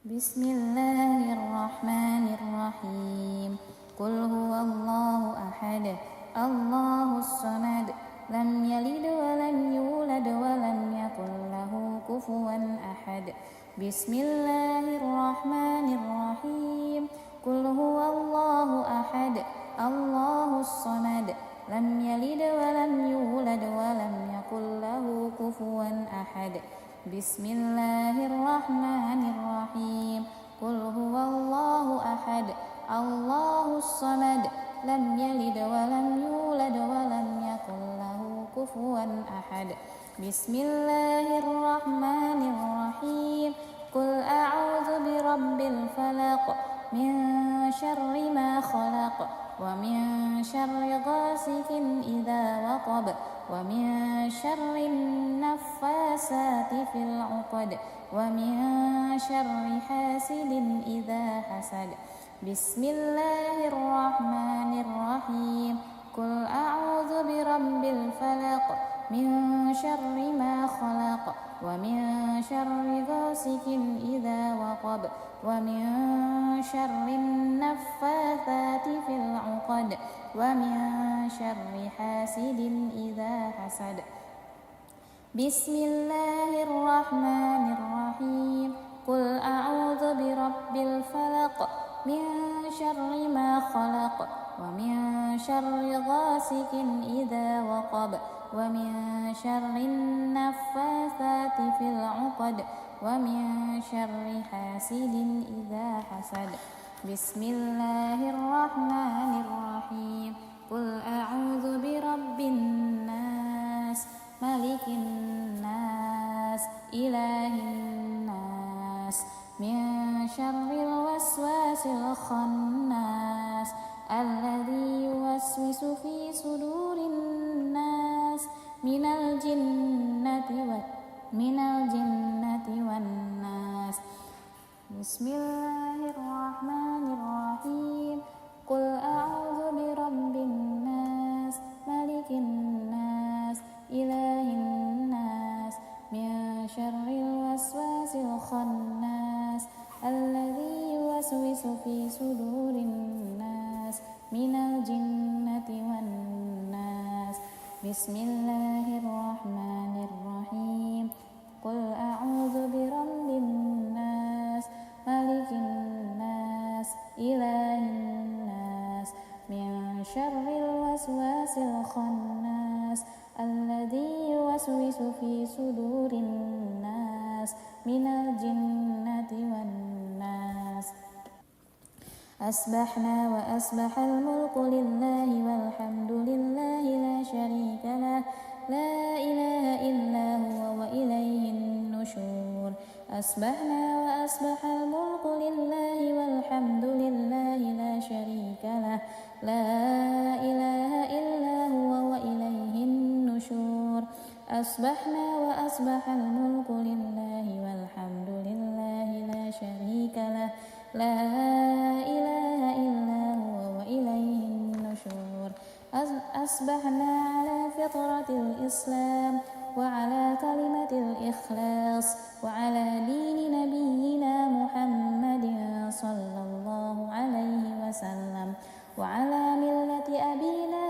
بسم الله الرحمن الرحيم. قل هو الله أحد الله الصمد لم يلد ولم يولد ولم يكن له كفوا أحد. بسم الله الرحمن الرحيم. قل هو الله أحد الله الصمد لم يلد ولم يولد ولم يكن له كفوا أحد. بسم الله الرحمن الرحيم. قل هو الله أحد الله الصمد لم يلد ولم يولد ولم يكن له كفوا أحد. بسم الله الرحمن الرحيم. قل أعوذ برب الفلق من شر ما خلق ومن شر غاسق إذا وقب ومن شر النفاسات في العقد ومن شر حاسد إذا حسد. بسم الله الرحمن الرحيم. قل أعوذ برب الفلق من شر ما خلق ومن شر غاسق إذا وقب ومن شر النفاثات في العقد ومن شر حاسد إذا حسد. بسم الله الرحمن الرحيم. قل أعوذ برب الفلق من شر ما خلق ومن شر غاسق إذا وقب ومن شر النفاثات في العقد ومن شر حاسد إذا حسد. بسم الله الرحمن الرحيم. قل أعوذ برب الناس ملك الناس إله الناس من شر الوسواس الخناس الذي يوسوس في صدور الناس من الجنة والناس. بسم الله الرحمن الرحيم. قل أعوذ برب الناس ملك الناس إله الناس من شر الوسواس الخناس الذي يوسوس في صدور الناس من الجنة والناس. بسم الله الرحمن الرحيم. قل أعوذ برب الناس ملك الناس إله الناس من شر الوسواس الخناس الذي يوسوس في صدور الناس من الجنة والناس. أصبحنا وأصبح الملك لله والحمد لله لا شريك له لا إله إلا هو وإليه النشور. أصبحنا وأصبح الملك لله والحمد لله لا شريك له لا إله إلا هو وإليه النشور. أصبحنا وأصبح الملك لله والحمد لله لا شريك له لا إله إلا هو وإليه النشور. أصبحنا على فطرة الإسلام وعلى كلمة الإخلاص وعلى دين نبينا محمد صلى الله عليه وسلم وعلى ملة أبينا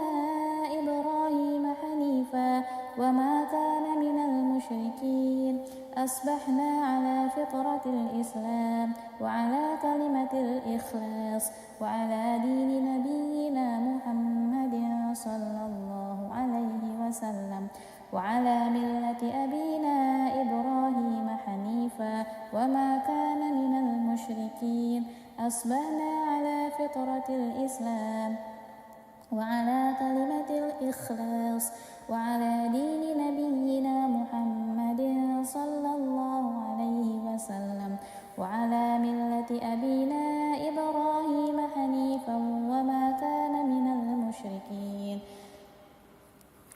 إبراهيم حنيفا وما كان من المشركين أصبحنا على فطرة الإسلام وعلى كلمة الإخلاص وعلى دين نبينا محمد صلى الله عليه وسلم وعلى ملة أبينا إبراهيم حنيفا وما كان من المشركين أصبحنا على فطرة الإسلام وعلى كلمة الإخلاص وعلى دين نبينا محمد صلى الله عليه وسلم وعلى ملة أبينا إبراهيم حنيفا وما كان من المشركين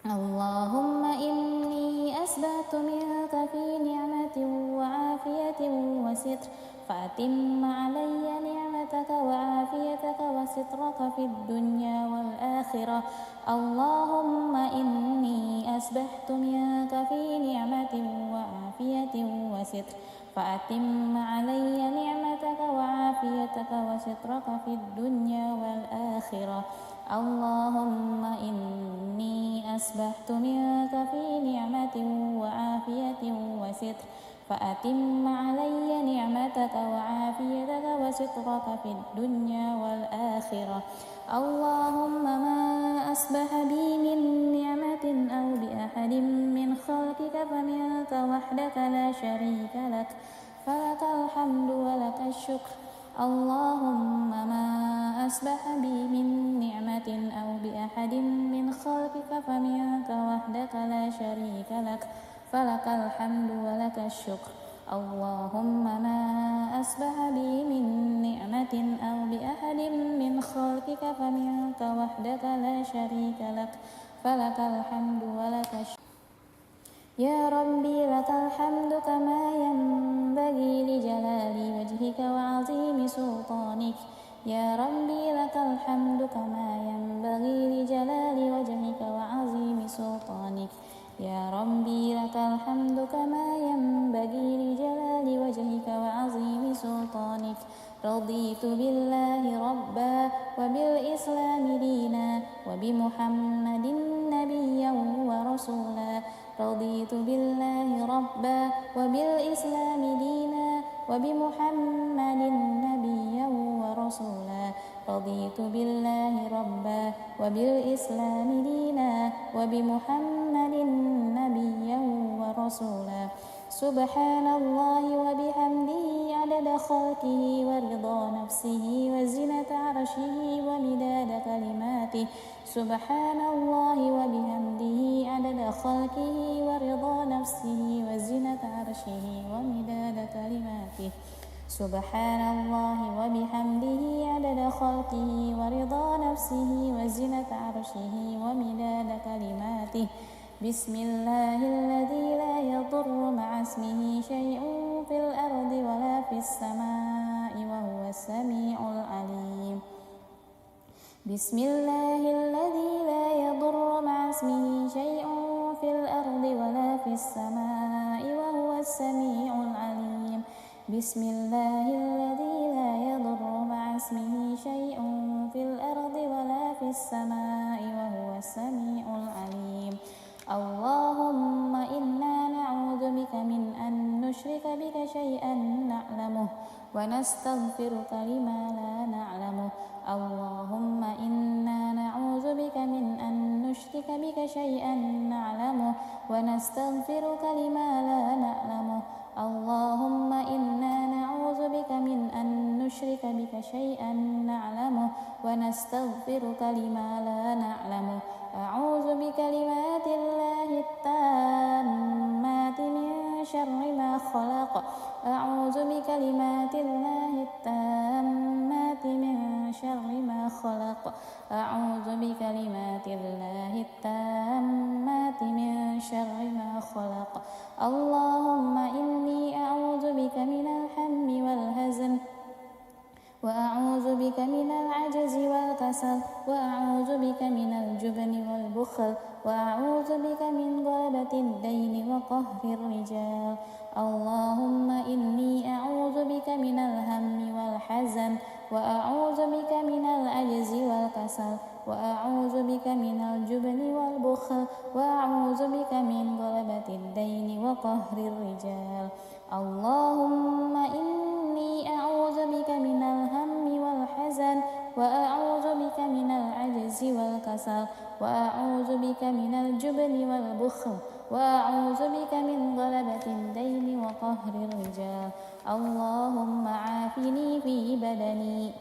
اللهم إني أسبحت منك في نعمة وعافية وستر فأتم علي نعمتك وعافيتك وسترك في الدنيا والآخرة اللهم إني أسبحت منك في نعمة وعافية وستر فأتم علي نعمتك وعافيتك وسترك في الدنيا والآخرة اللهم إني أسبحت منك في نعمة وعافية وستر فأتم علي نعمتك وعافيتك وسترك في الدنيا والآخرة اللهم ما أصبح بي من نعمة أو بأحد من خلقك فمنك وحدك لا شريك لك فلك الحمد ولك الشكر اللهم ما أصبح بي من نعمة أو بأحد من خلقك فمنك وحدك لا شريك لك فلك الحمد ولك الشكر اللهم ما أصبح بي من نعمة أو بأحد من خلقك فمنك وحدك لا شريك لك فلك الحمد ولك الشكر يا ربي لك الحمد كما ينبغي لجلال وجهك وعظيم سلطانك يا ربي لك الحمد كما ينبغي لجلال وجهك وعظيم سلطانك يا ربي لك الحمد كما ينبغي لجلال وجهك وعظيم سلطانك رضيت بالله ربا وبالإسلام دينا وبمحمد نبيا ورسولا رضيت بالله ربا وبالإسلام دينا وبمحمد نبيا ورسولا رضيت بالله ربا وبالإسلام دينا وبمحمد نبيا ورسولا سبحان الله وبحمده عدد خلقه ورضا نفسه وزنة عرشه ومداد كلماته سبحان الله وبحمده عدد خلقه ورضا نفسه وزنة عرشه ومداد كلماته سبحان الله وبحمده عدد خلقه ورضا نفسه وزنة عرشه ومداد كلماته بسم الله الذي لا يضر مع اسمه شيء في الأرض ولا في السماء وهو السميع العليم بسم الله الذي لا يضر مع اسمه شيء في الأرض ولا في السماء وهو السميع العليم بسم الله الذي لا يضر مع اسمه شيء في الأرض ولا في السماء وهو السميع العليم اللهم إنا نعوذ بك من أن نشرك بك شيئا نعلمه ونستغفرك لما لا نعلمه اللهم إنا نعوذ بك من أن نشرك بك شيئا نعلمه ونستغفرك لما لا نعلمه اللهم إنا نعوذ بك من أن نشرك بك شيئا نعلمه ونستغفرك لما لا نعلمه أعوذ بكلمات الله التامات من شر ما خلق أعوذ بكلمات الله التامات من شر ما خلق أعوذ بكلمات الله التامات من شر ما خلق اللهم إني أعوذ بك من الهم والهزن وأعوذ بك من العجز والكسل وأعوذ بك من الجبن والبخل وأعوذ بك من غلبة الدين وقهر الرجال. اللهم إني أعوذ بك من الهم والحزن، وأعوذ بك من العجز والكسل، وأعوذ بك من الجبن والبخل، وأعوذ بك من غلبة الدين وقهر الرجال. اللهم إني أعوذ بك من الهم والحزن، وأعوذ بك من العجز والكسل، وأعوذ بك من الجبن والبخل، وأعوذ بك من غلبة الدين وقهر الرجال. اللهم عافني في بدني،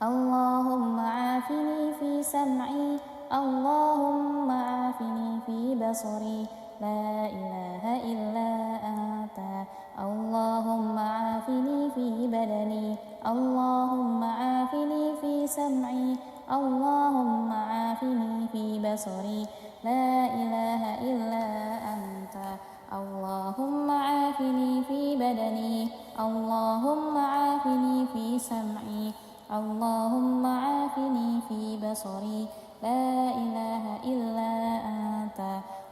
اللهم عافني في سمعي، اللهم عافني في بصري. لا إله إلا أنت. اللهم عافني في بدني، اللهم عافني في سمعي، اللهم عافني في بصري. لا إله إلا أنت. اللهم عافني في بدني، اللهم عافني في سمعي، اللهم عافني في بصري. لا إله إلا أنت.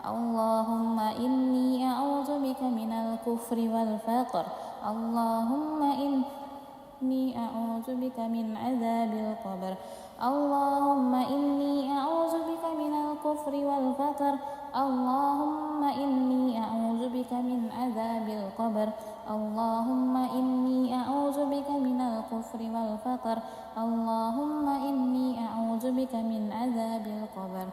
اللهم إني أعوذ بك من الكفر والفقر. اللهم إني أعوذ بك من عذاب القبر. اللهم إني أعوذ بك من الكفر والفقر. اللهم إني أعوذ بك من عذاب القبر. اللهم إني أعوذ بك من الكفر والفقر. اللهم إني أعوذ بك من عذاب القبر.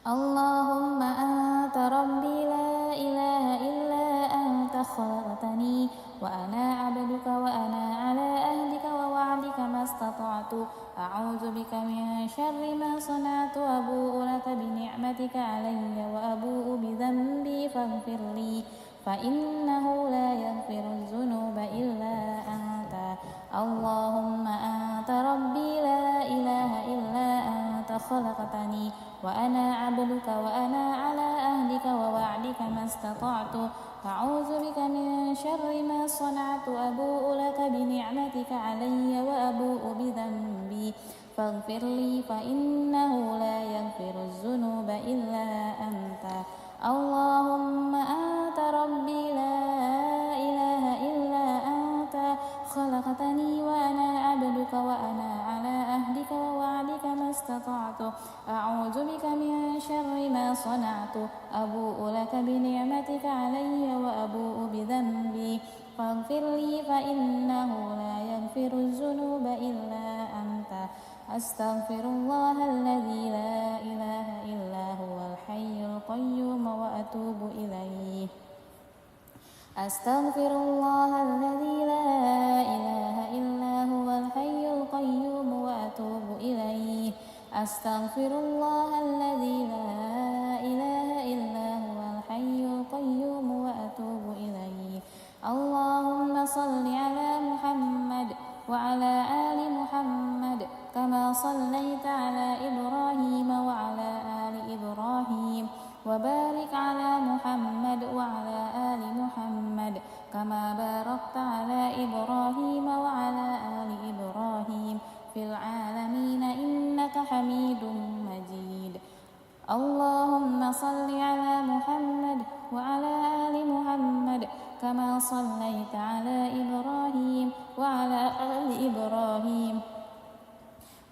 اللهم أنت ربي لا إله إلا أنت خلقتني وأنا عبدك وأنا على عهدك ووعدك ما استطعت. أعوذ بك من شر ما صنعت، أبوء لك بنعمتك علي وأبوء بذنبي فاغفر لي، فإنه لا يغفر الذنوب إلا أنت. اللهم أنت ربي لا إله إلا أنت خلقتني وأنا عبدك وأنا على عهدك ووعدك ما استطعت. أعوذ بك من شر ما صنعت، أبوء لك بنعمتك علي وأبوء بذنبي فاغفر لي، فإنه لا يغفر الذنوب إلا أنت. اللهم أنت ربي لا إله إلا أنت خلقتني وأنا عبدك وأنا على عهدك ووعدك ما استطعت. أعوذ بك من شر ما صنعت، أبوء لك بنعمتك علي وأبوء بذنبي فاغفر لي، فإنه لا يغفر الذنوب إلا أنت. أستغفر الله الذي لا إله إلا هو الحي القيوم وأتوب إليه. أستغفر الله الذي لا إله إلا هو الحي القيوم وأتوب إليه. أستغفر الله الذي لا إله إلا هو الحي القيوم وأتوب إليه. اللهم صل على محمد وعلى آل محمد كما صليت على إبراهيم وعلى آل إبراهيم، وبارك على محمد وعلى آل محمد كما باركت على إبراهيم وعلى آل إبراهيم في العالمين إنك حميد مجيد. اللهم صل على محمد وعلى آل محمد كما صليت على إبراهيم وعلى آل إبراهيم،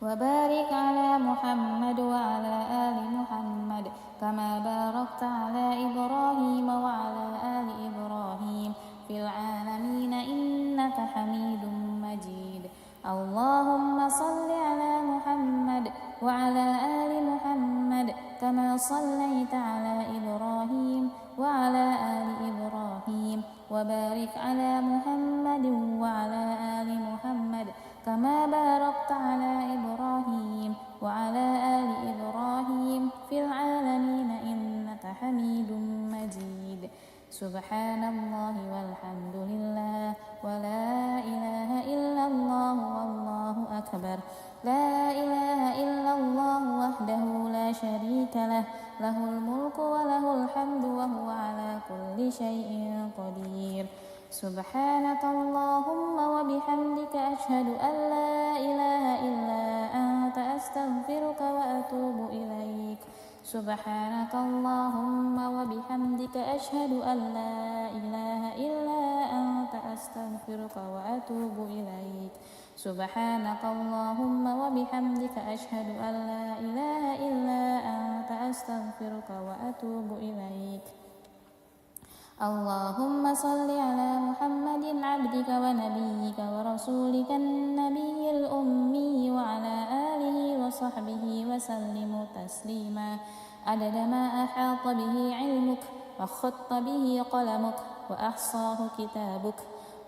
وبارك على محمد وعلى آل محمد كما باركت على إبراهيم وعلى آل إبراهيم في العالمين إنك حميد مجيد. اللهم صل على محمد وعلى آل محمد كما صليت على إبراهيم وعلى آل إبراهيم، وبارك على محمد وعلى آل محمد كما باركت على إبراهيم وعلى آل إبراهيم في العالمين إنك حميد مجيد. سبحان الله والحمد لله ولا إله إلا الله والله أكبر. لا إله إلا الله وحده لا شريك له، له الملك وله الحمد وهو على كل شيء قدير. سبحانك اللهم وبحمدك أشهد أن لا إله إلا أنت أستغفرك وأتوب إليك. سبحانك اللهم وبحمدك أشهد أن لا إله إلا أنت أستغفرك وأتوب إليك سبحانك اللهم وبحمدك أشهد أن لا إله إلا أنت أستغفرك وأتوب إليك اللهم صل على محمد عبدك ونبيك ورسولك النبي الأمي وعلى آله وصحبه وسلم تسليما عدد ما أحاط به علمك وخط به قلمك وأحصاه كتابك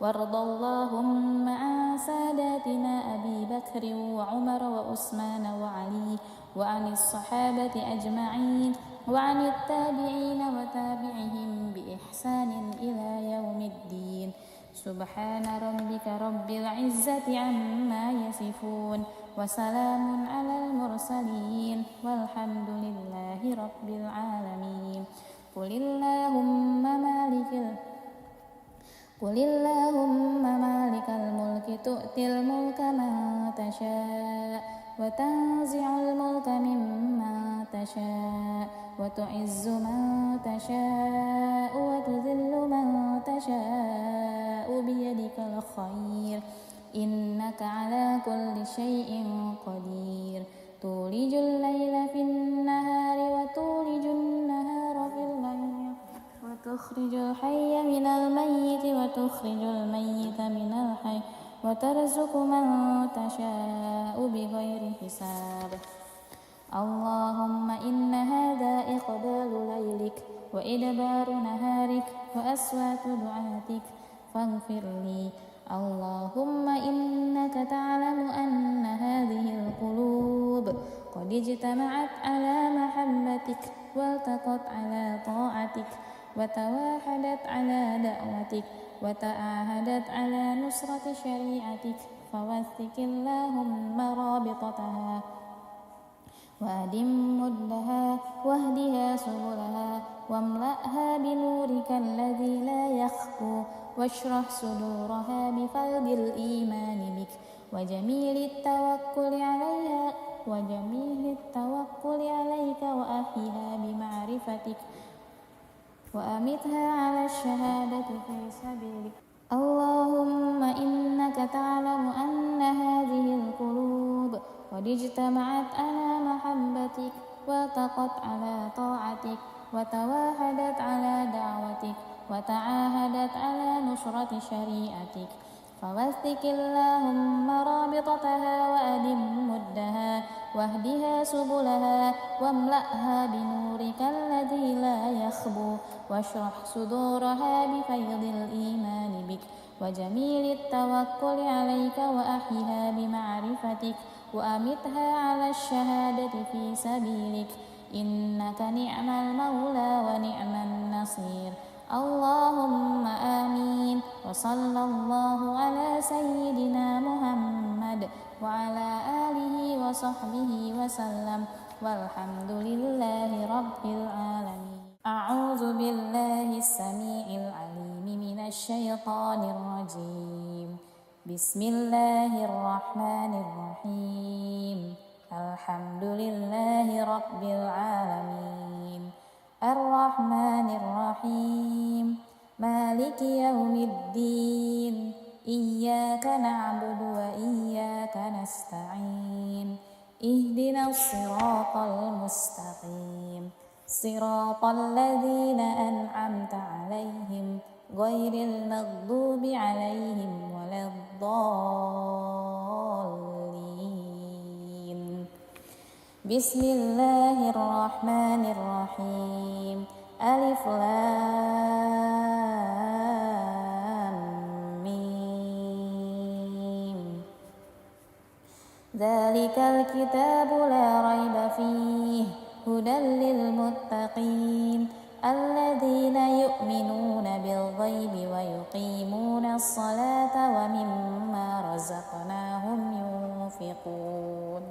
وارض اللهم عن ساداتنا أبي بكر وعمر وعثمان وعلي وعن الصحابة أجمعين وعن التابعين وتابعهم بإحسان إلى يوم الدين سبحان ربك رب العزة عما يصفون وسلام على المرسلين والحمد لله رب العالمين قل اللهم مالك الملك تؤتي الملك من تشاء وتنزع الملك ممن تشاء وتعز من تشاء وتذل من تشاء بيدك الخير إنك على كل شيء قدير تولج الليل في النهار وتولج النهار في الليل وتخرج الحي من الميت وتخرج الميت من الحي وترزق من تشاء بغير حساب اللهم إن هذا إقبال ليلك وإدبار نهارك وأصوات دعاتك فاغفر لي اللهم إنك تعلم أن هذه القلوب قد اجتمعت على محبتك والتقت على طاعتك وتواحدت على دعوتك وتعاهدت على نصرة شريعتك فوثق اللهم رابطتها وأدم مدها واهدها سبلها واملأها بنورك الذي لا يخفو واشرح صدورها بفيض الإيمان بك وجميل التوكل عليك وأحيها بمعرفتك وأمتها على الشهادة في سبيلك اللهم إنك تعلم أن هذه القلوب قد اجتمعت على محبتك والتقت على طاعتك وتواحدت على دعوتك وتعاهدت على نصرة شريعتك فوثق اللهم رابطتها وأدم مدها واهدها سبلها واملأها بنورك الذي لا يخبو واشرح صدورها بفيض الإيمان بك وجميل التوكل عليك وأحيها بمعرفتك وأمتها على الشهادة في سبيلك إنك نعم المولى ونعم النصير اللهم آمين وصلى الله على سيدنا محمد وعلى آله وصحبه وسلم والحمد لله رب العالمين أعوذ بالله السميع العليم من الشيطان الرجيم بسم الله الرحمن الرحيم الحمد لله رب العالمين الرحمن الرحيم مالك يوم الدين إياك نعبد وإياك نستعين اهدنا الصراط المستقيم صراط الذين أنعمت عليهم غير المغضوب عليهم ولا الضالين بسم الله الرحمن الرحيم ألف لام ميم ذلك الكتاب لا ريب فيه هدى للمتقين الذين يؤمنون بالغيب ويقيمون الصلاة ومما رزقناهم ينفقون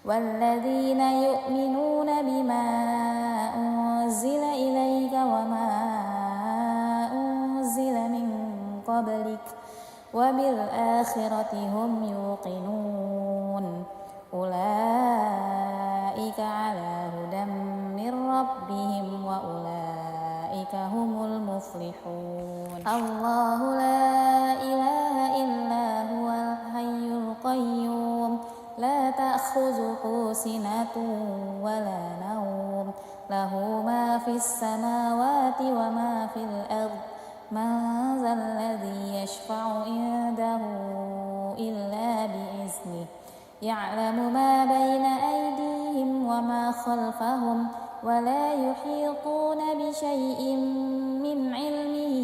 والذين يؤمنون بما أنزل إليك وما أنزل من قبلك وبالآخرة هم يوقنون أولئك على هدى ربهم وأولئك هم المفلحون. الله لا إله إلا هو الحي القيوم لا تأخذه سنة ولا نوم له ما في السماوات وما في الأرض من ذا الذي يشفع عنده إلا بإذنه يعلم ما بين أيديهم وما خلفهم ولا يحيطون بشيء من علمه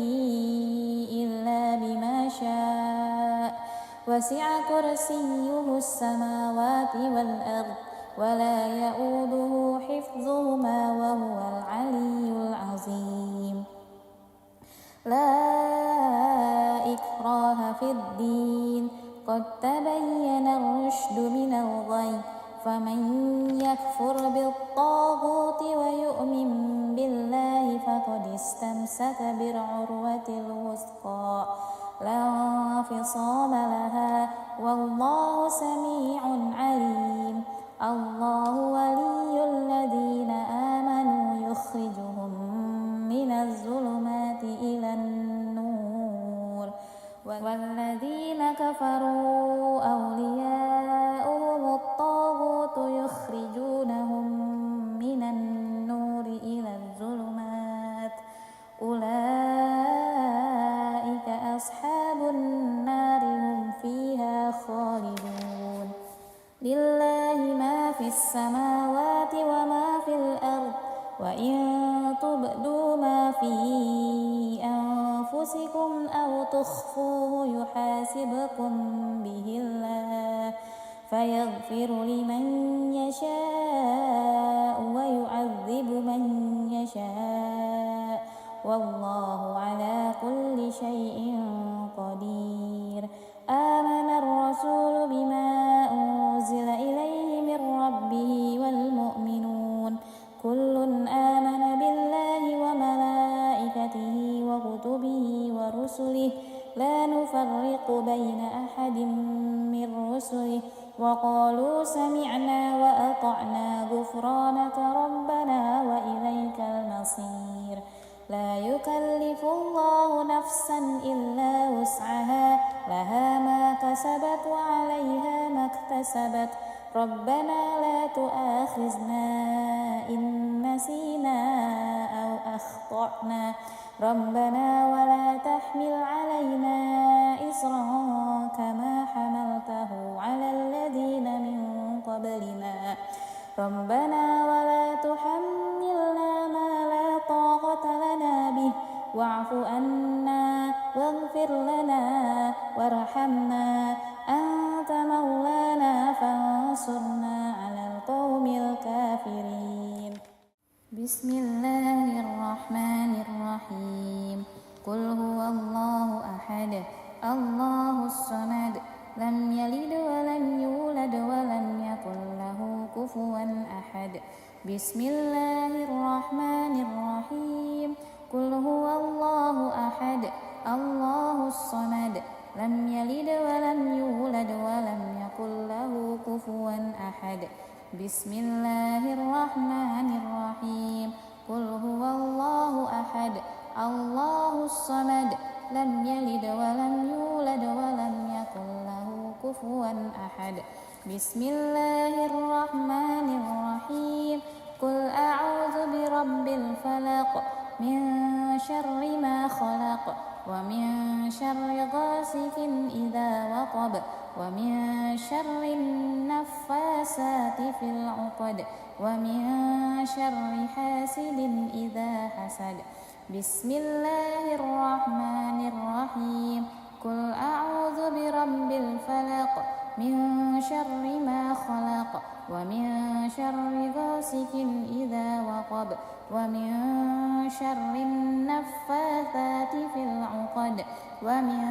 إلا بما شاء وسع كرسيه السماوات والأرض ولا يؤوده حفظهما وهو العلي العظيم. لا إكراه في الدين قد تبين الرشد من الغي فمن يكفر بالطاغوت ويؤمن بالله فقد استمسك بالعروة الوثقى لا انفصام لها والله سميع عليم. الله ولي الذين آمنوا يخرجهم من الظلمات إلى النور والذين كفروا أولياؤهم الطاغوت يخرجونهم من النور إلى الظلمات أولئك أصحاب النار هم فيها خالدون. لله ما في السماوات وما في الأرض وإن تبدوا ما في أنفسكم أو تخفوه يحاسبكم به الله فيغفر لمن يشاء ويعذب من يشاء والله على كل شيء قدير. آمن الرسول بما أنزل إليه من ربه والمؤمنون كل آمن بالله وملائكته وكتبه ورسله لا نفرق بين أحد من رسله وقالوا سمعنا وأطعنا غفرانك ربنا وإليك المصير. لا يكلف الله نفسا إلا وسعها لها ما كسبت وعليها ما اكتسبت ربنا لا تؤاخذنا إن نسينا أو أخطأنا ربنا ولا تحمل علينا إصرا كما حملته على الذين من قبلنا ربنا ولا تحملنا ما لا طاقة لنا به واعف عنا واغفر لنا وارحمنا أنت مولانا فانصرنا على القوم الكافرين. بسم الله الرحمن الرحيم. قل هو الله أحد الله الصمد لم يلد ولم يولد ولم يكن له كفوا أحد. بسم الله الرحمن الرحيم. قل هو الله أحد الله الصمد لم يلد ولم يولد ولم يكن له كفوا أحد. بسم الله الرحمن الرحيم. قل هو الله أحد الله الصمد لم يلد ولم يولد ولم يكن له كفوا أحد. بسم الله الرحمن الرحيم. قل أعوذ برب الفلق من شر ما خلق ومن شر غاسق إذا وقب ومن شر النفاسات في العقد ومن شر حاسد إذا حسد. بسم الله الرحمن الرحيم. قل أعوذ برب الفلق من شر ما خلق ومن شر غاسق إذا وقب ومن شر النفاثات في العقد ومن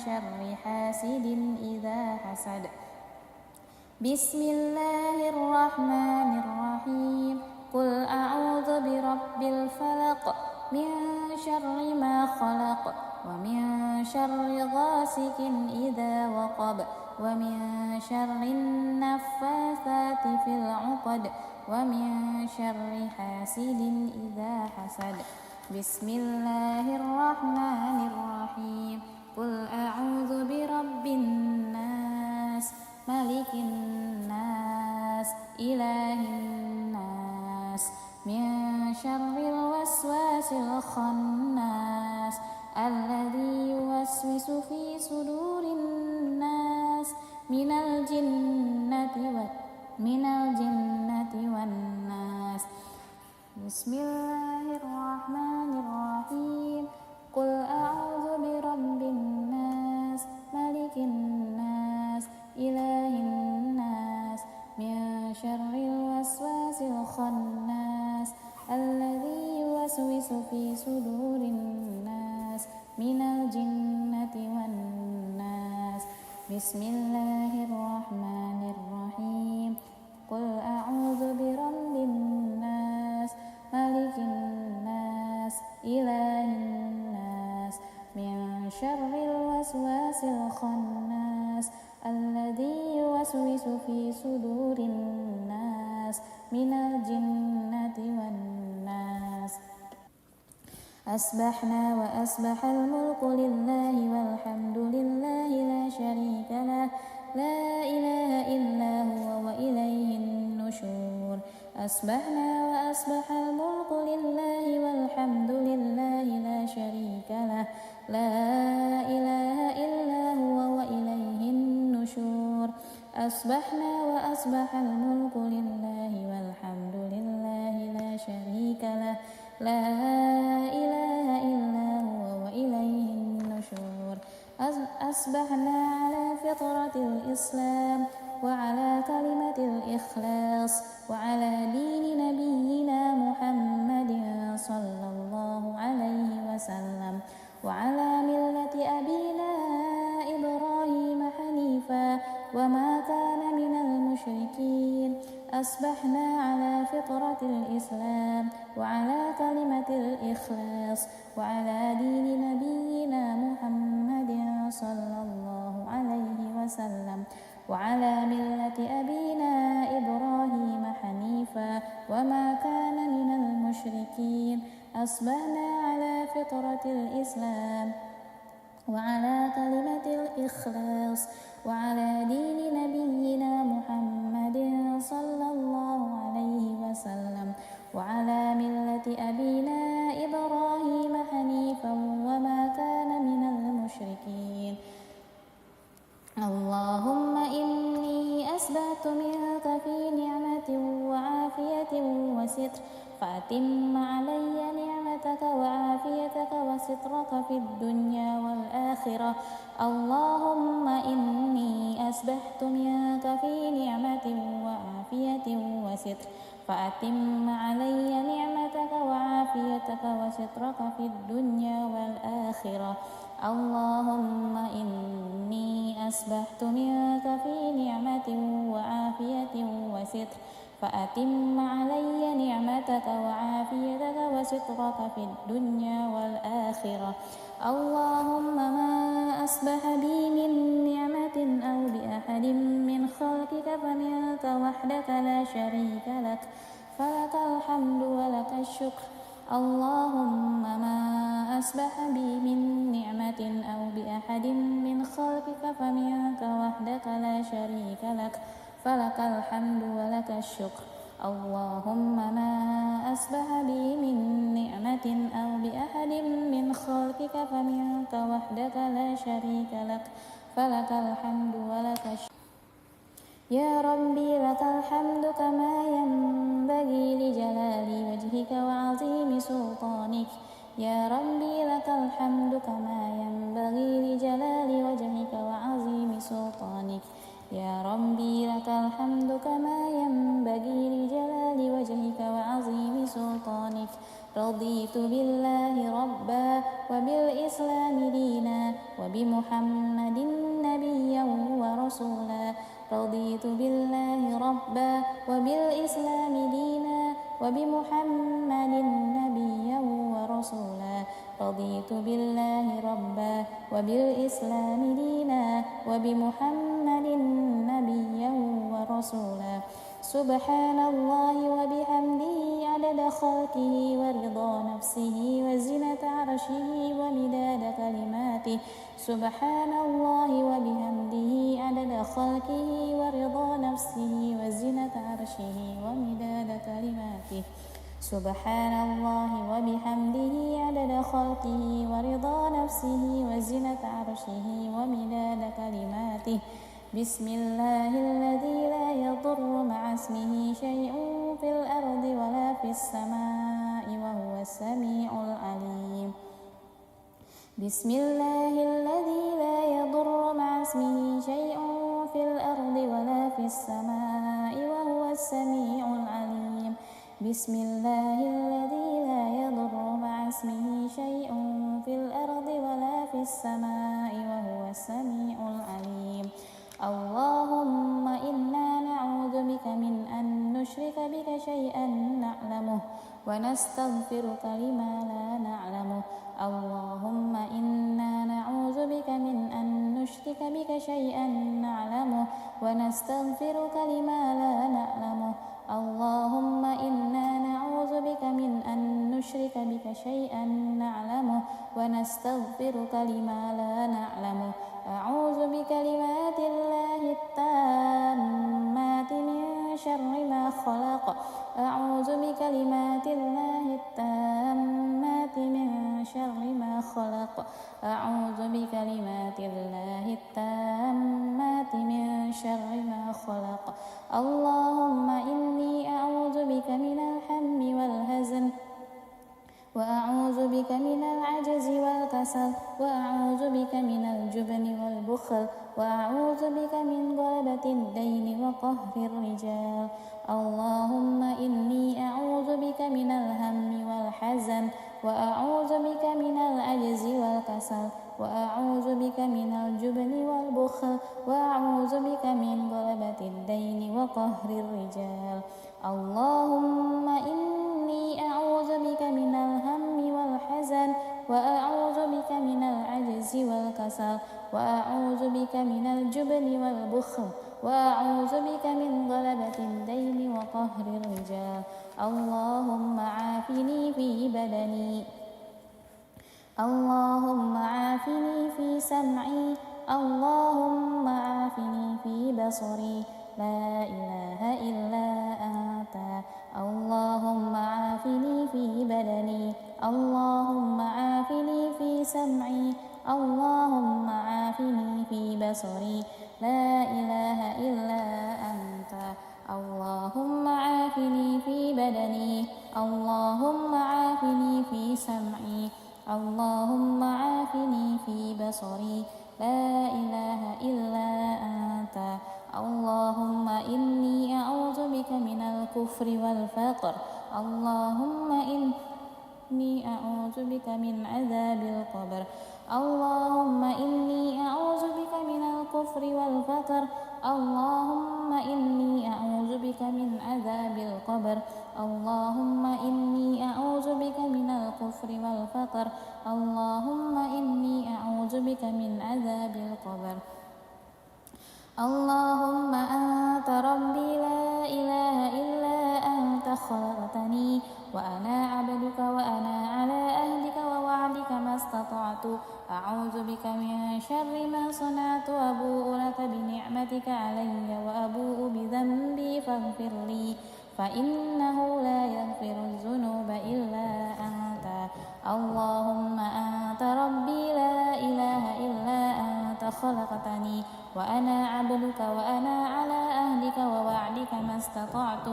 شر حاسد إذا حسد. بسم الله الرحمن الرحيم. قل أعوذ برب الفلق من شر ما خلق ومن شر غاسق إذا وقب ومن شر النفاثات في العقد ومن شر حاسد إذا حسد. بسم الله الرحمن الرحيم. قل أعوذ برب الناس ملك الناس إله الناس من شر الوسواس الخناس الذي يوسوس في صدور الناس من الجنة والناس. بسم الله الرحمن الرحيم. قل أعوذ برب الناس ملك الناس إله الناس من شر الوسواس الخناس الذي يوسوس في صدور الناس من الجنة والناس. بسم الله الرحمن الرحيم. قل أعوذ برب الناس ملك الناس إله الناس من شر الوسواس الخناس الذي يوسوس في صدور الناس من الجنة والناس. أصبحنا وأصبح الملك لله والحمد لله لا شريك له لا إله إلا هو وإليه النشور. أصبحنا وأصبح الملك لله والحمد لله لا شريك له لا إله إلا هو وإليه النشور. أصبحنا وأصبح الملك لله والحمد لله لا شريك له لا إله إلا هو وإليه النشور. أصبحنا على فطرة الإسلام وعلى كلمة الإخلاص وعلى دين نبينا محمد صلى الله عليه وسلم وعلى ملة أبينا إبراهيم حنيفا وما كان من المشركين. أصبحنا على فطرة الإسلام وعلى كلمة الإخلاص وعلى دين نبينا محمد صلى الله عليه وسلم وعلى ملة أبينا إبراهيم حنيفا وما كان من المشركين. أصبحنا على فطرة الإسلام وعلى كلمة الإخلاص وعلى دين نبينا محمد صلى الله عليه وسلم وعلى ملة أبينا إبراهيم حنيفا وما كان من المشركين. اللهم إني أسبحت منك في نعمة وعافية وستر فأتم علي نعمتك وعافيتك وسترك في الدنيا والآخرة. اللهم إني أسبحت منك في نعمة وعافية وستر فأتم علي نعمتك وعافيتك وسترك في الدنيا والآخرة. اللهم إني أسبحت منك في نعمة وعافية وستر فأتم علي نعمتك وعافيتك وسترك في الدنيا والآخرة. اللهم ما أصبح بي من نعمة أو بأحد من خلقك فمنك وحدك لا شريك لك فلك الحمد ولك الشكر. اللهم ما أصبح بي من نعمة أو بأحد من خلقك فمنك وحدك لا شريك لك فلك الحمد ولك الشكر. اللهم ما أصبح بي من نعمة أو بأحد من خلقك فمنك وحدك لا شريك لك فلك الحمد ولك الشكر. يا ربي لك الحمد كما ينبغي لجلال وجهك وعظيم سلطانك. يا ربي لك الحمد كما ينبغي لجلال وجهك وعظيم سلطانك. يا ربي لك الحمد كما ينبغي لجلال وجهك وعظيم سلطانك. رضيت بالله ربا وبالإسلام دينا وبمحمد نبيا ورسولا. رضيت بالله ربا وبالإسلام دينا وبمحمد نبيا ورسولا. رضيت بالله ربا وبالإسلام دينا وبمحمد نبيا ورسولا. سبحان الله وبحمده عدد خلقه ورضا نفسه وزنة عرشه ومداد كلماته سبحان الله وبحمده عدد خلقه ورضا نفسه وزنة عرشه ومداد كلماته سبحان الله وبحمده عدد خلقه ورضا نفسه وزنة عرشه ومداد كلماته بسم الله الذي لا يضر مع اسمه شيء في الأرض ولا في السماء وهو السميع العليم بسم الله الذي لا يضر مع اسمه شيء في الأرض ولا في السماء وهو السميع العليم بسم الله الذي لا يضر مع اسمه شيء في الأرض ولا في السماء وهو السميع العليم اللهم إنا نعوذ بك من أن نشرك بك شيئا نعلمه ونستغفرك لما لا نعلمه اللهم إنا نعوذ بك من أن نشرك بك شيئا نعلمه ونستغفرك لما لا نعلمه اللهم إنا نعوذ بك من أن نشرك بك شيئا نعلمه ونستغفرك لما لا نعلمه أعوذ بكلمات الله التامات من شر ما خلق أعوذ بكلمات الله التامات من شر ما خلق أعوذ بكلمات الله التامات من شر ما خلق اللهم إني أعوذ بك من الهم والحزن وأعوذ بك من العجز والكسل وأعوذ بك من الجبن والبخل وأعوذ بك من غلبة الدين وقهر الرجال اللهم إني أعوذ بك من الهم والحزن وأعوذ بك من العجز والكسل وأعوذ بك من الجبن والبخل وأعوذ بك من غلبة الدين وقهر الرجال اللهم إني أعوذ بك من الهم والحزن وأعوذ بك من العجز والكسل وأعوذ بك من الجبن والبخل وأعوذ بك من غلبة الدين وقهر الرجال اللهم عافني في بدني اللهم عافني في سمعي اللهم عافني في بصري لا إله إلا أنت اللهم عافني في بدني اللهم عافني في سمعي اللهم عافني في بصري لا إله إلا أنت اللهم عافني في بدني اللهم عافني في سمعي اللهم عافني في بصري لا إله إلا أنت اللهم إني أعوذ بك من الكفر والفقر اللهم إني أعوذ بك من عذاب القبر اللهم إني أعوذ بك من الكفر والفقر اللهم إني أعوذ بك من عذاب القبر اللهم إني أعوذ بك من الكفر والفقر اللهم إني أعوذ بك من عذاب القبر اللهم أنت ربي لا إله إلا أنت خلقتني وأنا عبدك وأنا على أهلك ووعدك ما استطعت أعوذ بك من شر ما صنعت أبوء لك بنعمتك علي وأبوء بذنبي فاغفر لي فإنه لا يغفر الذنوب إلا أنت اللهم أنت ربي لا إله إلا أنت خلقتني وأنا عبدك وأنا على أهلك ووعدك ما استطعت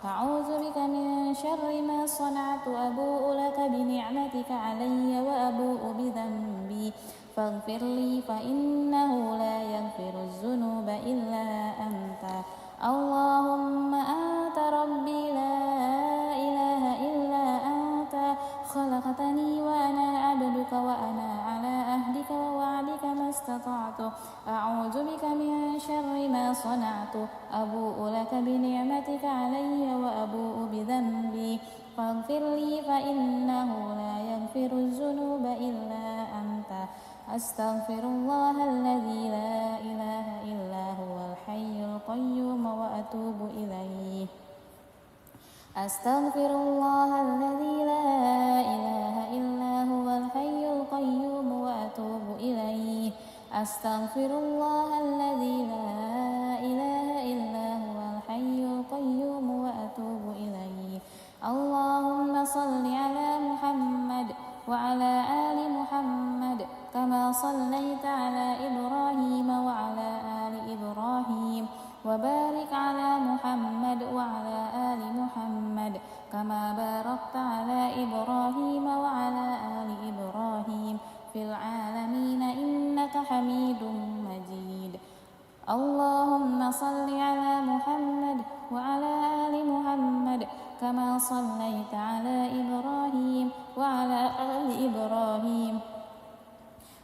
أعوذ بك من شر ما صنعت أبوء لك بنعمتك علي وأبوء بذنبي فاغفر لي فإنه لا يغفر الذنوب إلا أنت اللهم أنت ربي لا إله إلا أنت خلقتني وأنا عبدك وأنا على أهلك ووعدك ما استطعت أعوذ بك من شر ما صنعت أبوء لك بنعمتك علي وأبوء بذنبي فاغفر لي فإنه لا يغفر الذنوب إلا أنت أستغفر الله الذي لا إله إلا هو الحي القيوم وأتوب إليه أستغفر الله الذي لا إله إلا هو الحي القيوم وأتوب إليه أستغفر الله الذي لا إله إلا هو الحي القيوم وأتوب إليه اللهم صل على محمد وعلى آل محمد كما صليت على إبراهيم وعلى آل إبراهيم وبارك على محمد وعلى آل محمد كما باركت على إبراهيم وعلى آل إبراهيم في العالمين إنك حميد مجيد اللهم صل على محمد وعلى آل محمد كما صليت على إبراهيم وعلى آل إبراهيم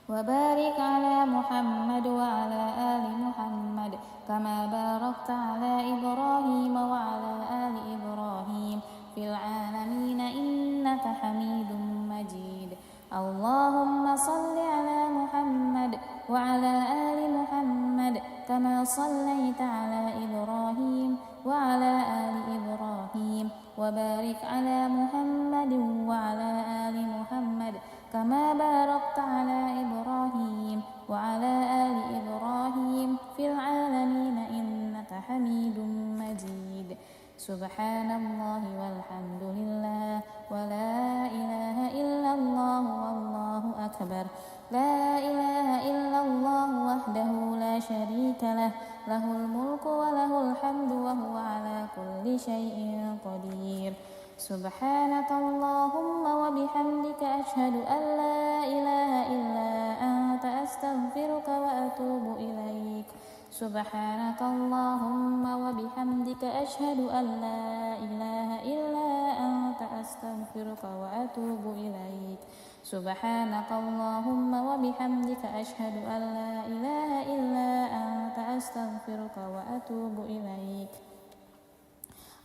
وبارك على محمد وعلى آل محمد كما باركت على إبراهيم وعلى آل إبراهيم في العالمين إنك حميد مجيد اللهم صل على محمد وعلى آل محمد كما صليت على إبراهيم وعلى آل إبراهيم وبارك على محمد وعلى آل محمد كما باركت على إبراهيم وعلى آل إبراهيم في العالمين إنك حميد مجيد سبحان الله والحمد لله ولا إله إلا الله والله أكبر لا إله إلا الله وحده لا شريك له له الملك وله الحمد وهو على كل شيء قدير سبحانك اللهم وبحمدك أشهد أن لا إله إلا أنت أستغفرك وأتوب إليك سبحانك اللهم وبحمدك أشهد أن لا إله إلا أنت أستغفرك وأتوب إليك سبحانك اللهم وبحمدك أشهد أن لا إله إلا أنت أستغفرك وأتوب إليك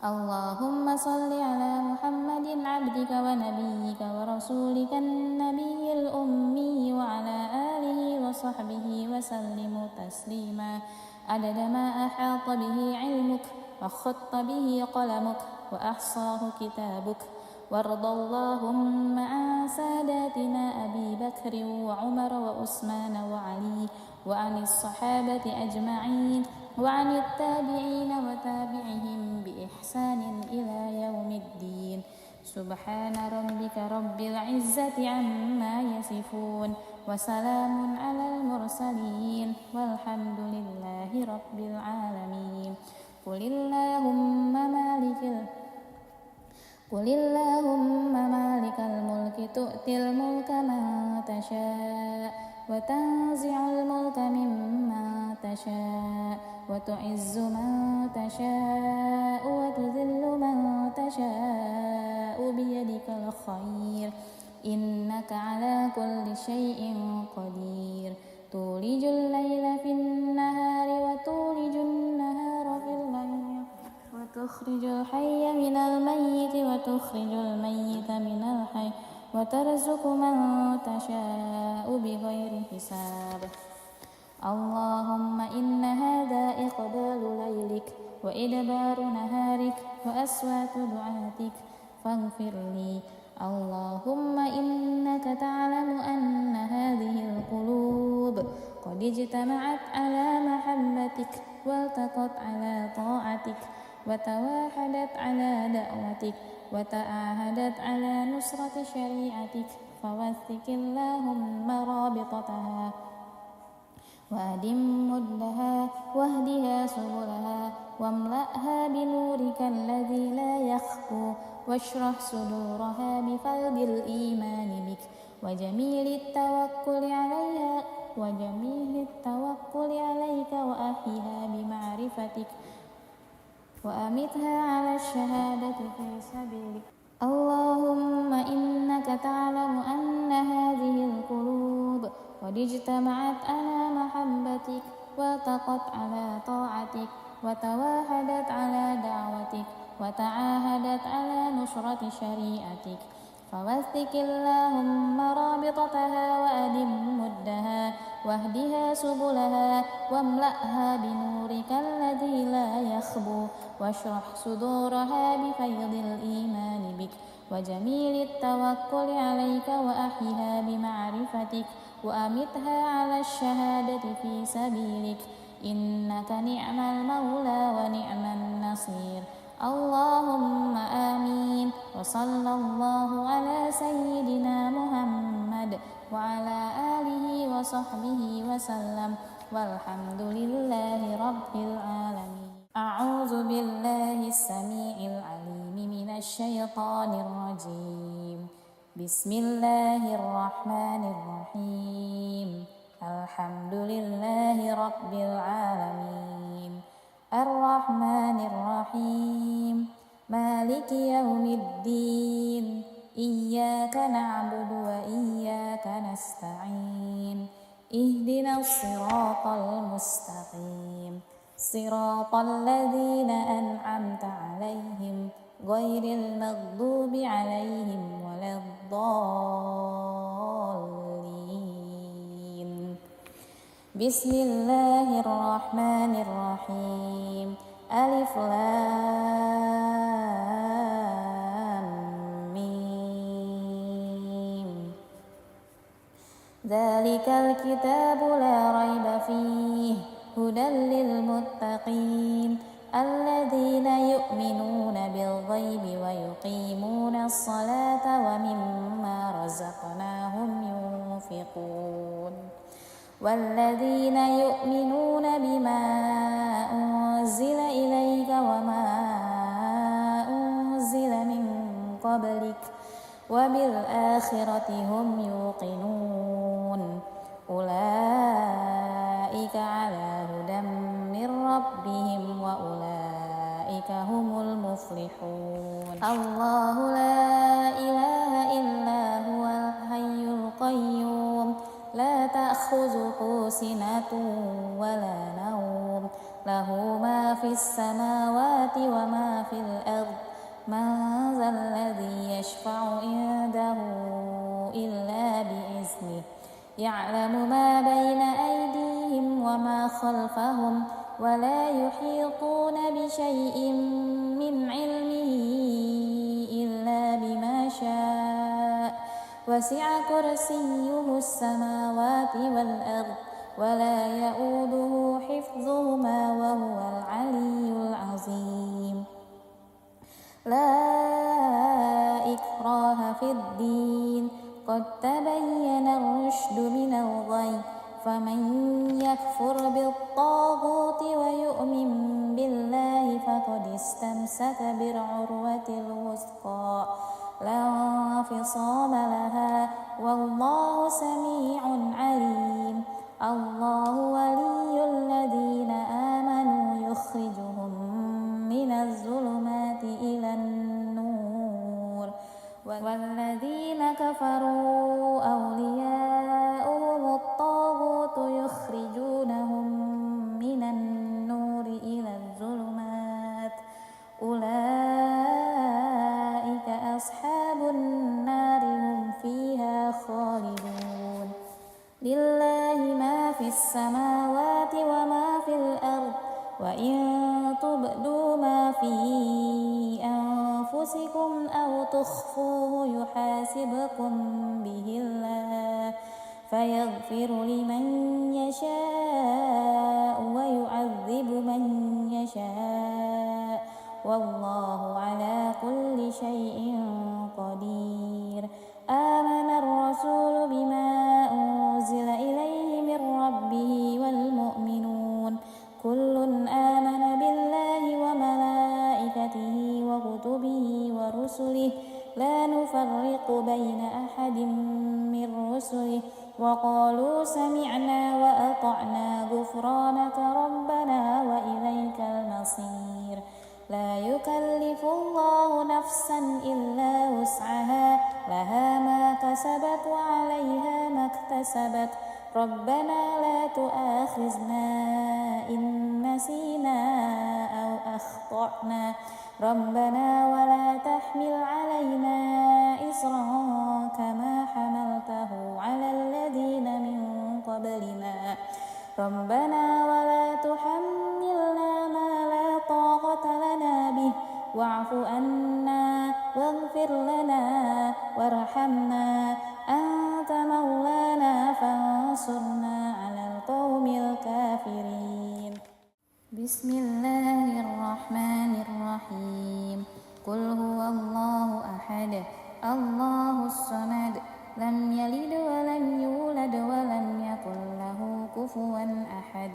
اللهم صل على محمد عبدك ونبيك ورسولك النبي الأمي وعلى آله وصحبه وسلم تسليما عدد ما أحاط به علمك وخط به قلمك وأحصاه كتابك وارض اللهم عن ساداتنا أبي بكر وعمر وعثمان وعلي وعن الصحابة أجمعين وعن التابعين وتابعهم بإحسان إلى يوم الدين سبحان ربك رب العزة عما يصفون وسلام على المرسلين والحمد لله رب العالمين قل اللهم مالك الملك تؤتي الملك من تشاء وتنزع الملك ممن تشاء وتعز من تشاء وتذل من تشاء بيدك الخير إنك على كل شيء قدير تولج الليل في النهار وتولج النهار في الليل وتخرج الحي من الميت وتخرج الميت من الحي وترزق من تشاء بغير حساب اللهم إن هذا إقبال ليلك وإدبار نهارك وأصوات دعاتك فاغفر لي اللهم إنك تعلم أن هذه القلوب قد اجتمعت على محبتك والتقت على طاعتك وتواحدت على دعوتك وتعاهدت على نصرة شريعتك فوثق اللهم رابطتها وأدم مدها واهدها سبلها واملأها بنورك الذي لا يخفو واشرح صدورها بفيض الإيمان بك وجميل التوكل عليك وأحيها بمعرفتك وأمتها على الشهادة في سبيلك اللهم إنك تعلم أن هذه القلوب قد اجتمعت على محبتك والتقت على طاعتك وتواحدت على دعوتك وتعاهدت على نصرة شريعتك فوثق اللهم رابطتها وأدم مدها واهدها سبلها واملأها بنورك الذي لا يخبو واشرح صدورها بفيض الإيمان بك وجميل التوكل عليك وأحيها بمعرفتك وأمتها على الشهادة في سبيلك إنك نعم المولى ونعم النصير اللهم آمين وصلى الله على سيدنا محمد وعلى آله وصحبه وسلم والحمد لله رب العالمين أعوذ بالله السميع العليم من الشيطان الرجيم بسم الله الرحمن الرحيم الحمد لله رب العالمين الرحمن الرحيم مالك يوم الدين إياك نعبد وإياك نستعين اهدنا الصراط المستقيم صراط الذين أنعمت عليهم غير المغضوب عليهم ولا الضالين بسم الله الرحمن الرحيم ألف لام ميم ذلك الكتاب لا ريب فيه هدى للمتقين الذين يؤمنون بالغيب ويقيمون الصلاة ومما رزقناهم ينفقون والذين يؤمنون بما أنزل إليك وما أنزل من قبلك وبالآخرة هم يوقنون أولئك على هدى من ربهم وأولئك هم المفلحون الله لا إله إلا هو الحي القيوم لا تأخذه سنة ولا نوم له ما في السماوات وما في الأرض من ذا الذي يشفع عنده إلا بإذنه يعلم ما بين أيديهم وما خلفهم ولا يحيطون بشيء من علمه إلا بما شاء وسع كرسيه السماوات والأرض ولا يؤوده حفظهما وهو العلي العظيم لا إكراه في الدين قد تبين الرشد من الغي فمن يكفر بالطاغوت ويؤمن بالله فقد استمسك بالعروة الوثقى لا انفصام لها والله سميع عليم الله ولي الذين آمنوا يخرجهم من الظلمات إلى النور والذين كفروا أولياؤهم الطاغوت يخرجونهم من النور إلى الظلمات أولئك أصحاب النار هم فيها خالدون لله ما في السماوات وما في الأرض وإن تبدوا ما في أنفسكم أو تخفوه يحاسبكم به الله فيغفر لمن يشاء ويعذب من يشاء والله على كل شيء قدير آمن الرسول بما أنزل إليه من ربه والمؤمنون كل آمن بالله وملائكته وكتبه ورسله لا نفرق بين أحد من رسله وقالوا سمعنا وأطعنا غفرانك ربنا وإليك المصير لا يكلف الله نفسا إلا وسعها لها ما كسبت وعليها ما اكتسبت ربنا لا تؤاخذنا إن نسينا أو أخطأنا ربنا ولا تحمل علينا إصرا ربنا ولا تحملنا ما لا طاقة لنا به واعف عنا واغفر لنا وارحمنا أنت مولانا فانصرنا على القوم الكافرين. بسم الله الرحمن الرحيم. قل هو الله أحد الله الصمد لم يلد ولم يولد ولم يكن له كفوا أحد.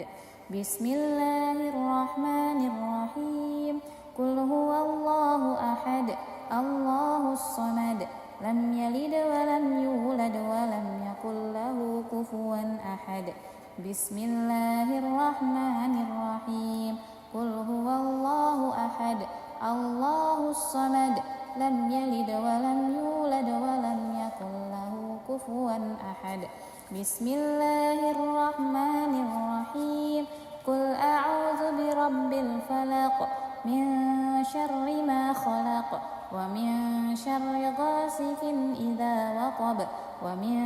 بسم الله الرحمن الرحيم. قل هو الله أحد الله الصمد لم يلد ولم يولد ولم يكن له كفوا أحد. بسم الله الرحمن الرحيم. قل هو الله أحد الله الصمد لم يلد ولم يولد ولم يكن له كفوا أحد. بسم الله الرحمن الرحيم. قل أعوذ برب الفلق من شر ما خلق ومن شر غاسق إذا وقب ومن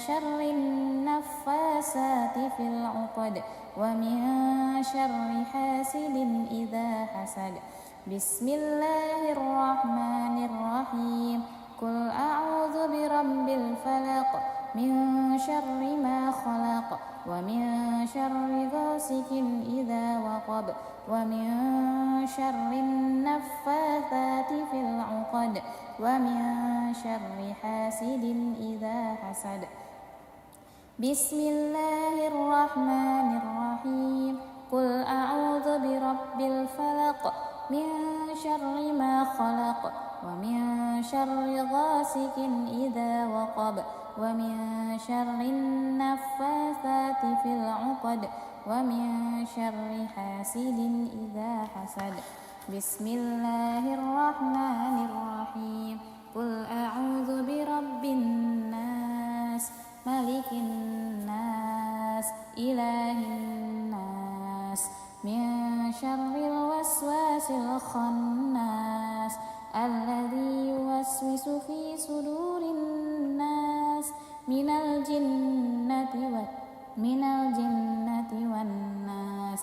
شر النفاسات في العقد ومن شر حاسد إذا حسد. بسم الله الرحمن الرحيم. قل أعوذ برب الفلق من شر ما خلق ومن شر غاسق إذا وقب ومن شر النفاثات في العقد ومن شر حاسد إذا حسد. بسم الله الرحمن الرحيم. قل أعوذ برب الفلق من شر ما خلق ومن شر غاسق إذا وقب ومن شر النفاثات في العقد ومن شر حاسد إذا حسد. بسم الله الرحمن الرحيم. قل أعوذ برب الناس ملك الناس إله الناس من شر الوسواس الخناس الذي يوسوس في صدور الناس من الجنة والناس.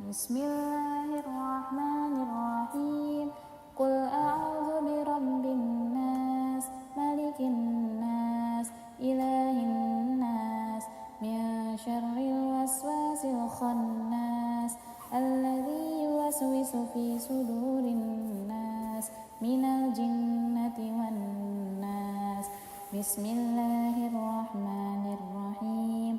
بسم الله الرحمن الرحيم. قل أعوذ برب الناس ملك الناس إله الناس من شر الوسواس الخناس الذي يوسوس في صدور الناس من الجنة والناس. بسم الله الرحمن الرحيم.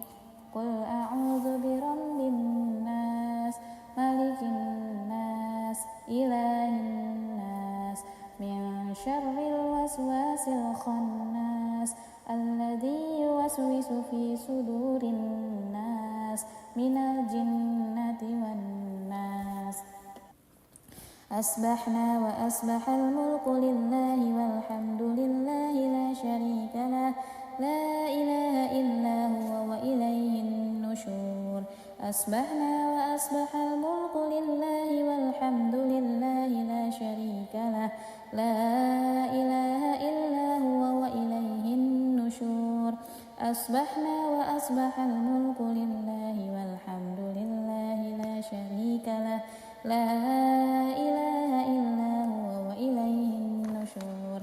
قل أعوذ برب الناس ملك الناس إله الناس من شر الوسواس الخناس الذي يوسوس في صدور الناس من الجنة والناس. أصبحنا وأصبح الملك لله والحمد لله لا شريك له لا إله إلا هو وإليه النشور. أصبحنا وأصبح الملك لله والحمد لله لا شريك له لا إله إلا هو وإليه النشور. أصبحنا وأصبح الملك لله والحمد لله لا شريك له لا إله إلا هو وإليه النشور.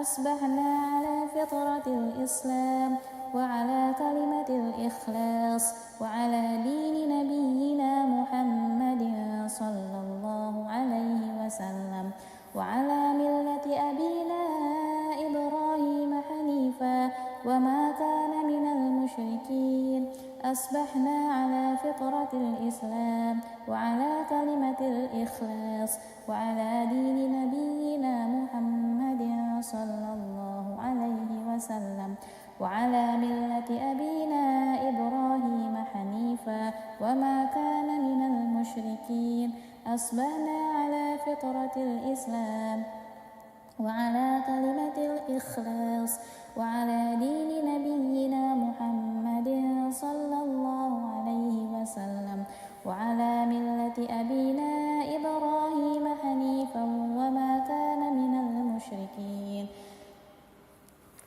أصبحنا على فطرة الإسلام وعلى كلمة الإخلاص وعلى دين نبينا محمد صلى الله عليه وسلم وعلى ملة أبينا إبراهيم حنيفا وما كان من المشركين. أصبحنا على فطرة الإسلام وعلى كلمة الإخلاص وعلى دين نبينا محمد صلى الله عليه وسلم وعلى ملة أبينا إبراهيم حنيفا وما كان من المشركين. أصبحنا على فطرة الإسلام وعلى كلمة الإخلاص وعلى دين نبينا محمد صلى الله عليه وسلم وعلى ملة أبينا إبراهيم حنيفا وما كان من المشركين.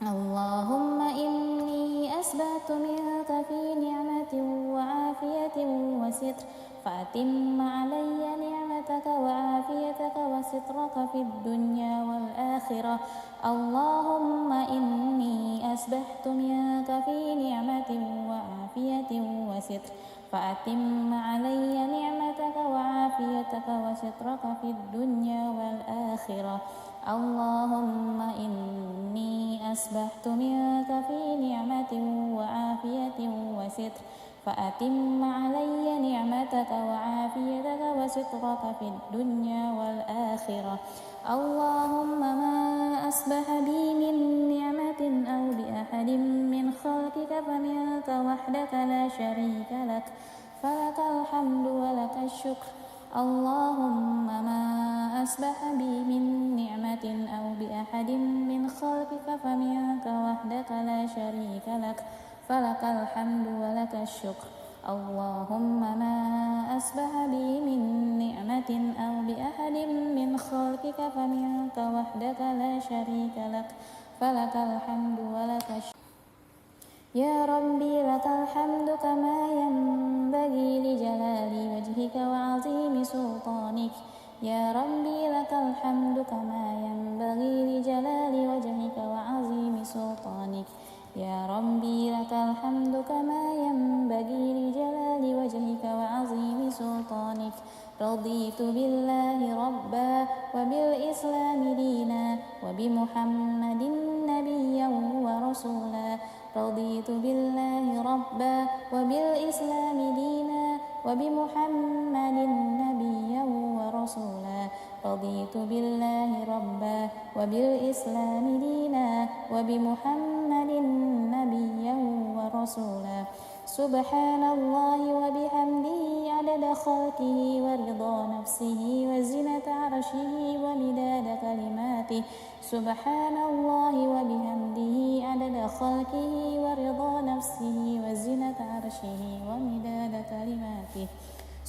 اللهم إني أسبحت منك في نعمة وعافية وعافية وستر فأتم علي نعمتك وعافيتك وسترك في الدنيا والآخرة. اللهم إني أسبحت منك في نعمة وعافية وستر فأتم علي نعمتك وعافيتك وسترك في الدنيا والآخرة. اللهم إني أسبحت منك في نعمة وعافية وستر فأتم علي نعمتك وعافيتك وسترك في الدنيا والآخرة. اللهم ما أصبح بي من نعمة أو بأحد من خلقك فمنك وحدك لا شريك لك فلك الحمد ولك الشكر. اللهم ما أصبح بي من نعمة أو بأحد من خلقك فمنك وحدك لا شريك لك فلك الحمد ولك الشكر. اللهم ما أصبح بي من نعمة أو بأحد من خلقك فمنك وحدك لا شريك لك فلك الحمد ولك الشكر. يا ربي لك الحمد كما ينبغي لجلال وجهك وعظيم سلطانك. يا ربي لك الحمد كما ينبغي لجلال وجهك وعظيم سلطانك. يا ربي لك الحمد كما ينبغي لجلال وجهك وعظيم سلطانك. رضيت بالله ربا وبالإسلام دينا وبمحمد نبيا ورسولا. رضيت بالله ربا وبالإسلام دينا وبمحمد نبيا ورسولا. رضيت بالله ربا وبالإسلام دينا وبمحمد نبيا ورسولا. سبحان الله وبحمده عدد خلقه ورضا نفسه وزنة عرشه ومداد كلماته. سبحان الله وبحمده عدد خلقه ورضا نفسه وزنة عرشه ومداد كلماته.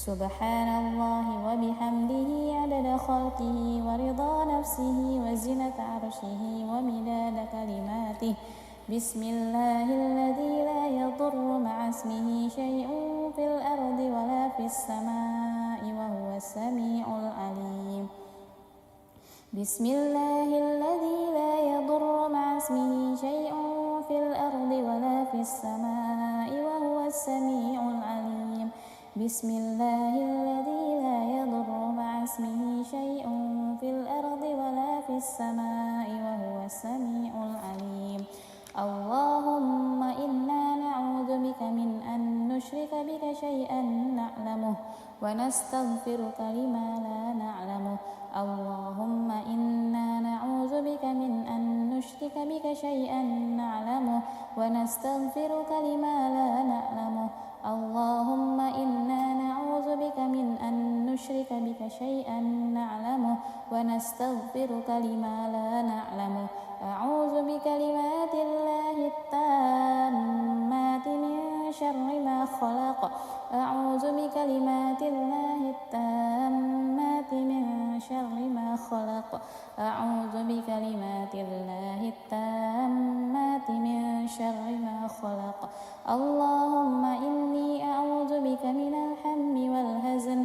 سبحان الله وبحمده عدد خلقه ورضا نفسه وزنة عرشه ومداد كلماته. بسم الله الذي لا يضر مع اسمه شيء في الأرض ولا في السماء وهو السميع العليم. بسم الله الذي لا يضر مع اسمه شيء في الأرض ولا في السماء وهو السميع العليم. بسم الله الذي لا يضر مع اسمه شيء في الأرض ولا في السماء وهو السميع العليم. اللهم إنا نعوذ بك من أن نشرك بك شيئا نعلمه ونستغفرك لما لا نعلمه. اللهم إنا نعوذ بك من أن نشرك بك شيئا نعلمه ونستغفرك لما لا نعلمه. اللهم إنا نعوذ بك من أن نشرك بك شيئا نعلمه ونستغفرك لما لا نعلمه. أعوذ بكلمات الله التامات من شر ما خلق. أعوذ بكلمات الله التامات من شر ما خلق. أعوذ بكلمات الله التامات من شر ما خلق. اللهم إني أعوذ بك من الهم والحزن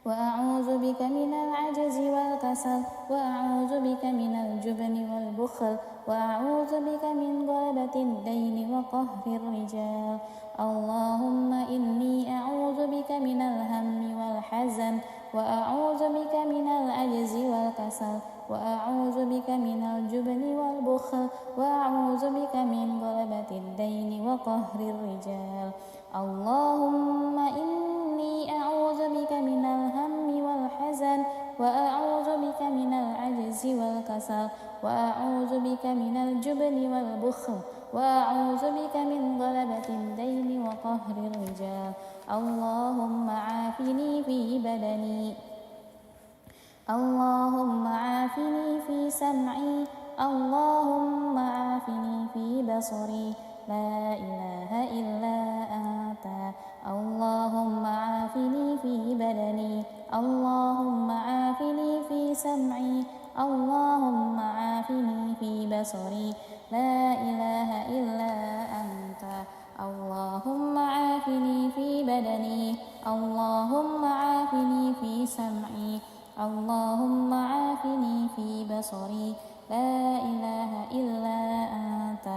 وأعوذ بك من العجز والكسل وأعوذ بك من الجبن والبخل وأعوذ بك من غلبة الدين وقهر الرجال. اللهم إني أعوذ بك من الهم والحزن وأعوذ بك من العجز والكسل وأعوذ بك من الجبن والبخل وأعوذ بك من غلبة الدين وقهر الرجال. اللهم إني أعوذ بك من الهم والحزن وأعوذ بك من العجز والكسل وأعوذ بك من الجبن والبخل وأعوذ بك من غلبة الدين وقهر الرجال. اللهم عافني في بدني. اللهم عافني في سمعي. اللهم عافني في بصري. لا إله إلا أنت. اللهم عافني في بدني. اللهم عافني في سمعي. اللهم عافني في بصري. لا إله إلا أنت. اللهم عافني في بدني اللهم عافني في سمعي اللهم عافني في بصري لا إله إلا أنت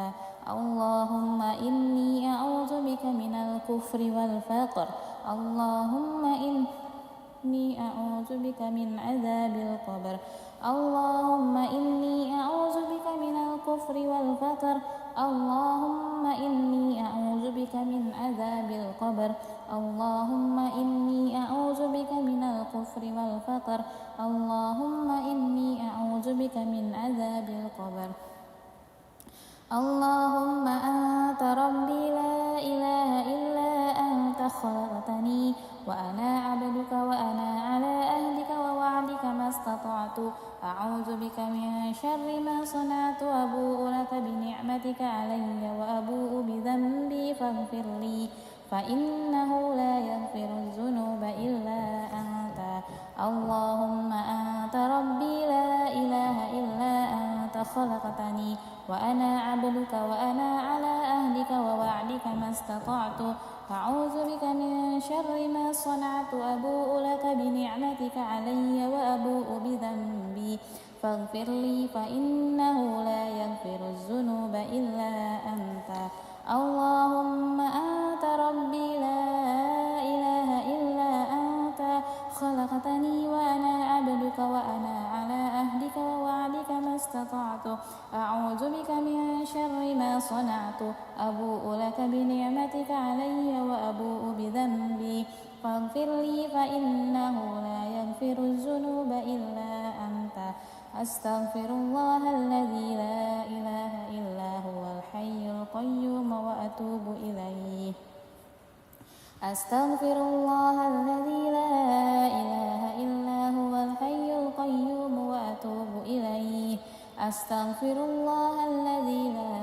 اللهم إني أعوذ بك من الكفر والفقر اللهم إني أعوذ بك من عذاب القبر اللهم إني أعوذ بك من الكفر والفقر اللهم إني أعوذ بك من عذاب القبر اللهم إني أعوذ بك من الكفر والفقر اللهم إني أعوذ بك من عذاب القبر اللهم أنت ربي لا إله إلا أنت خلقتني وأنا عبدك وأنا على أهلك ووعدك ما استطعت أعوذ بك من شر ما صنعت أبوء لك بنعمتك علي وأبوء بذنبي فاغفر لي فإنه لا يغفر الذنوب إلا أنت اللهم أنت ربي لا إله إلا أنت خلقتني وأنا عبدك وأنا على أهلك ووعدك ما استطعت أعوذ بك من شر ما صنعت أبوء لك بنعمتك علي وأبوء بذنبي فاغفر لي فإنه لا يغفر الذنوب إلا أنت اللهم أنت ربي لا إله إلا أنت خلقتني وأنا عبدك وأنا على أهلك ووعدك ما استطعت أعوذ بك من شر ما صنعت أبوء لك بنعمتك علي وأبوء بذنبي فاغفر لي فإنه لا يغفر الذنوب إلا أنت أستغفر الله الذي لا إله إلا هو الحي القيوم وأتوب إليه أستغفر الله الذي لا إله إلا هو الحي القيوم وأتوب إليه أستغفر الله الذي لا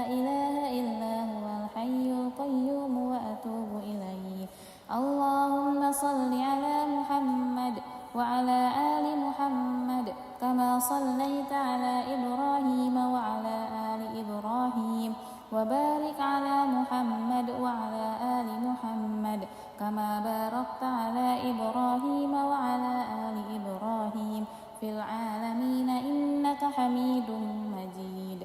إله إلا هو الحي القيوم وأتوب إليه اللهم صل على محمد وعلى آل محمد كما صليت على إبراهيم وعلى آل إبراهيم وبارك على محمد وعلى آل محمد كما باركت على إبراهيم وعلى آل إبراهيم في العالمين إنك حميد مجيد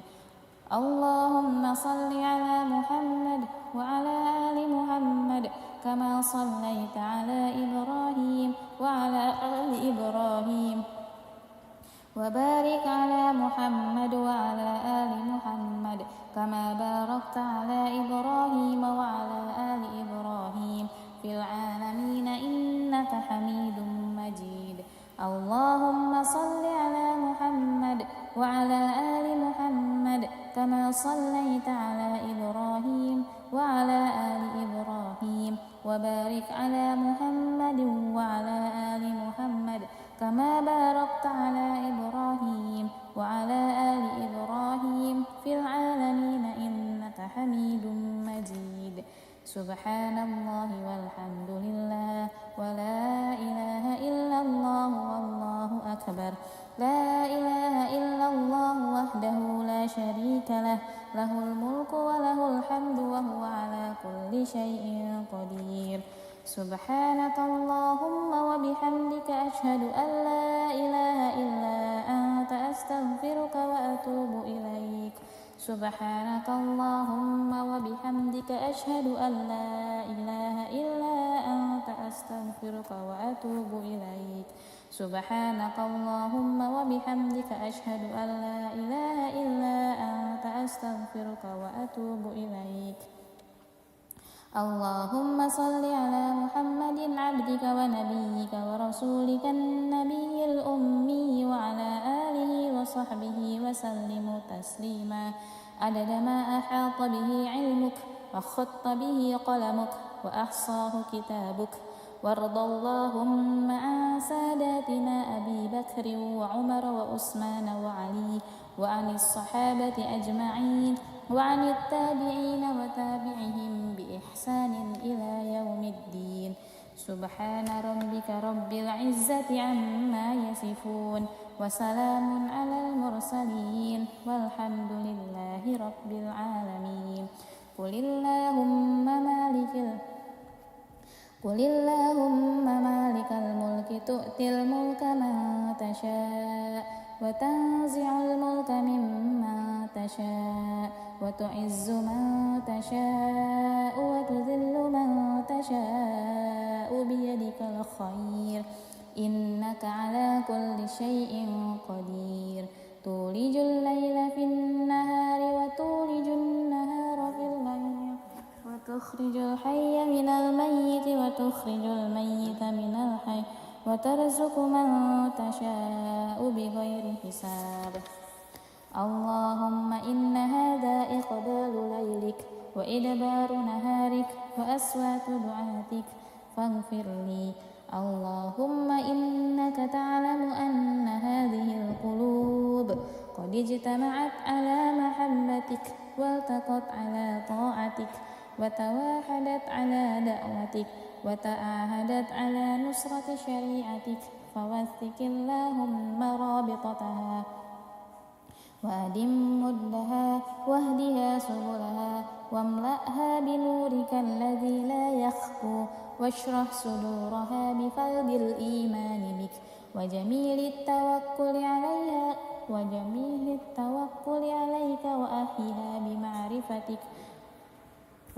اللهم صل على محمد وعلى آل محمد كما صليت على إبراهيم وعلى آل إبراهيم وبارك على محمد وعلى آل محمد كما باركت على إبراهيم وعلى آل إبراهيم في العالمين إنك حميد مجيد اللهم صل على محمد وعلى آل محمد كما صليت على إبراهيم وعلى آل إبراهيم وبارك على محمد وعلى آل محمد كما باركت على إبراهيم وعلى آل إبراهيم في العالمين إنك حميد مجيد سبحان الله والحمد لله ولا إله إلا الله والله أكبر لا إله إلا الله وحده لا شريك له له الملك وله الحمد وهو على كل شيء قدير سبحانك اللهم وبحمدك أشهد أن لا إله إلا أنت أستغفرك وأتوب إليك سبحانك اللهم وبحمدك أشهد أن لا إله إلا أنت أستغفرك وأتوب إليك سبحانك اللهم وبحمدك أشهد أن لا إله إلا أنت أستغفرك وأتوب إليك اللهم صل على محمد عبدك ونبيك ورسولك النبي الأمي وعلى آله وصحبه وسلم تسليما عدد ما أحاط به علمك وخط به قلمك وأحصاه كتابك وارض اللهم عن ساداتنا أبي بكر وعمر وعثمان وعلي وعن الصحابة أجمعين وعن التابعين وتابعهم بإحسان إلى يوم الدين سبحان ربك رب العزة عما يصفون وسلام على المرسلين والحمد لله رب العالمين قل اللهم مالك الملك تؤتي الملك من تشاء وتنزع الملك ممن تشاء وتعز من تشاء وتذل من تشاء بيدك الخير إنك على كل شيء قدير تولج الليل في النهار وتولج النهار في الليل وتخرج الحي من الميت وتخرج الميت من الحي وترزق من تشاء بغير حساب اللهم إن هذا إقبال ليلك وإدبار نهارك وأصوات دعاتك فاغفر لي اللهم إنك تعلم أن هذه القلوب قد اجتمعت على محبتك والتقت على طاعتك وتواحدت على دعوتك وتعاهدت على نصرة شريعتك فوثق اللهم رابطتها وأدم مدها واهدها سبلها واملأها بنورك الذي لا يخفو واشرح صدورها بفيض الإيمان بك وجميل التوكل عليك وأحيها بمعرفتك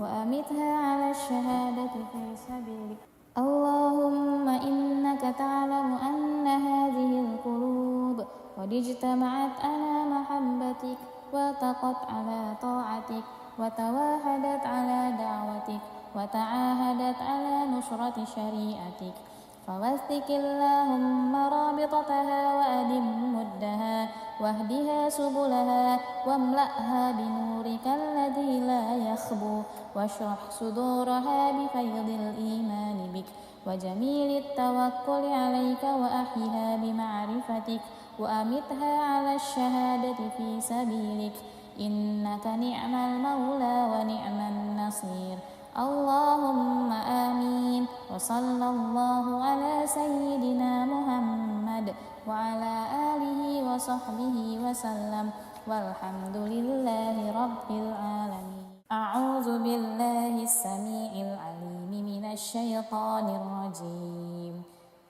وأمتها على الشهادة في سبيلك اللهم إنك تعلم أن هذه القلوب قد اجتمعت على محبتك والتقت على طاعتك وتواحدت على دعوتك وتعاهدت على نصرة شريعتك فوثق اللهم رابطتها وأدم مدها واهدها سبلها واملأها بنورك الذي لا يخبو واشرح صدورها بفيض الإيمان بك وجميل التوكل عليك وأحيها بمعرفتك وأمتها على الشهادة في سبيلك إنك نعم المولى ونعم النصير اللهم آمين وصلى الله على سيدنا محمد وعلى آله وصحبه وسلم والحمد لله رب العالمين أعوذ بالله السميع العليم من الشيطان الرجيم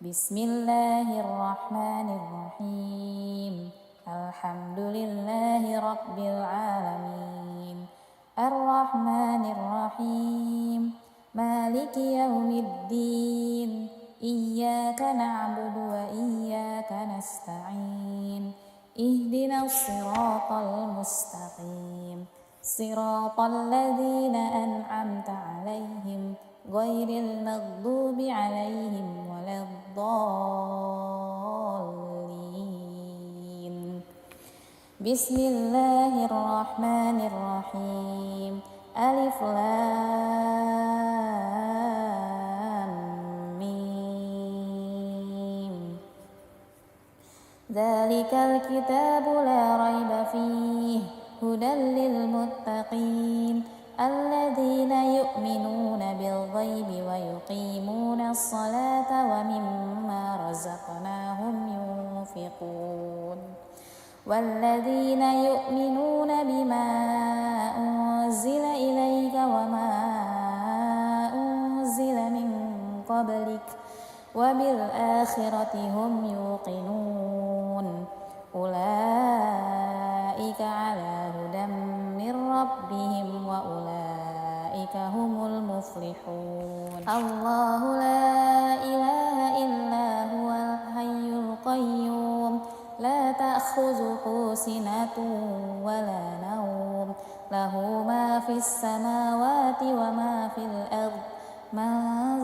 بسم الله الرحمن الرحيم الحمد لله رب العالمين الرحمن الرحيم مالك يوم الدين إياك نعبد وإياك نستعين اهدنا الصراط المستقيم صراط الذين أنعمت عليهم غير المغضوب عليهم ولا الضالين بسم الله الرحمن الرحيم ألف لام ميم ذلك الكتاب لا ريب فيه هدى للمتقين الذين يؤمنون بالغيب ويقيمون الصلاة ومما رزقناهم ينفقون والذين يؤمنون بما أنزل إليك وما أنزل من قبلك وبالآخرة هم يوقنون أولئك على هدى من ربهم وأولئك هم المفلحون الله لا إله إلا هو الحي القيوم لا تأخذه سنة ولا نوم له ما في السماوات وما في الأرض من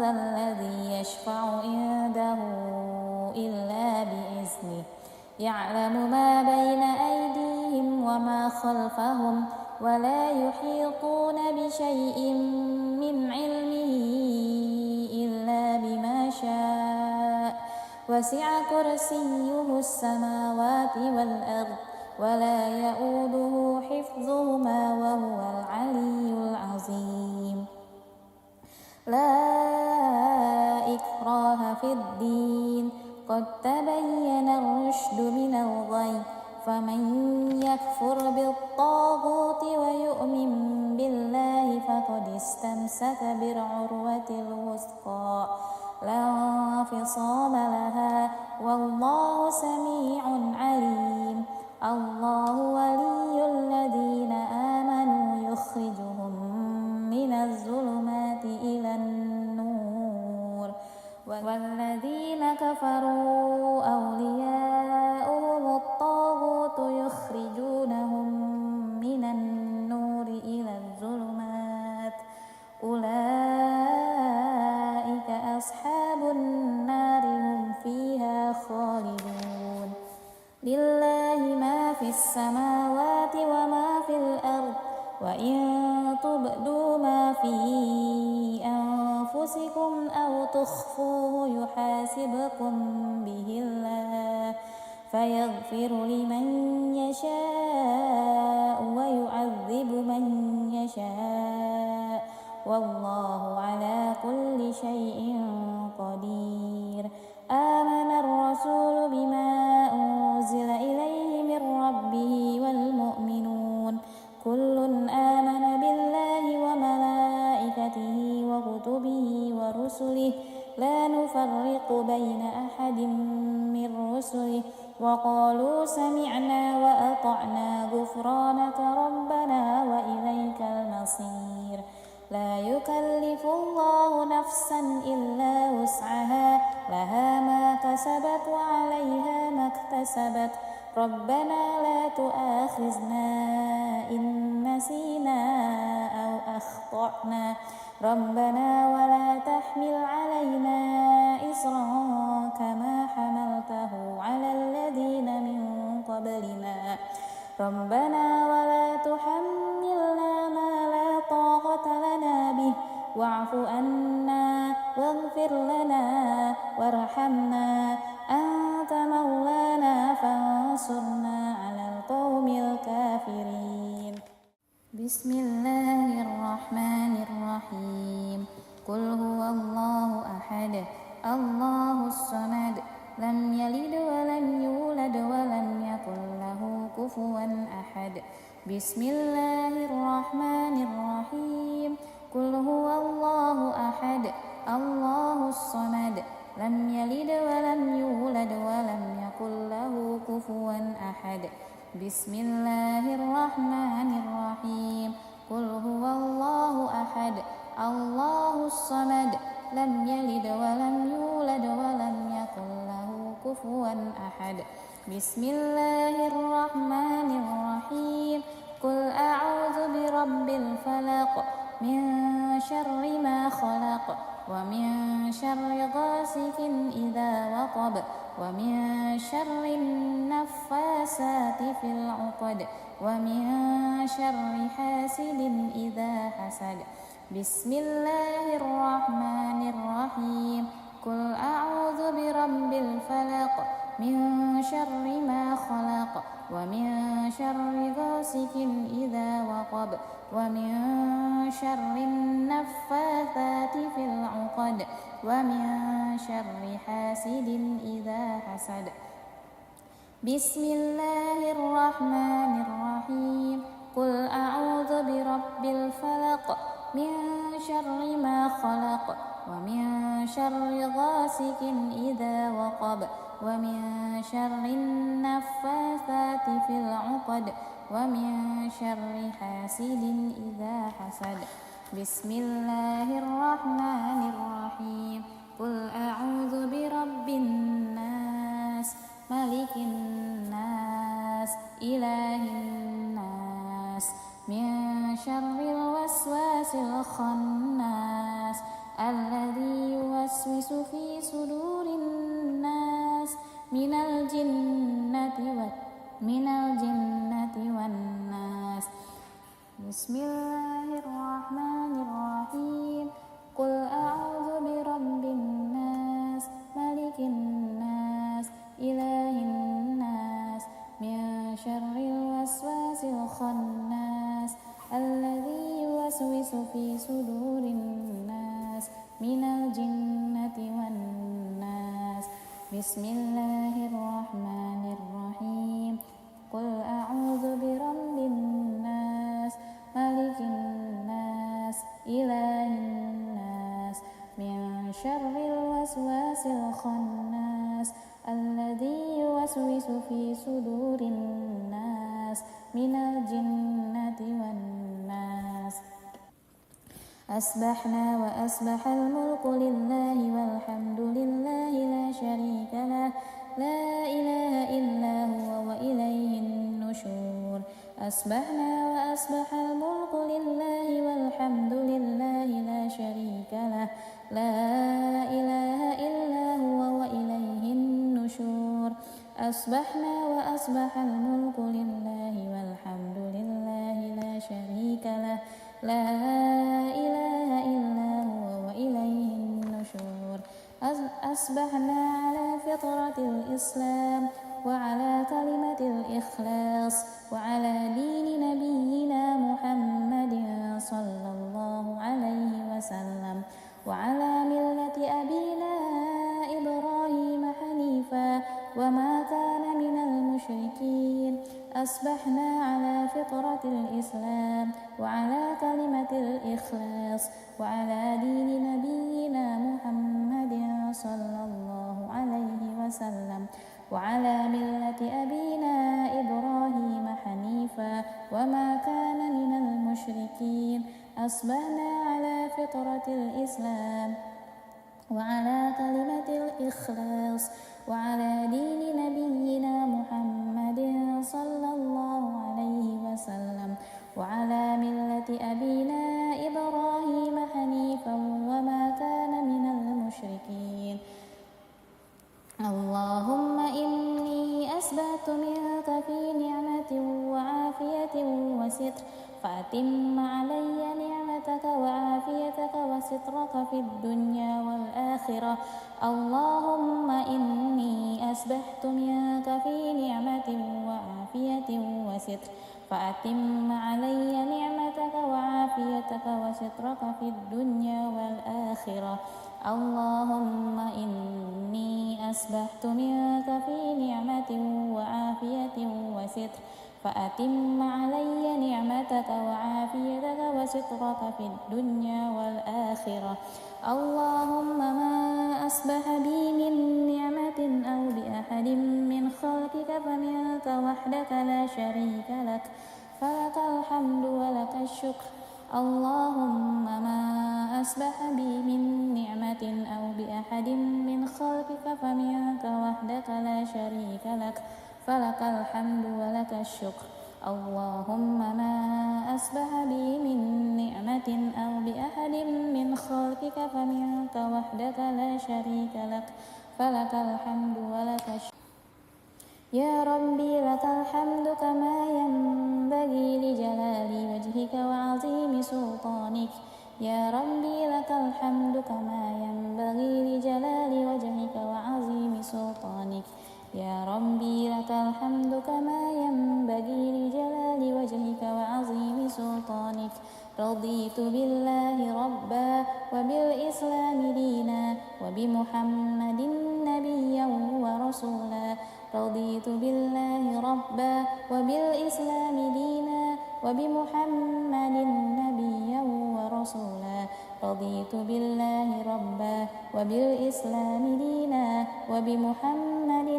ذا الذي يشفع عنده إلا بإذنه يعلم ما بين أيديهم وما خلفهم ولا يحيطون بشيء من علمه إلا بما شاء وسع كرسيه السماوات والأرض ولا يؤوده حفظهما وهو العلي العظيم لا إكراه في الدين قد تبين الرشد من الغي فمن يكفر بالطاغوت ويؤمن بالله استمسك بالعروة الوثقى لا انفصام لها والله سميع عليم. الله ولي الذين آمنوا يخرجهم من الظلمات إلى النور والذين كفروا أولياؤهم الطاغوت يخرجونهم من النور إلى الظلمات أولئك أصحاب النار هم فيها خالدون. لله ما في السماوات وما في الأرض وإن تبدوا ما في أنفسكم أو تخفوه يحاسبكم به الله فيغفر لمن يشاء ويعذب من يشاء والله على كل شيء قدير. آمن الرسول بما أنزل إليه من ربه والمؤمنون كل آمن بالله وملائكته وكتبه ورسله لا نفرق بين أحد من رسله وقالوا سمعنا وأطعنا غفرانك ربنا وإليك المصير. لا يكلف الله نفسا إلا وسعها لها ما كسبت وعليها ما اكتسبت ربنا لا تؤاخذنا إن نسينا أو أخطأنا ربنا ولا تحمل علينا إصرا كما حملته على الذين من قبلنا ربنا ولا تحملنا ما لا طاقة لنا به واعف عنا واغفر لنا وارحمنا أنت مولانا فانصرنا على القوم الكافرين. بسم الله الرحمن الرحيم. قل هو الله أحد الله الصمد لم يلد ولم يولد ولم يكن له كفوا أحد. بسم الله الرحمن الرحيم. قل هو الله أحد الله الصمد لم يلد ولم يولد ولم يكن له كفوا أحد. بسم الله الرحمن الرحيم. قل هو الله أحد الله الصمد لم يلد ولم يولد ولم يكن له كفوا أحد. بسم الله الرحمن الرحيم. قل أعوذ برب الفلق من شر ما خلق ومن شر غاسق إذا وقب ومن شر النفاسات في العقد ومن شر حاسد إذا حسد. بسم الله الرحمن الرحيم. قل أعوذ برب الفلق من شر ما خلق ومن شر غاسق إذا وقب ومن شر النفاثات في العقد ومن شر حاسد إذا حسد. بسم الله الرحمن الرحيم. قل أعوذ برب الفلق من شر ما خلق ومن شر غاسق إذا وقب ومن شر النفاثات في العقد ومن شر حاسد إذا حسد. بسم الله الرحمن الرحيم. قل أعوذ برب الناس ملك الناس إله الناس من شر الوسواس الخناس الذي يوسوس في صدور الناس من الجنة والناس. بسم الله الرحمن الرحيم. قل أعوذ برب الناس ملك الناس إله الناس من شر الوسواس الخناس الذي يوسوس في صدور الناس من الجنة والناس. بسم الله الرحمن الرحيم. قل أعوذ برب الناس ملك الناس إله شر الوسواس الخناس الذي يوسوس في صدور الناس من الجنة والناس. أصبحنا وأصبح الملك لله والحمد لله لا شريك له لا إله إلا هو وإليه النشور. أصبحنا وأصبح الملك لله والحمد لله لا شريك له لا إله إلا هو وإليه النشور. أصبحنا وأصبح الملك لله والحمد لله لا شريك له لا إله إلا هو وإليه النشور. أصبحنا على فطرة الإسلام وعلى كلمة الإخلاص وعلى دين نبينا محمد صلى الله عليه وسلم وعلى ملة أبينا إبراهيم حنيفا وما كان من المشركين. أصبحنا على فطرة الإسلام وعلى كلمة الإخلاص وعلى دين نبينا محمد صلى الله عليه وسلم وعلى ملة أبينا إبراهيم حنيفا وما كان من المشركين. أصبحنا على فطرة الإسلام وعلى كلمة الإخلاص وعلى دين نبينا محمد صلى الله عليه وسلم وعلى ملة أبينا إبراهيم حنيفا وما كان من المشركين. اللهم إني أسبحت منك في نعمة وعافية وستر فأتم علي نعمتك وعافيتك وسترك في الدنيا والآخرة. اللهم إني أسبحت منك في نعمة وعافية وستر فأتم علي نعمتك وعافيتك وسترك في الدنيا والآخرة. اللهم إني أسبحت منك في نعمة وعافية وستر فأتم علي نعمتك وعافيتك وسترك في الدنيا والآخرة. اللهم ما أصبح بي من نعمة أو بأحد من خلقك فمنك وحدك لا شريك لك فلك الحمد ولك الشكر. اللهم ما أصبح بي من نعمة أو بأحد من خلقك فمنك وحدك لا شريك لك فلك الحمد ولك الشكر. اللهم ما أصبح بي من نعمة أو بأحد من خلقك فمنك وحدك لا شريك لك فلك الحمد ولك الشكر. يا ربي لك الحمد كما ينبغي لجلال وجهك وعظيم سلطانك. يا ربي لك الحمد كما ينبغي لجلال وجهك وعظيم سلطانك. يا ربي لك الحمد كما ينبغي لجلال وجهك وعظيم سلطانك. رضيت بالله ربا وبالإسلام دينا وبمحمد نبيا ورسولا. رضيت بالله ربا وبالإسلام دينا وبمحمد نبيا ورسولا. رضيت بالله ربا وبالإسلام دينا وبمحمد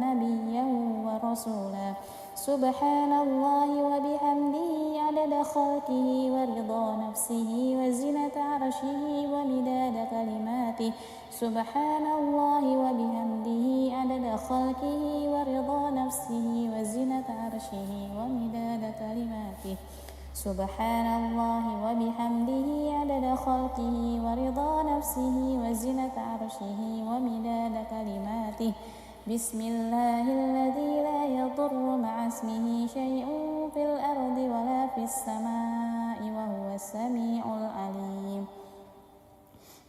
نبيا ورسولا. سبحان الله وبحمده عدد خلقه ورضا نفسه وزنة عرشه ومداد كلماته. سبحان الله وبحمده عدد خلقه ورضا نفسه وزنة عرشه ومداد كلماته. سبحان الله وبحمده عدد خلقه ورضا نفسه وزنة عرشه ومداد كلماته. بسم الله الذي لا يضر مع اسمه شيء في الأرض ولا في السماء وهو السميع العليم.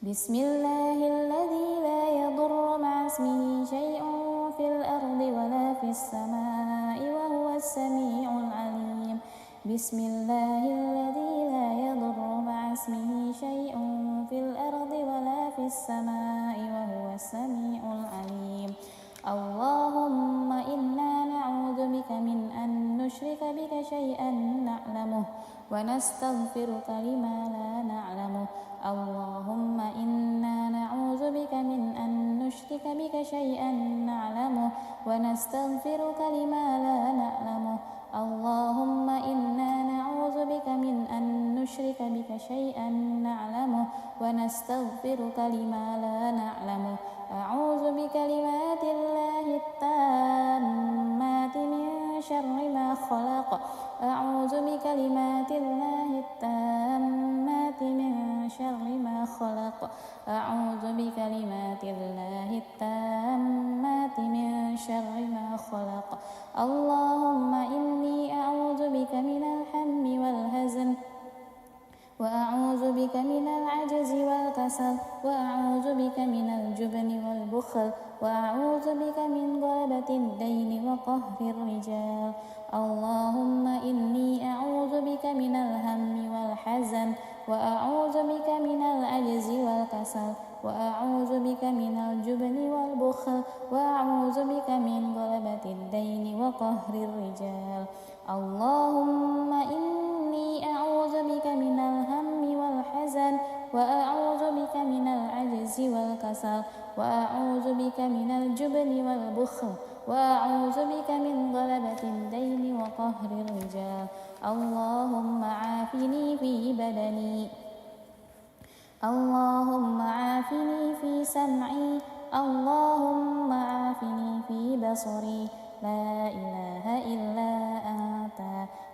بسم الله الذي لا يضر مع اسمه شيء في الأرض ولا في السماء وهو السميع العليم. بسم الله الذي لا يضر مع اسمه شيء في الأرض ولا في السماء وهو السميع العليم. اللهم إنا نعوذ بك من أن نشرك بك شيئا نعلمه ونستغفرك لما لا نعلم. اللهم إنا نعوذ بك من أن نشرك بك شيئا نعلمه ونستغفرك لما لا نعلم. اللهم إنا نعوذ بك من أن نشرك بك شيئا نعلمه ونستغفرك لما لا نعلم. أعوذ بكلمات الله التامات من شر ما خلق. أعوذ بكلمات الله التامات من شر ما خلق. أعوذ بكلمات الله التامات من شر ما خلق. اللهم إني أعوذ بك من الهم والحزن وأعوذ بك من العجز والكسل وأعوذ بك من الجبن والبخل وأعوذ بك من غلبة الدين وقهر الرجال. اللهم إني أعوذ بك من الهم والحزن وأعوذ بك من العجز والكسل وأعوذ بك من الجبن والبخل وأعوذ بك من غلبة الدين وقهر الرجال. اللهم إني أعوذ بك من الهم والحزن وأعوذ بك من العجز والكسل وأعوذ بك من الجبن والبخل وأعوذ بك من غلبة الدين وقهر الرجال. اللهم عافني في بدني. اللهم عافني في سمعي. اللهم عافني في بصري. لا إله إلا أنت.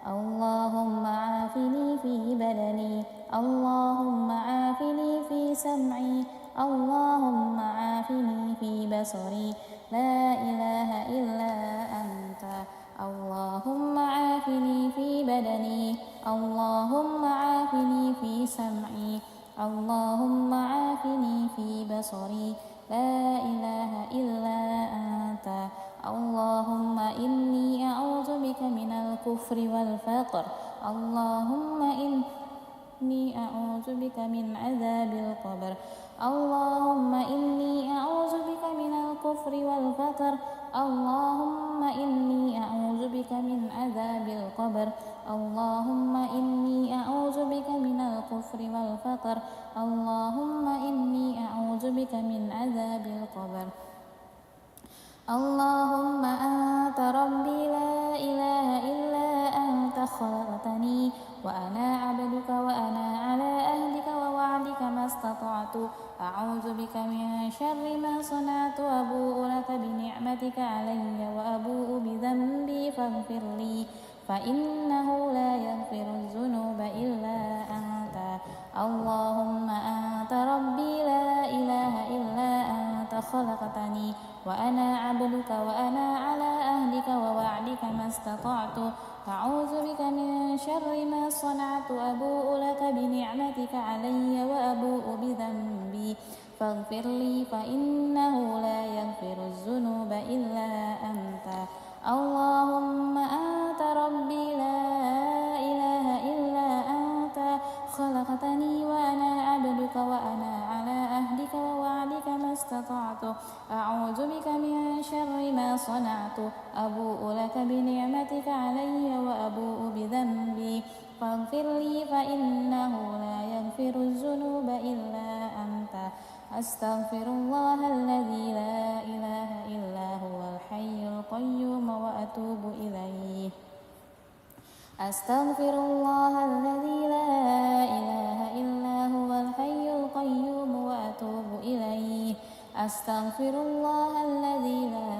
اللهم عافني في بدني. اللهم عافني في سمعي. اللهم عافني في بصري. لا إله إلا أنت. اللهم عافني في بدني. اللهم عافني في سمعي. اللهم عافني في بصري. لا إله إلا أنت. اللهم إني أعوذ بك من الكفر والفقر. اللهم إني أعوذ بك من عذاب القبر. اللهم إني أعوذ بك من الكفر والفقر. اللهم إني أعوذ بك من عذاب القبر. اللهم إني أعوذ بك من الكفر والفقر. اللهم إني أعوذ بك من عذاب القبر. اللهم أنت ربي لا إله إلا أنت خلقتني وأنا عبدك وأنا على عهدك ووعدك ما استطعت. أعوذ بك من شر ما صنعت. أبوء لك بنعمتك علي وأبوء بذنبي فاغفر لي فإنه لا يغفر الذنوب إلا أنت. اللهم أنت ربي لا إله إلا أنت خلقتني وأنا عبدك وأنا على عهدك ووعدك ما استطعت. أعوذ بك من شر ما صنعت. أبوء لك بنعمتك علي وأبوء بذنبي فاغفر لي فإنه لا يغفر الذنوب إلا أنت. اللهم أنت ربي لا إله إلا أنت خلقتني وأنا عبدك وأنا على عهدك ووعدك ما استطعت. أعوذ بك من شر ما صنعت. أبوء لك بنعمتك علي وأبوء بذنبي فاغفر لي فإنه لا يغفر الذنوب إلا أنت. أستغفر الله الذي لا إله إلا هو الحي القيوم وأتوب إليه. أستغفر الله الذي لا إله إلا هو الحي القيوم وأتوب إليه. أستغفر الله الذي لا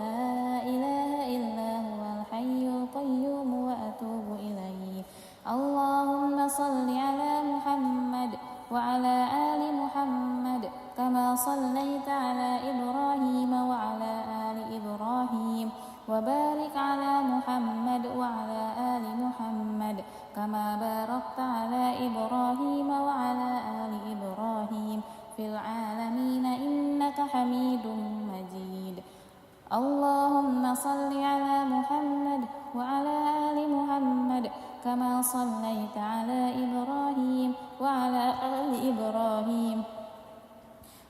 إله إلا هو الحي القيوم وأتوب إليه. اللهم صل على محمد وعلى آل محمد كما صليت على إبراهيم وعلى آل إبراهيم وبارك على محمد وعلى آل محمد كما باركت على إبراهيم وعلى آل إبراهيم في العالمين إنك حميد مجيد. اللهم صل على محمد وعلى آل محمد كما صليت على إبراهيم وعلى آل إبراهيم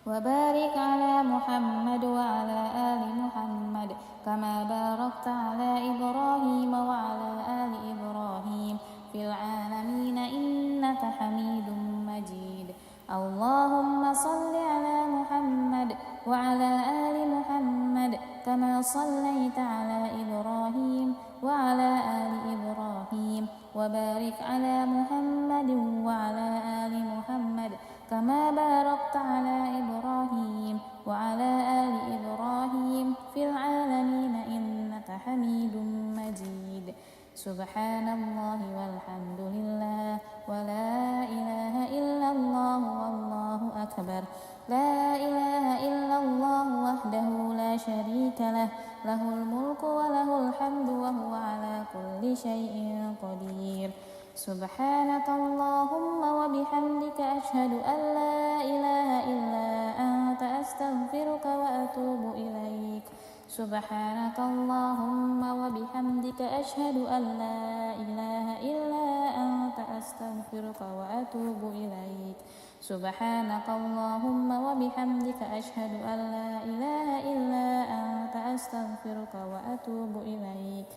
وبارك على محمد وعلى آل محمد كما باركت على إبراهيم وعلى آل إبراهيم في العالمين إنك حميد مجيد. اللهم صل على محمد وعلى آل محمد كما صليت على إبراهيم وعلى آل إبراهيم، وبارك على محمد وعلى آل محمد كما باركت على إبراهيم وعلى آل إبراهيم في العالمين إنك حميد مجيد. سبحان الله والحمد لله ولا إله إلا الله والله أكبر. لا إله إلا الله وحده لا شريك له، له الملك وله الحمد وهو على كل شيء قدير. سبحانك اللهم وبحمدك أشهد أن لا إله إلا أنت أستغفرك وأتوب إليك. سبحانك اللهم وبحمدك أشهد أن لا إله إلا أنت أستغفرك وأتوب إليك. سبحانك اللهم وبحمدك أشهد أن لا إله إلا أنت أستغفرك وأتوب إليك.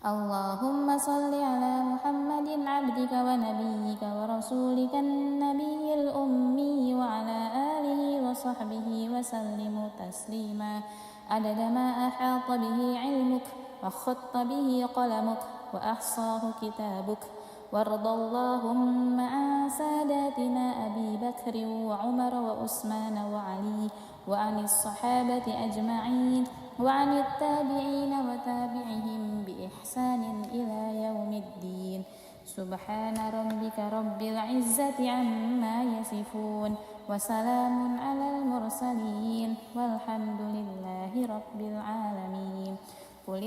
اللهم صل على محمد عبدك ونبيك ورسولك النبي الأمي وعلى آله وصحبه وسلم تسليما عدد ما أحاط به علمك وخط به قلمك وأحصاه كتابك. وارض اللهم عن ساداتنا أبي بكر وعمر وعثمان وعلي وعن الصحابة أجمعين وعن التابعين وتابعهم بإحسان إلى يوم الدين. سبحان ربك رب العزة عما يصفون وسلام على المرسلين والحمد لله رب العالمين. قل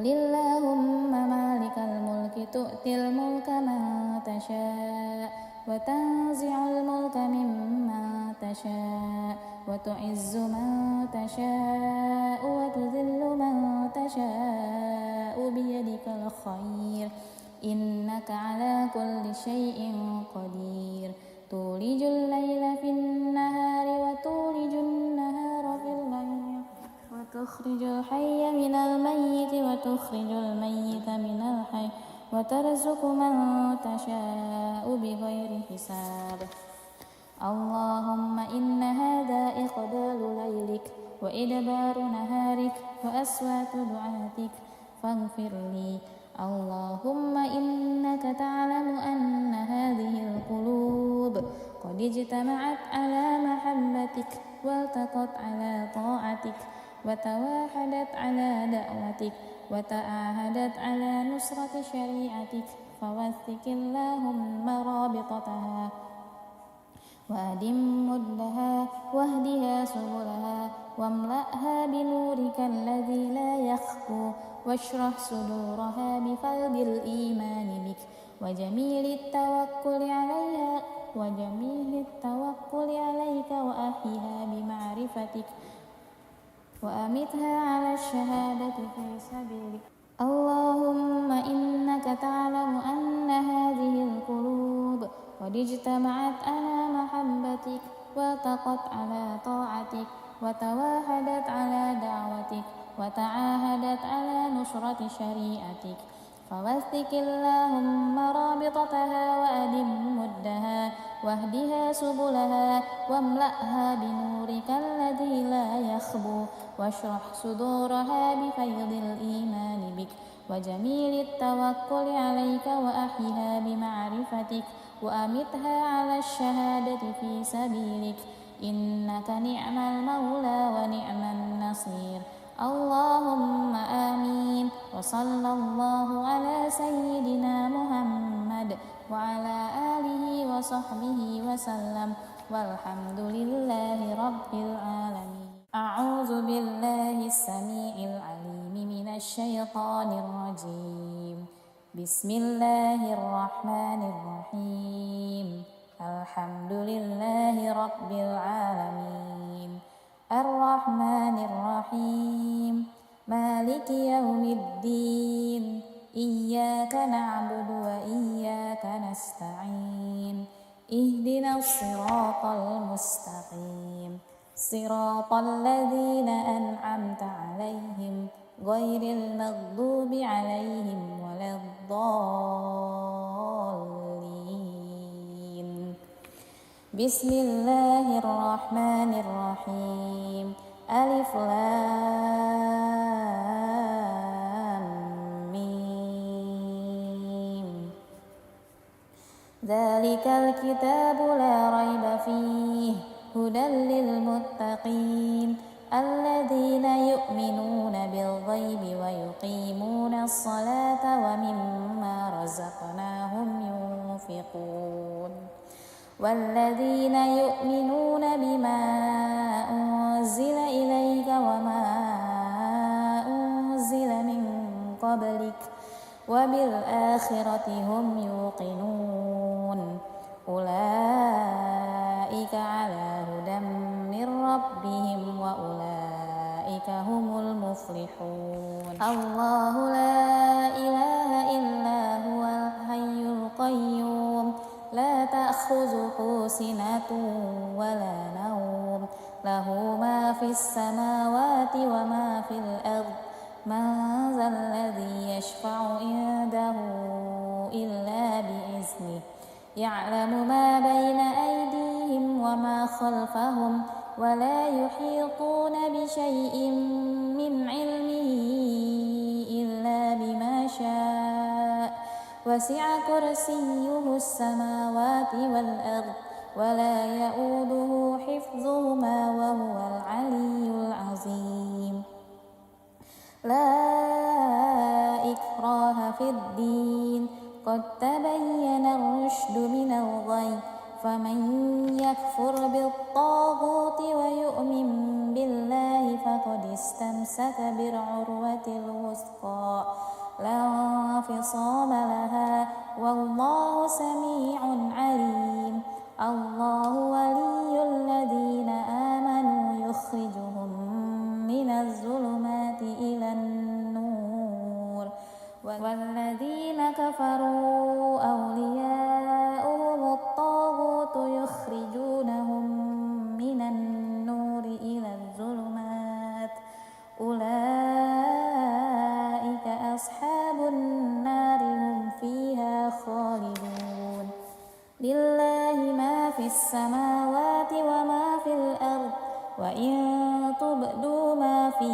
اللهم مالك الملك تؤتي الملك من تشاء وتنزع الملك ممن تشاء وتعز من تشاء وتذل من تشاء بيدك الخير إنك على كل شيء قدير. تولج الليل في النهار وتولج النهار في الليل وتخرج الحي من الميت وتخرج الميت من الحي وترزق من تشاء بغير حساب. اللهم إن هذا إقبال ليلك وإدبار نهارك وأصوات دعاتك فاغفر لي. اللهم إنك تعلم أن هذه القلوب قد اجتمعت على محبتك والتقت على طاعتك وتواحدت على دعوتك وتعاهدت على نصرة شريعتك، فوثق اللهم رابطتها وأدم مدها واهدها سبلها واملأها بنورك الذي لا يخفو واشرح صدورها بفيض الإيمان بك وجميل التوكل عليك وأحيها بمعرفتك وأمتها على الشهادة في سبيلك. اللهم إنك تعلم أن هذه القلوب قد اجتمعت على محبتك والتقت على طاعتك وتواحدت على دعوتك وتعاهدت على نصرة شريعتك، فوثق اللهم رابطتها وأدم مدها واهدها سبلها واملأها بنورك الذي لا يخبو واشرح صدورها بفيض الإيمان بك وجميل التوكل عليك وأحيها بمعرفتك وأمتها على الشهادة في سبيلك إنك نعم المولى ونعم النصير. اللهم آمين. وصلى الله على سيدنا محمد وعلى آله وصحبه وسلم والحمد لله رب العالمين. أعوذ بالله السميع العليم من الشيطان الرجيم. بسم الله الرحمن الرحيم. الحمد لله رب العالمين الرحمن الرحيم مالك يوم الدين إياك نعبد وإياك نستعين اهدنا الصراط المستقيم صراط الذين أنعمت عليهم غير المغضوب عليهم ولا الضالين. بسم الله الرحمن الرحيم. ألف لام ميم. ذلك الكتاب لا ريب فيه هدى للمتقين الذين يؤمنون بالغيب ويقيمون الصلاة ومما رزقناهم ينفقون والذين يؤمنون بما أنزل إليك وما أنزل من قبلك وبالآخرة هم يوقنون أولئك على هدى من ربهم وأولئك هم المفلحون. الله لا إله إلا هو الحي القيوم لا تأخذه سنة ولا نوم له ما في السماوات وما في الأرض من ذا الذي يشفع عنده إلا بإذنه يعلم ما بين أيديهم وما خلفهم ولا يحيطون بشيء من علمه إلا بما شاء وسع كرسيه السماوات والأرض ولا يؤوده حفظهما وهو العلي العظيم. لا إكراه في الدين قد تبين الرشد من الغي فمن يكفر بالطاغوت ويؤمن بالله فقد استمسك بالعروة الوثقى لا انفصام لها والله سميع عليم. الله ولي الذين آمنوا يخرجهم من الظلمات إلى النور والذين كفروا أولياؤهم الطاغوت يخرجونهم من النور إلى الظلمات أولئك أصحاب النار هم فيها خالدون. لله ما في السماوات وما في الأرض وإن تبدوا ما في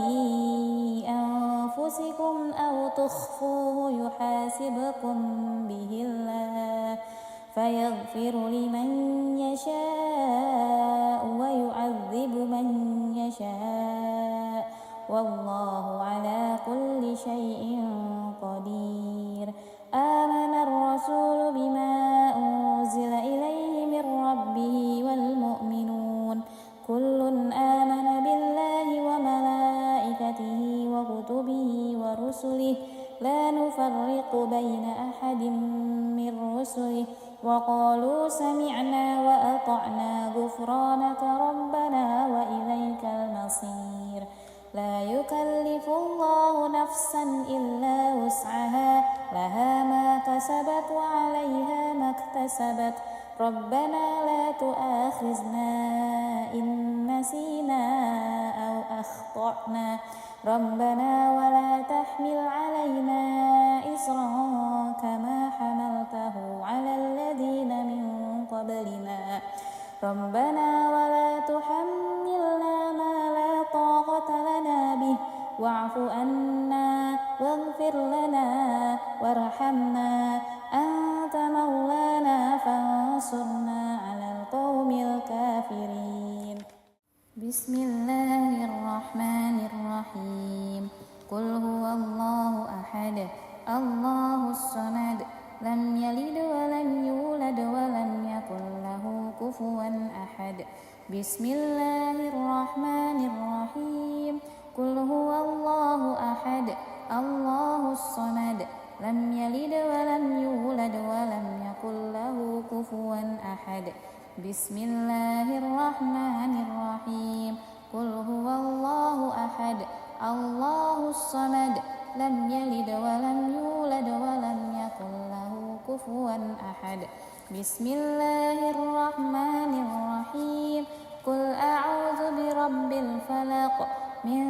أنفسكم أو تخفوه يحاسبكم به الله فيغفر لمن يشاء ويعذب من يشاء والله على كل شيء قدير. آمن الرسول بما أنزل إليه من ربه والمؤمنون كل آمن بالله وملائكته وكتبه ورسله لا نفرق بين أحد من رسله وقالوا سمعنا وأطعنا غفرانك ربنا وإليك المصير. لا يكلف الله نفسا إلا وسعها لها ما كسبت وعليها ما اكتسبت ربنا لا تؤاخذنا إن نسينا أو أخطأنا ربنا ولا تحمل علينا إصرا كما حملته على الذين من قبلنا ربنا ولا تحملنا ما لا طاقة لنا به واعف عنا واغفر لنا وارحمنا أنت مولانا فانصرنا على القوم الكافرين. بسم الله الرحمن الرحيم. قل هو الله أحد الله الصمد لم يلد ولم يولد ولم يكن له كفوا أحد. بسم الله الرحمن الرحيم. قل هو الله أحد الله الصمد لم يلد ولم يولد ولم يكن له كفوا أحد. بسم الله الرحمن الرحيم. قل هو الله أحد الله الصمد لم يلد ولم يولد ولم يكن له كفوا أحد. بسم الله الرحمن الرحيم. قل أعوذ برب الفلق من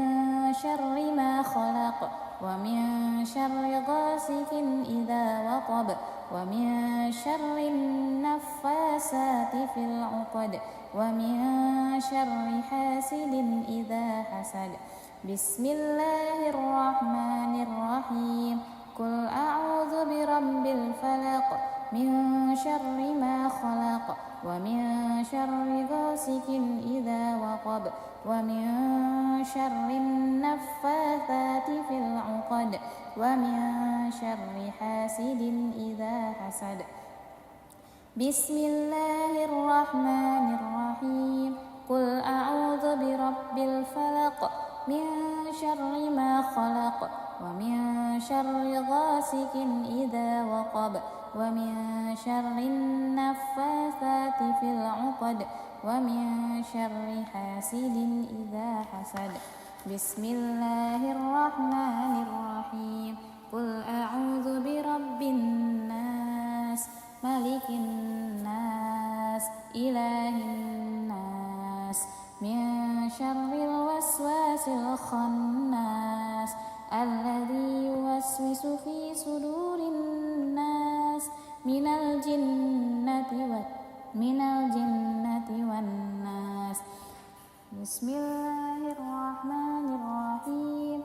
شر ما خلق ومن شر غاسق إذا وقب ومن شر النفاسات في العقد ومن شر حاسد إذا حسد. بسم الله الرحمن الرحيم. قل أعوذ برب الفلق من شر ما خلق ومن شر غاسق إذا وقب ومن شر النفاثات في العقد ومن شر حاسد إذا حسد. بسم الله الرحمن الرحيم. قل أعوذ برب الفلق من شر ما خلق ومن شر غاسق إذا وقب ومن شر النفاثات في العقد ومن شر حاسد إذا حسد. بسم الله الرحمن الرحيم. قل أعوذ برب الناس ملك الناس إله الناس من شر الوسواس الخناس الذي يوسوس في صدور الناس من الجنة والناس. بسم الله الرحمن الرحيم.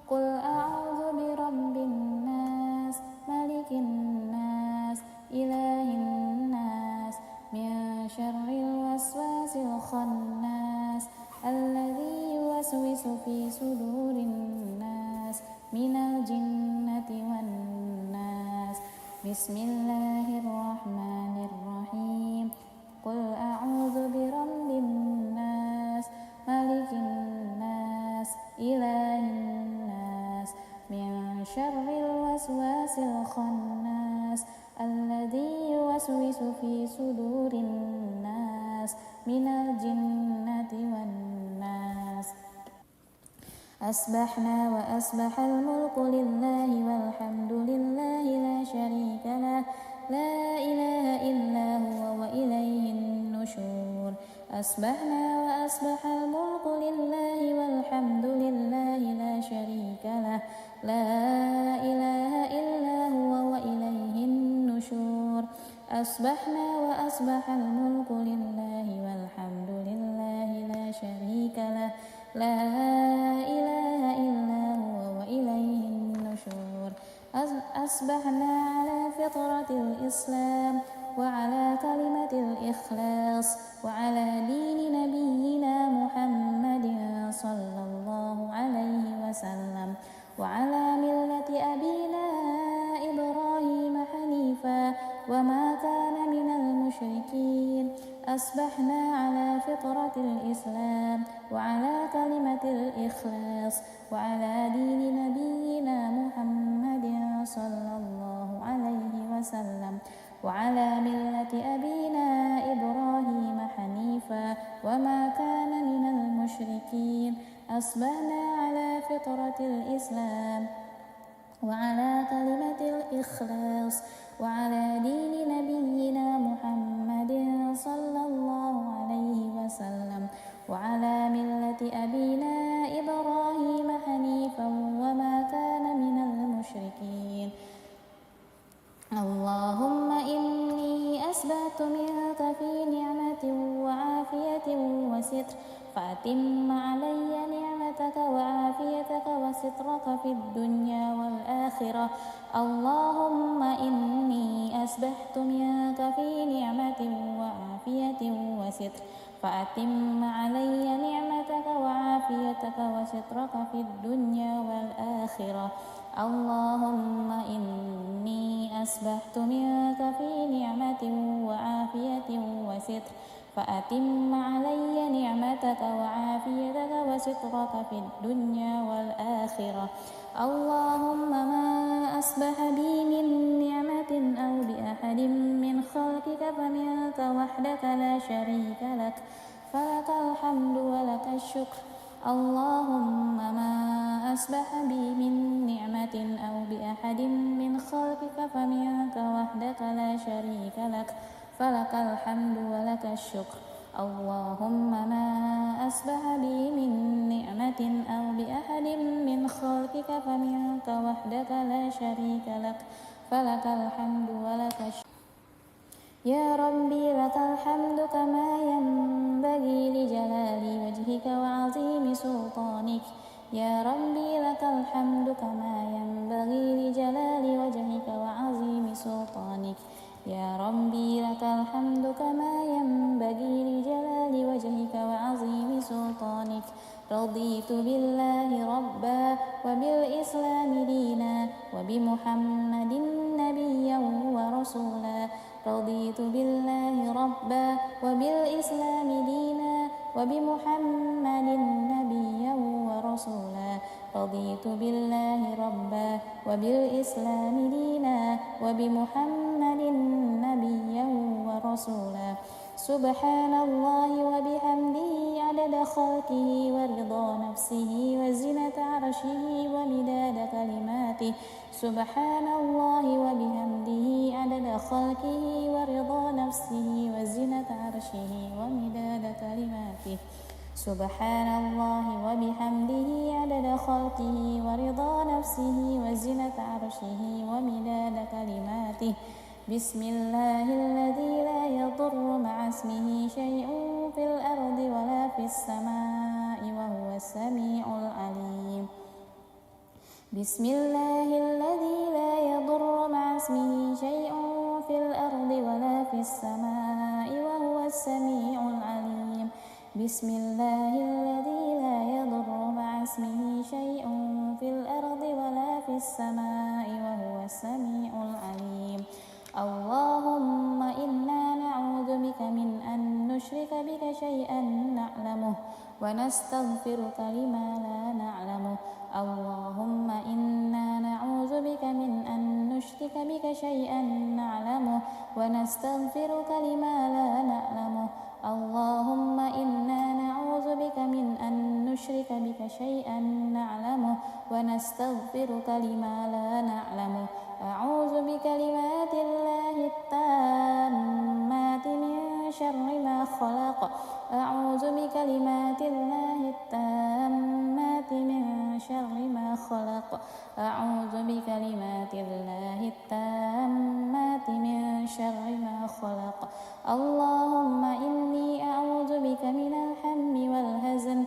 قل أعوذ برب الناس ملك الناس إله الناس من شر الوسواس الخناس الذي يوسوس في صدور الناس من الجنة والناس. بسم الله الرحمن الرحيم. قل أعوذ برب الناس ملك الناس إله الناس من شر الوسواس الخناس الذي يوسوس في صدور الناس من الجنة والناس. أصبحنا وأصبح الملك لله والحمد لله لا شريك له لا إله إلا هو وإليه النشور. أصبحنا وأصبح الملك لله والحمد لله لا شريك له لا إله إلا هو وإليه النشور. أصبحنا وأصبح الملك لله والحمد لله لا شريك له لا إله إلا هو وإليه النشور. أصبحنا على فطرة الإسلام وعلى كلمة الإخلاص وعلى دين نبينا محمد صلى الله عليه وسلم وعلى ملة أبينا إبراهيم حنيفا وما كان من المشركين. أصبحنا على فطرة الإسلام وعلى كلمة الإخلاص وعلى دين نبينا محمد صلى الله عليه وسلم وعلى ملة أبينا إبراهيم حنيفا وما كان من المشركين. أصبحنا على فطرة الإسلام وعلى كلمة الإخلاص وعلى دين نبينا محمد صلى الله عليه وسلم وعلى ملة أبينا إبراهيم حنيفا وما كان من المشركين. اللهم إني أسبحت منك في نعمة وعافية وستر فأتم علي نعمتك وعافيتك وسترك في الدنيا والآخرة. اللهم إني أسبحت منك في نعمة وعافية وستر فأتم علي نعمتك وعافيتك وسترك في الدنيا والآخرة. اللهم إني أسبحت منك في نعمة وعافية وستر فأتم علي نعمتك وعافيتك وسترك في الدنيا والآخرة. اللهم ما أصبح بي من نعمة أو بأحد من خلقك فمنك وحدك لا شريك لك فلك الحمد ولك الشكر. اللهم ما أصبح بي من نعمة أو بأحد من خلقك فمنك وحدك لا شريك لك فلك الحمد ولك الشكر. اللهم ما أصبح بي من نعمة أو بأحد من خلقك فمنك وحدك لا شريك لك فلك الحمد ولك الشكر يا ربي لك الحمد كما ينبغي لجلال وجهك وعظيم سلطانك يا ربي لك الحمد كما ينبغي لجلال وجهك وعظيم سلطانك يا ربي لك الحمد كما ينبغي لجلال وجهك وعظيم سلطانك رضيت بالله ربا وبالإسلام دينا وبمحمد نبيا ورسولا رضيت بالله ربا وبالإسلام دينا وبمحمد نبيا ورسولا رضيت بالله ربا وبالإسلام دينا وبمحمد نبيا ورسولا سبحان الله وبحمده عدد خلقه ورضا نفسه وزنة عرشه ومداد كلماته سبحان الله وبحمده عدد خلقه ورضا نفسه وزنة عرشه ومداد كلماته سبحان الله وبحمده عدد خلقه ورضا نفسه وزنة عرشه ومداد كلماته بسم الله الذي لا يضر مع اسمه شيء في الأرض ولا في السماء وهو السميع العليم بسم الله الذي لا يضر مع اسمه شيء في الأرض ولا في السماء وهو السميع العليم بسم الله الذي لا يضر مع اسمه شيء في الأرض ولا في السماء وهو السميع العليم اللهم إنا نعوذ بك من أن نشرك بك شيئا نعلمه ونستغفرك لما لا نعلمه اللهم إنا نعوذ بك من أن نشرك بك شيئا نعلمه ونستغفرك لما لا نعلمه اللهم إنا نعوذ بك من أن نشرك بك شيئا نعلمه ونستغفرك لما لا نعلمه أعوذ بكلمات الله التامات من شر ما خلق أعوذ بكلمات الله التامات من شر ما خلق أعوذ بكلمات الله التامات من شر ما خلق اللهم إني أعوذ بك من الهم والحزن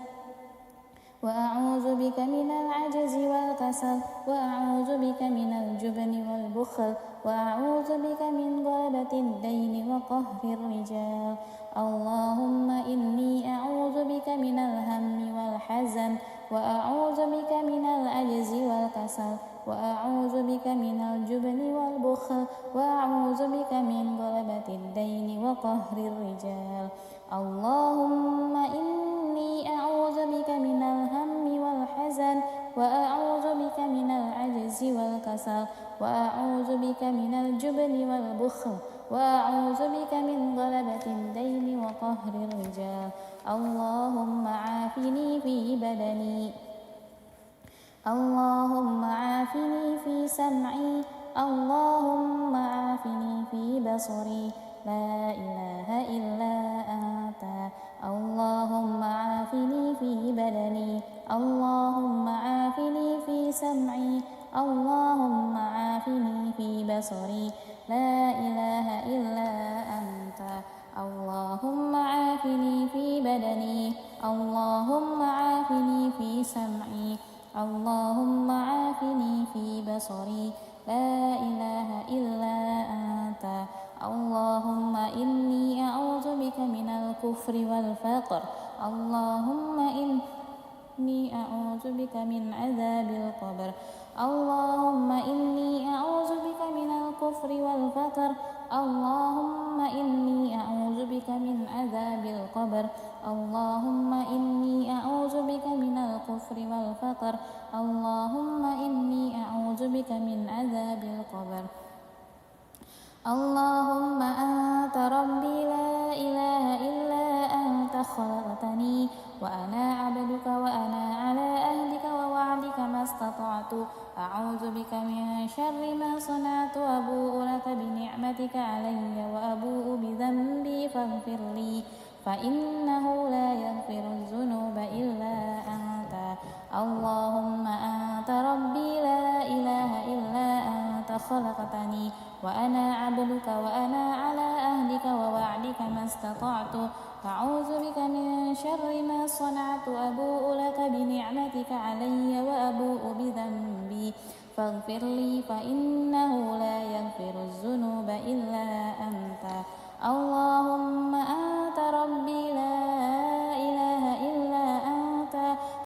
وأعوذ بك من العجز والكسل وأعوذ بك من الجبن والبخل وأعوذ بك من غلبة الدين وقهر الرجال اللهم إني أعوذ بك من الهم والحزن وأعوذ بك من العجز والكسل وأعوذ بك من الجبن والبخل وأعوذ بك من غلبة الدين وقهر الرجال اللهم إني أعوذ بك من الهم والحزن وأعوذ بك من العجز والكسل وأعوذ بك من الجبن والبخل وأعوذ بك من غلبة الدين وقهر الرجال اللهم عافني في بدني اللهم عافني في سمعي اللهم عافني في بصري لا إله إلا أنت اللهم عافني في بدني اللهم عافني في سمعي اللهم عافني في بصري لا إله إلا أنت اللهم عافني في بدني اللهم عافني في سمعي اللهم عافني في بصري لا إله إلا أنت اللهم إني أعوذ بك من الكفر والفقر اللهم إني أعوذ بك من عذاب القبر اللهم إني أعوذ بك من الكفر والفقر اللهم إني أعوذ بك من عذاب القبر اللهم إني أعوذ بك من الكفر والفقر اللهم إني أعوذ بك من عذاب القبر اللهم أنت ربي لا إله إلا أنت خلقتني وأنا عبدك وأنا على أهلك ووعدك ما استطعت أعوذ بك من شر ما صنعت أبوء لك بنعمتك علي وأبوء بذنبي فإنه لا يغفر الذنوب إلا أنت. اللهم أنت ربي لا إله إلا أنت خلقتني وأنا عبدك وأنا على عهدك ووعدك ما استطعت أعوذ بك من شر ما صنعت أبوء لك بنعمتك علي وأبوء بذنبي فاغفر لي فإنه لا يغفر الذنوب إلا أنت. اللهم أنت ربي لا